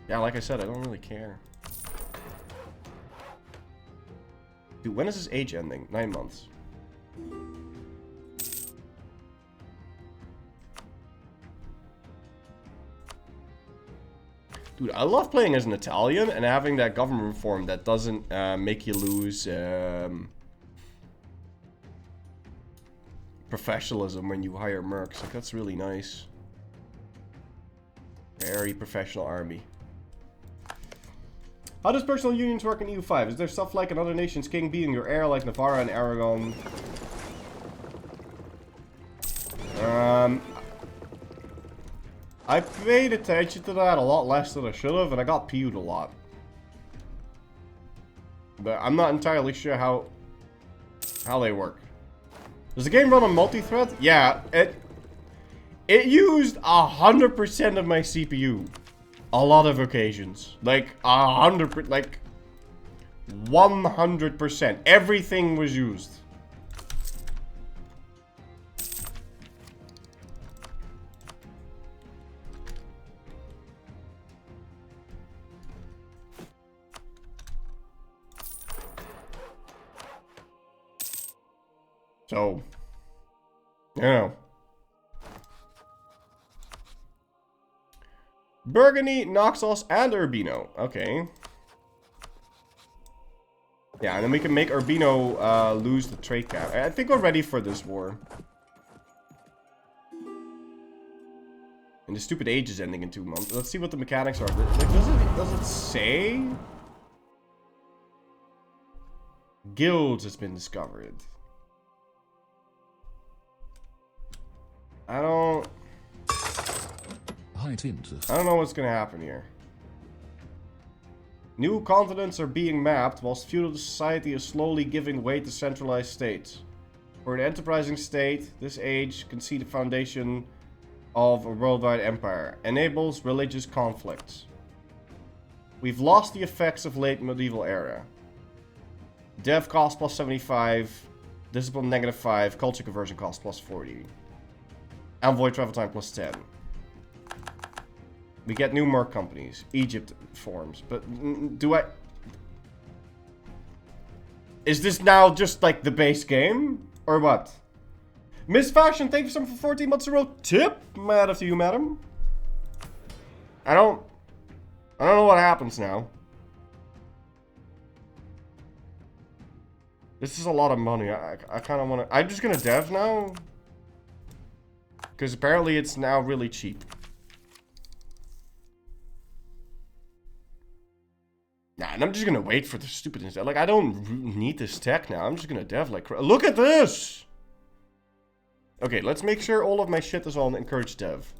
yeah, like I said, I don't really care. Dude, when is this age ending? 9 months. Dude, I love playing as an Italian and having that government reform that doesn't make you lose, professionalism when you hire mercs. Like, that's really nice. Very professional army. How does personal unions work in EU5? Is there stuff like another nation's king being your heir, like Navarra and Aragon? I paid attention to that a lot less than I should have, and I got PU'd a lot. But I'm not entirely sure how they work. Does the game run on multi-thread? Yeah, it used 100% of my CPU. A lot of occasions. Like 100%, like 100%. Everything was used. So, you know. Burgundy, Noxos, and Urbino. Okay. Yeah, and then we can make Urbino lose the trade cap. I think we're ready for this war. And the stupid age is ending in 2 months. Let's see what the mechanics are. Like, does it say? Guilds has been discovered. I don't know what's gonna happen here. New continents are being mapped, whilst feudal society is slowly giving way to centralized states. For an enterprising state, this age can see the foundation of a worldwide empire. Enables religious conflicts. We've lost the effects of late medieval era. Dev cost plus 75, discipline -5, culture conversion cost plus 40. Envoy travel time plus 10. We get new merc companies. Egypt forms. But do I... Is this now just like the base game? Or what? Miss Fashion, thank you so much for 14 months in a row. Tip, mad after you, madam. I don't know what happens now. This is a lot of money. I kind of want to... I'm just going to dev now. Because apparently it's now really cheap. Nah, and I'm just gonna wait for the stupidness. Like, I don't need this tech now. I'm just gonna dev like... Look at this! Okay, let's make sure all of my shit is on encourage dev.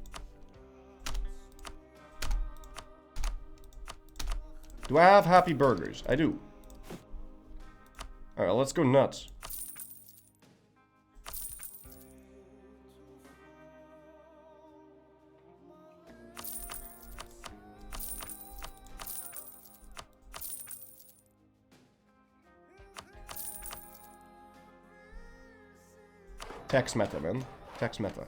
Do I have happy burgers? I do. Alright, let's go nuts. Text meta, man. Text meta.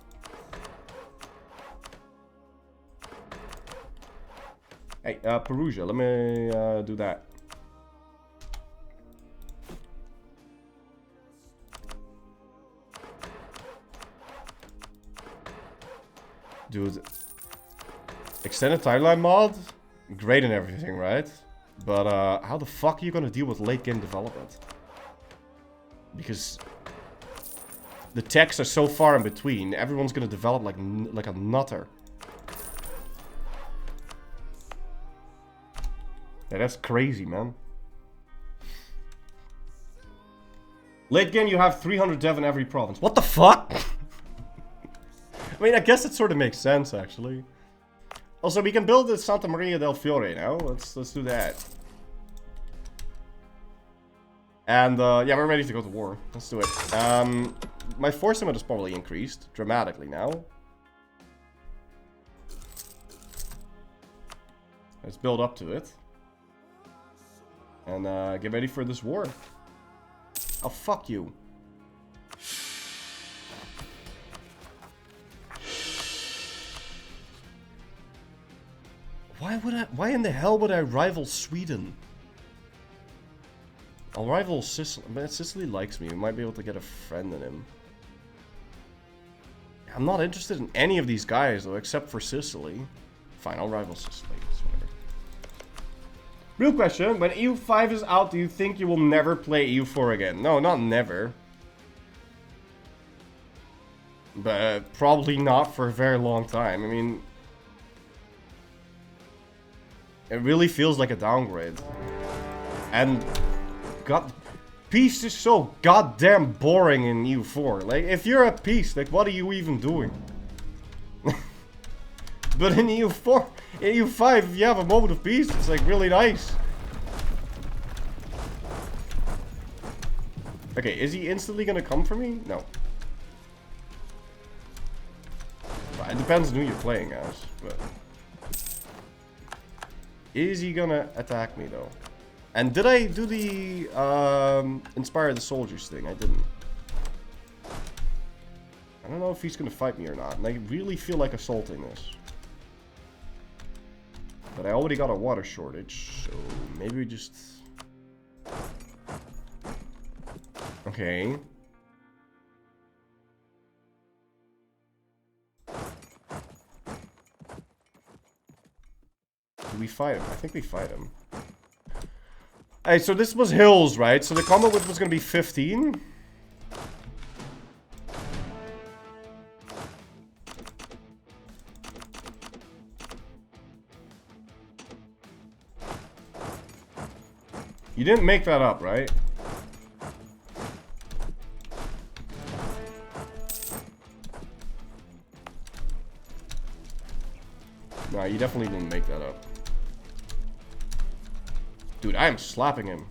Hey, Perugia, let me do that. Dude. Extended timeline mod? Great and everything, right? But how the fuck are you gonna deal with late game development? Because the techs are so far in between. Everyone's gonna develop like a nutter. Yeah, that's crazy, man. Late game, you have 300 dev in every province. What the fuck? I mean, I guess it sort of makes sense, actually. Also, we can build the Santa Maria del Fiore now. Let's do that. And yeah, we're ready to go to war. Let's do it. My force limit is probably increased dramatically now. Let's build up to it. And get ready for this war. Oh, fuck you. Why in the hell would I rival Sweden? I'll rival Sicily. But Sicily likes me. We might be able to get a friend in him. I'm not interested in any of these guys, though, except for Sicily. Fine, I'll rival Sicily. It's whatever. Real question. When EU5 is out, do you think you will never play EU4 again? No, not never. But probably not for a very long time. I mean, it really feels like a downgrade. And God, peace is so goddamn boring in EU4. Like, if you're at peace, like, what are you even doing? But in EU4, in EU5, if you have a moment of peace, it's like really nice. Okay, is he instantly gonna come for me? No. It depends on who you're playing as, but... Is he gonna attack me, though? And did I do the, Inspire the Soldiers thing? I didn't. I don't know if he's gonna fight me or not, and I really feel like assaulting this. But I already got a water shortage, so maybe we just... Okay. Do we fight him? I think we fight him. Hey, so this was hills, right? So the combat width was gonna be 15. You didn't make that up, right? No, you definitely didn't make that up. Dude, I am slapping him.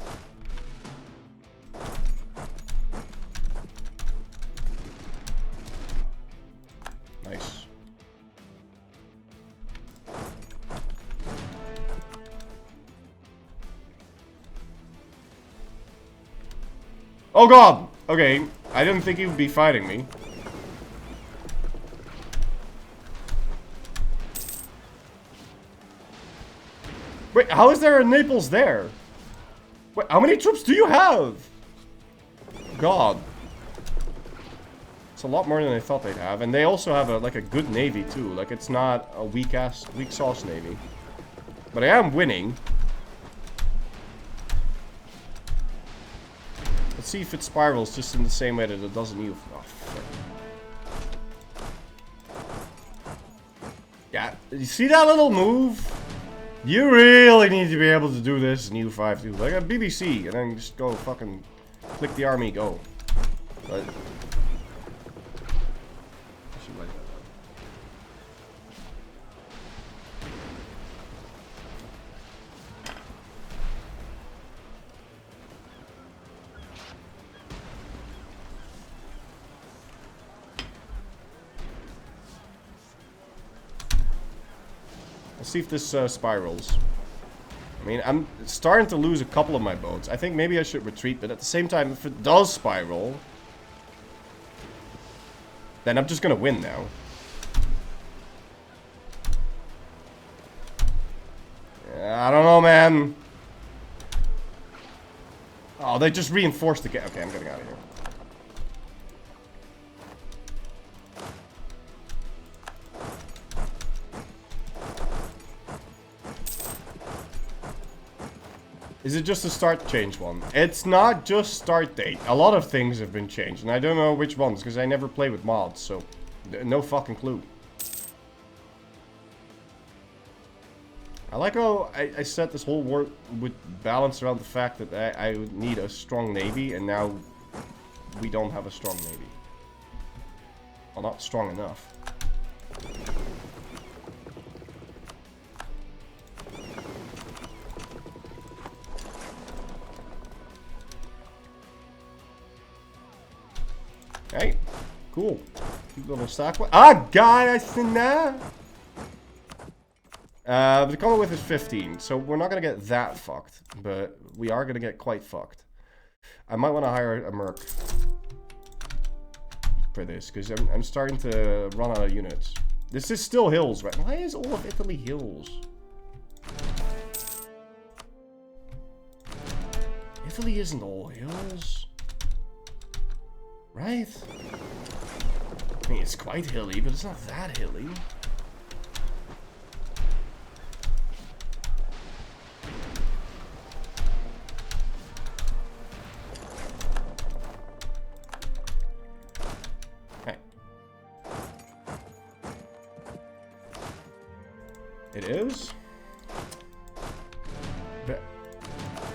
Nice. Oh god! Okay, I didn't think he would be fighting me. Wait, how is there a Naples there? Wait, how many troops do you have? God. It's a lot more than I thought they'd have. And they also have like a good navy too. Like, it's not a weak sauce navy. But I am winning. Let's see if it spirals just in the same way that it does in EU. Oh, fuck. Yeah, you see that little move? You really need to be able to do this in EU5 too. Like a BBC, and then just go fucking click the army, go. But I should like that. Let's see if this spirals. I mean, I'm starting to lose a couple of my boats. I think maybe I should retreat, but at the same time, if it does spiral, then I'm just gonna win now. I don't know, man. Oh, they just reinforced again. Okay, I'm getting out of here. Is it just a start change one? It's not just start date. A lot of things have been changed, and I don't know which ones, because I never play with mods, so no fucking clue. I like how I said this whole war would balance around the fact that I would need a strong navy, and now we don't have a strong navy. Well, not strong enough. Hey, cool. Cute little stock. Ah, God, I see now. The combat width is 15, so we're not gonna get that fucked, but we are gonna get quite fucked. I might want to hire a merc for this, because I'm starting to run out of units. This is still hills, right? Why is all of Italy hills? Italy isn't all hills. Right? I mean, it's quite hilly, but it's not that hilly. Okay. It is?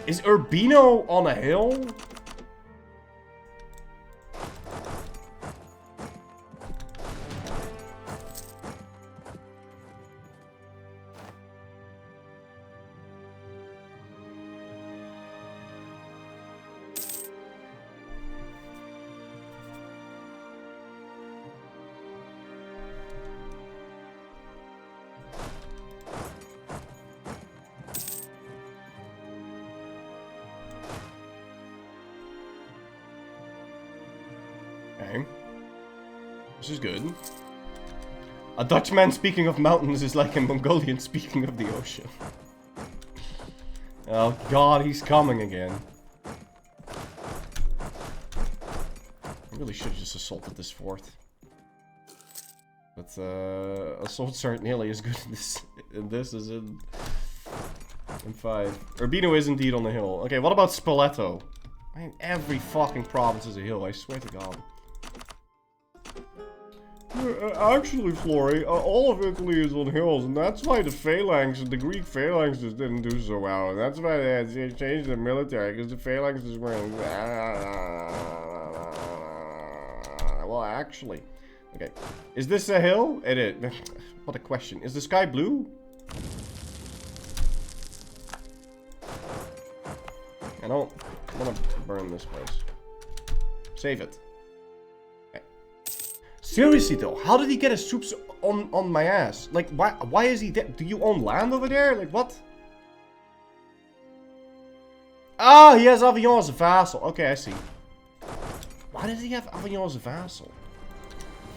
Is Urbino on a hill? Okay. This is good. A Dutchman speaking of mountains is like a Mongolian speaking of the ocean. Oh god, he's coming again. I really should have just assaulted this fort. But assaults aren't nearly as good in this as in 5. Urbino is indeed on the hill. Okay, what about Spoleto? I mean, every fucking province is a hill, I swear to god. Actually, Flory, all of Italy is on hills, and that's why the phalanx, the Greek phalanxes didn't do so well. And that's why they had to change the military, because the phalanxes were... Well, actually... Okay. Is this a hill? It is. What a question. Is the sky blue? I don't want to burn this place. Save it. Seriously though, how did he get his troops on my ass? Like, why is he there? Do you own land over there? Like, what? Ah, he has Avignon as a vassal. Okay, I see. Why does he have Avignon as a vassal?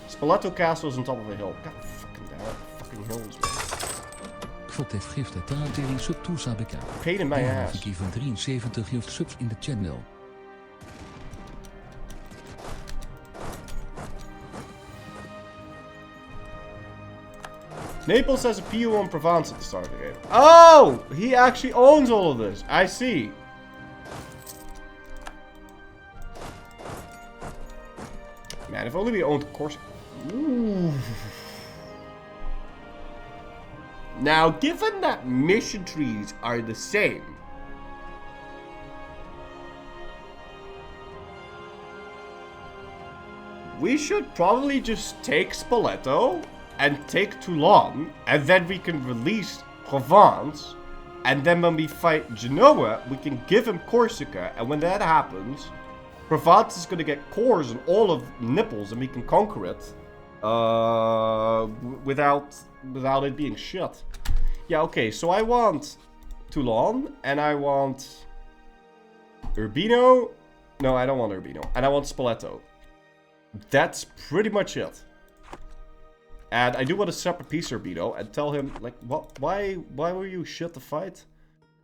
Spoleto Castle is on top of a hill. God fucking damn it. Fucking hills, man. Kvot heeft gifted taartering sub toesa bekend. Pain in my ass. Vicky van 73 heeft subs in de channel. Naples has a PO on Provence at the start of the game. Oh! He actually owns all of this. I see. Man, if only we owned Corsica. Ooh. Now, given that mission trees are the same, we should probably just take Spoleto and take Toulon, and then we can release Provence, and then when we fight Genoa, we can give him Corsica, and when that happens, Provence is gonna get cores on all of Naples, and we can conquer it without it being shut. Yeah, okay, so I want Toulon, and I want Urbino. No, I don't want Urbino, and I want Spoleto. That's pretty much it. And I do want to separate piece Urbino and tell him, like, what? Why were you shit to fight?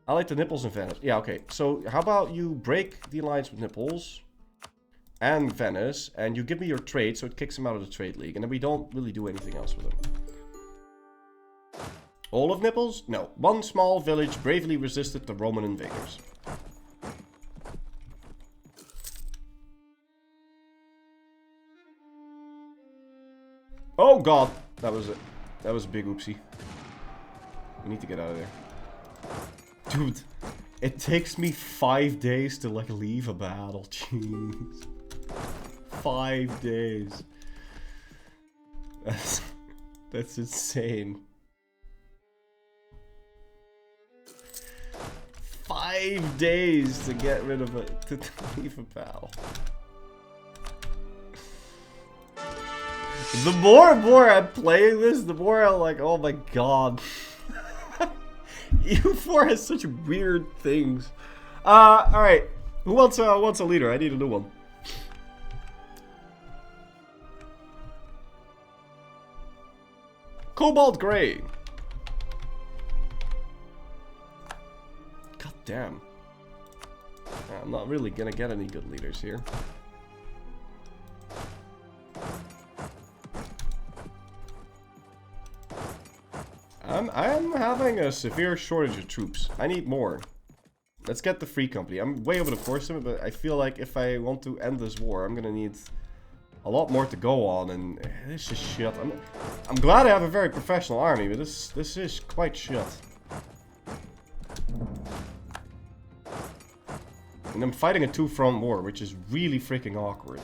I like the Naples in Venice. Yeah, okay. So how about you break the alliance with Naples and Venice, and you give me your trade, so it kicks him out of the trade league, and then we don't really do anything else with him. All of Naples? No. One small village bravely resisted the Roman invaders. Oh god, that was a big oopsie. We need to get out of there. Dude, it takes me 5 days to like leave a battle. Jeez. 5 days. That's insane. 5 days to get rid of it, to leave a battle. The more and more I'm playing this, the more I'm like, oh my god. EU4 has such weird things. Alright. Who wants a leader? I need a new one. Cobalt Gray. God damn. I'm not really gonna get any good leaders here. I'm having a severe shortage of troops. I need more. Let's get the Free Company. I'm way over the force limit, but I feel like if I want to end this war, I'm gonna need a lot more to go on, and this is shit. I'm glad I have a very professional army, but this is quite shit. And I'm fighting a two-front war, which is really freaking awkward.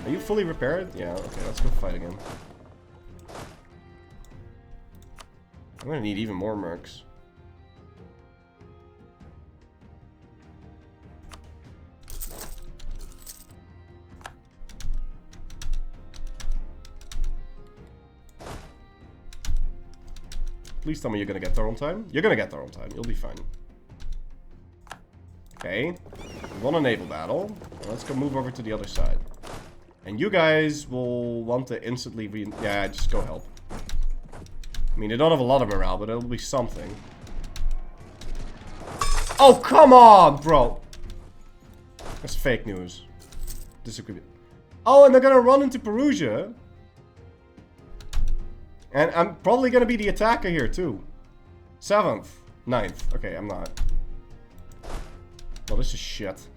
Are you fully repaired? Yeah, okay, let's go fight again. I'm gonna need even more mercs. Please tell me you're gonna get there on time. You're gonna get there on time. You'll be fine. Okay. We won a naval battle. Let's go move over to the other side. And you guys will want to instantly yeah, just go help. I mean, they don't have a lot of morale, but it'll be something. Oh, come on, bro! That's fake news. Disagree. Oh, and they're gonna run into Perugia. And I'm probably gonna be the attacker here, too. 7th. 9th. Okay, I'm not. Well, this is shit.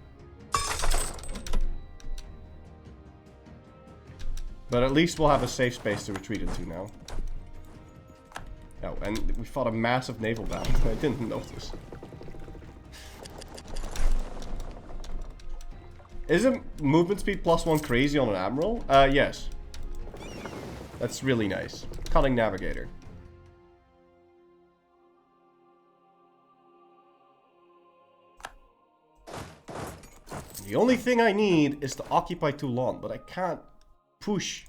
But at least we'll have a safe space to retreat into now. Oh, and we fought a massive naval battle. I didn't notice. Isn't movement speed +1 crazy on an admiral? Yes. That's really nice. Cunning navigator. The only thing I need is to occupy Toulon, but I can't push.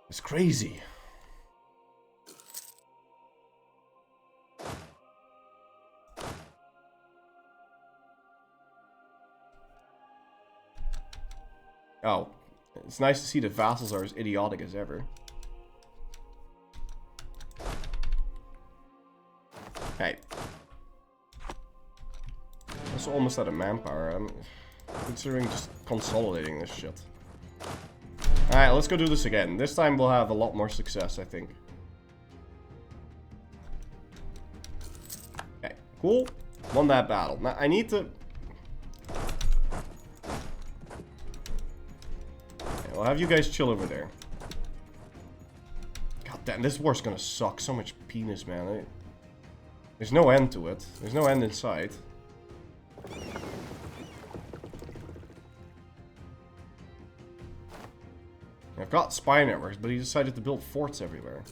It's crazy. Oh, it's nice to see the vassals are as idiotic as ever. Hey. That's almost out of manpower. I'm considering just consolidating this shit. Alright, let's go do this again. This time we'll have a lot more success, I think. Okay, cool. Won that battle. Now, I need to... I'll have you guys chill over there. God damn, this war's gonna suck. So much penis, man. There's no end to it. There's no end in sight. I've got spy networks, but he decided to build forts everywhere.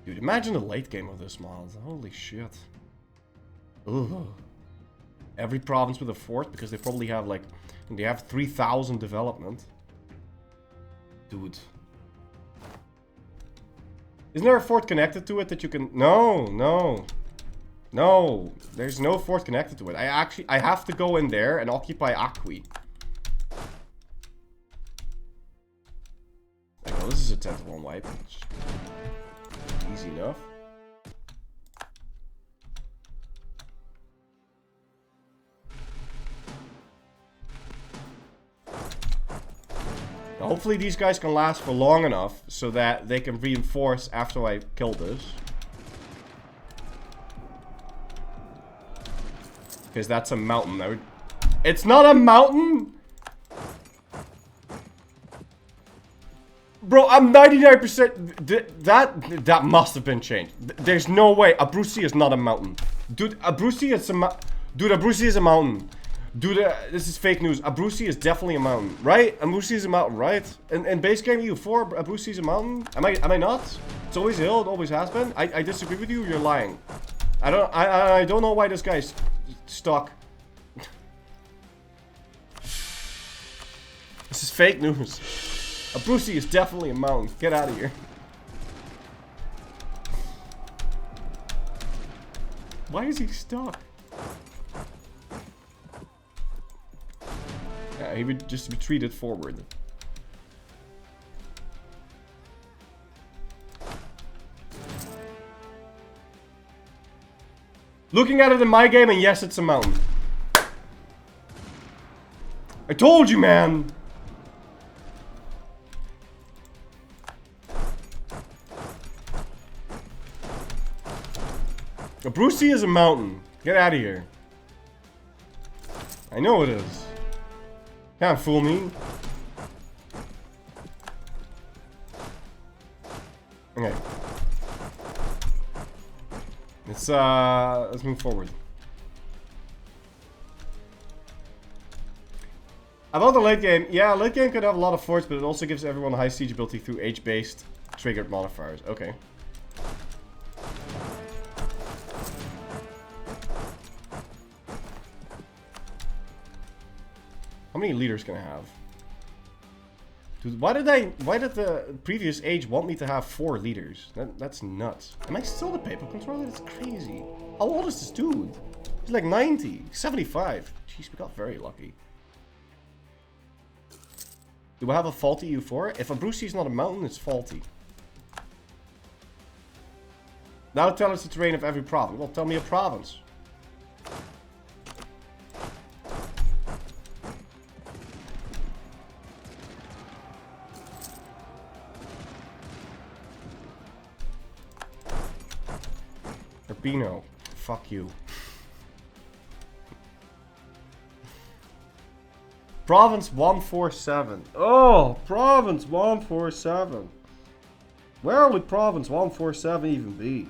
Dude, imagine the late game of this mod. Holy shit. Ugh. Every province with a fort, because they probably have like... And they have 3,000 development. Dude. Isn't there a fort connected to it that you can... No, no. No. There's no fort connected to it. I have to go in there and occupy Acqui. Oh, this is a 10-to-1 wipe. Easy enough. Now, hopefully these guys can last for long enough so that they can reinforce after I kill this. Because that's a mountain. It's not a mountain! Bro, I'm 99%... That must have been changed. There's no way. Abruzzi is not a mountain. Dude, Abruzzi is a Abruzzi is a mountain. Dude, this is fake news. Abruzzi is definitely a mountain, right? Abruzzi is a mountain, right? In base game EU4, Abruzzi is a mountain. Am I not? It's always a hill. It always has been. I disagree with you. You're lying. I don't know why this guy's stuck. This is fake news. Abruzzi is definitely a mountain. Get out of here. Why is he stuck? Yeah, he would just retreated forward. Looking at it in my game, and yes, it's a mountain. I told you, man! Abruzzi is a mountain. Get out of here. I know it is. Can't fool me. Okay. Let's move forward. About the late game, yeah, late game could have a lot of forts, but it also gives everyone a high siege ability through age-based triggered modifiers. Okay. How many leaders can I have? Dude, why did the previous age want me to have 4 leaders? That's nuts. Am I still the paper controller? That's crazy. How old is this dude? He's like 90, 75. Jeez, we got very lucky. Do I have a faulty U4? If Abruzzi is not a mountain, it's faulty. Now tell us the terrain of every province. Well, tell me a province. Urbino. Fuck you. Province 147. Oh, Province 147. Where would Province 147 even be?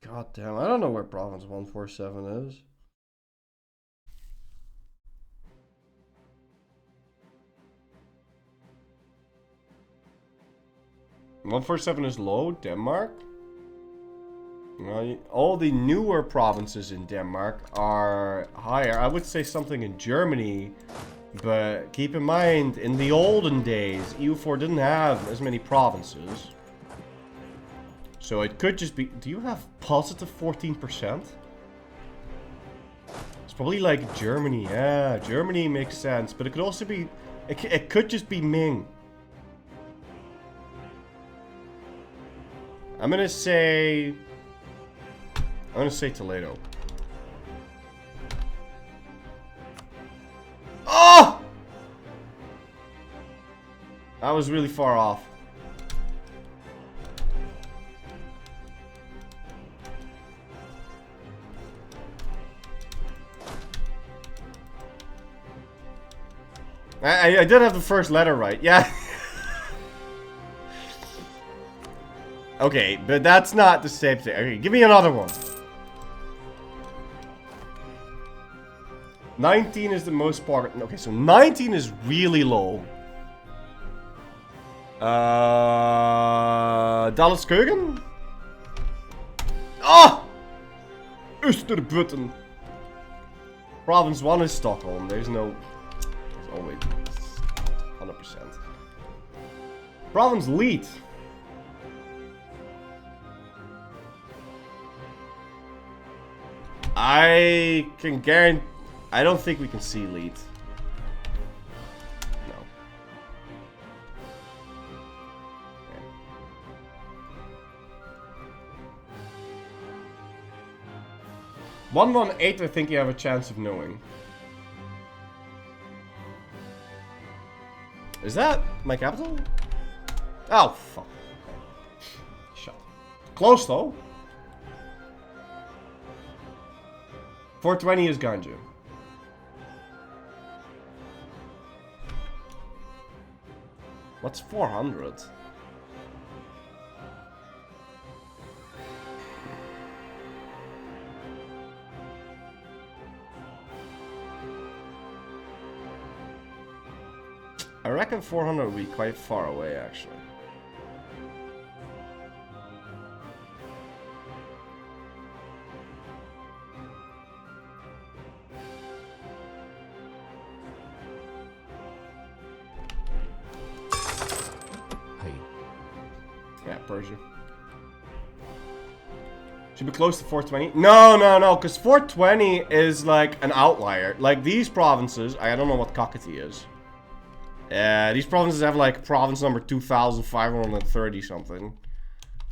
God damn, I don't know where Province 147 is. "147 is low, Denmark?" All the newer provinces in Denmark are higher. I would say something in Germany, but keep in mind, in the olden days, EU4 didn't have as many provinces. So it could just be... Do you have positive 14%? It's probably like Germany. Yeah, Germany makes sense, but it could also be... It could just be Ming. I'm gonna say Toledo. Oh! That was really far off. I did have the first letter right, yeah. Okay, but that's not the same thing. Okay, give me another one. 19 is the most Spartan. Okay, so 19 is really low. Dallas-Keugen? Oh! Österbotten. Province 1 is Stockholm. There's always 100%. Province Lead. I can guarantee... I don't think we can see Lead. No. Okay. 118, I think you have a chance of knowing. Is that my capital? Oh, fuck. Shut. Close, though. 420 is Ganju. What's 400? I reckon 400 would be quite far away, actually. Persia. Should be close to 420. No, because 420 is like an outlier. Like these provinces, I don't know what Kakheti is. These provinces have like province number 2,530 something.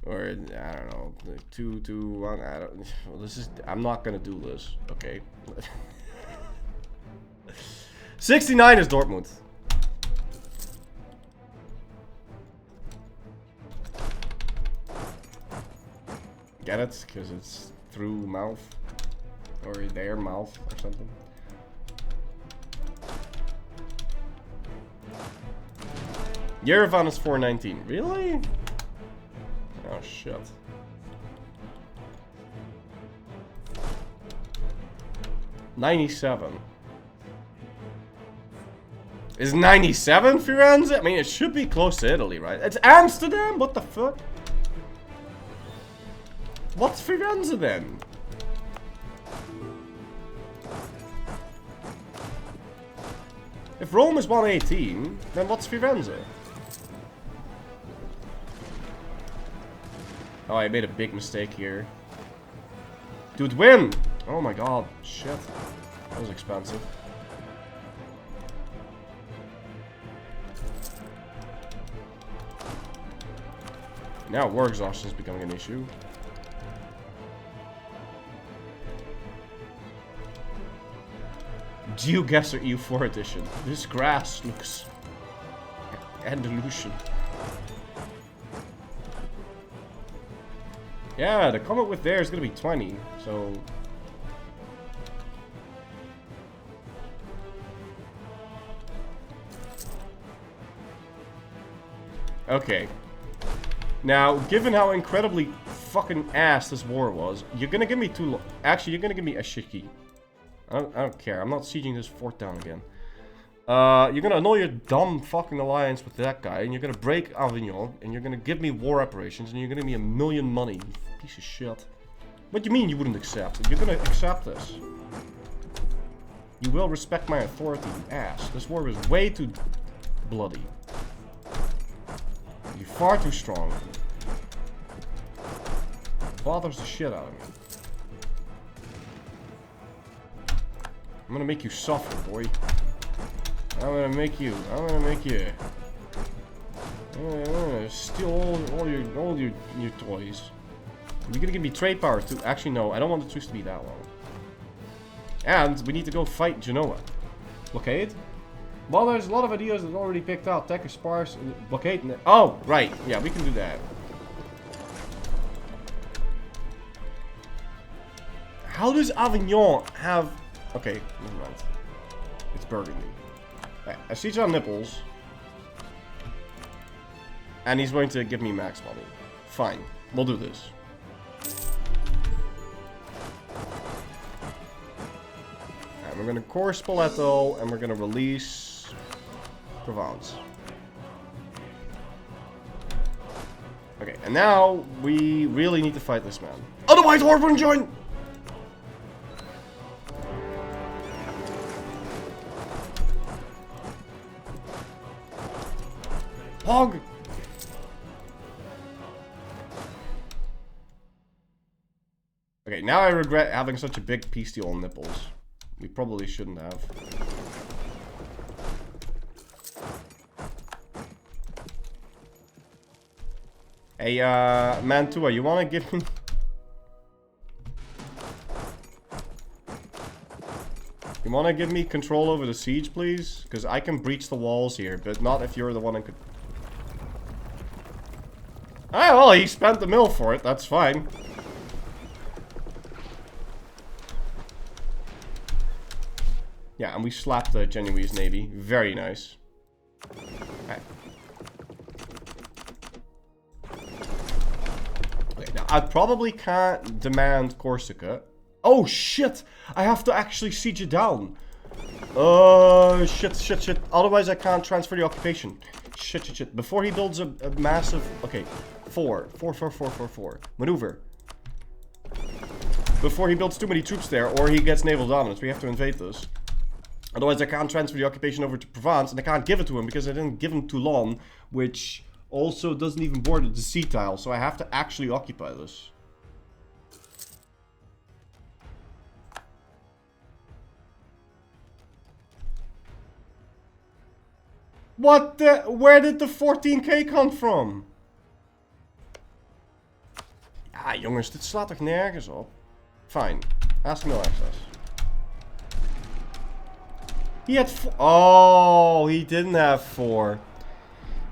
Or, I don't know, 221, I don't, well, this is, I'm not gonna do this, okay. 69 is Dortmund. Get it? Because it's through mouth. Or their mouth or something. Yerevan is 419. Really? Oh shit. $97. Is 97 Firenze? I mean, it should be close to Italy, right? It's Amsterdam? What the fuck? What's Firenze then? If Rome is 118, then what's Firenze? Oh, I made a big mistake here. Dude, win! Oh my god, shit. That was expensive. Now war exhaustion is becoming an issue. GeoGuessr EU4 edition. This grass looks Andalusian. Yeah, the comet width there is gonna be 20, so... Okay. Now, given how incredibly fucking ass this war was, you're gonna give me actually, you're gonna give me a Ashiki. I don't care. I'm not sieging this fort down again. You're gonna annul your dumb fucking alliance with that guy, and you're gonna break Avignon, and you're gonna give me war reparations, and you're gonna give me 1 million money. You piece of shit. What do you mean you wouldn't accept it? You're gonna accept this. You will respect my authority, you ass. This war was way too bloody. You're far too strong. Bothers the shit out of me. I'm gonna make you suffer, boy. I'm gonna make you. I'm gonna steal all your toys. You're gonna give me trade power too. Actually, no, I don't want the truce to be that long. And we need to go fight Genoa. Blockade? Well, there's a lot of ideas that already picked out. Tech is sparse. Blockade. Oh, right. Yeah, we can do that. How does Avignon have... Okay, never mind. It's Burgundy. Right, I siege on Nipples. And he's going to give me max money. Fine. We'll do this. And we're going to core Spoleto, and we're going to release Provence. Okay, and now we really need to fight this man. Otherwise, Horde won't join! Hog! Okay, now I regret having such a big peace deal on Nipples. We probably shouldn't have. Hey, Mantua, you wanna give me... You wanna give me control over the siege, please? Because I can breach the walls here, but not if you're the one who could... Ah, well, he spent the mill for it, that's fine. Yeah, and we slapped the Genoese navy. Very nice. Right. Okay, now I probably can't demand Corsica. Oh shit! I have to actually siege it down. Shit. Otherwise I can't transfer the occupation. Shit. Before he builds a massive... Okay. 4. Maneuver. Before he builds too many troops there, or he gets naval dominance, we have to invade this. Otherwise I can't transfer the occupation over to Provence, and I can't give it to him because I didn't give him Toulon, which also doesn't even border the sea tile, so I have to actually occupy this. What the... Where did the 14k come from? Ja, jongens, dit slaat toch nergens op? Fine. Ask no access. He had 4. Oh, he didn't have 4.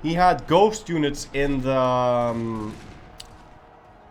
He had ghost units in the...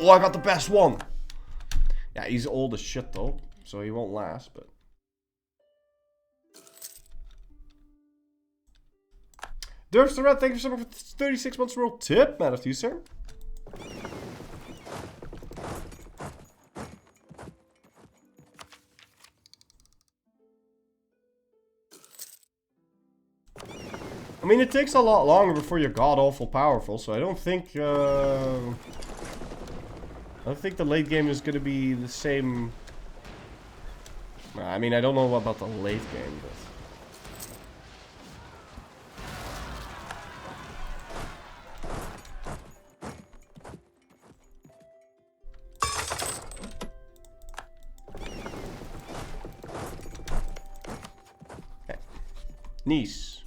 Oh, I got the best one. Yeah, he's old as shit though, so he won't last, but... Durfs the Red, thank you so much for 36 months roll tip. Mad to you, sir. I mean, it takes a lot longer before you're god-awful powerful, so I don't think the late game is gonna be the same... I mean, I don't know about the late game, but... Nice.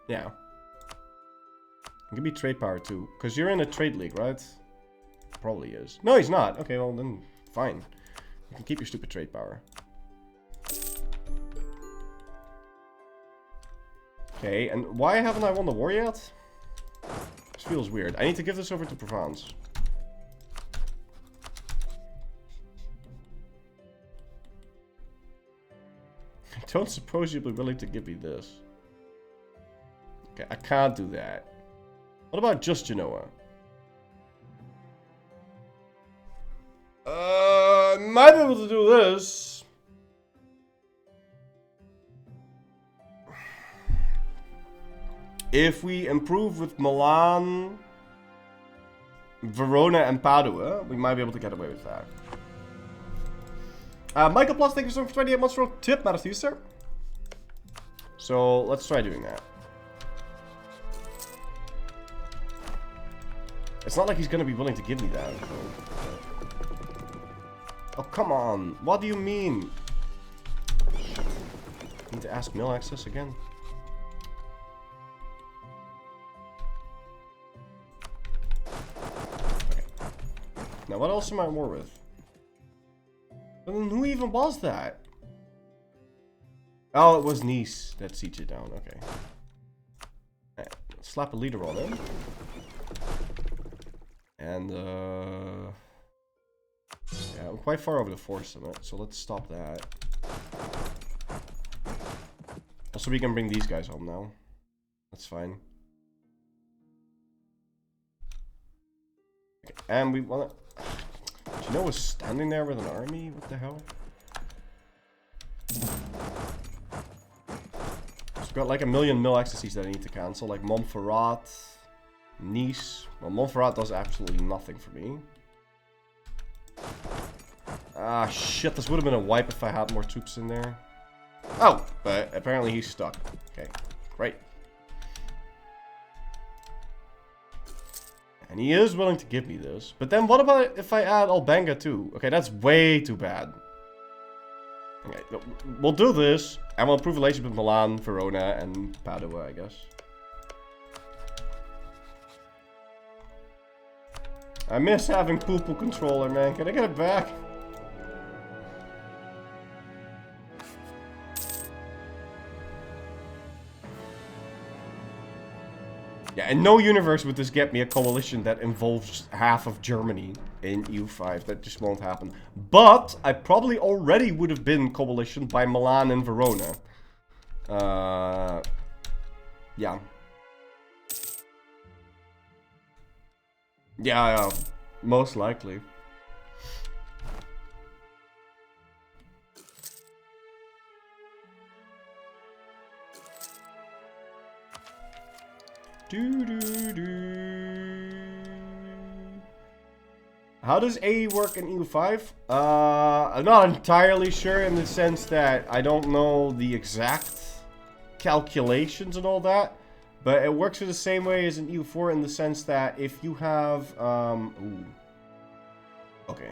Yeah. It can be trade power too. Because you're in a trade league, right? Probably is. No, he's not. Okay, well then, fine. You can keep your stupid trade power. Okay, and why haven't I won the war yet? This feels weird. I need to give this over to Provence. I don't suppose you'd be willing to give me this. Okay, I can't do that. What about just Genoa? Might be able to do this. If we improve with Milan, Verona, and Padua, we might be able to get away with that. Michael Plus, thank you so much for 28 months for a tip, not a few, sir. So let's try doing that. It's not like he's gonna be willing to give me that. Oh, come on. What do you mean? Need to ask mill access again. Okay. Now, what else am I at war with? And who even was that? Oh, it was Nice that sieged it down. Okay. Right, slap a leader on him. And, yeah, I'm quite far over the force limit, so let's stop that. Also, we can bring these guys home now. That's fine. Okay, and we wanna... Do you know what's standing there with an army? What the hell? So we've got like a million mill accesses that I need to cancel, like Montferrat, Nice. Well, Montferrat does absolutely nothing for me. Ah, shit, this would have been a wipe if I had more troops in there. Oh, but apparently he's stuck. Okay, great. And he is willing to give me this. But then what about if I add Albenga too? Okay, that's way too bad. Okay, we'll do this, and we'll improve relations with Milan, Verona, and Padua, I guess. I miss having Poo-Poo controller, man. Can I get it back? Yeah, in no universe would this get me a coalition that involves half of Germany in EU5. That just won't happen. But I probably already would have been coalitioned by Milan and Verona. Yeah. Yeah, most likely. How does AE work in EU5? I'm not entirely sure in the sense that I don't know the exact calculations and all that. But it works in the same way as in EU4 in the sense that if you have, ooh. Okay.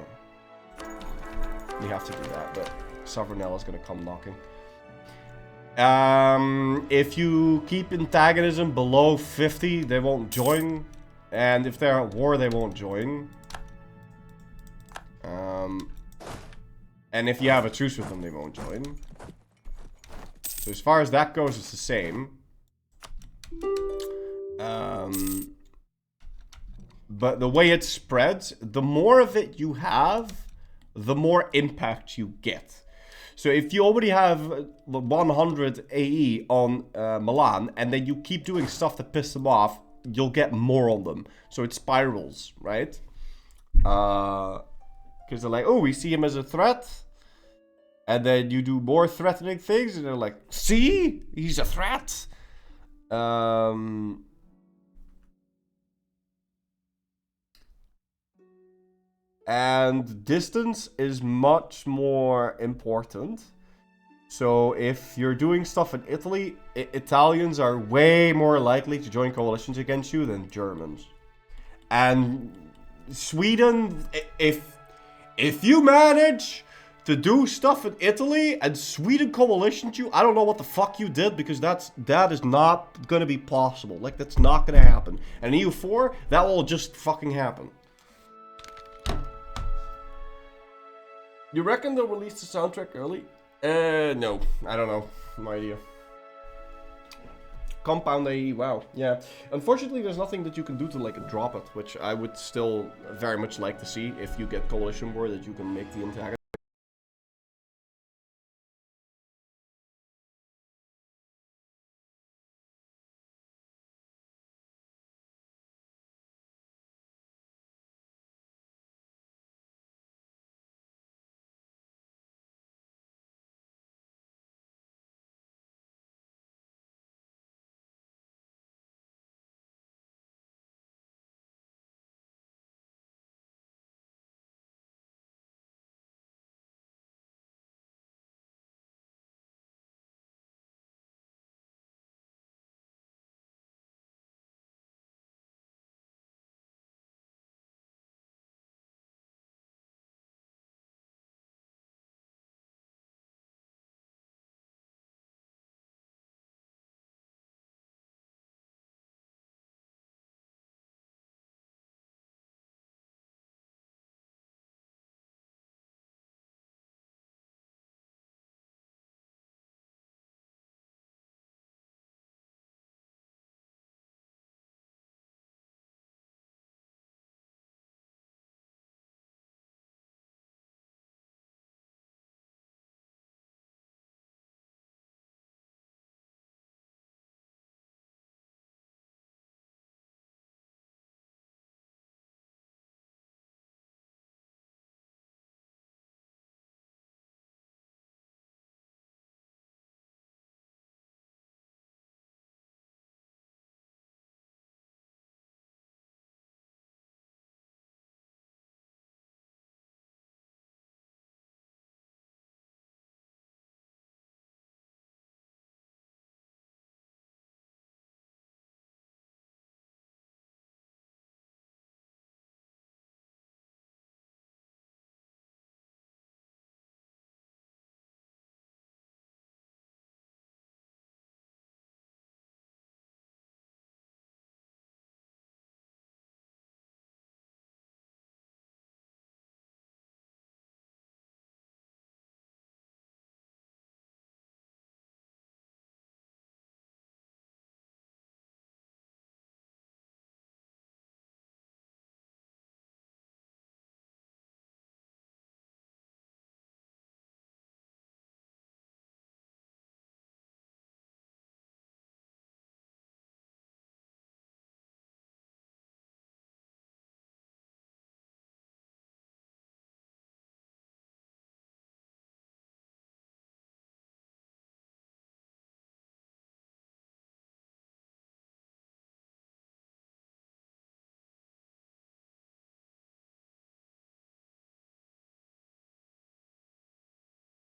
You have to do that, but Savernella is going to come knocking. If you keep antagonism below 50, they won't join. And if they're at war, they won't join. And if you have a truce with them, they won't join. So as far as that goes, it's the same. But the way it spreads, the more of it you have, the more impact you get. So if you already have 100 AE on Milan, and then you keep doing stuff to piss them off, you'll get more on them. So it spirals, right? Because they're like, oh, we see him as a threat. And then you do more threatening things, and they're like, see? He's a threat. And distance is much more important. So if you're doing stuff in Italy, Italians are way more likely to join coalitions against you than Germans. And Sweden, if you manage to do stuff in Italy and Sweden coalitions you, I don't know what the fuck you did, because that is not gonna be possible. Like, that's not gonna happen. And EU4, that will just fucking happen. You reckon they'll release the soundtrack early? No. I don't know. No idea. Compound AE, wow. Yeah. Unfortunately, there's nothing that you can do to, like, drop it, which I would still very much like to see if you get Coalition War, that you can make the antagonist.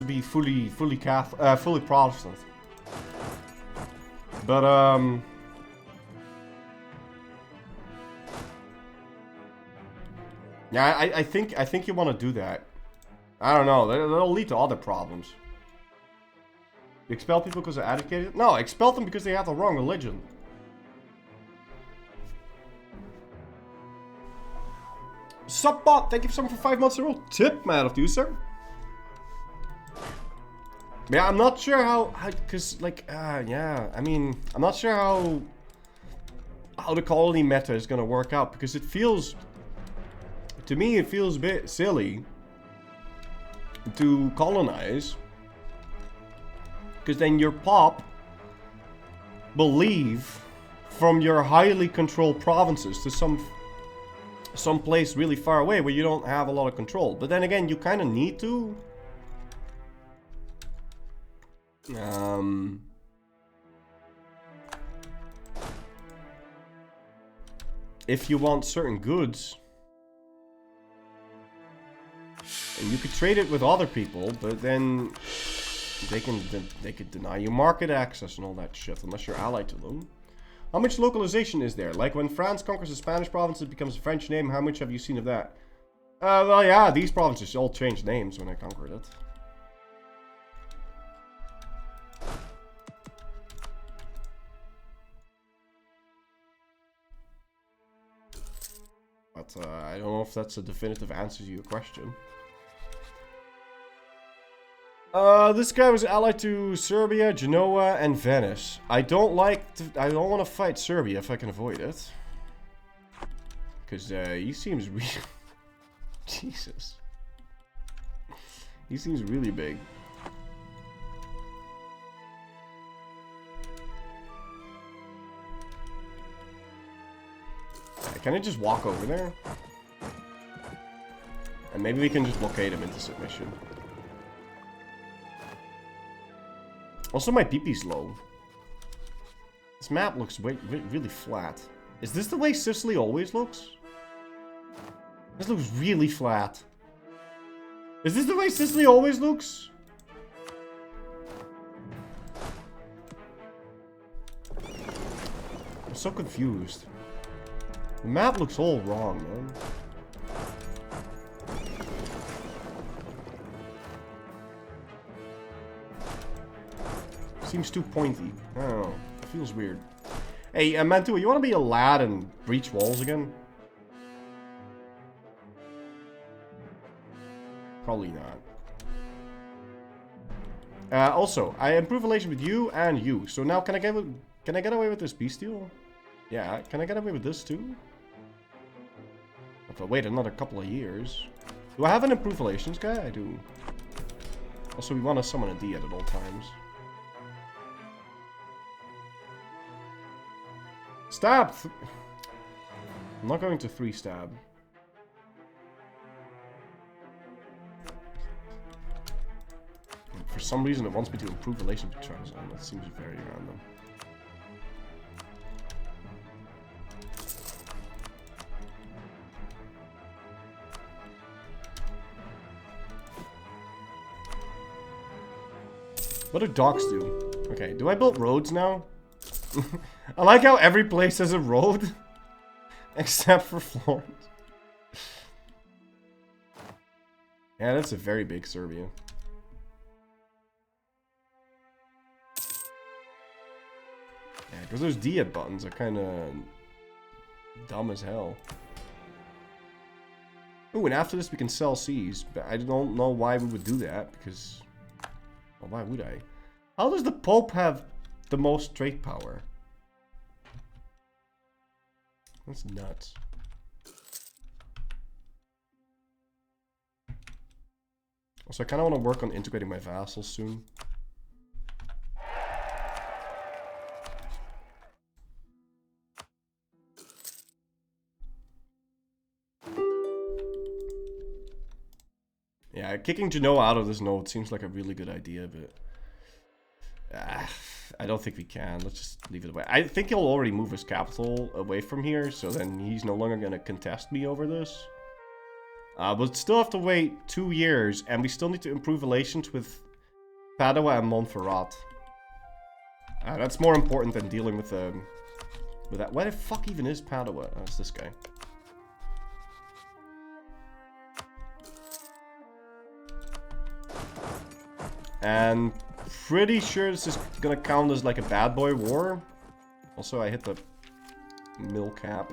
Be fully fully Protestant. But yeah, I think you want to do that. I don't know. That'll lead to other problems. You expel people because they're educated? No, expel them because they have the wrong religion. Subbot, thank you so much for 5 months in a row. Tip, man, of you, sir. Yeah, I'm not sure how cause like, yeah, I mean, I'm not sure how the colony meta is gonna work out, because it feels, to me, it feels a bit silly to colonize, because then your pop will leave from your highly controlled provinces to some place really far away where you don't have a lot of control. But then again, you kind of need to. If you want certain goods, and you could trade it with other people, but then they could deny you market access and all that shit unless you're allied to them. How much localization is there? Like when France conquers a Spanish province, it becomes a French name. How much have you seen of that? Well, yeah, these provinces all changed names when I conquered it. But I don't know if that's a definitive answer to your question. This guy was allied to Serbia, Genoa, and Venice. I don't want to fight Serbia if I can avoid it. Because he seems really... Jesus. He seems really big. Can I just walk over there? And maybe we can just blockade him into submission. Also, my PP low. This map looks really flat. Is this the way Sicily always looks? This looks really flat. Is this the way Sicily always looks? I'm so confused. The map looks all wrong, man. Seems too pointy. I don't know. It feels weird. Hey, Mantua, you want to be a lad and breach walls again? Probably not. Also, I improve relation with you and you. So now, can I get away with this bestial? Yeah, can I get away with this too? If I wait another couple of years. Do I have an improved relations guy? I do. Also, we want to summon a D at all times. Stab! I'm not going to 3-stab. For some reason, it wants me to improve relations with Charizard. That seems very random. What do docks do? Okay, do I build roads now? I like how every place has a road. Except for Florence. Yeah, that's a very big Serbia. Yeah, because those Diet buttons are kind of dumb as hell. Ooh, and after this we can sell Cs, but I don't know why we would do that, because... Well, why would I? How does the Pope have the most trade power? That's nuts. Also, I kind of want to work on integrating my vassals soon. Yeah, kicking Genoa out of this node seems like a really good idea, but... I don't think we can. Let's just leave it away. I think he'll already move his capital away from here, so then he's no longer going to contest me over this. But still have to wait 2 years, and we still need to improve relations with Padua and Montferrat. That's more important than dealing with that. Why the fuck even is Padua? Oh, it's this guy. And pretty sure this is gonna count as like a bad boy war. Also, I hit the mill cap.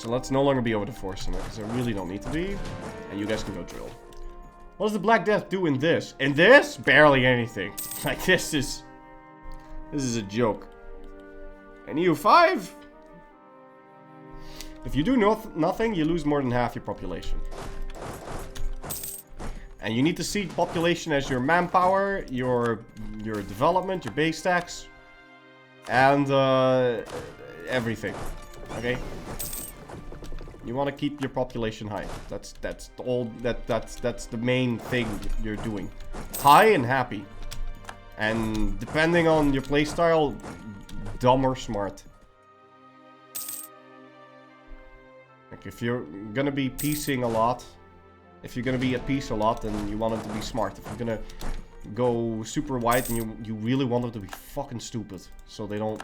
So let's no longer be over the force limit, because I really don't need to be. And you guys can go drill. What does the Black Death do in this? In this? Barely anything. Like, this is a joke. And EU5? If you do nothing, you lose more than half your population. And you need to see population as your manpower, your development, your base tax, and everything. Okay? You want to keep your population high. That's the main thing you're doing. High and happy. And depending on your playstyle, dumb or smart. Like if you're gonna be piecing a lot, if you're gonna be at peace a lot, then you want it to be smart. If you're gonna go super wide, and you really want it to be fucking stupid, so they're not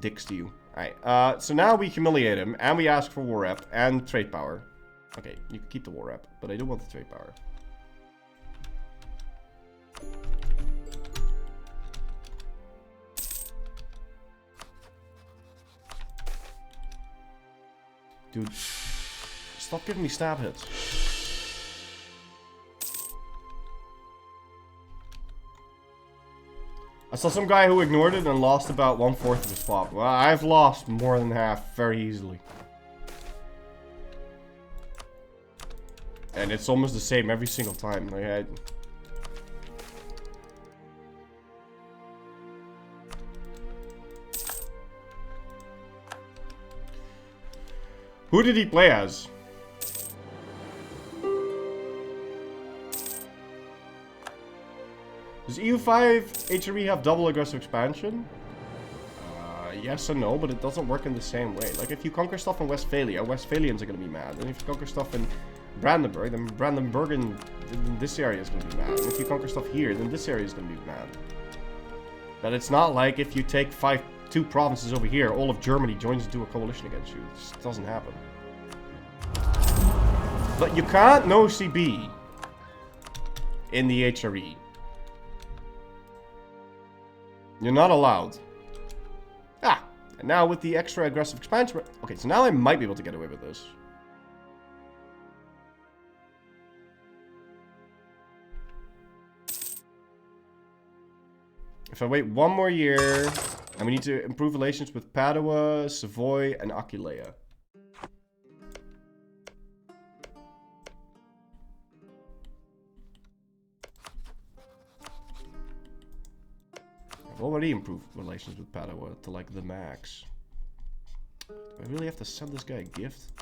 dicks to you. Alright, so now we humiliate him, and we ask for war rep and trade power. Okay, you can keep the war rep, but I do want the trade power. Dude, stop giving me stab hits. I saw some guy who ignored it and lost about 1/4 of his pop. Well, I've lost more than half very easily. And it's almost the same every single time. Like, who did he play as? Does EU5 HRE have double aggressive expansion? Yes and no, but it doesn't work in the same way. Like, if you conquer stuff in Westphalia, Westphalians are gonna be mad. And if you conquer stuff in Brandenburg, then Brandenburg in this area is gonna be mad. And if you conquer stuff here, then this area is gonna be mad. But it's not like if you take two provinces over here, all of Germany joins into a coalition against you. It just doesn't happen. But you can't no CB in the HRE. You're not allowed. Ah, and now with the extra aggressive expansion... Okay, so now I might be able to get away with this. If I wait one more year, and we need to improve relations with Padua, Savoy, and Aquileia. I've already improved relations with Padua to like the max. Do I really have to send this guy a gift?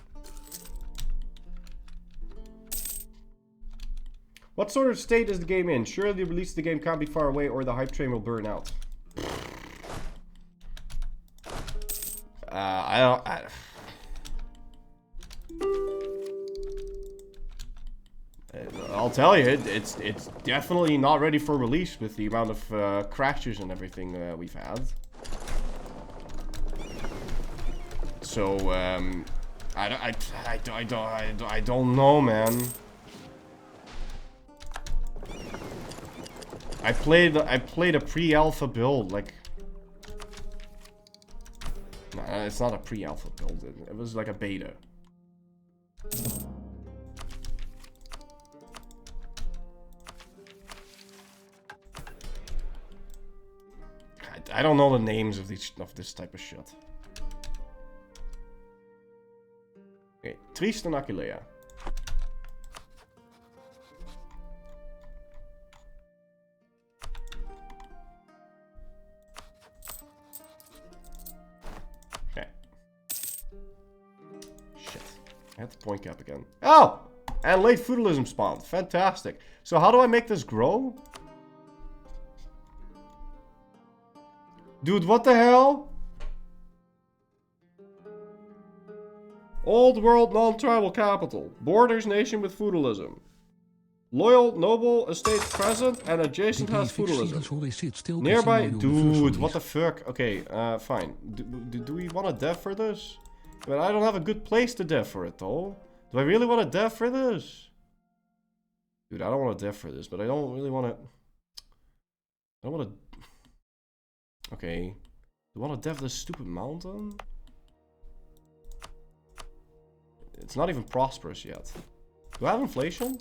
What sort of state is the game in? Surely the release of the game can't be far away or the hype train will burn out. I'll tell you, it's definitely not ready for release with the amount of crashes and everything we've had. So I don't know, man. I played a pre-alpha build, like. Nah, it's not a pre-alpha build. It was like a beta. I don't know the names of this type of shit. Okay, Trieste and Aquileia. Okay. Shit. I had the point cap again. Oh! And late feudalism spawned. Fantastic. So how do I make this grow? Dude, what the hell? Old world non-tribal capital. Borders nation with feudalism. Loyal noble estate present and adjacent has feudalism. Nearby, dude, what the fuck? Okay, fine. Do we want a dev for this? But I don't have a good place to dev for it though. Do I really want a dev for this? Dude, I don't want a dev for this, but I don't really want to. I don't want to. Okay. Do you want to dev this stupid mountain? It's not even prosperous yet. Do I have inflation?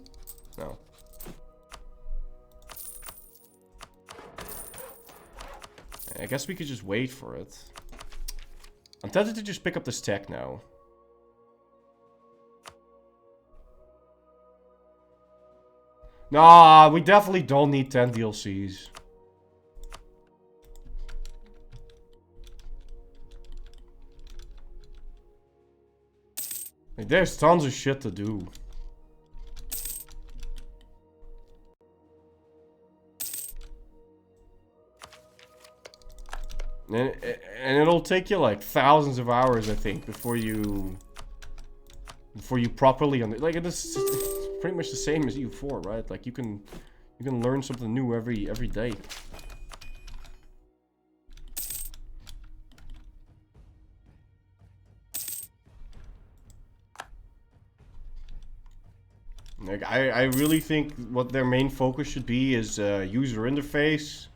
No. I guess we could just wait for it. I'm tempted to just pick up this tech now. Nah, we definitely don't need 10 DLCs. Like, there's tons of shit to do. And it'll take you like thousands of hours, I think, before you properly like it's pretty much the same as EU4, right? Like you can learn something new every day. Like I really think what their main focus should be is user interface,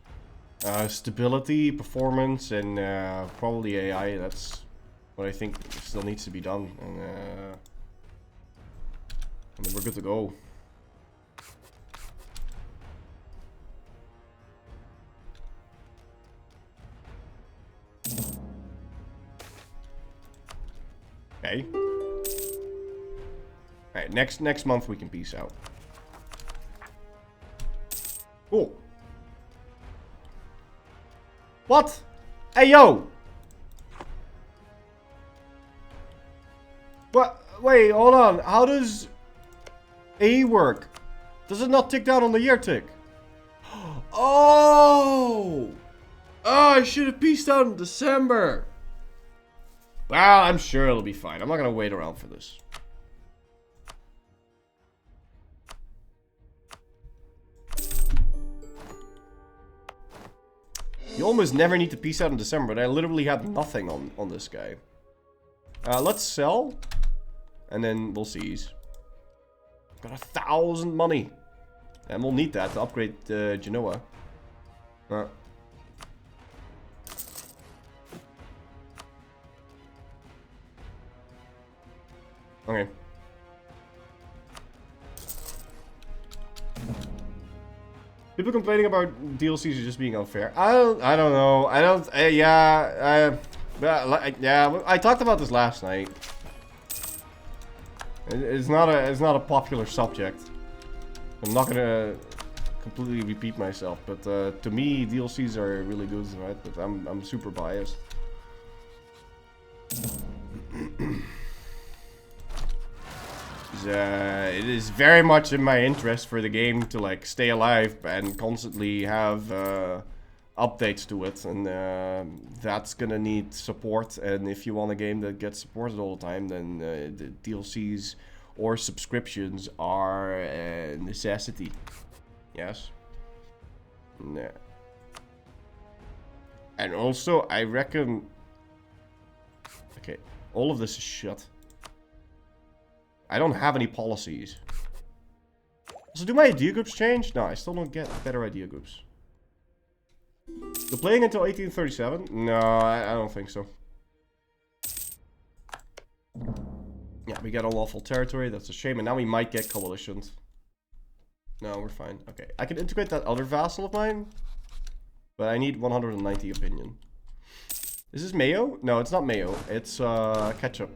stability, performance, and probably AI. That's what I think still needs to be done, and then we're good to go. Okay. Alright, next month we can peace out. Cool. What? Hey, yo! What? Wait, hold on. How does A work? Does it not tick down on the year tick? Oh! Oh, I should have pieced out in December. Well, I'm sure it'll be fine. I'm not gonna wait around for this. You almost never need to piece out in December, but I literally had nothing on this guy. Let's sell. And then we'll seize. Got 1,000 money. And we'll need that to upgrade Genoa. Okay. People complaining about DLCs just being unfair. I don't know. Yeah, I talked about this last night. It's not a popular subject. I'm not gonna completely repeat myself, but to me, DLCs are really good, right? But I'm super biased. It is very much in my interest for the game to like stay alive and constantly have updates to it, and that's gonna need support. And if you want a game that gets supported all the time, then the DLCs or subscriptions are a necessity. Yes. Nah. And also, I reckon. Okay, all of this is shit. I don't have any policies. So do my idea groups change? No, I still don't get better idea groups. They're playing until 1837? No, I don't think so. Yeah, we get unlawful territory. That's a shame. And now we might get coalitions. No, we're fine. Okay, I can integrate that other vassal of mine. But I need 190 opinion. Is this mayo? No, it's not mayo. It's ketchup.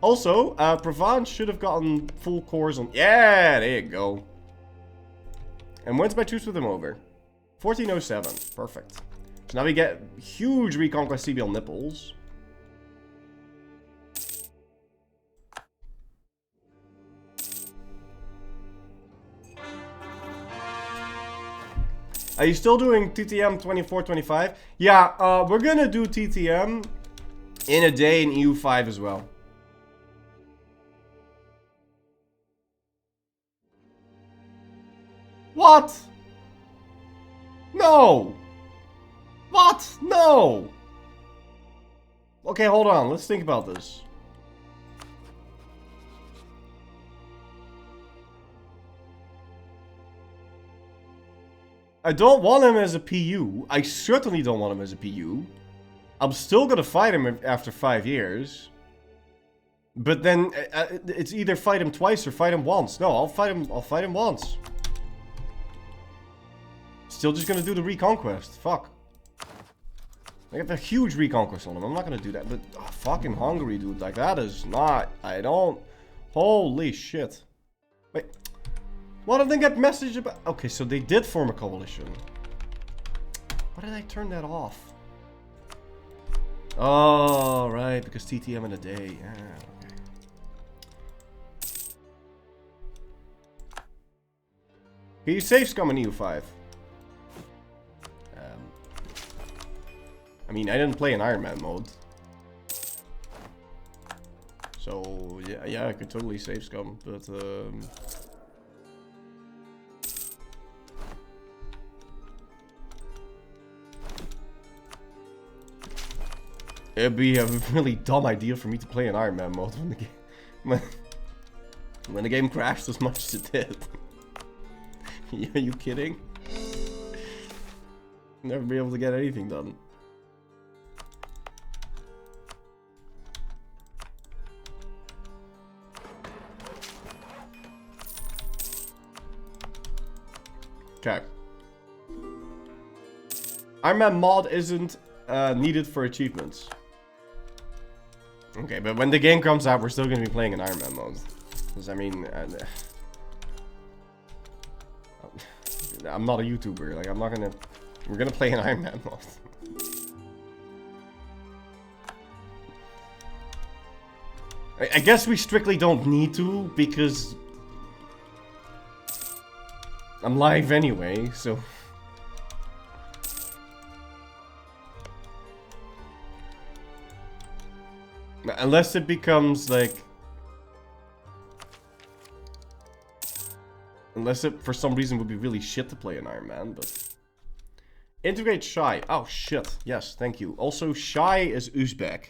Also, Provence should have gotten full cores on. Yeah, there you go. And when's my truce with him over? 1407. Perfect. So now we get huge Reconquest CBL nipples. Are you still doing TTM 24-25? Yeah, we're gonna do TTM in a day in EU5 as well. What? No! What? No! Okay, hold on. Let's think about this. I don't want him as a PU. I certainly don't want him as a PU. I'm still gonna fight him after 5 years. But then it's either fight him twice or fight him once. No, I'll fight him once. Still just gonna do the reconquest. Fuck. I have a huge reconquest on him. I'm not gonna do that. But fucking Hungary, dude. Like, that is not... I don't... Holy shit. Wait. Why did they get message about... Okay, so they did form a coalition. Why did I turn that off? Oh, right. Because TTM in a day. Yeah, okay. Can you save scum in EU5? I mean, I didn't play in Iron Man mode. So, yeah, I could totally save scum, but, it'd be a really dumb idea for me to play in Iron Man mode when the game... when the game crashed as much as it did. Are you kidding? Never be able to get anything done. Okay. Iron Man mod isn't needed for achievements. Okay, but when the game comes out, we're still gonna be playing in Iron Man mode. Because, I mean... I'm not a YouTuber. Like, I'm not gonna... We're gonna play in Iron Man mode. I guess we strictly don't need to, because... I'm live anyway, so... Unless it becomes, like... Unless it, for some reason, would be really shit to play in Iron Man, but... Integrate Shy. Oh, shit. Yes, thank you. Also, Shy is Uzbek.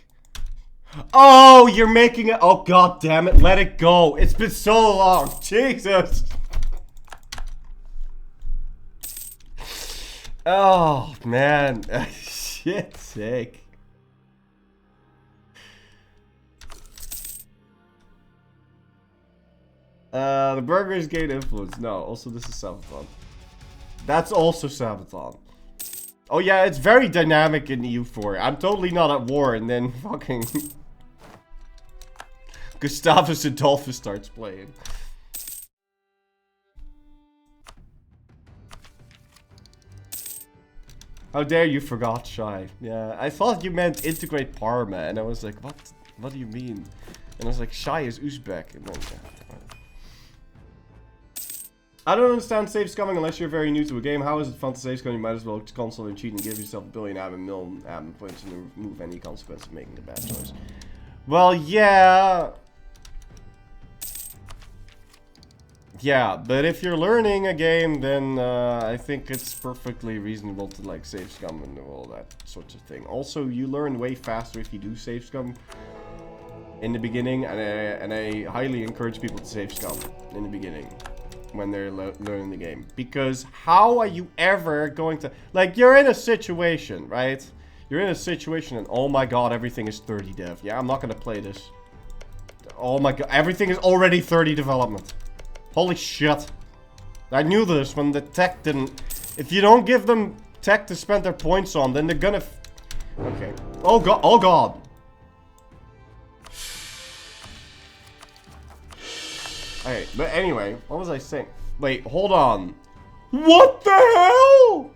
Oh, you're making it... Oh, god damn it. Let it go. It's been so long. Jesus. Oh, man. Shit's sake. The burgers gain influence. No, also this is Sabaton. That's also Sabaton. Oh yeah, it's very dynamic in EU4. I'm totally not at war and then fucking... Gustavus Adolphus starts playing. How dare you forgot Shy. Yeah, I thought you meant integrate Parma and I was like, what do you mean? And I was like, Shy is Uzbek. And then, I don't understand save scumming unless you're very new to a game. How is it fun to save scum? You might as well console and cheat and give yourself a billion admin, million admin points and remove any consequence of making a bad choice. Well, yeah. Yeah, but if you're learning a game, then I think it's perfectly reasonable to like save scum and all that sorts of thing. Also, you learn way faster if you do save scum in the beginning, and I highly encourage people to save scum in the beginning when they're learning the game. Because how are you ever going to... Like, you're in a situation, right? You're in a situation and oh my god, everything is 30 dev. Yeah, I'm not gonna play this. Oh my god, everything is already 30 development. Holy shit. I knew this when the tech didn't... If you don't give them tech to spend their points on, then they're gonna... Okay. Oh god, oh god. Okay, but anyway, what was I saying? Wait, hold on. What the hell?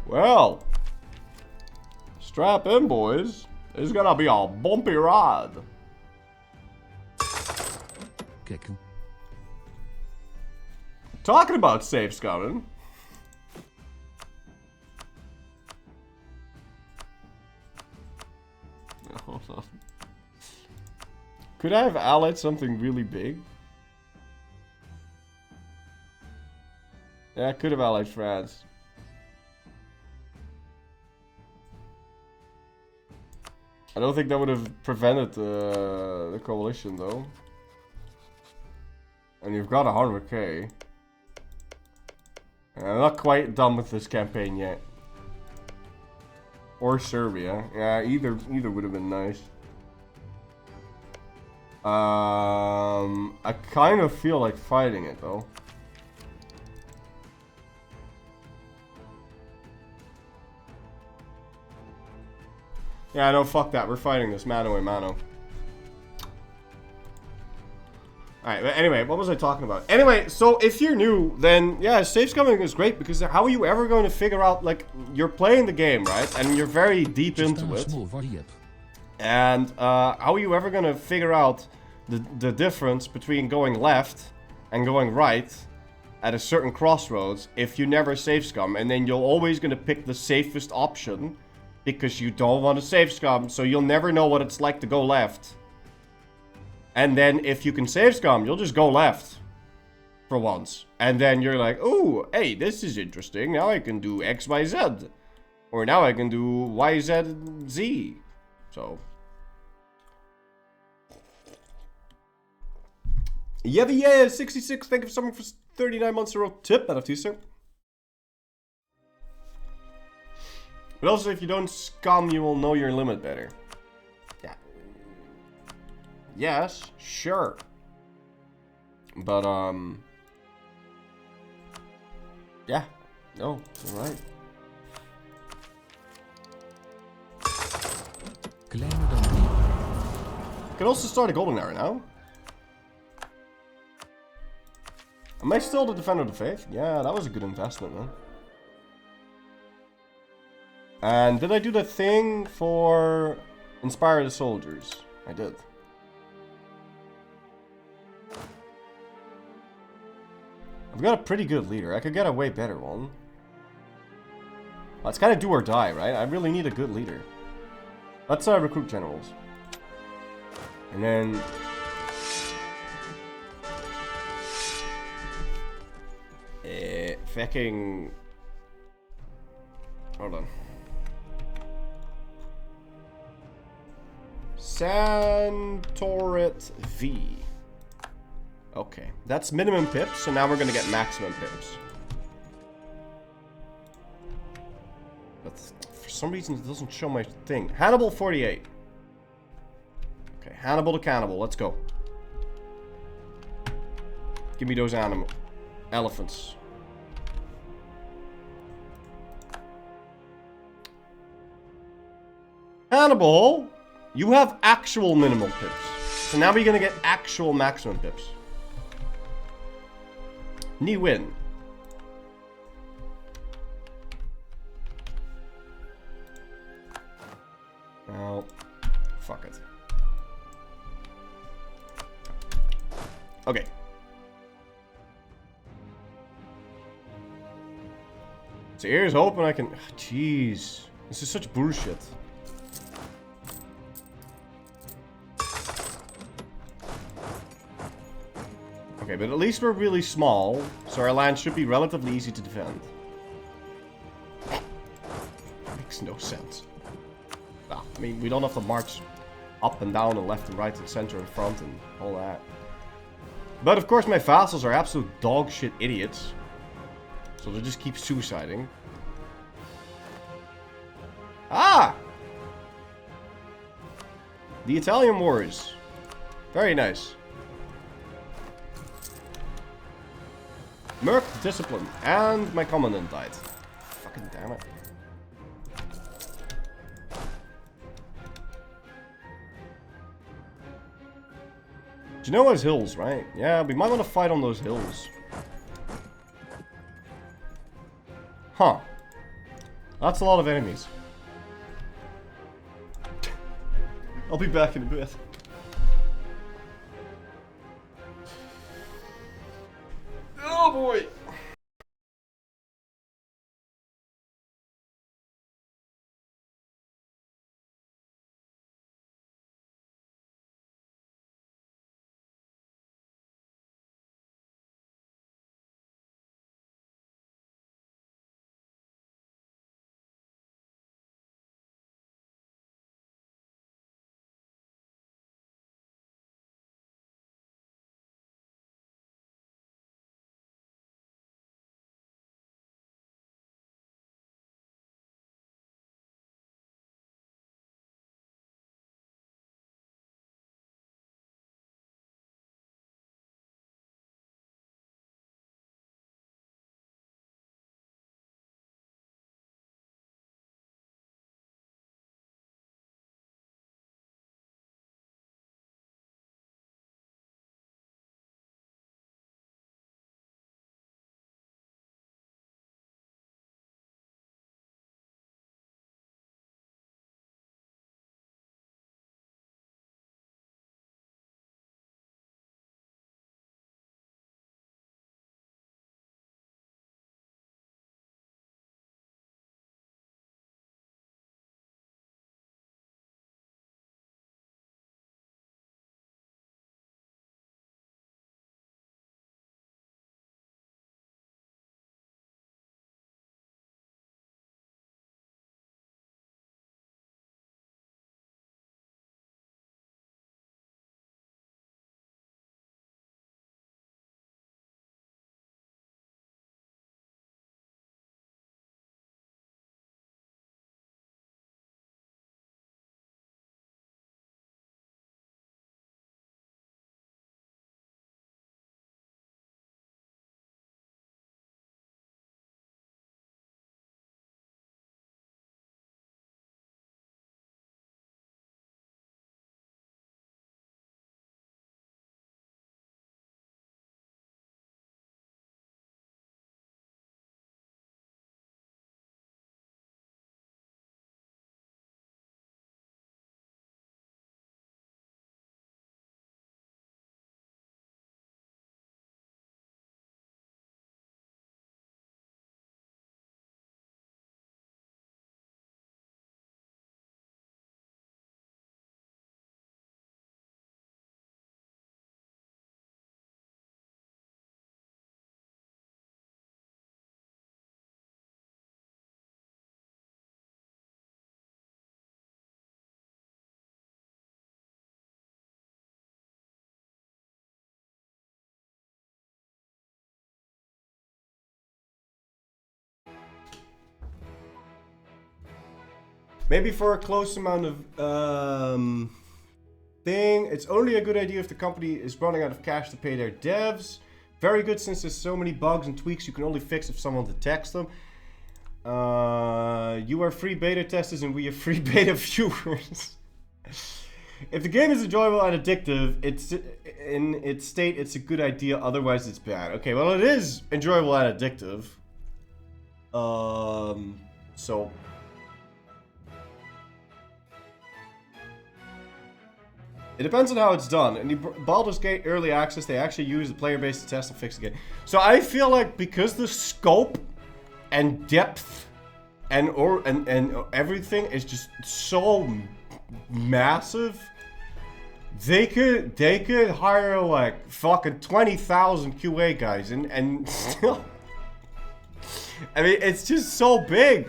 Well, strap in, boys. It's gonna be a bumpy ride. Kekken. Talking about save scumming. Hold on. Could I have allied something really big? Yeah, I could have allied France. I don't think that would have prevented the coalition, though. And you've got 100k. I'm not quite done with this campaign yet. Or Serbia. Yeah, either would have been nice. I kind of feel like fighting it, though. Yeah, no, fuck that. We're fighting this mano a mano. Alright, but anyway, what was I talking about? Anyway, so if you're new, then yeah, safe scumming is great because how are you ever going to figure out, like, you're playing the game, right? And you're very deep into it. And how are you ever going to figure out the difference between going left and going right at a certain crossroads if you never safe scum? And then you're always going to pick the safest option because you don't want to safe scum, so you'll never know what it's like to go left. And then if you can save scum, you'll just go left for once. And then you're like, oh, hey, this is interesting. Now I can do X, Y, Z. Or now I can do Y, Z, Z. So. Yeah, 66. Thank you for someone for 39 months in a row. Tip that to you, sir. But also, if you don't scum, you will know your limit better. Yeah. Yes, sure. But, yeah. No, you're right. Can also start a golden hour now. Am I still the defender of the faith? Yeah, that was a good investment, man. And did I do the thing for inspire the soldiers? I did. I've got a pretty good leader. I could get a way better one. Well, it's kind of do or die, right? I really need a good leader. Let's recruit generals. And then... fucking... Hold on. Santorit V. Okay, that's minimum pips, so now we're gonna get maximum pips. But for some reason it doesn't show my thing. Hannibal 48. Okay, Hannibal to Cannibal, let's go. Give me those elephants. Hannibal, you have actual minimal pips. So now we're gonna get actual maximum pips. Ni win. Well, fuck it. Okay. So here's hoping I can... Jeez. This is such bullshit. Okay, but at least we're really small, so our land should be relatively easy to defend. Makes no sense. Well, I mean, we don't have to march up and down and left and right and center and front and all that. But of course my vassals are absolute dog shit idiots. So they just keep suiciding. Ah! The Italian Wars. Very nice. Merc discipline. And my commandant died. Fucking damn it. Genoa's hills, right? Yeah, we might want to fight on those hills. Huh. That's a lot of enemies. I'll be back in a bit. Oh boy! Maybe for a close amount of thing, it's only a good idea if the company is running out of cash to pay their devs. Very good since there's so many bugs and tweaks you can only fix if someone detects them. You are free beta testers and we are free beta viewers. If the game is enjoyable and addictive, it's in its state, it's a good idea. Otherwise, it's bad. Okay, well, it is enjoyable and addictive. So it depends on how it's done. In the Baldur's Gate early access, they actually use the player base to test and fix the game. So I feel like because the scope and depth and everything is just so massive, they could hire like fucking 20,000 QA guys and still. I mean, it's just so big.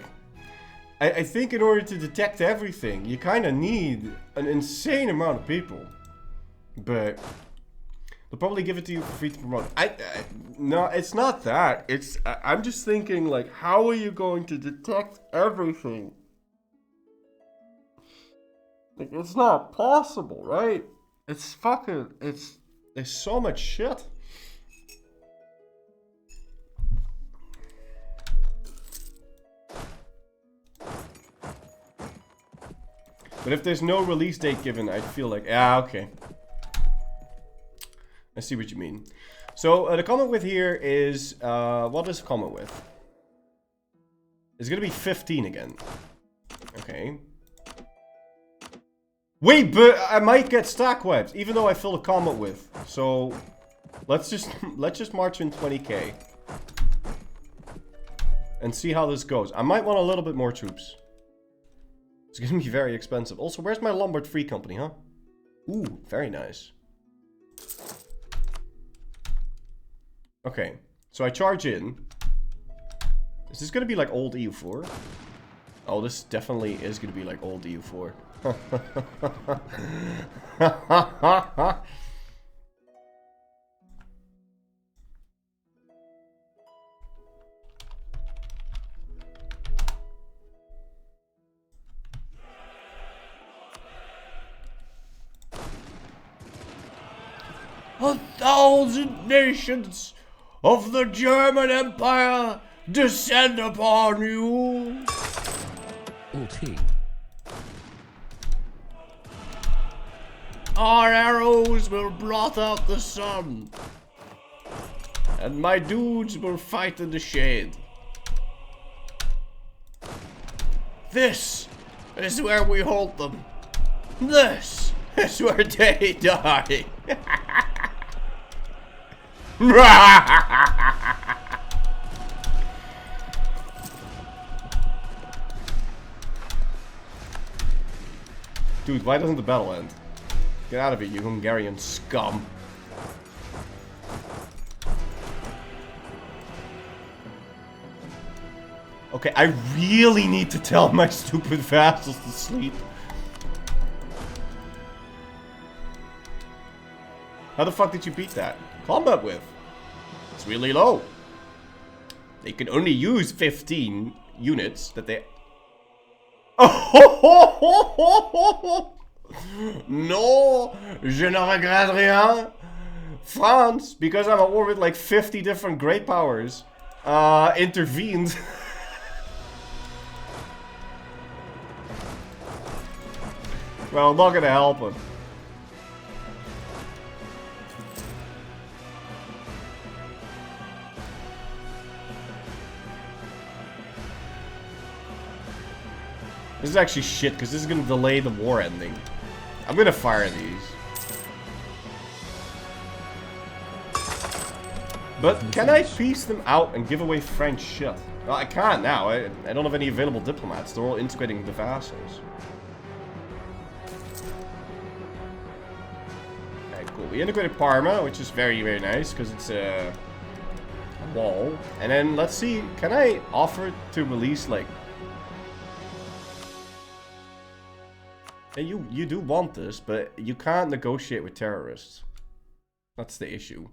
I think in order to detect everything, you kind of need an insane amount of people. But they'll probably give it to you for free to promote. No, it's not that. I'm just thinking, like, how are you going to detect everything? Like, it's not possible, right? It's fucking, there's so much shit. But if there's no release date given, I'd feel like, okay. I see what you mean. So the comment with here is, what is the comment with? It's gonna be 15 again. Okay. Wait, but I might get stack webs, even though I fill a comment with. So let's just march in 20k. And see how this goes. I might want a little bit more troops. It's gonna be very expensive. Also, where's my Lombard Free Company, huh? Ooh, very nice. Okay, so I charge in. Is this gonna be like old EU4? Oh, this definitely is gonna be like old EU4. 1,000 nations of the German Empire descend upon you. Alt-T. Our arrows will blot out the sun. And my dudes will fight in the shade. This is where we hold them. This is where they die. Dude, why doesn't the battle end? Get out of it, you Hungarian scum. Okay, I really need to tell my stupid vassals to sleep. How the fuck did you beat that? Combat with. It's really low. They can only use 15 units that they... No, je ne regrette rien. France, because I'm at war with like 50 different great powers, intervened. Well, I'm not gonna help him. This is actually shit, because this is gonna delay the war ending. I'm gonna fire these. But can I piece them out and give away French shit? Well, I can't now. I don't have any available diplomats. They're all integrating the vassals. Okay, cool. We integrated Parma, which is very, very nice, because it's a wall. And then, let's see, can I offer to release, like... Hey, you do want this, but you can't negotiate with terrorists. That's the issue.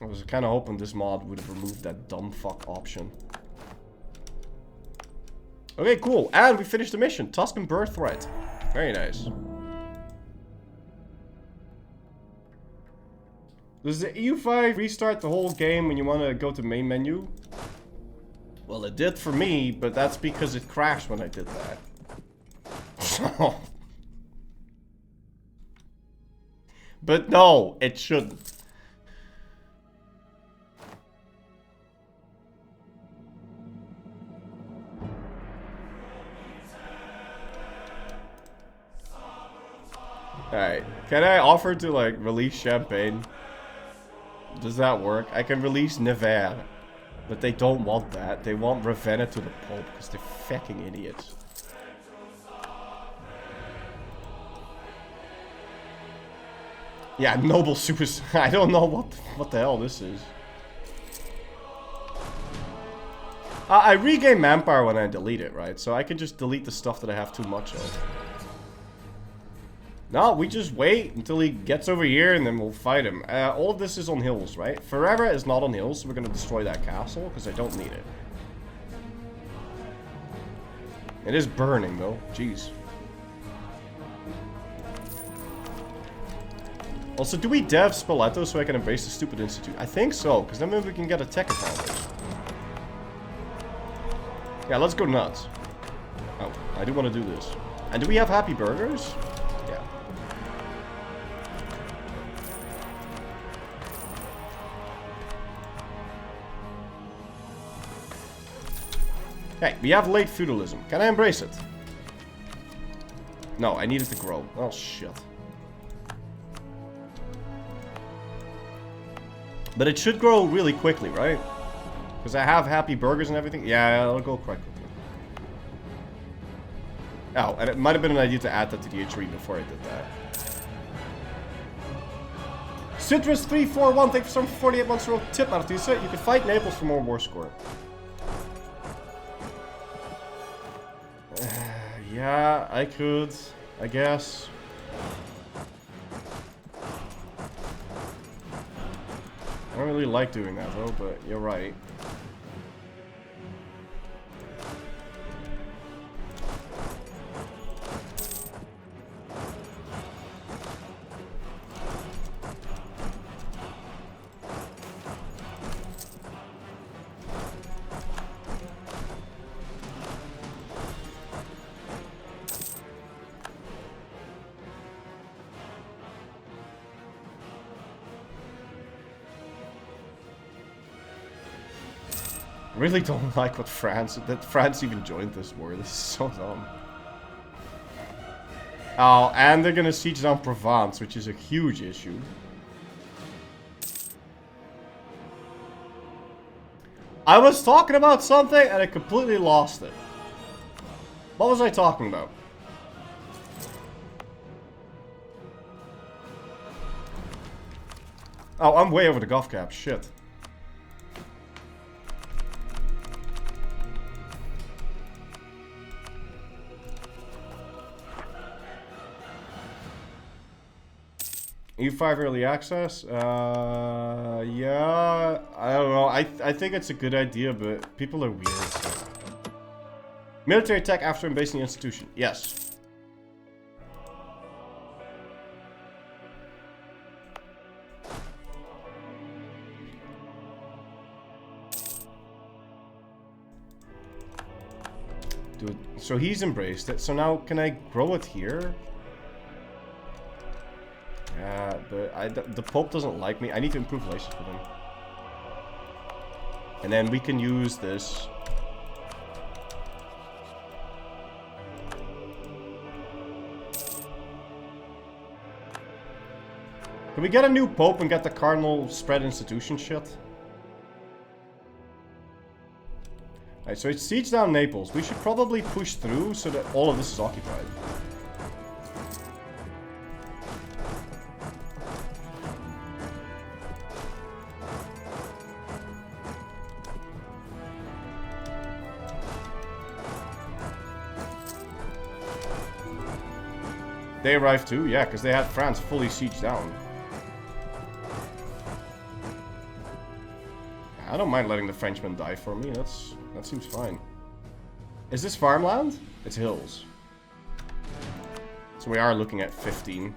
I was kind of hoping this mod would have removed that dumb fuck option. Okay, cool. And we finished the mission. Tuscan Birthright. Very nice. Does the EU5 restart the whole game when you want to go to main menu? Well, it did for me, but that's because it crashed when I did that. So... But no, it shouldn't. Alright, can I offer to like release Champagne? Does that work? I can release Nevers, but they don't want that. They want Ravenna to the Pope because they're fucking idiots. Yeah, Noble Super... I don't know what the hell this is. I regain manpower when I delete it, right? So I can just delete the stuff that I have too much of. No, we just wait until he gets over here and then we'll fight him. All of this is on hills, right? Ferrara is not on hills, so we're going to destroy that castle because I don't need it. It is burning, though. Jeez. Also, do we dev Spoleto so I can embrace the stupid institute? I think so, because then maybe we can get a tech advantage. Yeah, let's go nuts. Oh, I do want to do this. And do we have happy burgers? Yeah. Hey, we have late feudalism. Can I embrace it? No, I need it to grow. Oh, shit. But it should grow really quickly, right? Because I have happy burgers and everything. Yeah, it'll go quite quickly. Oh, and it might have been an idea to add that to the H3 before I did that. Citrus341, thank you for some 48 months roll tip, Martusa. You can fight Naples for more war score. Yeah, I could, I guess. I don't really like doing that though, but you're right. I really don't like that France even joined this war. This is so dumb. Oh, and they're gonna siege down Provence, which is a huge issue. I was talking about something and I completely lost it. What was I talking about? Oh, I'm way over the golf cap. Shit. EU5 early access? Yeah, I don't know. I think it's a good idea, but people are weird. So. Military tech after embracing the institution. Yes. Dude, so he's embraced it. So now can I grow it here? Yeah, but the Pope doesn't like me. I need to improve relations with him. And then we can use this. Can we get a new Pope and get the Cardinal spread institution shit? Alright, so it's siege down Naples. We should probably push through so that all of this is occupied. They arrived too? Yeah, because they had France fully sieged down. I don't mind letting the Frenchman die for me. That seems fine. Is this farmland? It's hills. So we are looking at 15.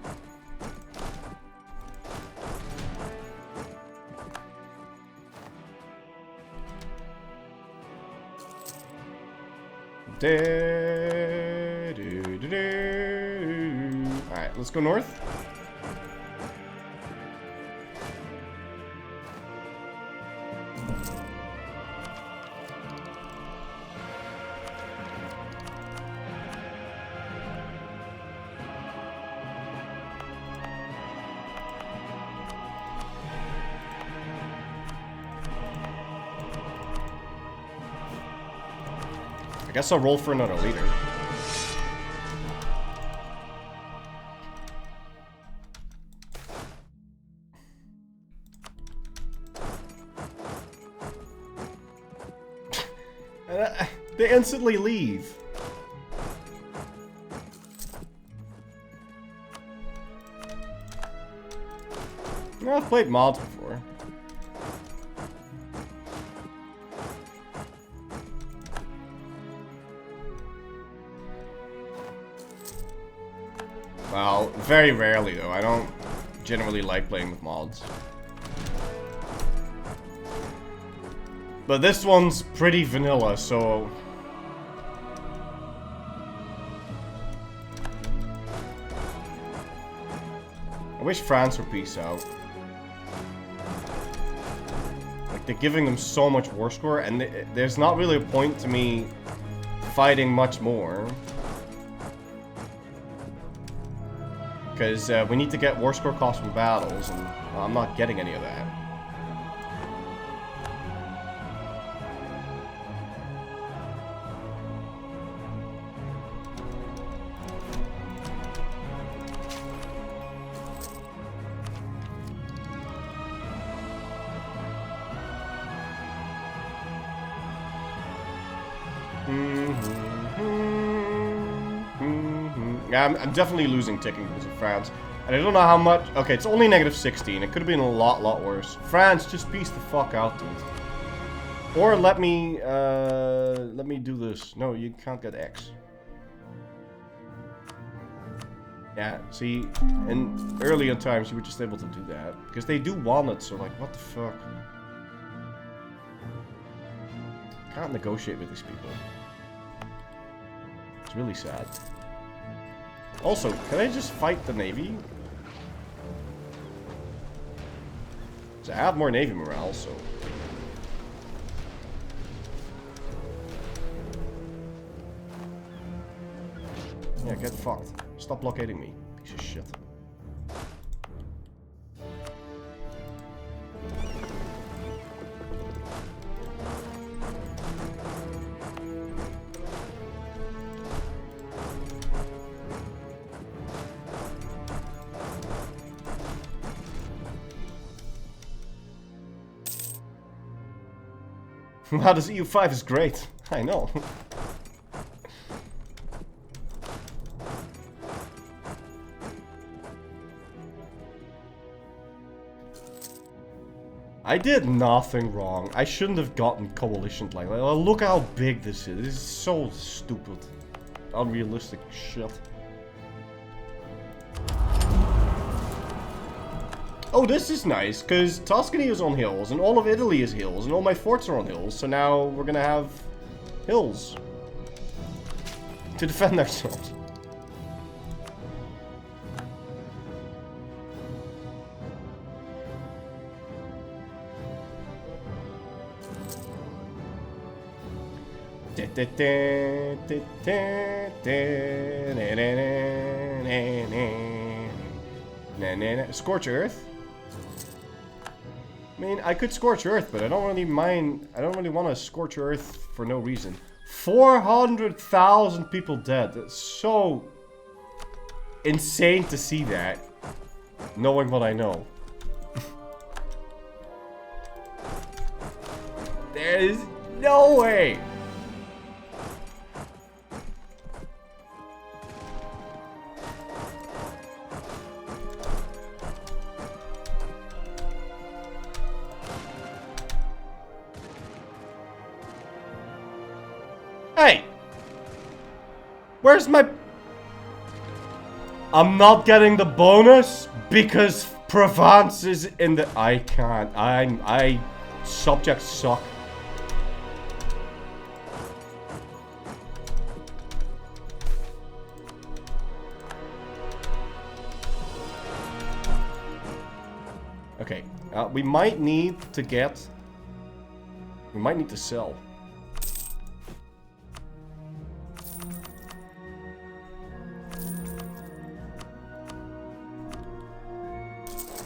Alright, let's go north. I guess I'll roll for another leader. They instantly leave. I've played mods before. Well, very rarely though. I don't generally like playing with mods. But this one's pretty vanilla, so... I wish France would peace out. Like, they're giving them so much war score, and there's not really a point to me fighting much more. Because we need to get war score costs from battles, and I'm not getting any of that. Yeah, I'm definitely losing ticking because of France. And I don't know how much... Okay, it's only -16. It could have been a lot worse. France, just peace the fuck out, dude. Or let me do this. No, you can't get X. Yeah, see, in earlier times you were just able to do that. Because they do walnuts, so like, what the fuck? Can't negotiate with these people. It's really sad. Also, can I just fight the Navy? Because I have more Navy morale, so... Yeah, get fucked. Stop blockading me, piece of shit. Wow, this EU5 is great. I know. I did nothing wrong. I shouldn't have gotten coalition like that. Look how big this is. This is so stupid. Unrealistic shit. Oh, this is nice, because Tuscany is on hills, and all of Italy is hills, and all my forts are on hills, so now we're gonna have hills to defend ourselves. Scorch Earth? I mean, I could Scorch Earth, but I don't really mind. I don't really want to Scorch Earth for no reason. 400,000 people dead. That's so insane to see that, knowing what I know. There is no way. Where's my... I'm not getting the bonus because Provence is in the... I can't. Subjects suck. Okay, we might need to get... We might need to sell.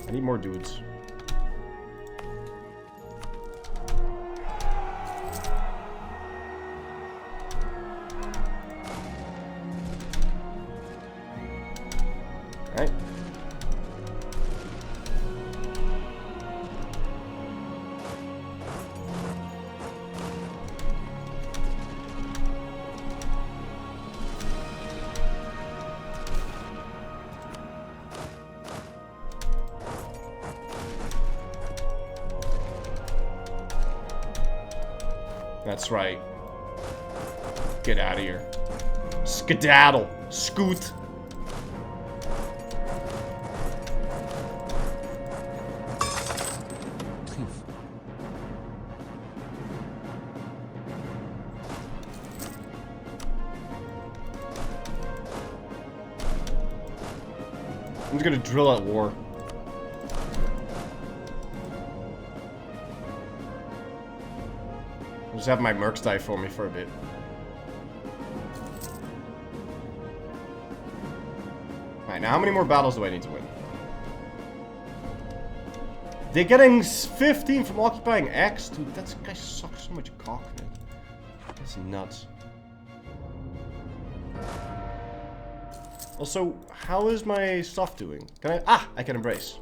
I need more dudes. Alright. That's right. Get out of here. Skedaddle. Scoot. I'm just gonna drill at war. Just have my mercs die for me for a bit. Alright, now how many more battles do I need to win? They're getting 15 from occupying X? Dude, that guy sucks so much cock, man. That's nuts. Also, how is my stuff doing? Can I... Ah! I can embrace.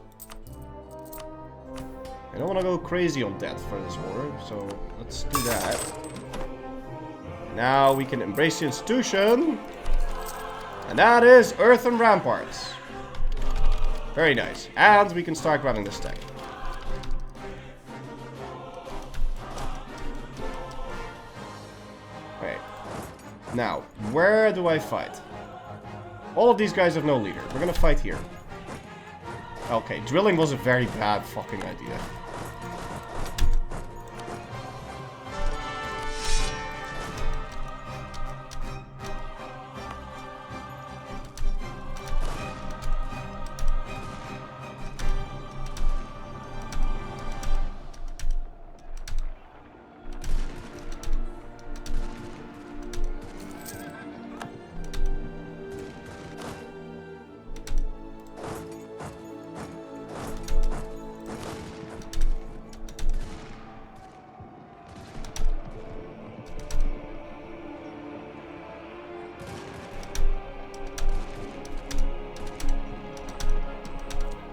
I don't want to go crazy on death for this war, so let's do that. Now we can embrace the institution. And that is Earthen Ramparts. Very nice. And we can start grabbing this tech. Okay. Now, where do I fight? All of these guys have no leader. We're gonna fight here. Okay, drilling was a very bad fucking idea.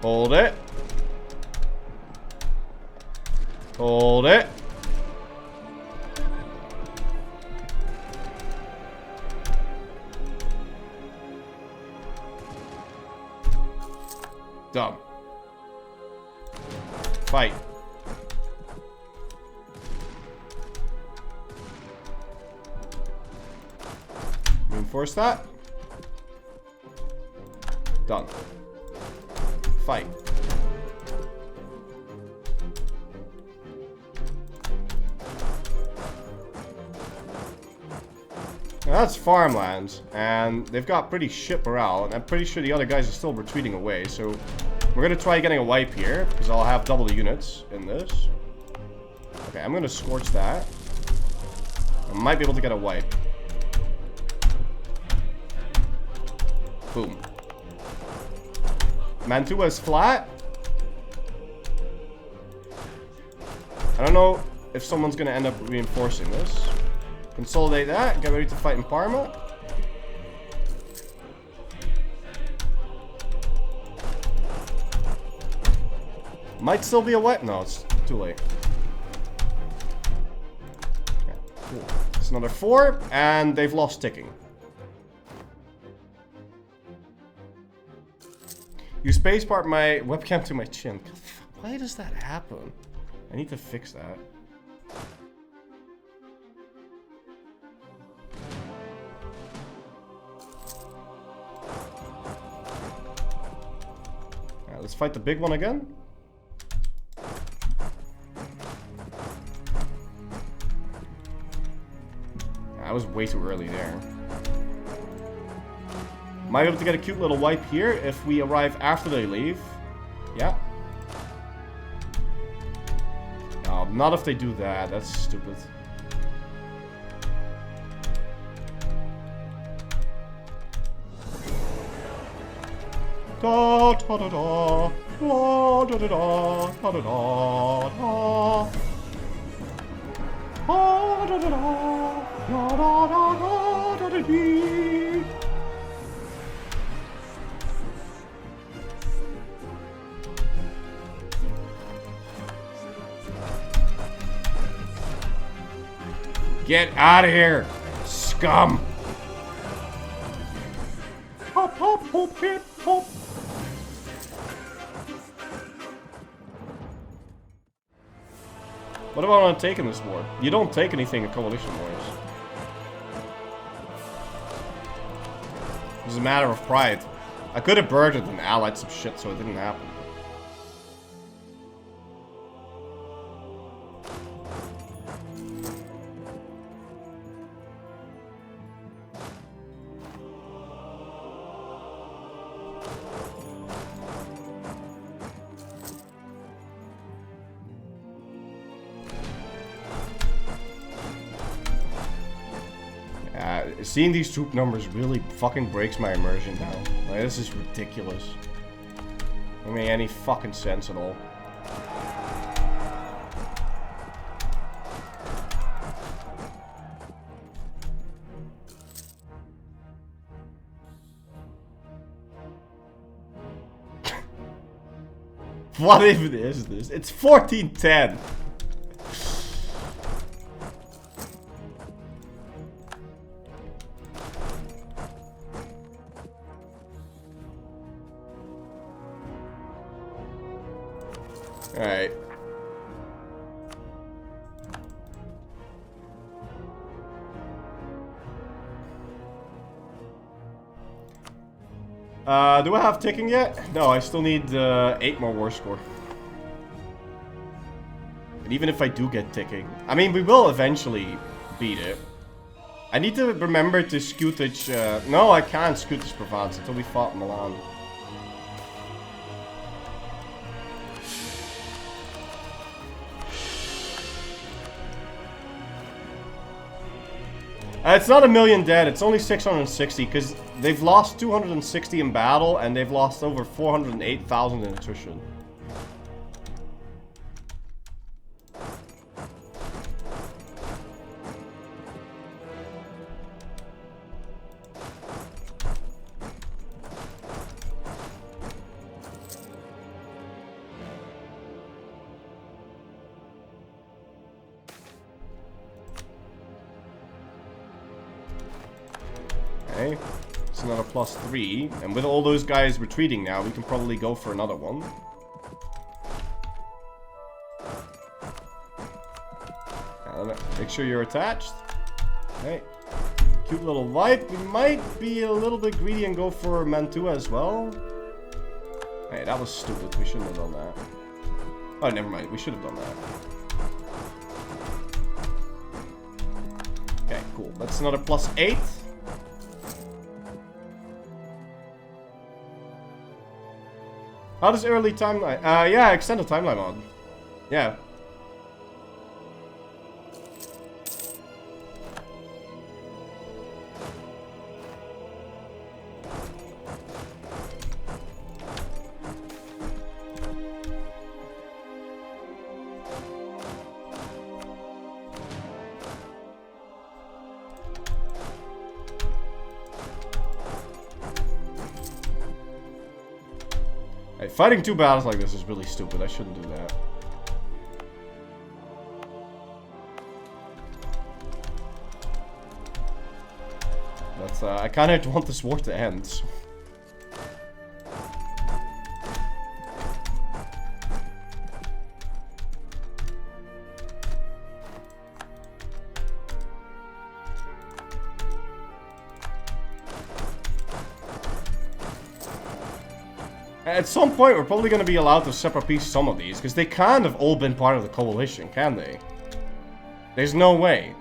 Hold it. Hold it. Done. Fight. Reinforce that. Done. Fight. Now that's farmlands, and they've got pretty shit morale, and I'm pretty sure the other guys are still retreating away, so we're gonna try getting a wipe here, because I'll have double the units in this. Okay, I'm gonna scorch that. I might be able to get a wipe. Boom. Mantua is flat. I don't know if someone's gonna end up reinforcing this. Consolidate that. Get ready to fight in Parma. Might still be a wet. No, it's too late. Okay, cool. It's another 4, and they've lost ticking. You spacebar my webcam to my chin. Why does that happen? I need to fix that. let's fight the big one again. I was way too early there. Might be able to get a cute little wipe here if we arrive after they leave. Yeah. No, not if they do that. That's stupid. Da da da da, la da da da, da da da da. Da da da da, da da da da da dee. Get out of here, scum! Hop, hop, hop, hip, hop. What about on taking this war? You don't take anything in coalition wars. It's a matter of pride. I could have birded and allied some shit so it didn't happen. Seeing these troop numbers really fucking breaks my immersion now. Like, this is ridiculous. Doesn't make any fucking sense at all. What even is this? It's 1410. Alright. Do I have ticking yet? No, I still need 8 more war score. And even if I do get ticking, I mean, we will eventually beat it. I need to remember to scutage. No, I can't scutage Provence until we fought Milan. It's not 1,000,000 dead, it's only 660, because they've lost 260 in battle, and they've lost over 408,000 in attrition. Okay, it's another +3, and with all those guys retreating now, we can probably go for another one. Make sure you're attached. Okay, cute little wipe. We might be a little bit greedy and go for Mantua as well. Hey, that was stupid. We shouldn't have done that. Oh, never mind. We should have done that. Okay, cool. That's another +8. How does early timeline? Yeah, extended timeline on. Yeah. Fighting 2 battles like this is really stupid. I shouldn't do that. But I kind of want this war to end. At some point, we're probably going to be allowed to separate piece some of these, because they can't have all been part of the coalition, can they? There's no way.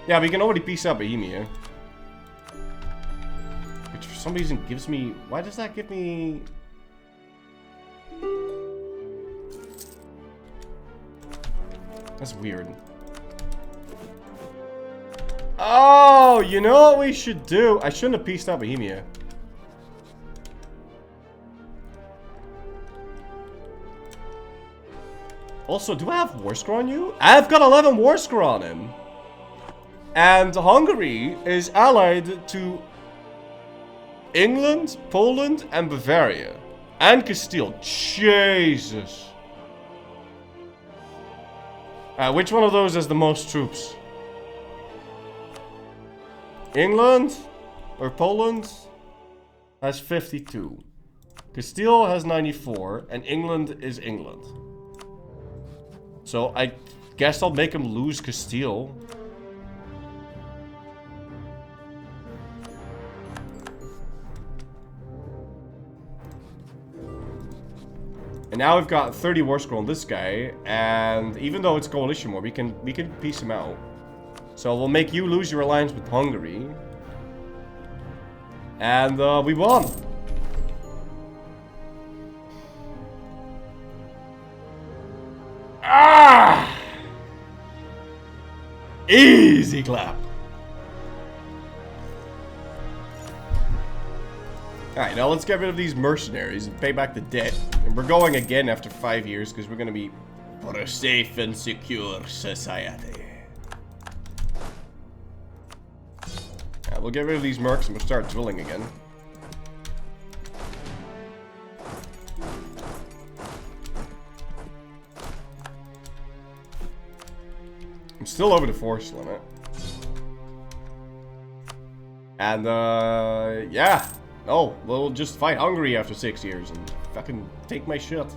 Yeah, we can already piece out Bohemia. Which for some reason gives me... Why does that give me... That's weird. Oh, you know what we should do? I shouldn't have pieced out Bohemia. Also, do I have war score on you? I've got 11 war score on him. And Hungary is allied to England, Poland, and Bavaria. And Castile. Jesus. Which one of those has the most troops? England or Poland has 52. Castile has 94. And England is England. So I guess I'll make him lose Castile. And now we've got 30 war score on this guy, and even though it's coalition war, we can piece him out. So we'll make you lose your alliance with Hungary. And we won. Ah! Easy clap. Alright, now let's get rid of these mercenaries and pay back the debt. And we're going again after 5 years because we're going to be for a safe and secure society. We'll get rid of these mercs and we'll start drilling again. I'm still over the force limit. And, yeah. Oh, we'll just fight Hungary after 6 years and fucking take my shit.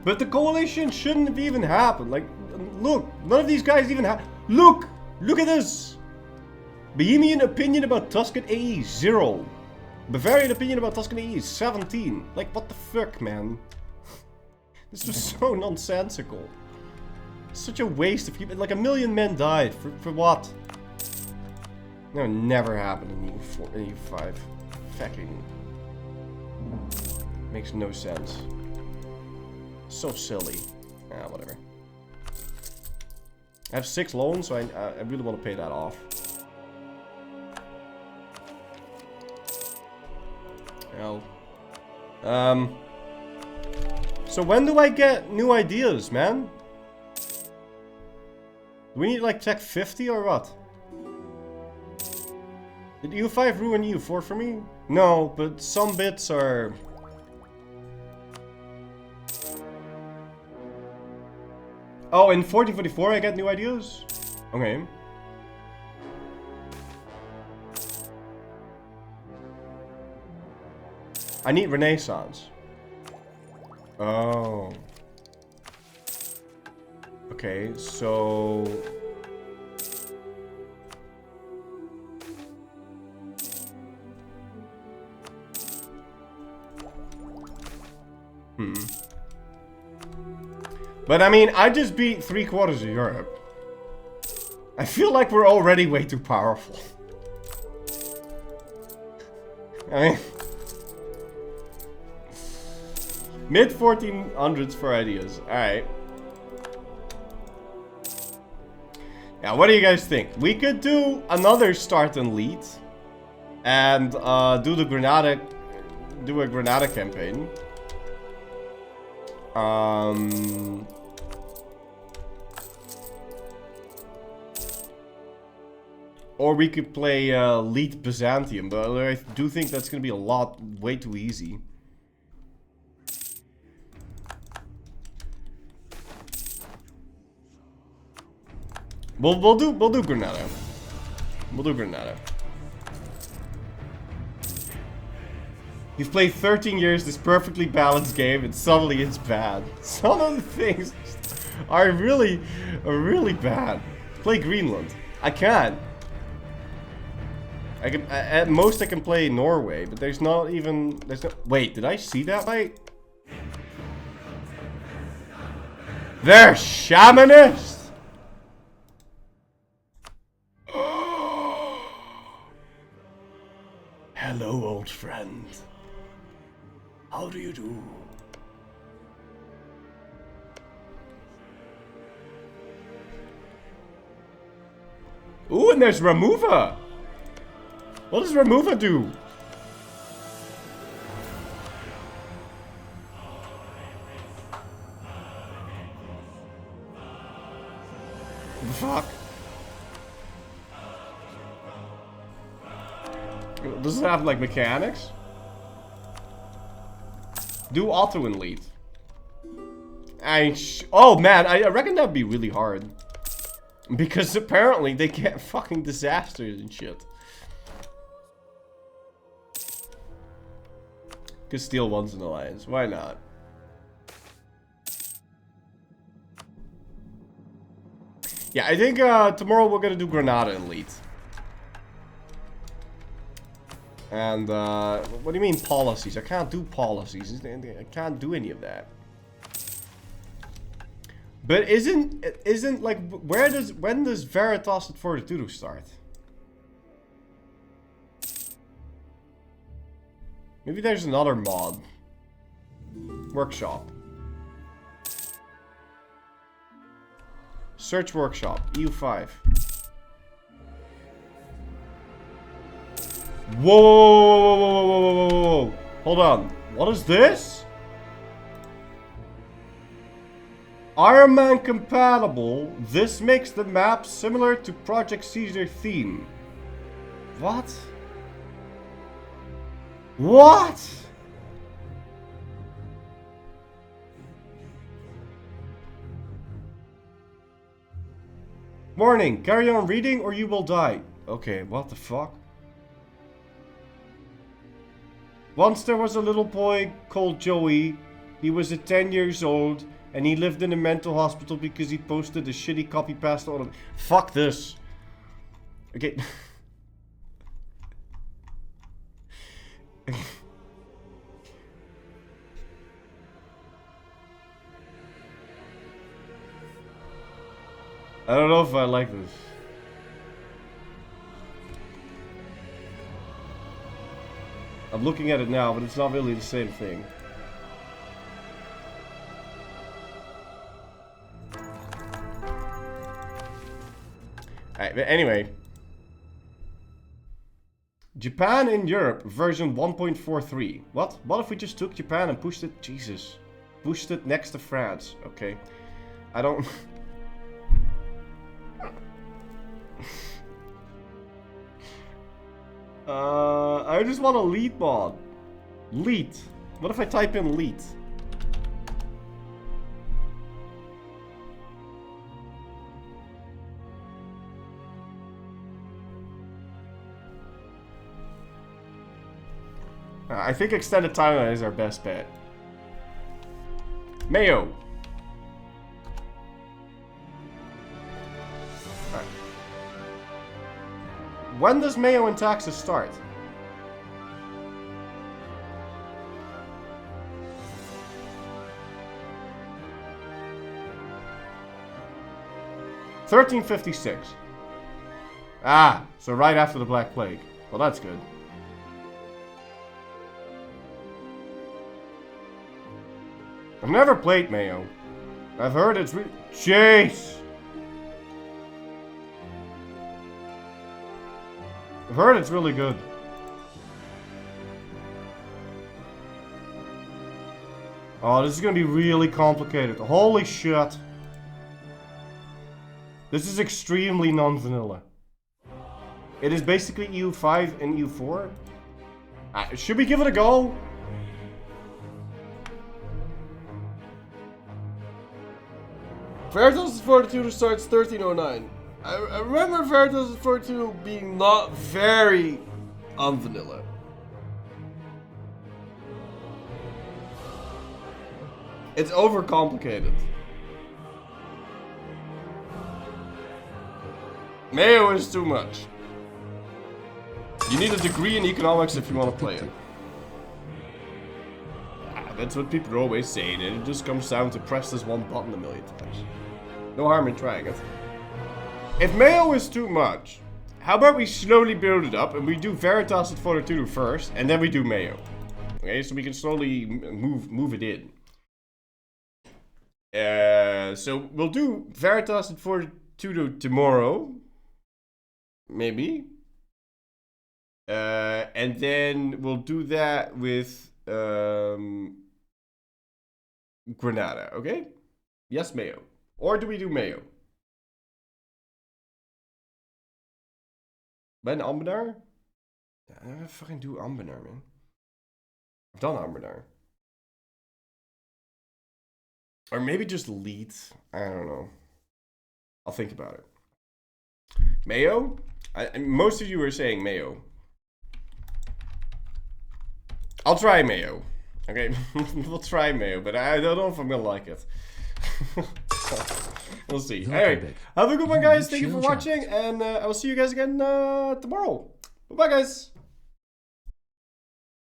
But the coalition shouldn't have even happened. Like, look, none of these guys even have. Look at this. Bohemian opinion about Tuscan AE, 0. Bavarian opinion about Tuscan AE, 17. Like, what the fuck, man? This was so nonsensical. Such a waste of people. Like, 1 million men died. For what? That would never happen in U4, in U5. Fucking... makes no sense. So silly. Ah, whatever. I have 6 loans, so I really want to pay that off. Hell. So when do I get new ideas, man? Do we need like tech 50 or what? Did EU5 ruin EU4 for me? No, but some bits are... Oh, in 1444 I get new ideas? Okay. I need Renaissance. Oh. Okay, so... But I mean, I just beat 3/4 of Europe. I feel like we're already way too powerful. I mean... mid 1400s for ideas. Alright. Now, what do you guys think? We could do another start and lead. And do a Granada campaign. Or we could play lead Byzantium, but I do think that's gonna be way too easy. We'll do Granada. We'll do Granada. You've played 13 years this perfectly balanced game and suddenly it's bad. Some of the things are really bad. Play Greenland. I can't. at most I can play Norway, but there's no... Wait, did I see that right? They're shamanists! Hello, old friend. How do you do? Ooh, and there's Ramuva! What does Ramuva do? The fuck? Does it have like mechanics? Do auto and lead. Oh man, I reckon that'd be really hard. Because apparently they get fucking disasters and shit. Castile wants an alliance. Why not? Yeah, I think tomorrow we're gonna do Granada and lead. And what do you mean policies? I can't do policies. I can't do any of that. But isn't like when does Veritas at Fortitudo start? Maybe there's another mod. Workshop. Search workshop. EU5. Whoa! Hold on. What is this? Iron Man compatible. This makes the map similar to Project Caesar theme. What? What? Warning, carry on reading or you will die. Okay, what the fuck? Once there was a little boy called Joey. He was 10 years old and he lived in a mental hospital because he posted a shitty copy pasta on him. Fuck this. Okay. I don't know if I like this. I'm looking at it now, but it's not really the same thing. Alright, but anyway. Japan in Europe, version 1.43. What? What if we just took Japan and pushed it... Jesus. Pushed it next to France. Okay. I don't... I just want a lead mod. Lead. What if I type in lead? I think extended timeline is our best bet. Mayo. Right. When does Mayo in Taxes start? $1356. Ah, so right after the Black Plague. Well, that's good. I've never played Mayo. I've heard it's Jeez! I've heard it's really good. Oh, this is gonna be really complicated. Holy shit. This is extremely non-vanilla. It is basically EU5 and EU4. Should we give it a go? Veritas Fortitudo starts 1309. I remember Veritas Fortitudo being not very unvanilla. It's overcomplicated. Mayo is too much. You need a degree in economics if you want to play it. That's what people always say, and it just comes down to press this one button a million times. No harm in trying it. If Mayo is too much, how about we slowly build it up and we do Veritas at Fortitudo first, and then we do Mayo. Okay, so we can slowly move it in. So we'll do Veritas at Fortitudo tomorrow. Maybe. And then we'll do that with Granada, okay? Yes, Mayo. Or do we do Mayo? Ben Ambenar? Yeah, I don't fucking do Ambenar, man. I've done Ambenar. Or maybe just Leeds. I don't know. I'll think about it. Mayo? Most of you are saying Mayo. I'll try Mayo. Okay, we'll try Mayo, but I don't know if I'm gonna like it. We'll see. Anyway, have a good one, guys. Thank you for watching, and I will see you guys again tomorrow. Bye-bye, guys.